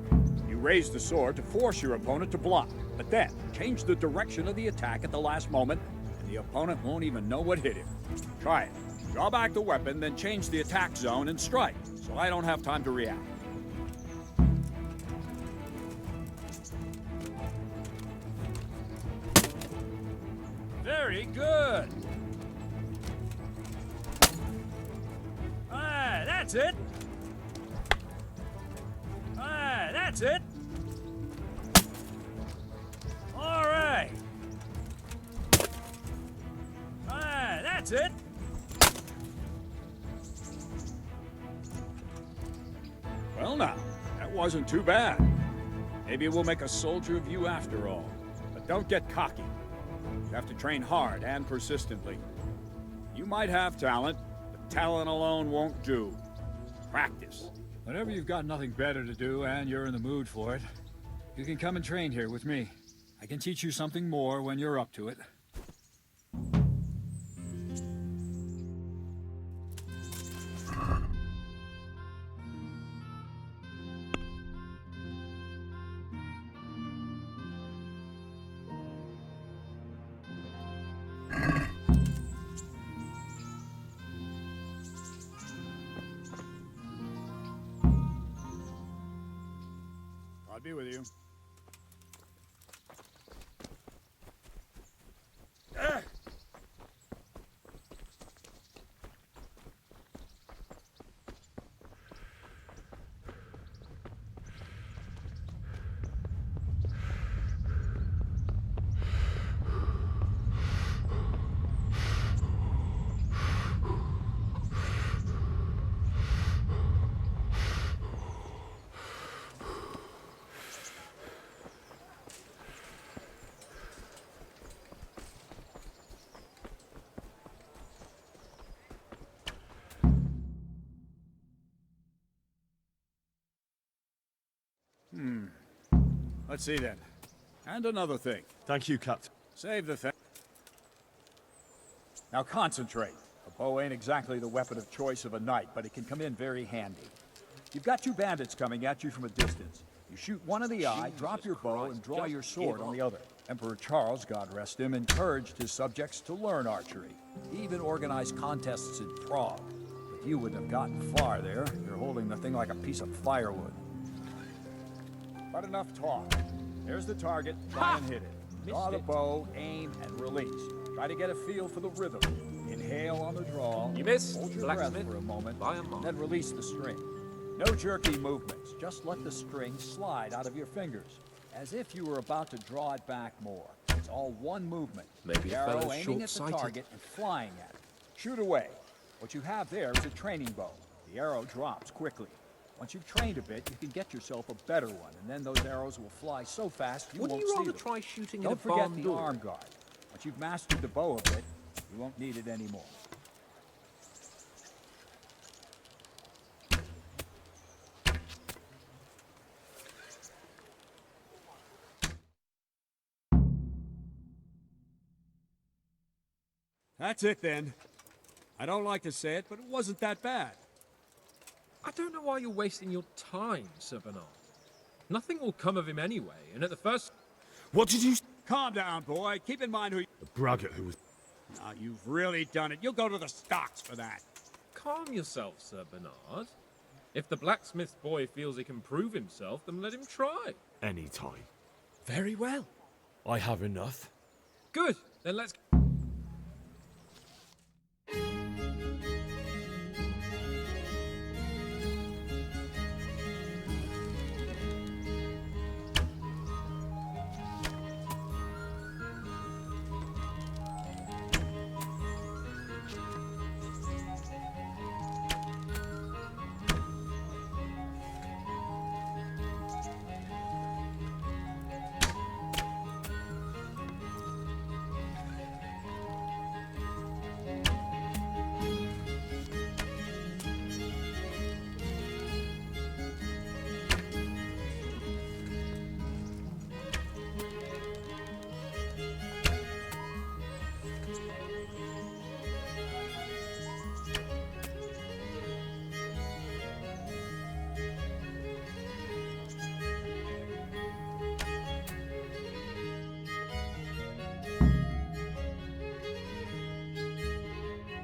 You raise the sword to force your opponent to block, but then change the direction of the attack at the last moment, and the opponent won't even know what hit him. Try it. Draw back the weapon, then change the attack zone and strike, so I don't have time to react. Very good! Ah, that's it! Ah, that's it! All right! Ah, that's it! Well now, that wasn't too bad. Maybe we'll make a soldier of you after all. But don't get cocky. You have to train hard and persistently. You might have talent, but talent alone won't do. Practice. Whenever you've got nothing better to do and you're in the mood for it, you can come and train here with me. I can teach you something more when you're up to it. I'll be with you. Let's see then. And another thing. Thank you, Captain. Save the thing. Now concentrate. A bow ain't exactly the weapon of choice of a knight, but it can come in very handy. You've got two bandits coming at you from a distance. You shoot one in the eye, drop your bow, and draw your sword on the other. Emperor Charles, God rest him, encouraged his subjects to learn archery. He even organized contests in Prague. But you wouldn't have gotten far there. You're holding the thing like a piece of firewood. But enough talk. There's the target. Try and hit it. Draw the bow, aim, and release. Try to get a feel for the rhythm. Inhale. Inhale on the draw. You missed, Hold your breath blacksmith, for a moment, by a mile. then release the string. No jerky movements. Just let the string slide out of your fingers, as if you were about to draw it back more. It's all one movement. Maybe the arrow fellow's aiming at the short-sighted. target and flying at it. Shoot away. What you have there is a training bow. The arrow drops quickly. Once you've trained a bit, you can get yourself a better one, and then those arrows will fly so fast you Wouldn't won't you see rather them. try shooting in Don't a forget barn the door? arm guard. Once you've mastered the bow a bit, you won't need it anymore. That's it then. I don't like to say it, but it wasn't that bad. I don't know why you're wasting your time, Sir Bernard. Nothing will come of him anyway, and at the first... What did you... Calm down, boy. Keep in mind who... The braggart who was... Now, you've really done it. You'll go to the stocks for that. Calm yourself, Sir Bernard. If the blacksmith's boy feels he can prove himself, then let him try. Any time. Very well. I have enough. Good. Then let's...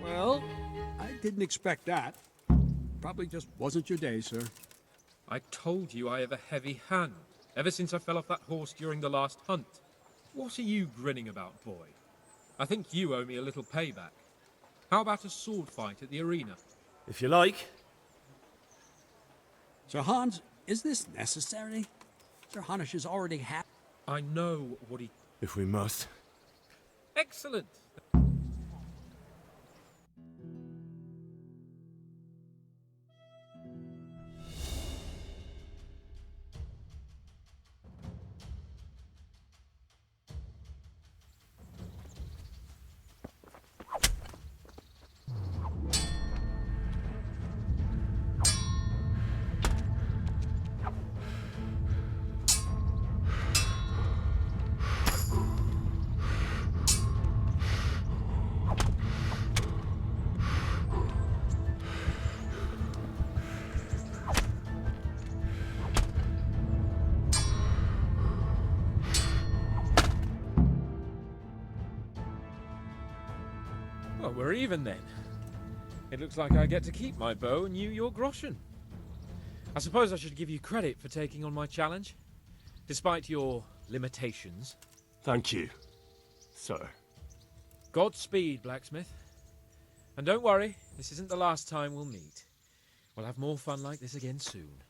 Well, I didn't expect that. Probably just wasn't your day, sir. I told you I have a heavy hand, ever since I fell off that horse during the last hunt. What are you grinning about, boy? I think you owe me a little payback. How about a sword fight at the arena? If you like. Sir Hans, is this necessary? Sir Hanush has already had... I know what he... If we must. Excellent! Well, we're even then. It looks like I get to keep my bow and you your groschen. I suppose I should give you credit for taking on my challenge, despite your limitations. Thank you, sir. Godspeed, blacksmith. And don't worry, this isn't the last time we'll meet. We'll have more fun like this again soon.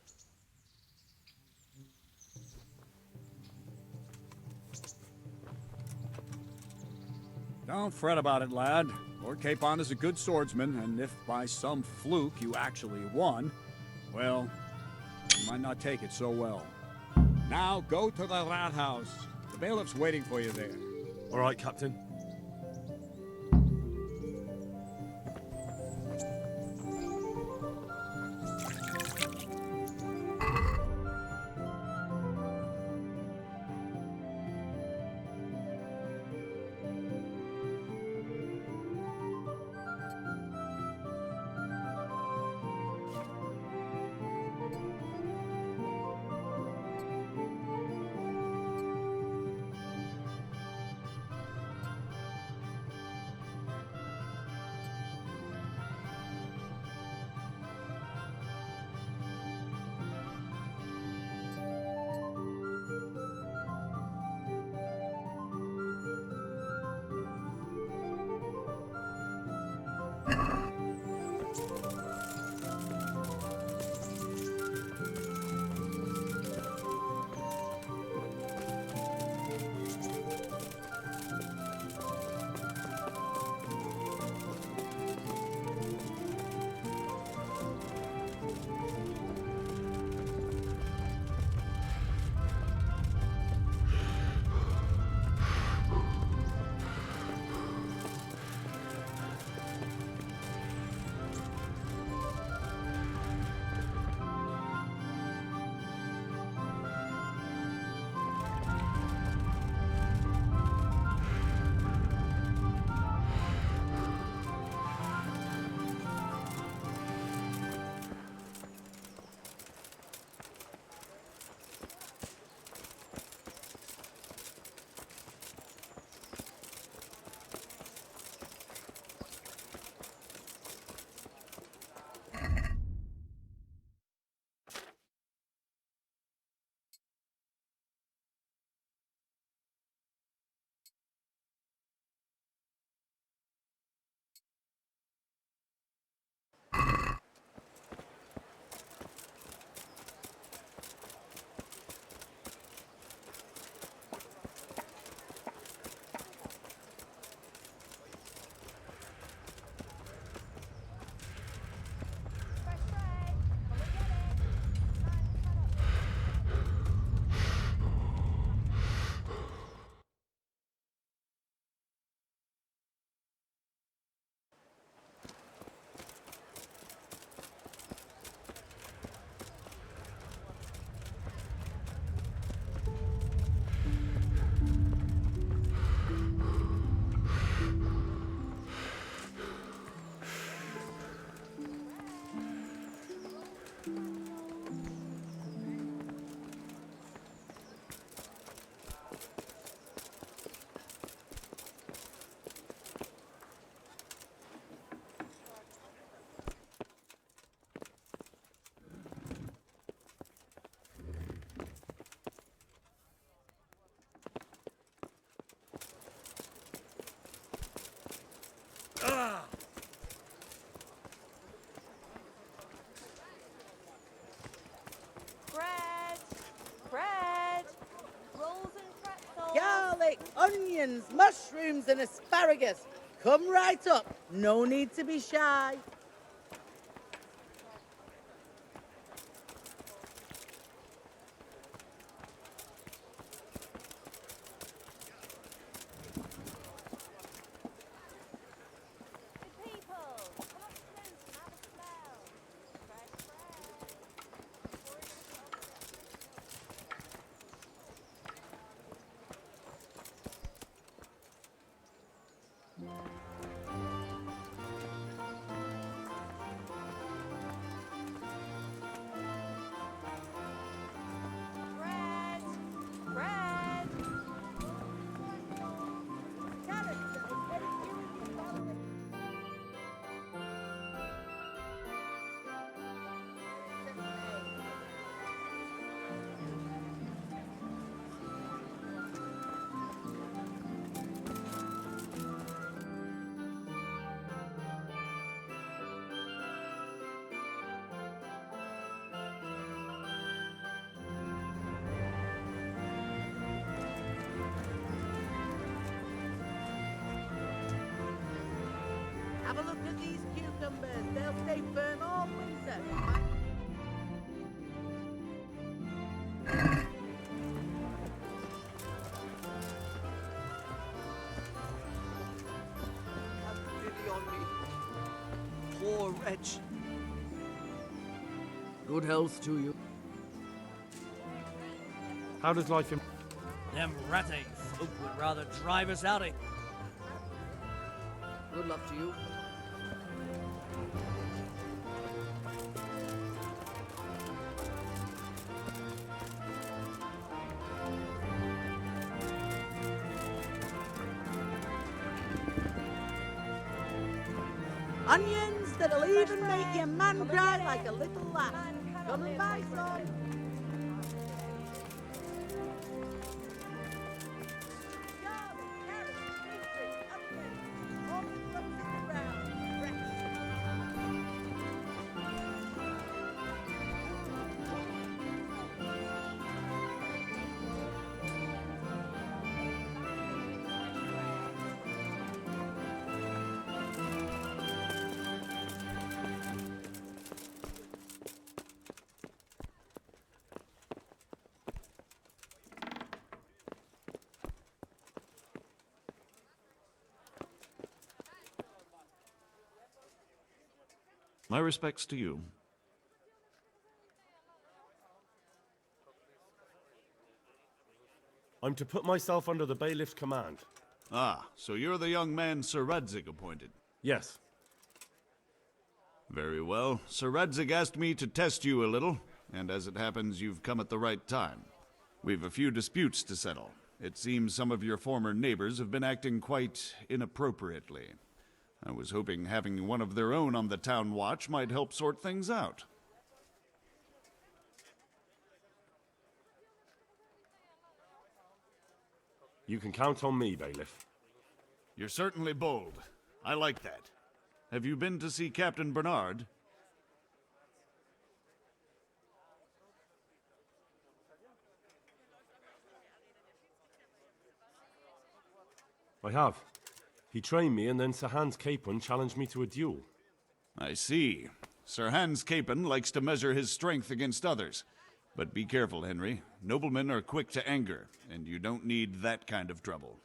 Don't fret about it, lad. Lord Capon is a good swordsman, and if by some fluke you actually won, well, you might not take it so well. Now go to the rat house. The bailiff's waiting for you there. All right, Captain. onions, mushrooms, and asparagus. Come right up. No need to be shy. Have a look at these cucumbers. They'll stay firm all winter. Have pity on me. Poor wretch. Good health to you. How does life in... Them ratty folk would rather drive us out of... Good luck to you. Onions that'll even make your man cry like a little lass. Come and buy some. My respects to you. I'm to put myself under the bailiff's command. Ah, so you're the young man Sir Radzig appointed? Yes. Very well. Sir Radzig asked me to test you a little, and as it happens, you've come at the right time. We've a few disputes to settle. It seems some of your former neighbors have been acting quite inappropriately. I was hoping having one of their own on the town watch might help sort things out. You can count on me, bailiff. You're certainly bold. I like that. Have you been to see Captain Bernard? I have. He trained me, and then Sir Hans Capon challenged me to a duel. I see. Sir Hans Capon likes to measure his strength against others. But be careful, Henry. Noblemen are quick to anger, and you don't need that kind of trouble.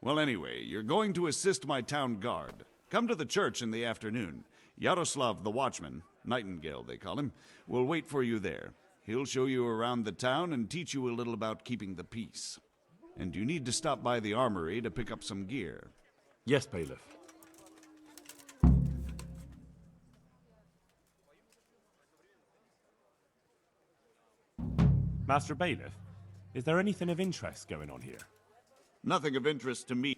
Well, anyway, you're going to assist my town guard. Come to the church in the afternoon. Yaroslav the watchman, Nightingale they call him, will wait for you there. He'll show you around the town and teach you a little about keeping the peace. And you need to stop by the armory to pick up some gear. Yes, bailiff. Master Bailiff, is there anything of interest going on here? Nothing of interest to me.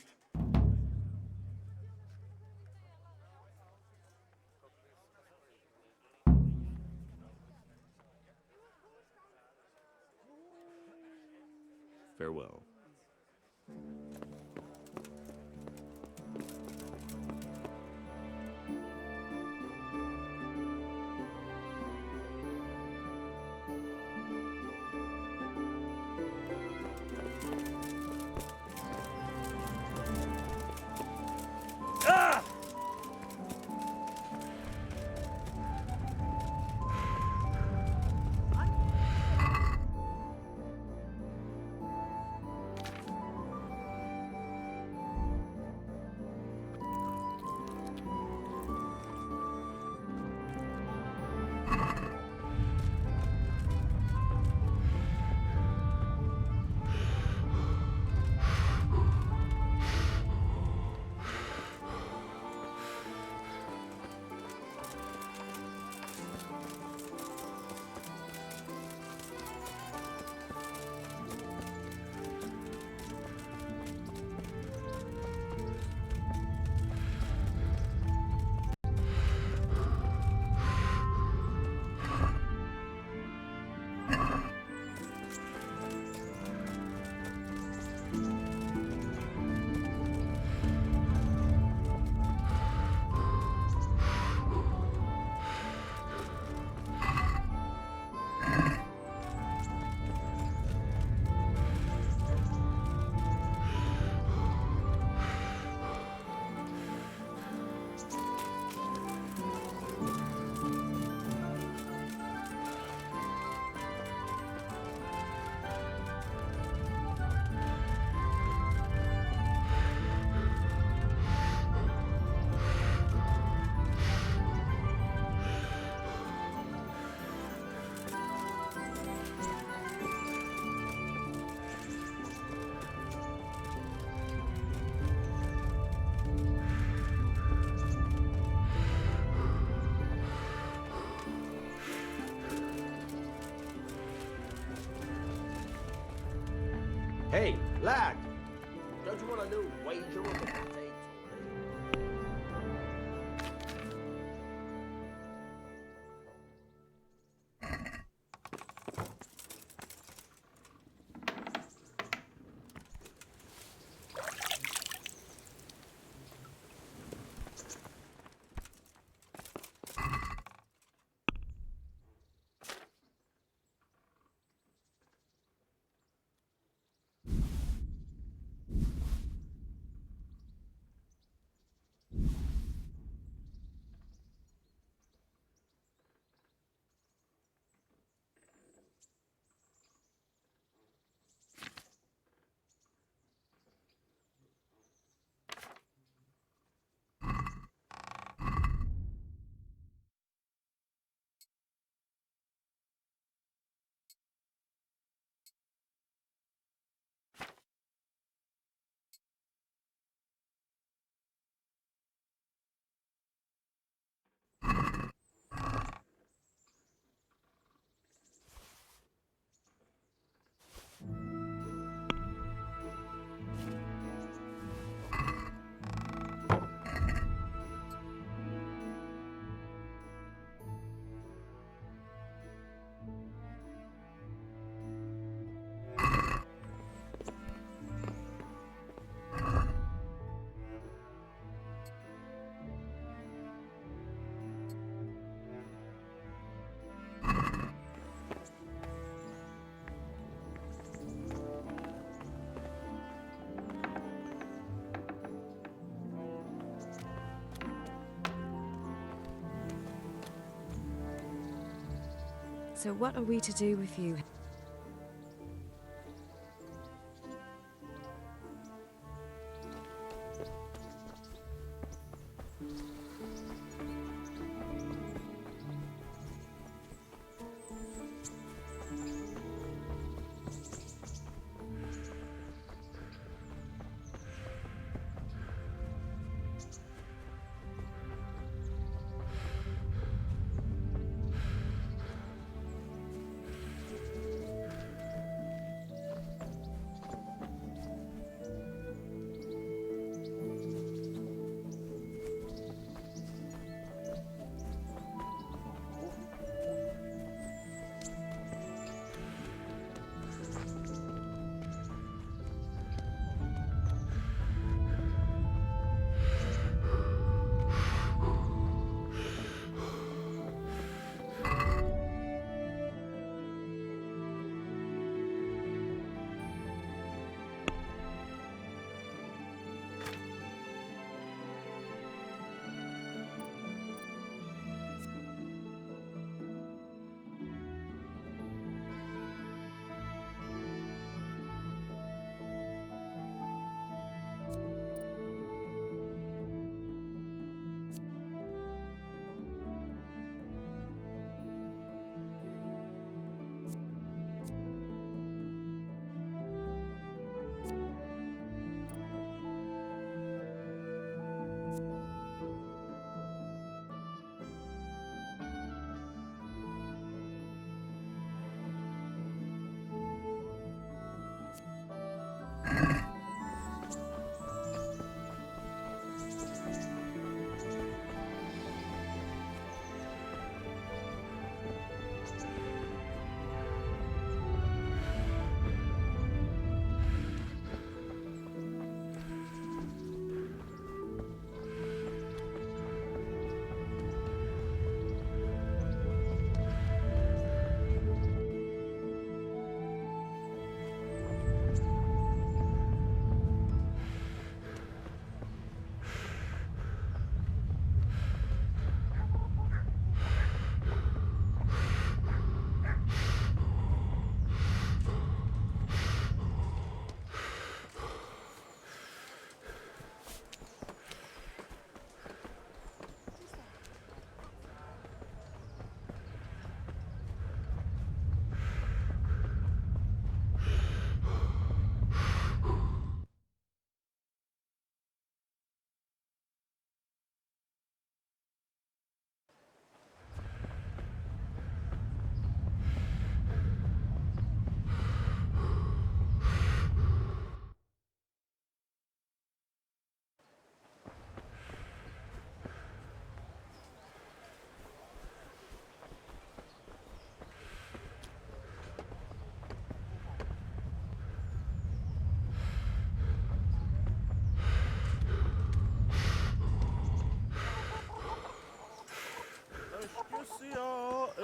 Farewell. Hey, lad! Don't you want a little wager on the potato? So what are we to do with you?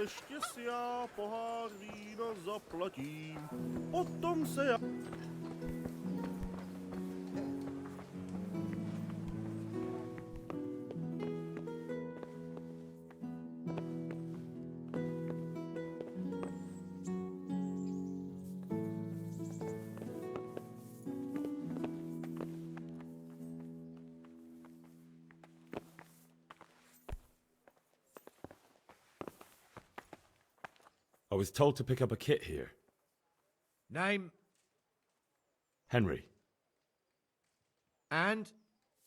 ještě si já pohár vína zaplatím. Potom se já... I was told to pick up a kit here. Name Henry. and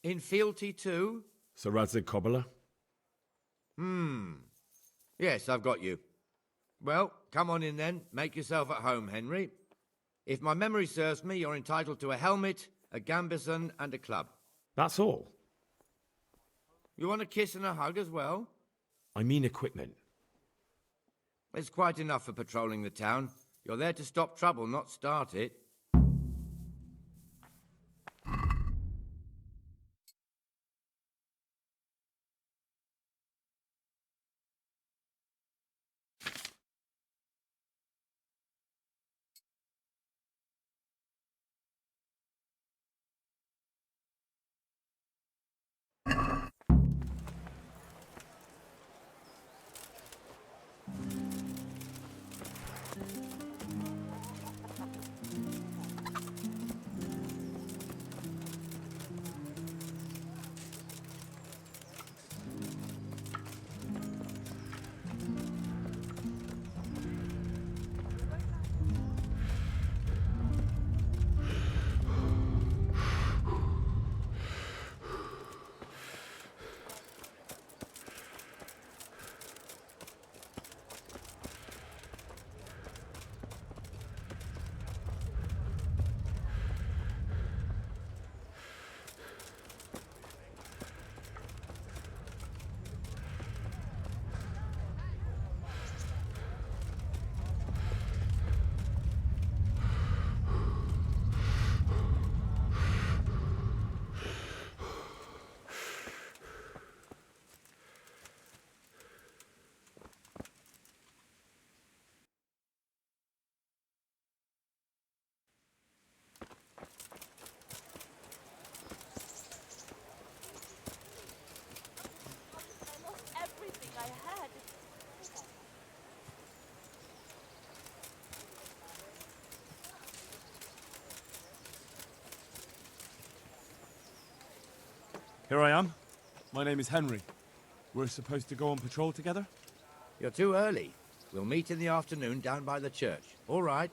in fealty to? Sir Radzig Cobbler? Yes, I've got you. Well, come on in then. Make yourself at home, Henry. If my memory serves me, you're entitled to a helmet, a gambeson, and a club. That's all. You want a kiss and a hug as well? I mean equipment. It's quite enough for patrolling the town. You're there to stop trouble, not start it. Everything I had. Here I am. My name is Henry. We're supposed to go on patrol together? You're too early. We'll meet in the afternoon down by the church. All right?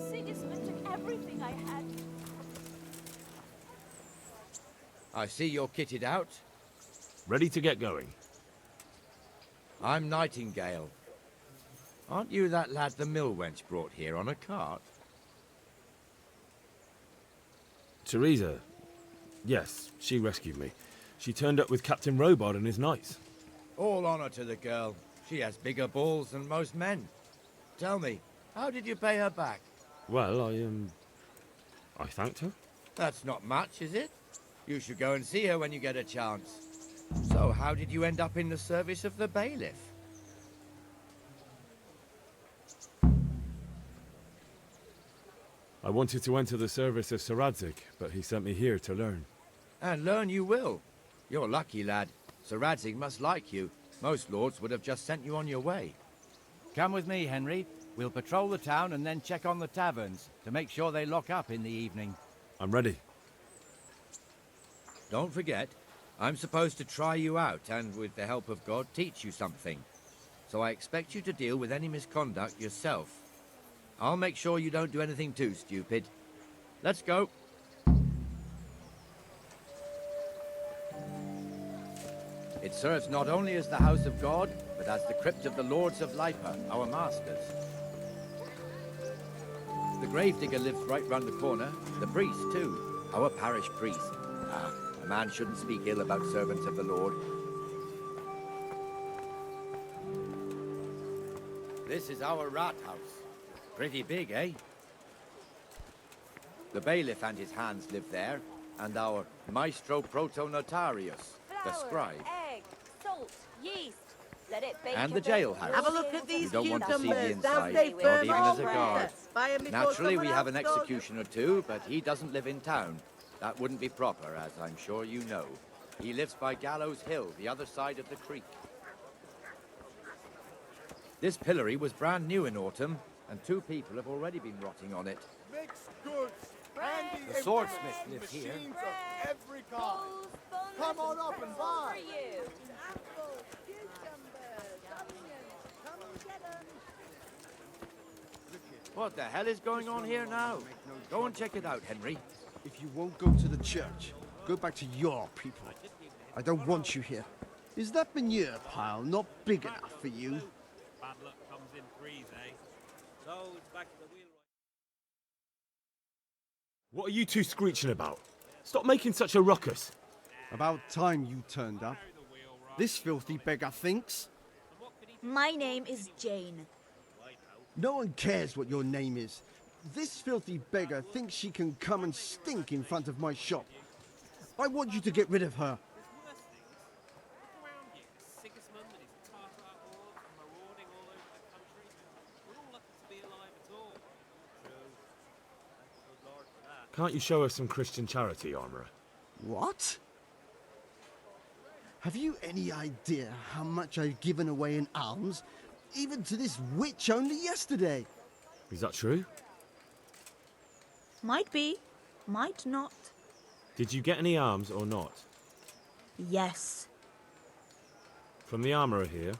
Sigismund took everything I had. I see you're kitted out. Ready to get going. I'm Nightingale. Aren't you that lad the mill wench brought here on a cart? Teresa. Yes, she rescued me. She turned up with Captain Robard and his knights. All honor to the girl. She has bigger balls than most men. Tell me, how did you pay her back? Well, I thanked her. That's not much, is it? You should go and see her when you get a chance. So, how did you end up in the service of the bailiff? I wanted to enter the service of Sir Radzig, but he sent me here to learn. And learn you will. You're lucky, lad. Sir Radzig must like you. Most lords would have just sent you on your way. Come with me, Henry. We'll patrol the town and then check on the taverns to make sure they lock up in the evening. I'm ready. Don't forget, I'm supposed to try you out and, with the help of God, teach you something. So I expect you to deal with any misconduct yourself. I'll make sure you don't do anything too stupid. Let's go. It serves not only as the house of God, but as the crypt of the lords of Lipa, our masters. The gravedigger lives right round the corner. The priest, too. Our parish priest. Ah, a man shouldn't speak ill about servants of the Lord. This is our rat house. Pretty big, eh? The bailiff and his hands live there, and our maestro protonotarius, the scribe. Egg, salt, yeast. Let it bake And your the jailhouse. Have a look at these You don't want to see the cucumbers. inside, They'll stay not firm even all as a winter. guard. Buy 'em before Naturally, we someone have an else does. executioner too, but he doesn't live in town. That wouldn't be proper, as I'm sure you know. He lives by Gallows Hill, the other side of the creek. This pillory was brand new in autumn, and 2 people have already been rotting on it. Mixed goods. Handy The swordsmith lives here. machines of every kind. Come on up and buy. Apples, cucumbers, onions. Come and get 'em. What the hell is going on here now? Go and check it out, Henry. If you won't go to the church, go back to your people. I don't want you here. Is that manure pile not big enough for you? Bad luck comes in threes, eh? So it's back to the wheel. What are you two screeching about? Stop making such a ruckus. About time you turned up. This filthy beggar thinks. My name is Jane. No one cares what your name is. This filthy beggar thinks she can come and stink in front of my shop. I want you to get rid of her. Sigismund and his Tartar hordes marauding all over the country. We're all lucky to be alive at all. True. Thank the good Lord for that. Can't you show us some Christian charity, Armourer? What? Have you any idea how much I've given away in alms? Even to this witch only yesterday. Is that true? Might be, might not. Did you get any arms or not? Yes. From the Armourer here?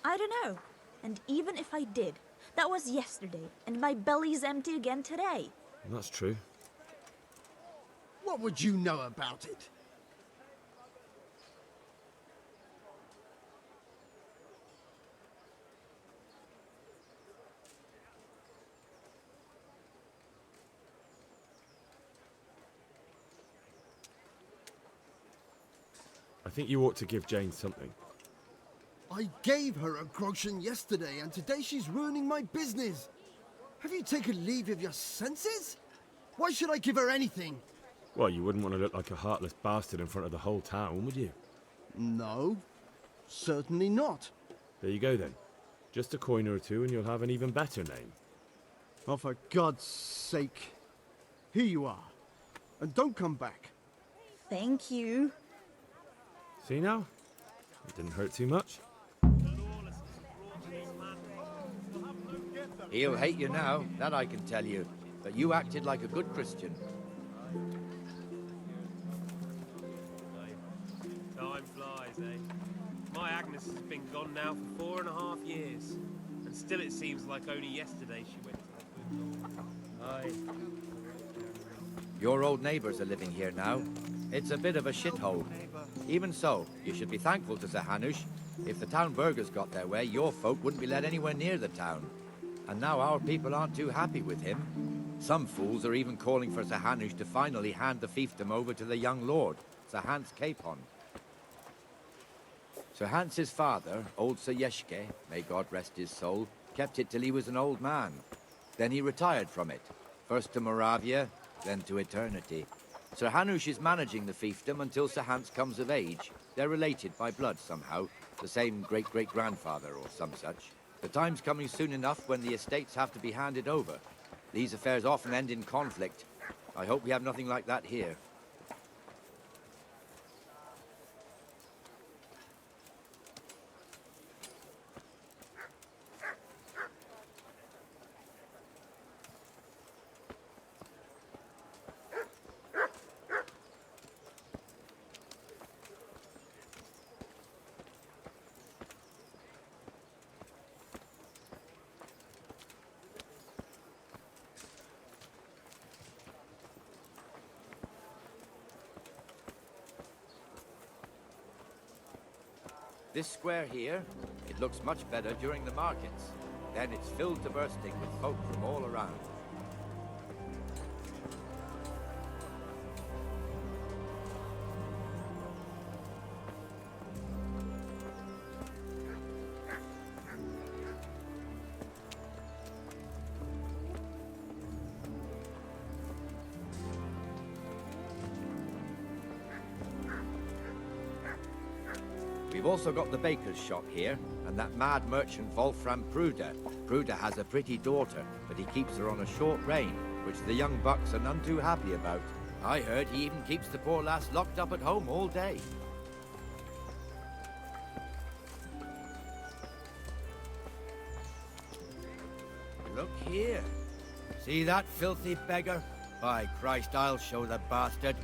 I don't know. And even if I did, that was yesterday, and my belly's empty again today. That's true. What would you know about it? I think you ought to give Jane something. I gave her a groschen yesterday, and today she's ruining my business. Have you taken leave of your senses? Why should I give her anything? Well, you wouldn't want to look like a heartless bastard in front of the whole town, would you? No, certainly not. There you go then. Just a coin or two and you'll have an even better name. Oh, for God's sake. Here you are. And don't come back. Thank you. See now? It didn't hurt too much. He'll hate you now, that I can tell you. But you acted like a good Christian. Time flies. say. My Agnes has been gone now for 4.5 years, and still it seems like only yesterday she went to the food. Aye. Your old neighbours are living here now. It's a bit of a shithole. Even so, you should be thankful to Sir Hanush. If the town burghers got their way, your folk wouldn't be let anywhere near the town. And now our people aren't too happy with him. Some fools are even calling for Sir Hanush to finally hand the fiefdom over to the young lord, Sir Hans Capon. Sir Hans's father, old Sir Yeshke, may God rest his soul, kept it till he was an old man. Then he retired from it, first to Moravia, then to eternity. Sir Hanush is managing the fiefdom until Sir Hans comes of age. They're related by blood somehow, the same great-great-grandfather or some such. The time's coming soon enough when the estates have to be handed over. These affairs often end in conflict. I hope we have nothing like that here. This square here, it looks much better during the markets. Then it's filled to bursting with folk from all around. We've also got the baker's shop here, and that mad merchant Wolfram Pruder. Pruder has a pretty daughter, but he keeps her on a short rein, which the young bucks are none too happy about. I heard he even keeps the poor lass locked up at home all day. Look here. See that filthy beggar? By Christ, I'll show the bastard.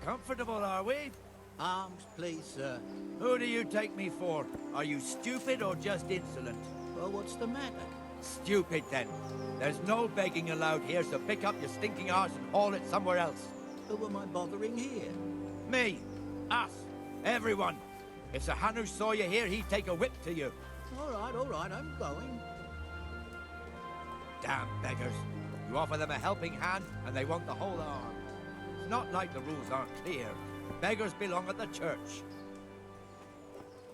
Comfortable, are we? Arms, please, sir. Who do you take me for? Are you stupid or just insolent? Well, what's the matter? Stupid, then. There's no begging allowed here, so pick up your stinking arse and haul it somewhere else. Who am I bothering here? Me. Us. Everyone. If Sir Hanush saw you here, he'd take a whip to you. All right, I'm going. Damn beggars. You offer them a helping hand, and they want the whole arm. It's not like the rules aren't clear. Beggars belong at the church.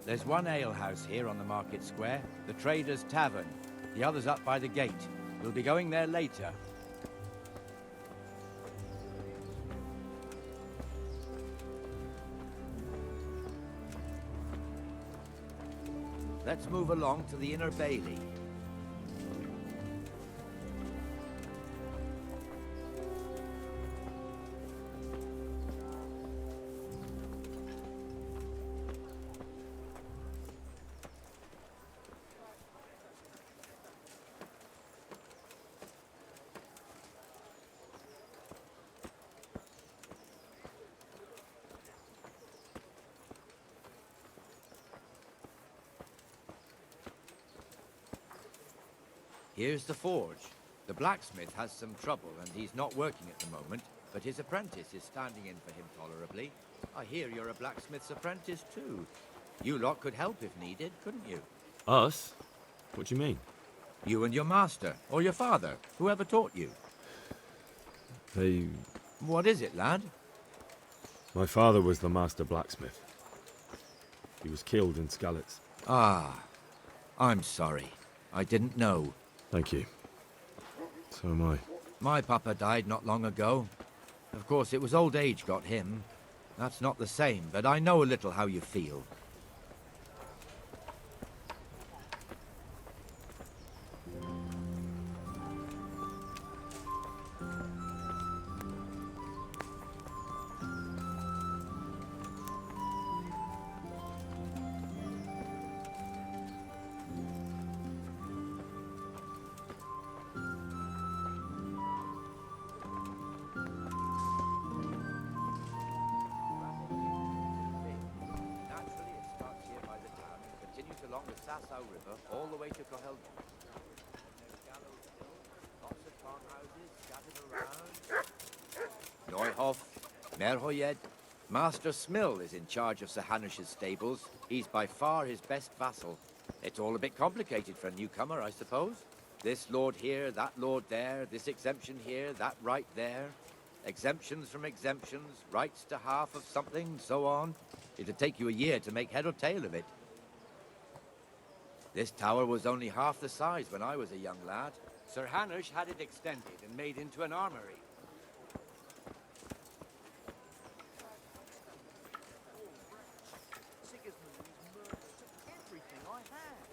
There's one alehouse here on the market square, the Trader's Tavern. The other's up by the gate. We'll be going there later. Let's move along to the Inner Bailey. Here's the forge. The blacksmith has some trouble and he's not working at the moment, but his apprentice is standing in for him tolerably. I hear you're a blacksmith's apprentice too. You lot could help if needed, couldn't you? Us? What do you mean? You and your master, or your father, whoever taught you. They... What is it, lad? My father was the master blacksmith. He was killed in Skalitz. Ah, I'm sorry. I didn't know. Thank you. So am I. My papa died not long ago. Of course, it was old age got him. That's not the same, but I know a little how you feel. along the Sasau River all the way to Cohelga. There's gallows still, lots of farmhouses scattered around. Neuhof, Merhoyed. Master Smill is in charge of Sir Hanish's stables. He's by far his best vassal. It's all a bit complicated for a newcomer, I suppose. This lord here, that lord there, this exemption here, that right there. Exemptions from exemptions, rights to half of something, so on. It'd take you a year to make head or tail of it. This tower was only half the size when I was a young lad. Sir Hanish had it extended and made into an armory. Everything I had.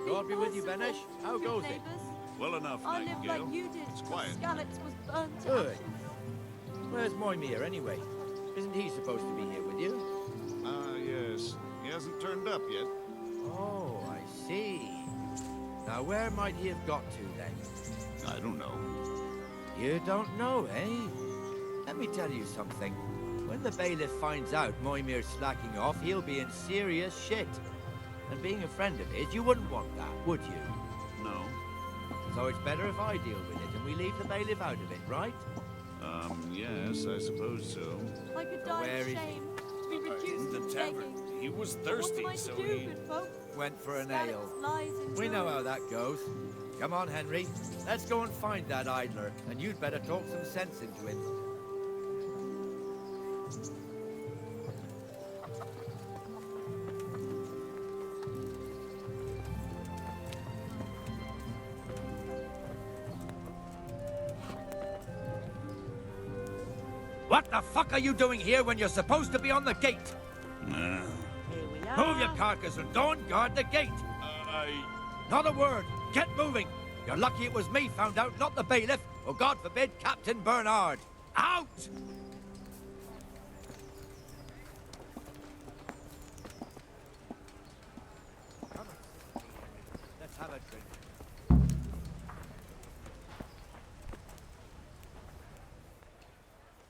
God be with you, Benesh. How goes it? Well enough, I live Nightingale. like you did. It's quiet. Skalitz was burnt Good. Where's Moimir, anyway? Isn't he supposed to be here with you? Yes. He hasn't turned up yet. Oh, I see. Now, where might he have got to, then? I don't know. You don't know, eh? Let me tell you something. When the bailiff finds out Moimir's slacking off, he'll be in serious shit. And being a friend of his, you wouldn't want that, would you? No. So it's better if I deal with it and we leave the bailiff out of it, right? Yes, I suppose so. I could die Where of is shame to be reduced In the to tavern. begging. He was What thirsty, am I to so do, he... good folk? Went for an Skalitz ale. lies in We know ruin. how that goes. Come on, Henry. Let's go and find that idler, and you'd better talk some sense into him. What the fuck are you doing here when you're supposed to be on the gate? Nah. Move your carcass and go and guard the gate. Not a word. Get moving. You're lucky it was me found out, not the bailiff, or God forbid, Captain Bernard. Out! Come on. Let's have a drink.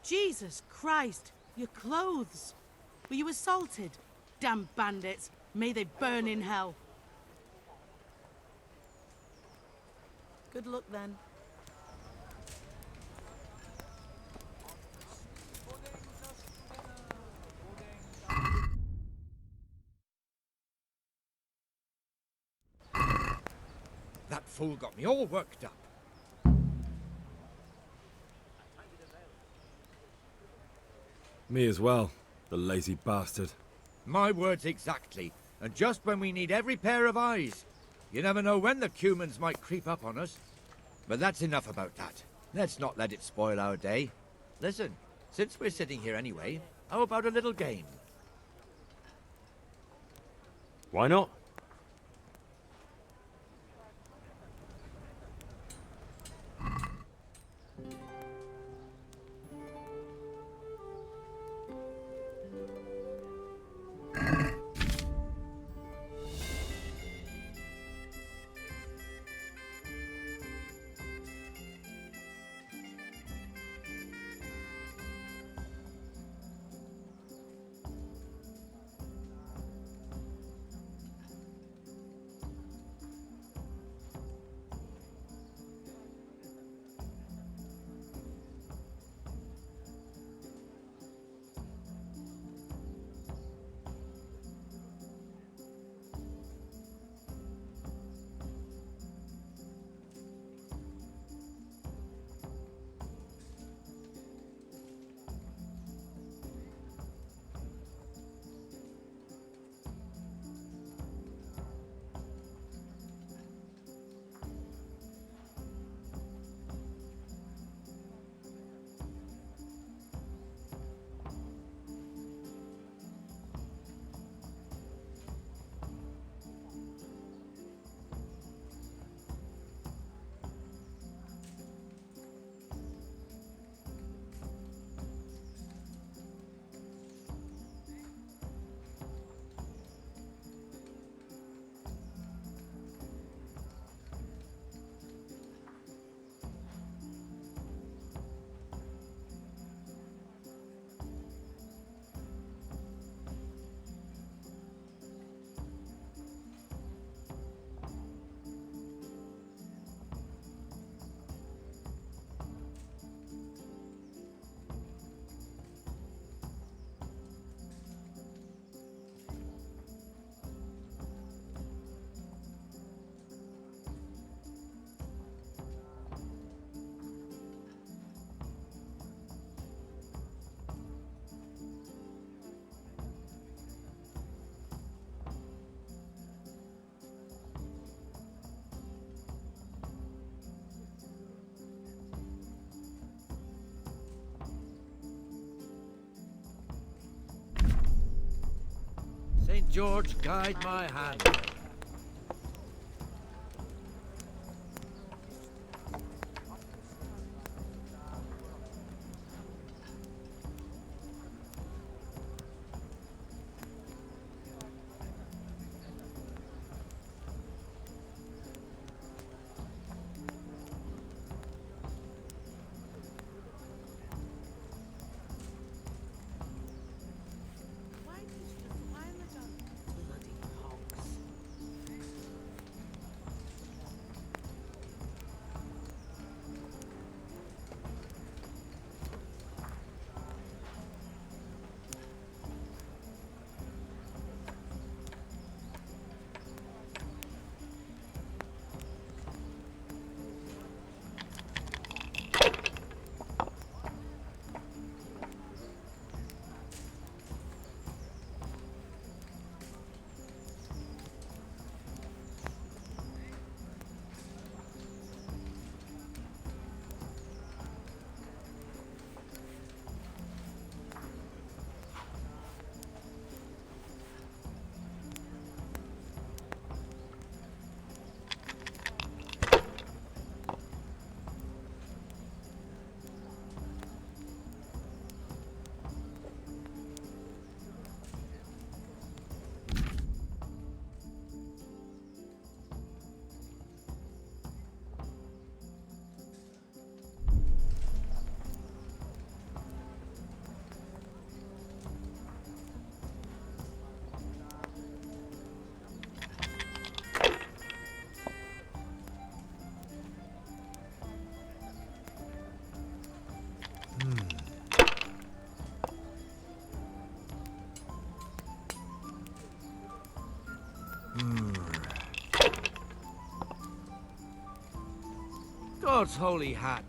Jesus Christ, your clothes. Were you assaulted? Damn bandits. May they burn in hell. Good luck then. That fool got me all worked up. Me as well, the lazy bastard. My words exactly. And just when we need every pair of eyes. You never know when the Cumans might creep up on us. But that's enough about that. Let's not let it spoil our day. Listen, since we're sitting here anyway, how about a little game? Why not? George guide my hand. God's holy hat.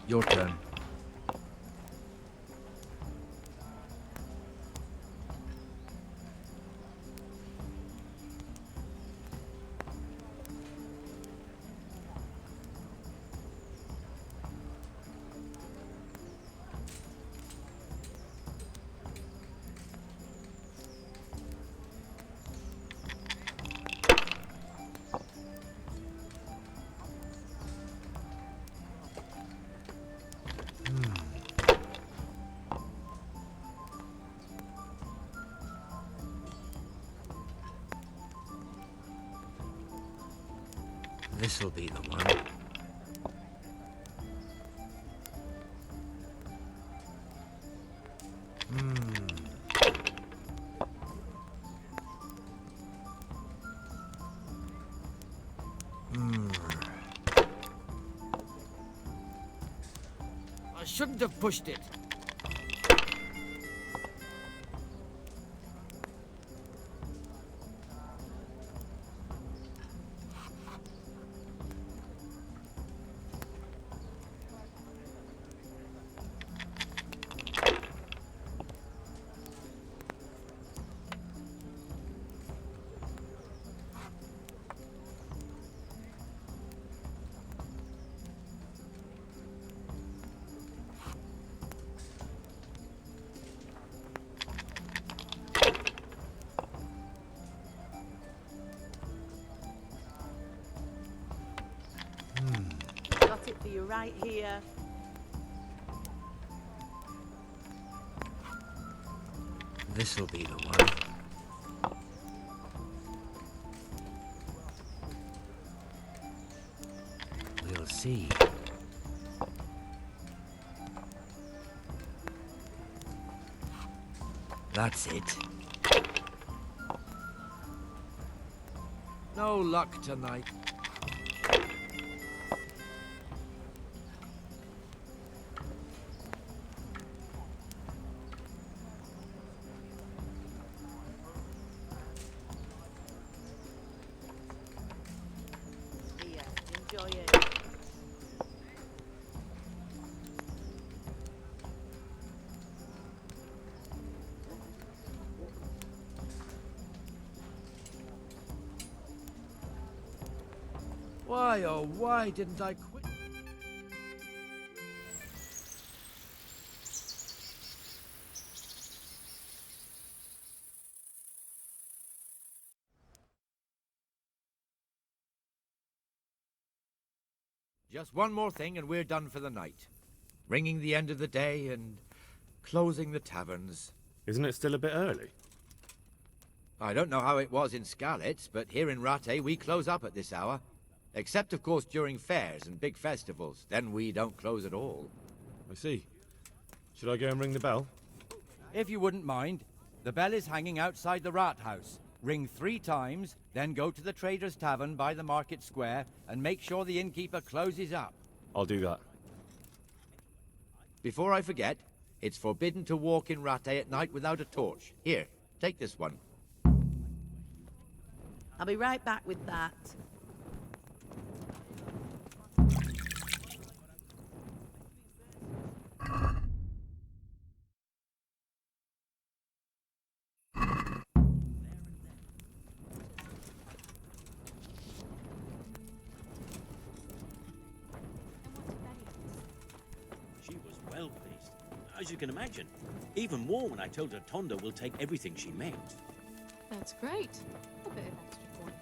Your turn. This'll be the one. I shouldn't have pushed it. Got it for you right here. This'll be the one. We'll see. That's it. No luck tonight. Why, oh, why didn't I quit? Just one more thing and we're done for the night. Ringing the end of the day and closing the taverns. Isn't it still a bit early? I don't know how it was in Scarlet, but here in Rattay we close up at this hour. Except, of course, during fairs and big festivals. Then we don't close at all. I see. Should I go and ring the bell? If you wouldn't mind, the bell is hanging outside the rat house. Ring 3 times, then go to the Trader's Tavern by the market square and make sure the innkeeper closes up. I'll do that. Before I forget, it's forbidden to walk in Rattay at night without a torch. Here, take this one. I'll be right back with that. She was well pleased, as you can imagine. Even more when I told her Tonda will take everything she makes. That's great. A bit of extra coin.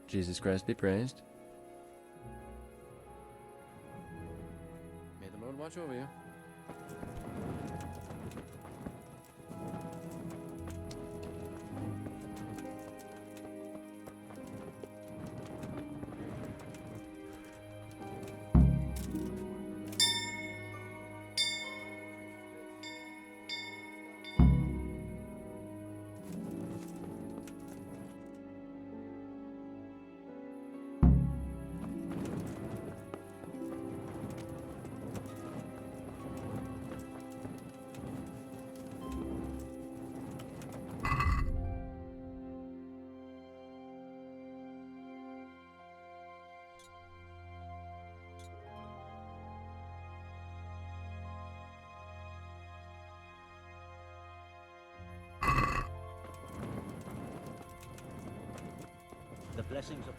Jesus Christ be praised. May the Lord watch over you. The blessings of...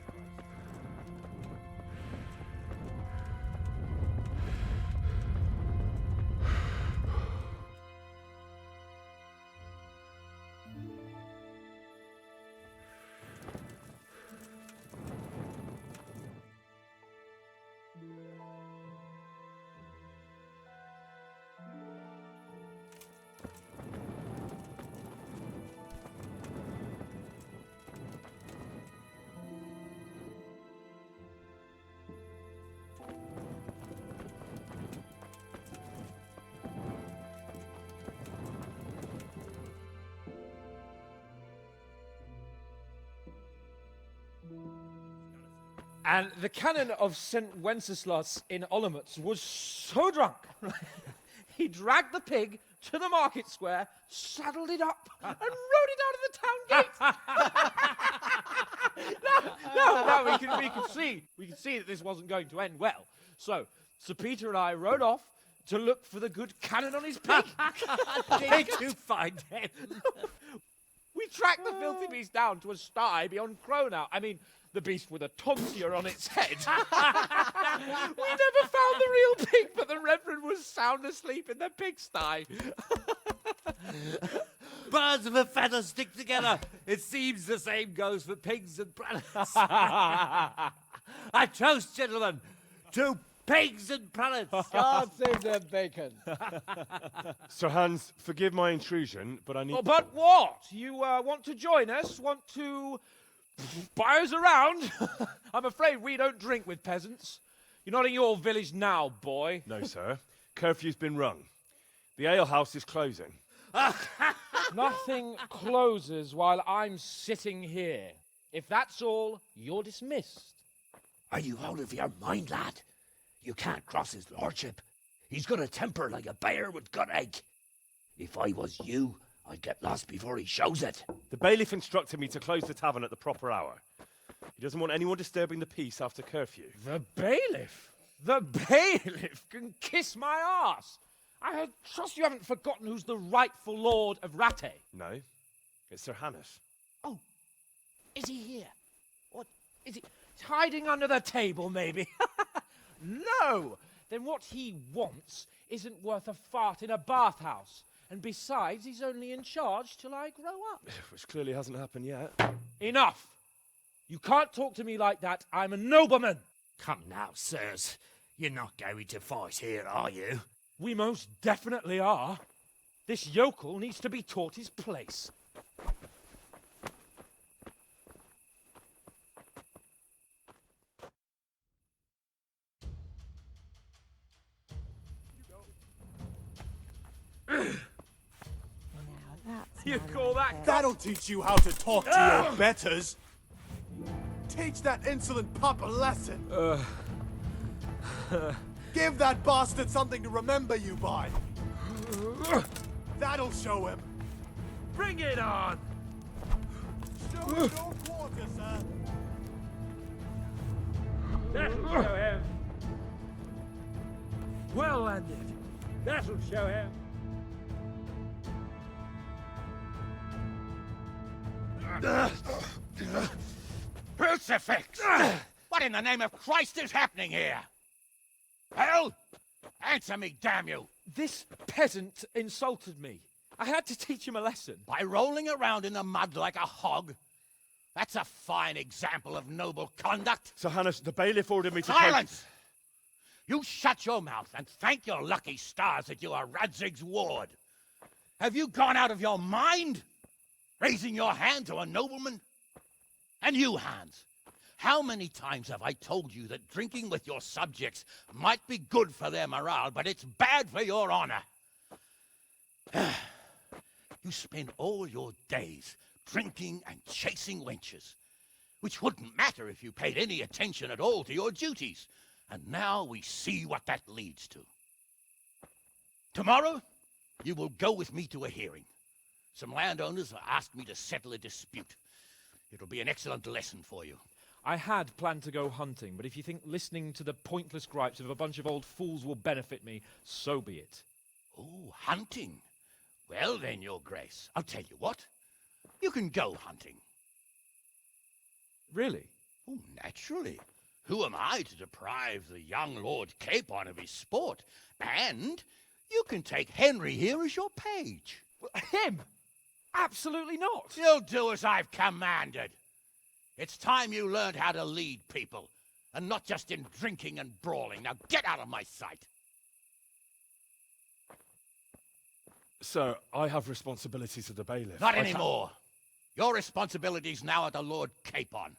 And the canon of St. Wenceslas in Olomouc was so drunk, he dragged the pig to the market square, saddled it up, and rode it out of the town gate. No, we can see that this wasn't going to end well. So, Sir Peter and I rode off to look for the good canon on his pig. Did you find him? We tracked the filthy beast down to a sty beyond Cronau. I mean, the beast with a tonsure on its head. We never found the real pig, but the Reverend was sound asleep in the pigsty. Birds of a feather stick together. It seems the same goes for pigs and prelates. I toast, gentlemen, to pigs and prelates. God save their bacon. Sir Hans, forgive my intrusion, but I need... Oh, but what? You want to join us? Want to buy us around? I'm afraid we don't drink with peasants. You're not in your village now, boy. No, sir. Curfew's been rung. The alehouse is closing. Nothing closes while I'm sitting here. If that's all, you're dismissed. Are you out of your mind, lad? You can't cross his lordship. He's got a temper like a bear with gut ache. If I was you, I'd get lost before he shows it. The bailiff instructed me to close the tavern at the proper hour. He doesn't want anyone disturbing the peace after curfew. The bailiff? The bailiff can kiss my arse. I trust you haven't forgotten who's the rightful lord of Rattay. No, it's Sir Hannes. Oh, is he here? What, is he hiding under the table, maybe? No! Then what he wants isn't worth a fart in a bathhouse. And besides, he's only in charge till I grow up. Which clearly hasn't happened yet. Enough! You can't talk to me like that. I'm a nobleman. Come now, sirs. You're not going to fight here, are you? We most definitely are. This yokel needs to be taught his place. You call that? That'll teach you how to talk to your betters. Teach that insolent pup a lesson. Give that bastard something to remember you by. That'll show him. Bring it on! Show him your quarter, sir. That'll show him. Well landed. That'll show him. Crucifix! What in the name of Christ is happening here? Hell? Answer me, damn you! This peasant insulted me. I had to teach him a lesson. By rolling around in the mud like a hog? That's a fine example of noble conduct. Sir Hannes, the bailiff ordered me to... Silence! You shut your mouth and thank your lucky stars that you are Radzig's ward. Have you gone out of your mind? Raising your hand to a nobleman? And you, Hans, how many times have I told you that drinking with your subjects might be good for their morale, but it's bad for your honor? You spend all your days drinking and chasing wenches, which wouldn't matter if you paid any attention at all to your duties. And now we see what that leads to. Tomorrow, you will go with me to a hearing. Some landowners have asked me to settle a dispute. It'll be an excellent lesson for you. I had planned to go hunting, but if you think listening to the pointless gripes of a bunch of old fools will benefit me, so be it. Oh, hunting? Well then, Your Grace, I'll tell you what. You can go hunting. Really? Oh, naturally. Who am I to deprive the young Lord Capon of his sport? And you can take Henry here as your page. Him? Absolutely not. You'll do as I've commanded. It's time you learned how to lead people, and not just in drinking and brawling. Now get out of my sight. Sir, I have responsibilities of the bailiff. Not anymore. Your responsibilities now are the Lord Capon.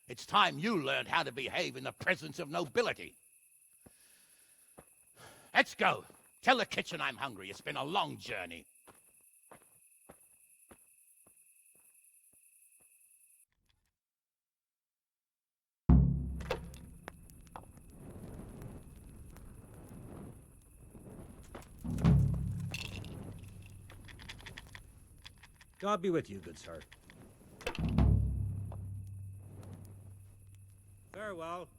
It's time you learned how to behave in the presence of nobility. Let's go. Tell the kitchen I'm hungry. It's been a long journey. God be with you, good sir. Farewell.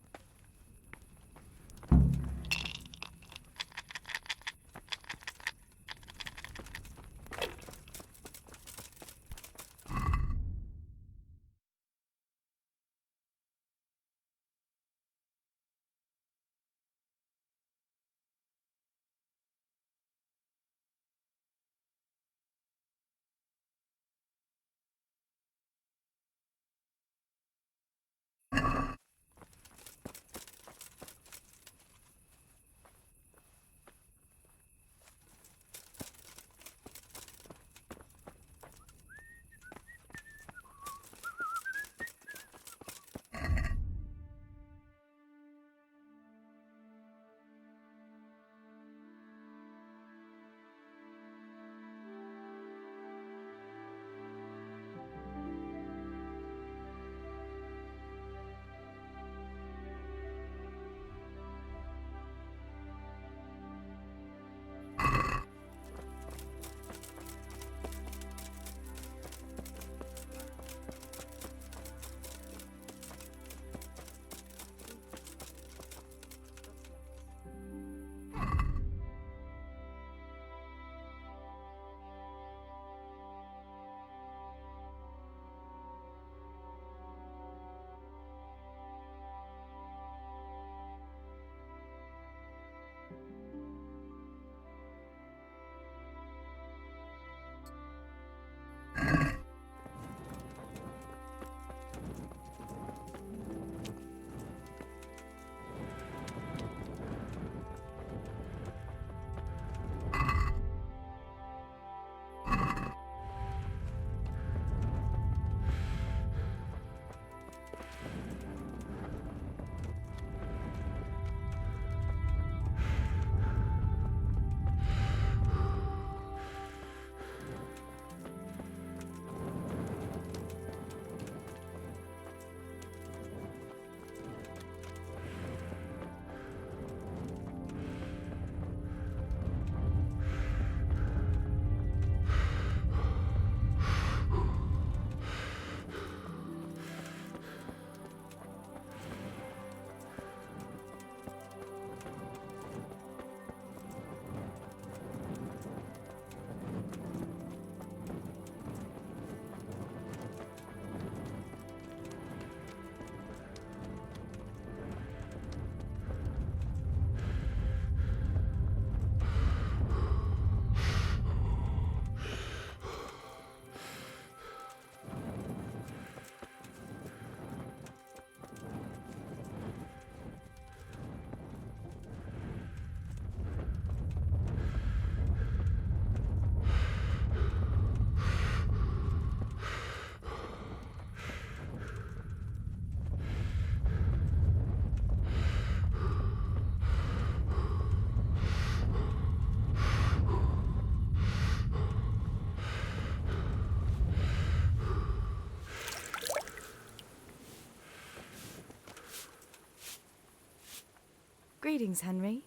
Greetings, Henry.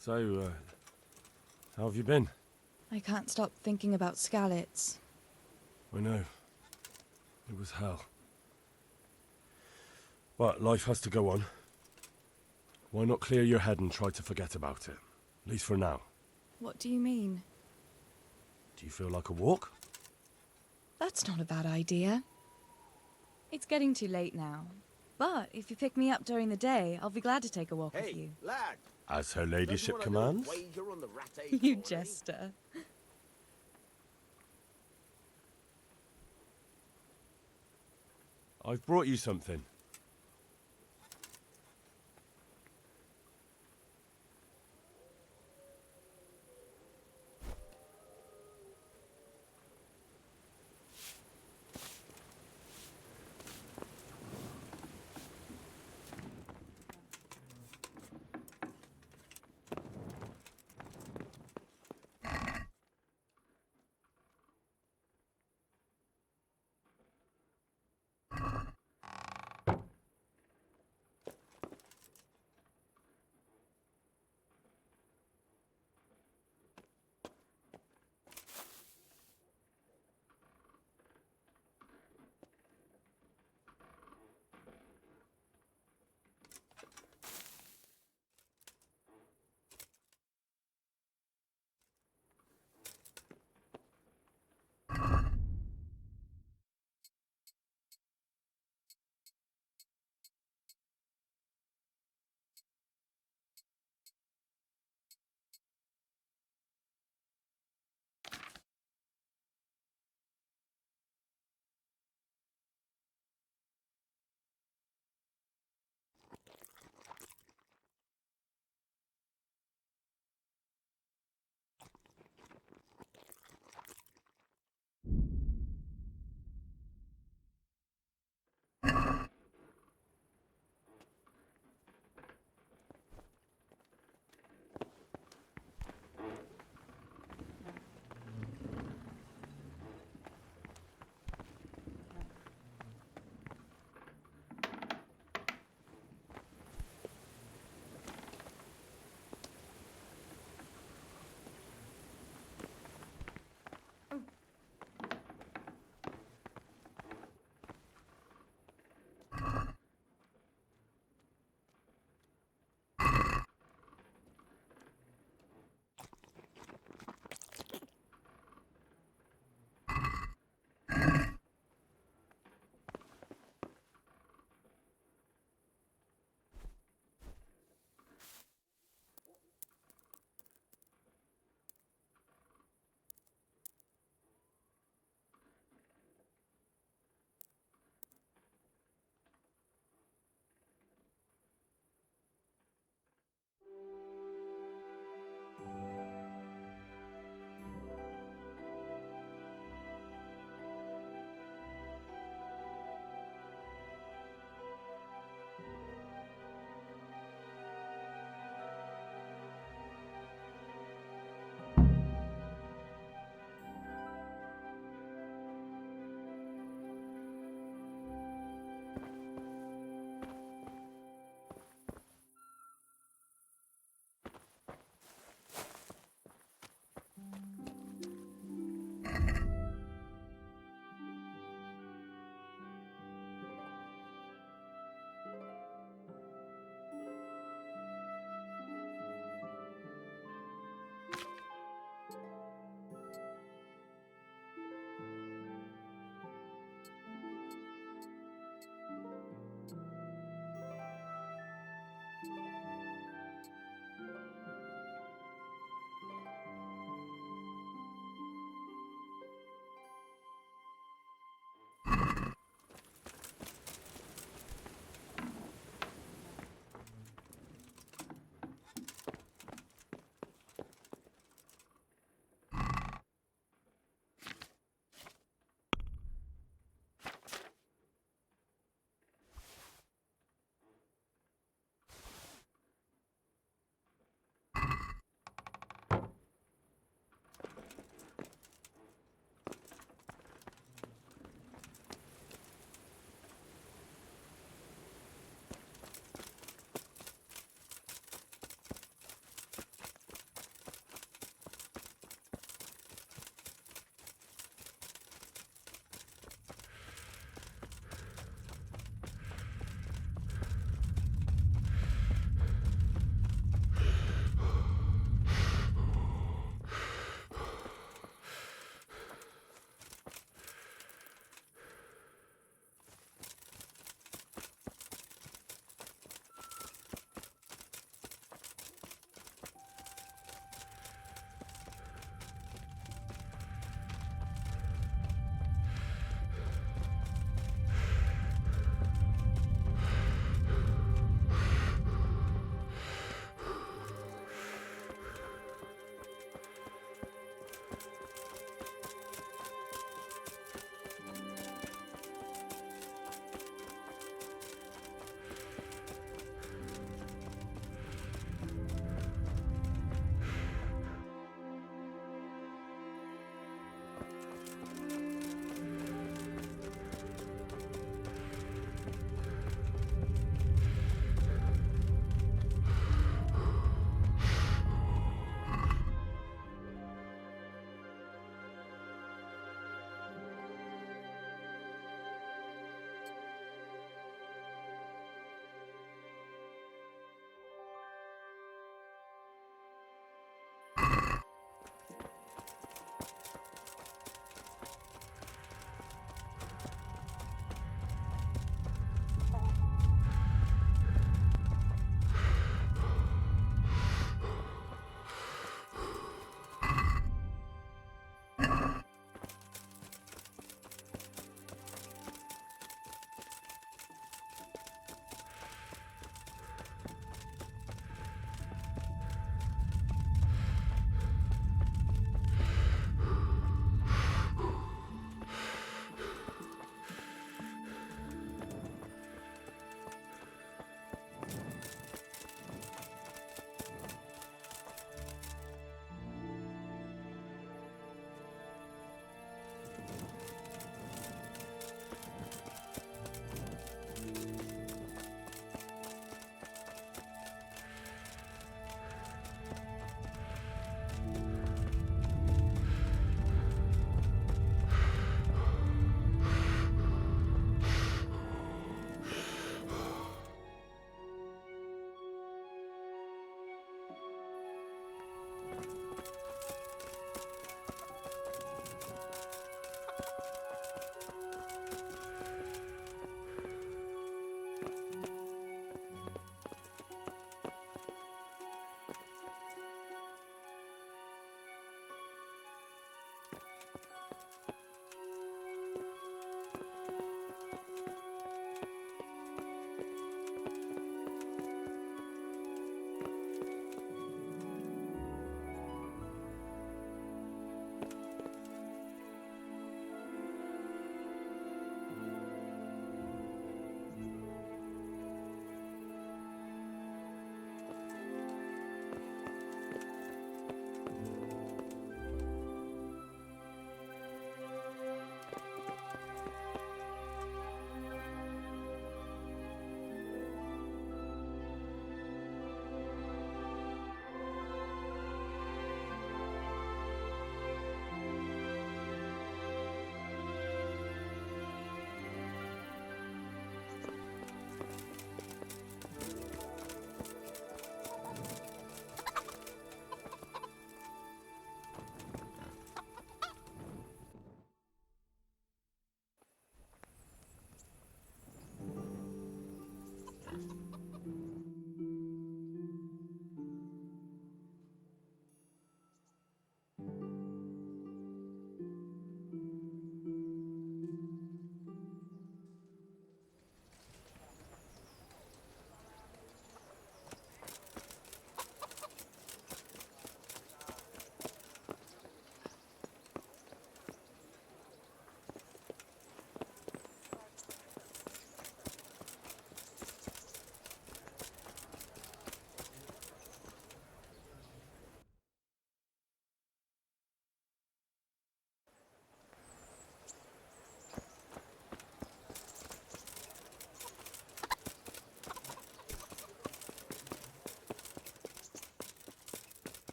So, how have you been? I can't stop thinking about Skalitz. I know. It was hell. But life has to go on. Why not clear your head and try to forget about it? At least for now. What do you mean? Do you feel like a walk? That's not a bad idea. It's getting too late now. But if you pick me up during the day, I'll be glad to take a walk with you. Lad. As her ladyship commands? You jester. I've brought you something.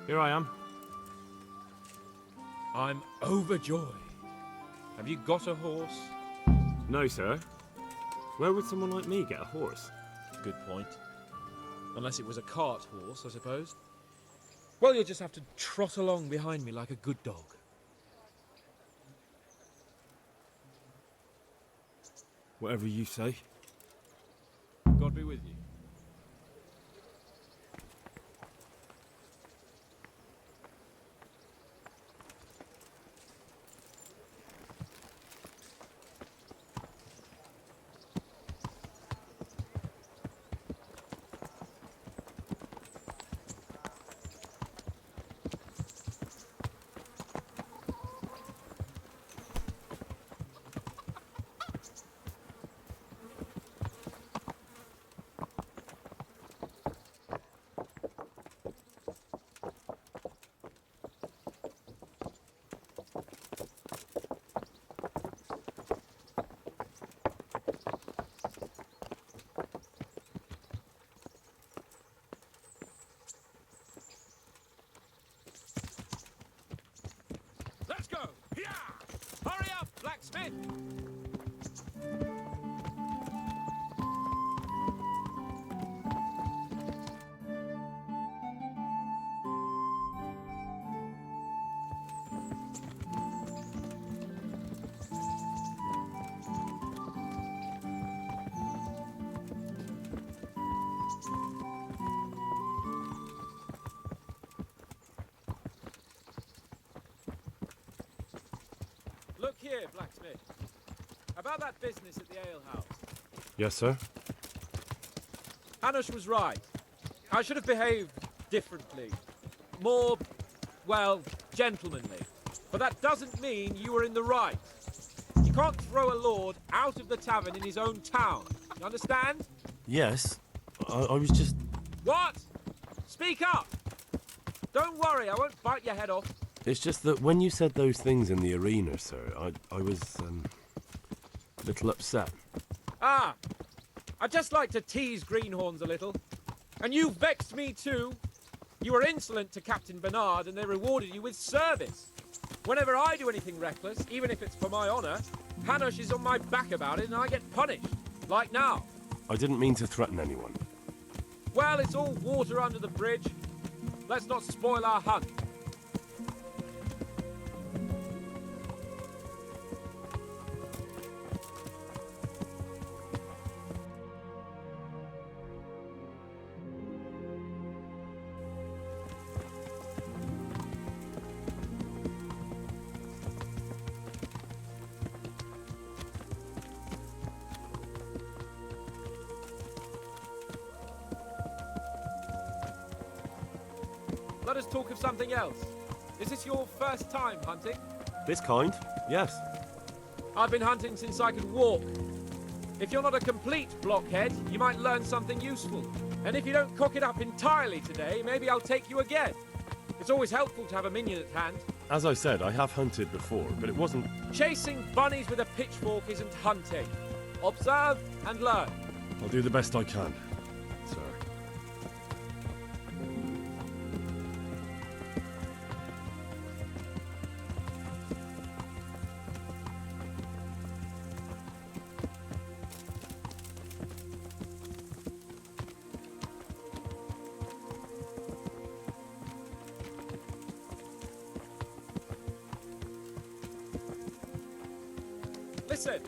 Here I am. I'm overjoyed. Have you got a horse? No, sir. Where would someone like me get a horse? Good point. Unless it was a cart horse, I suppose. Well, you'll just have to trot along behind me like a good dog. Whatever you say. God be with you. Let's go! Yeah! Hurry up, blacksmith! Look here, blacksmith. About that business at the alehouse. Yes, sir. Hanush was right. I should have behaved differently. More, well, gentlemanly. But that doesn't mean you were in the right. You can't throw a lord out of the tavern in his own town. You understand? Yes. I was just... What? Speak up! Don't worry, I won't bite your head off. It's just that when you said those things in the arena, sir, I was, a little upset. Ah! I just like to tease greenhorns a little. And you vexed me too. You were insolent to Captain Bernard and they rewarded you with service. Whenever I do anything reckless, even if it's for my honour, Hanush is on my back about it and I get punished. Like now. I didn't mean to threaten anyone. Well, it's all water under the bridge. Let's not spoil our hunt. Let us talk of something else. Is this your first time hunting? This kind? Yes. I've been hunting since I could walk. If you're not a complete blockhead, you might learn something useful. And if you don't cock it up entirely today, maybe I'll take you again. It's always helpful to have a minion at hand. As I said, I have hunted before, but it wasn't... Chasing bunnies with a pitchfork isn't hunting. Observe and learn. I'll do the best I can, sir. Listen,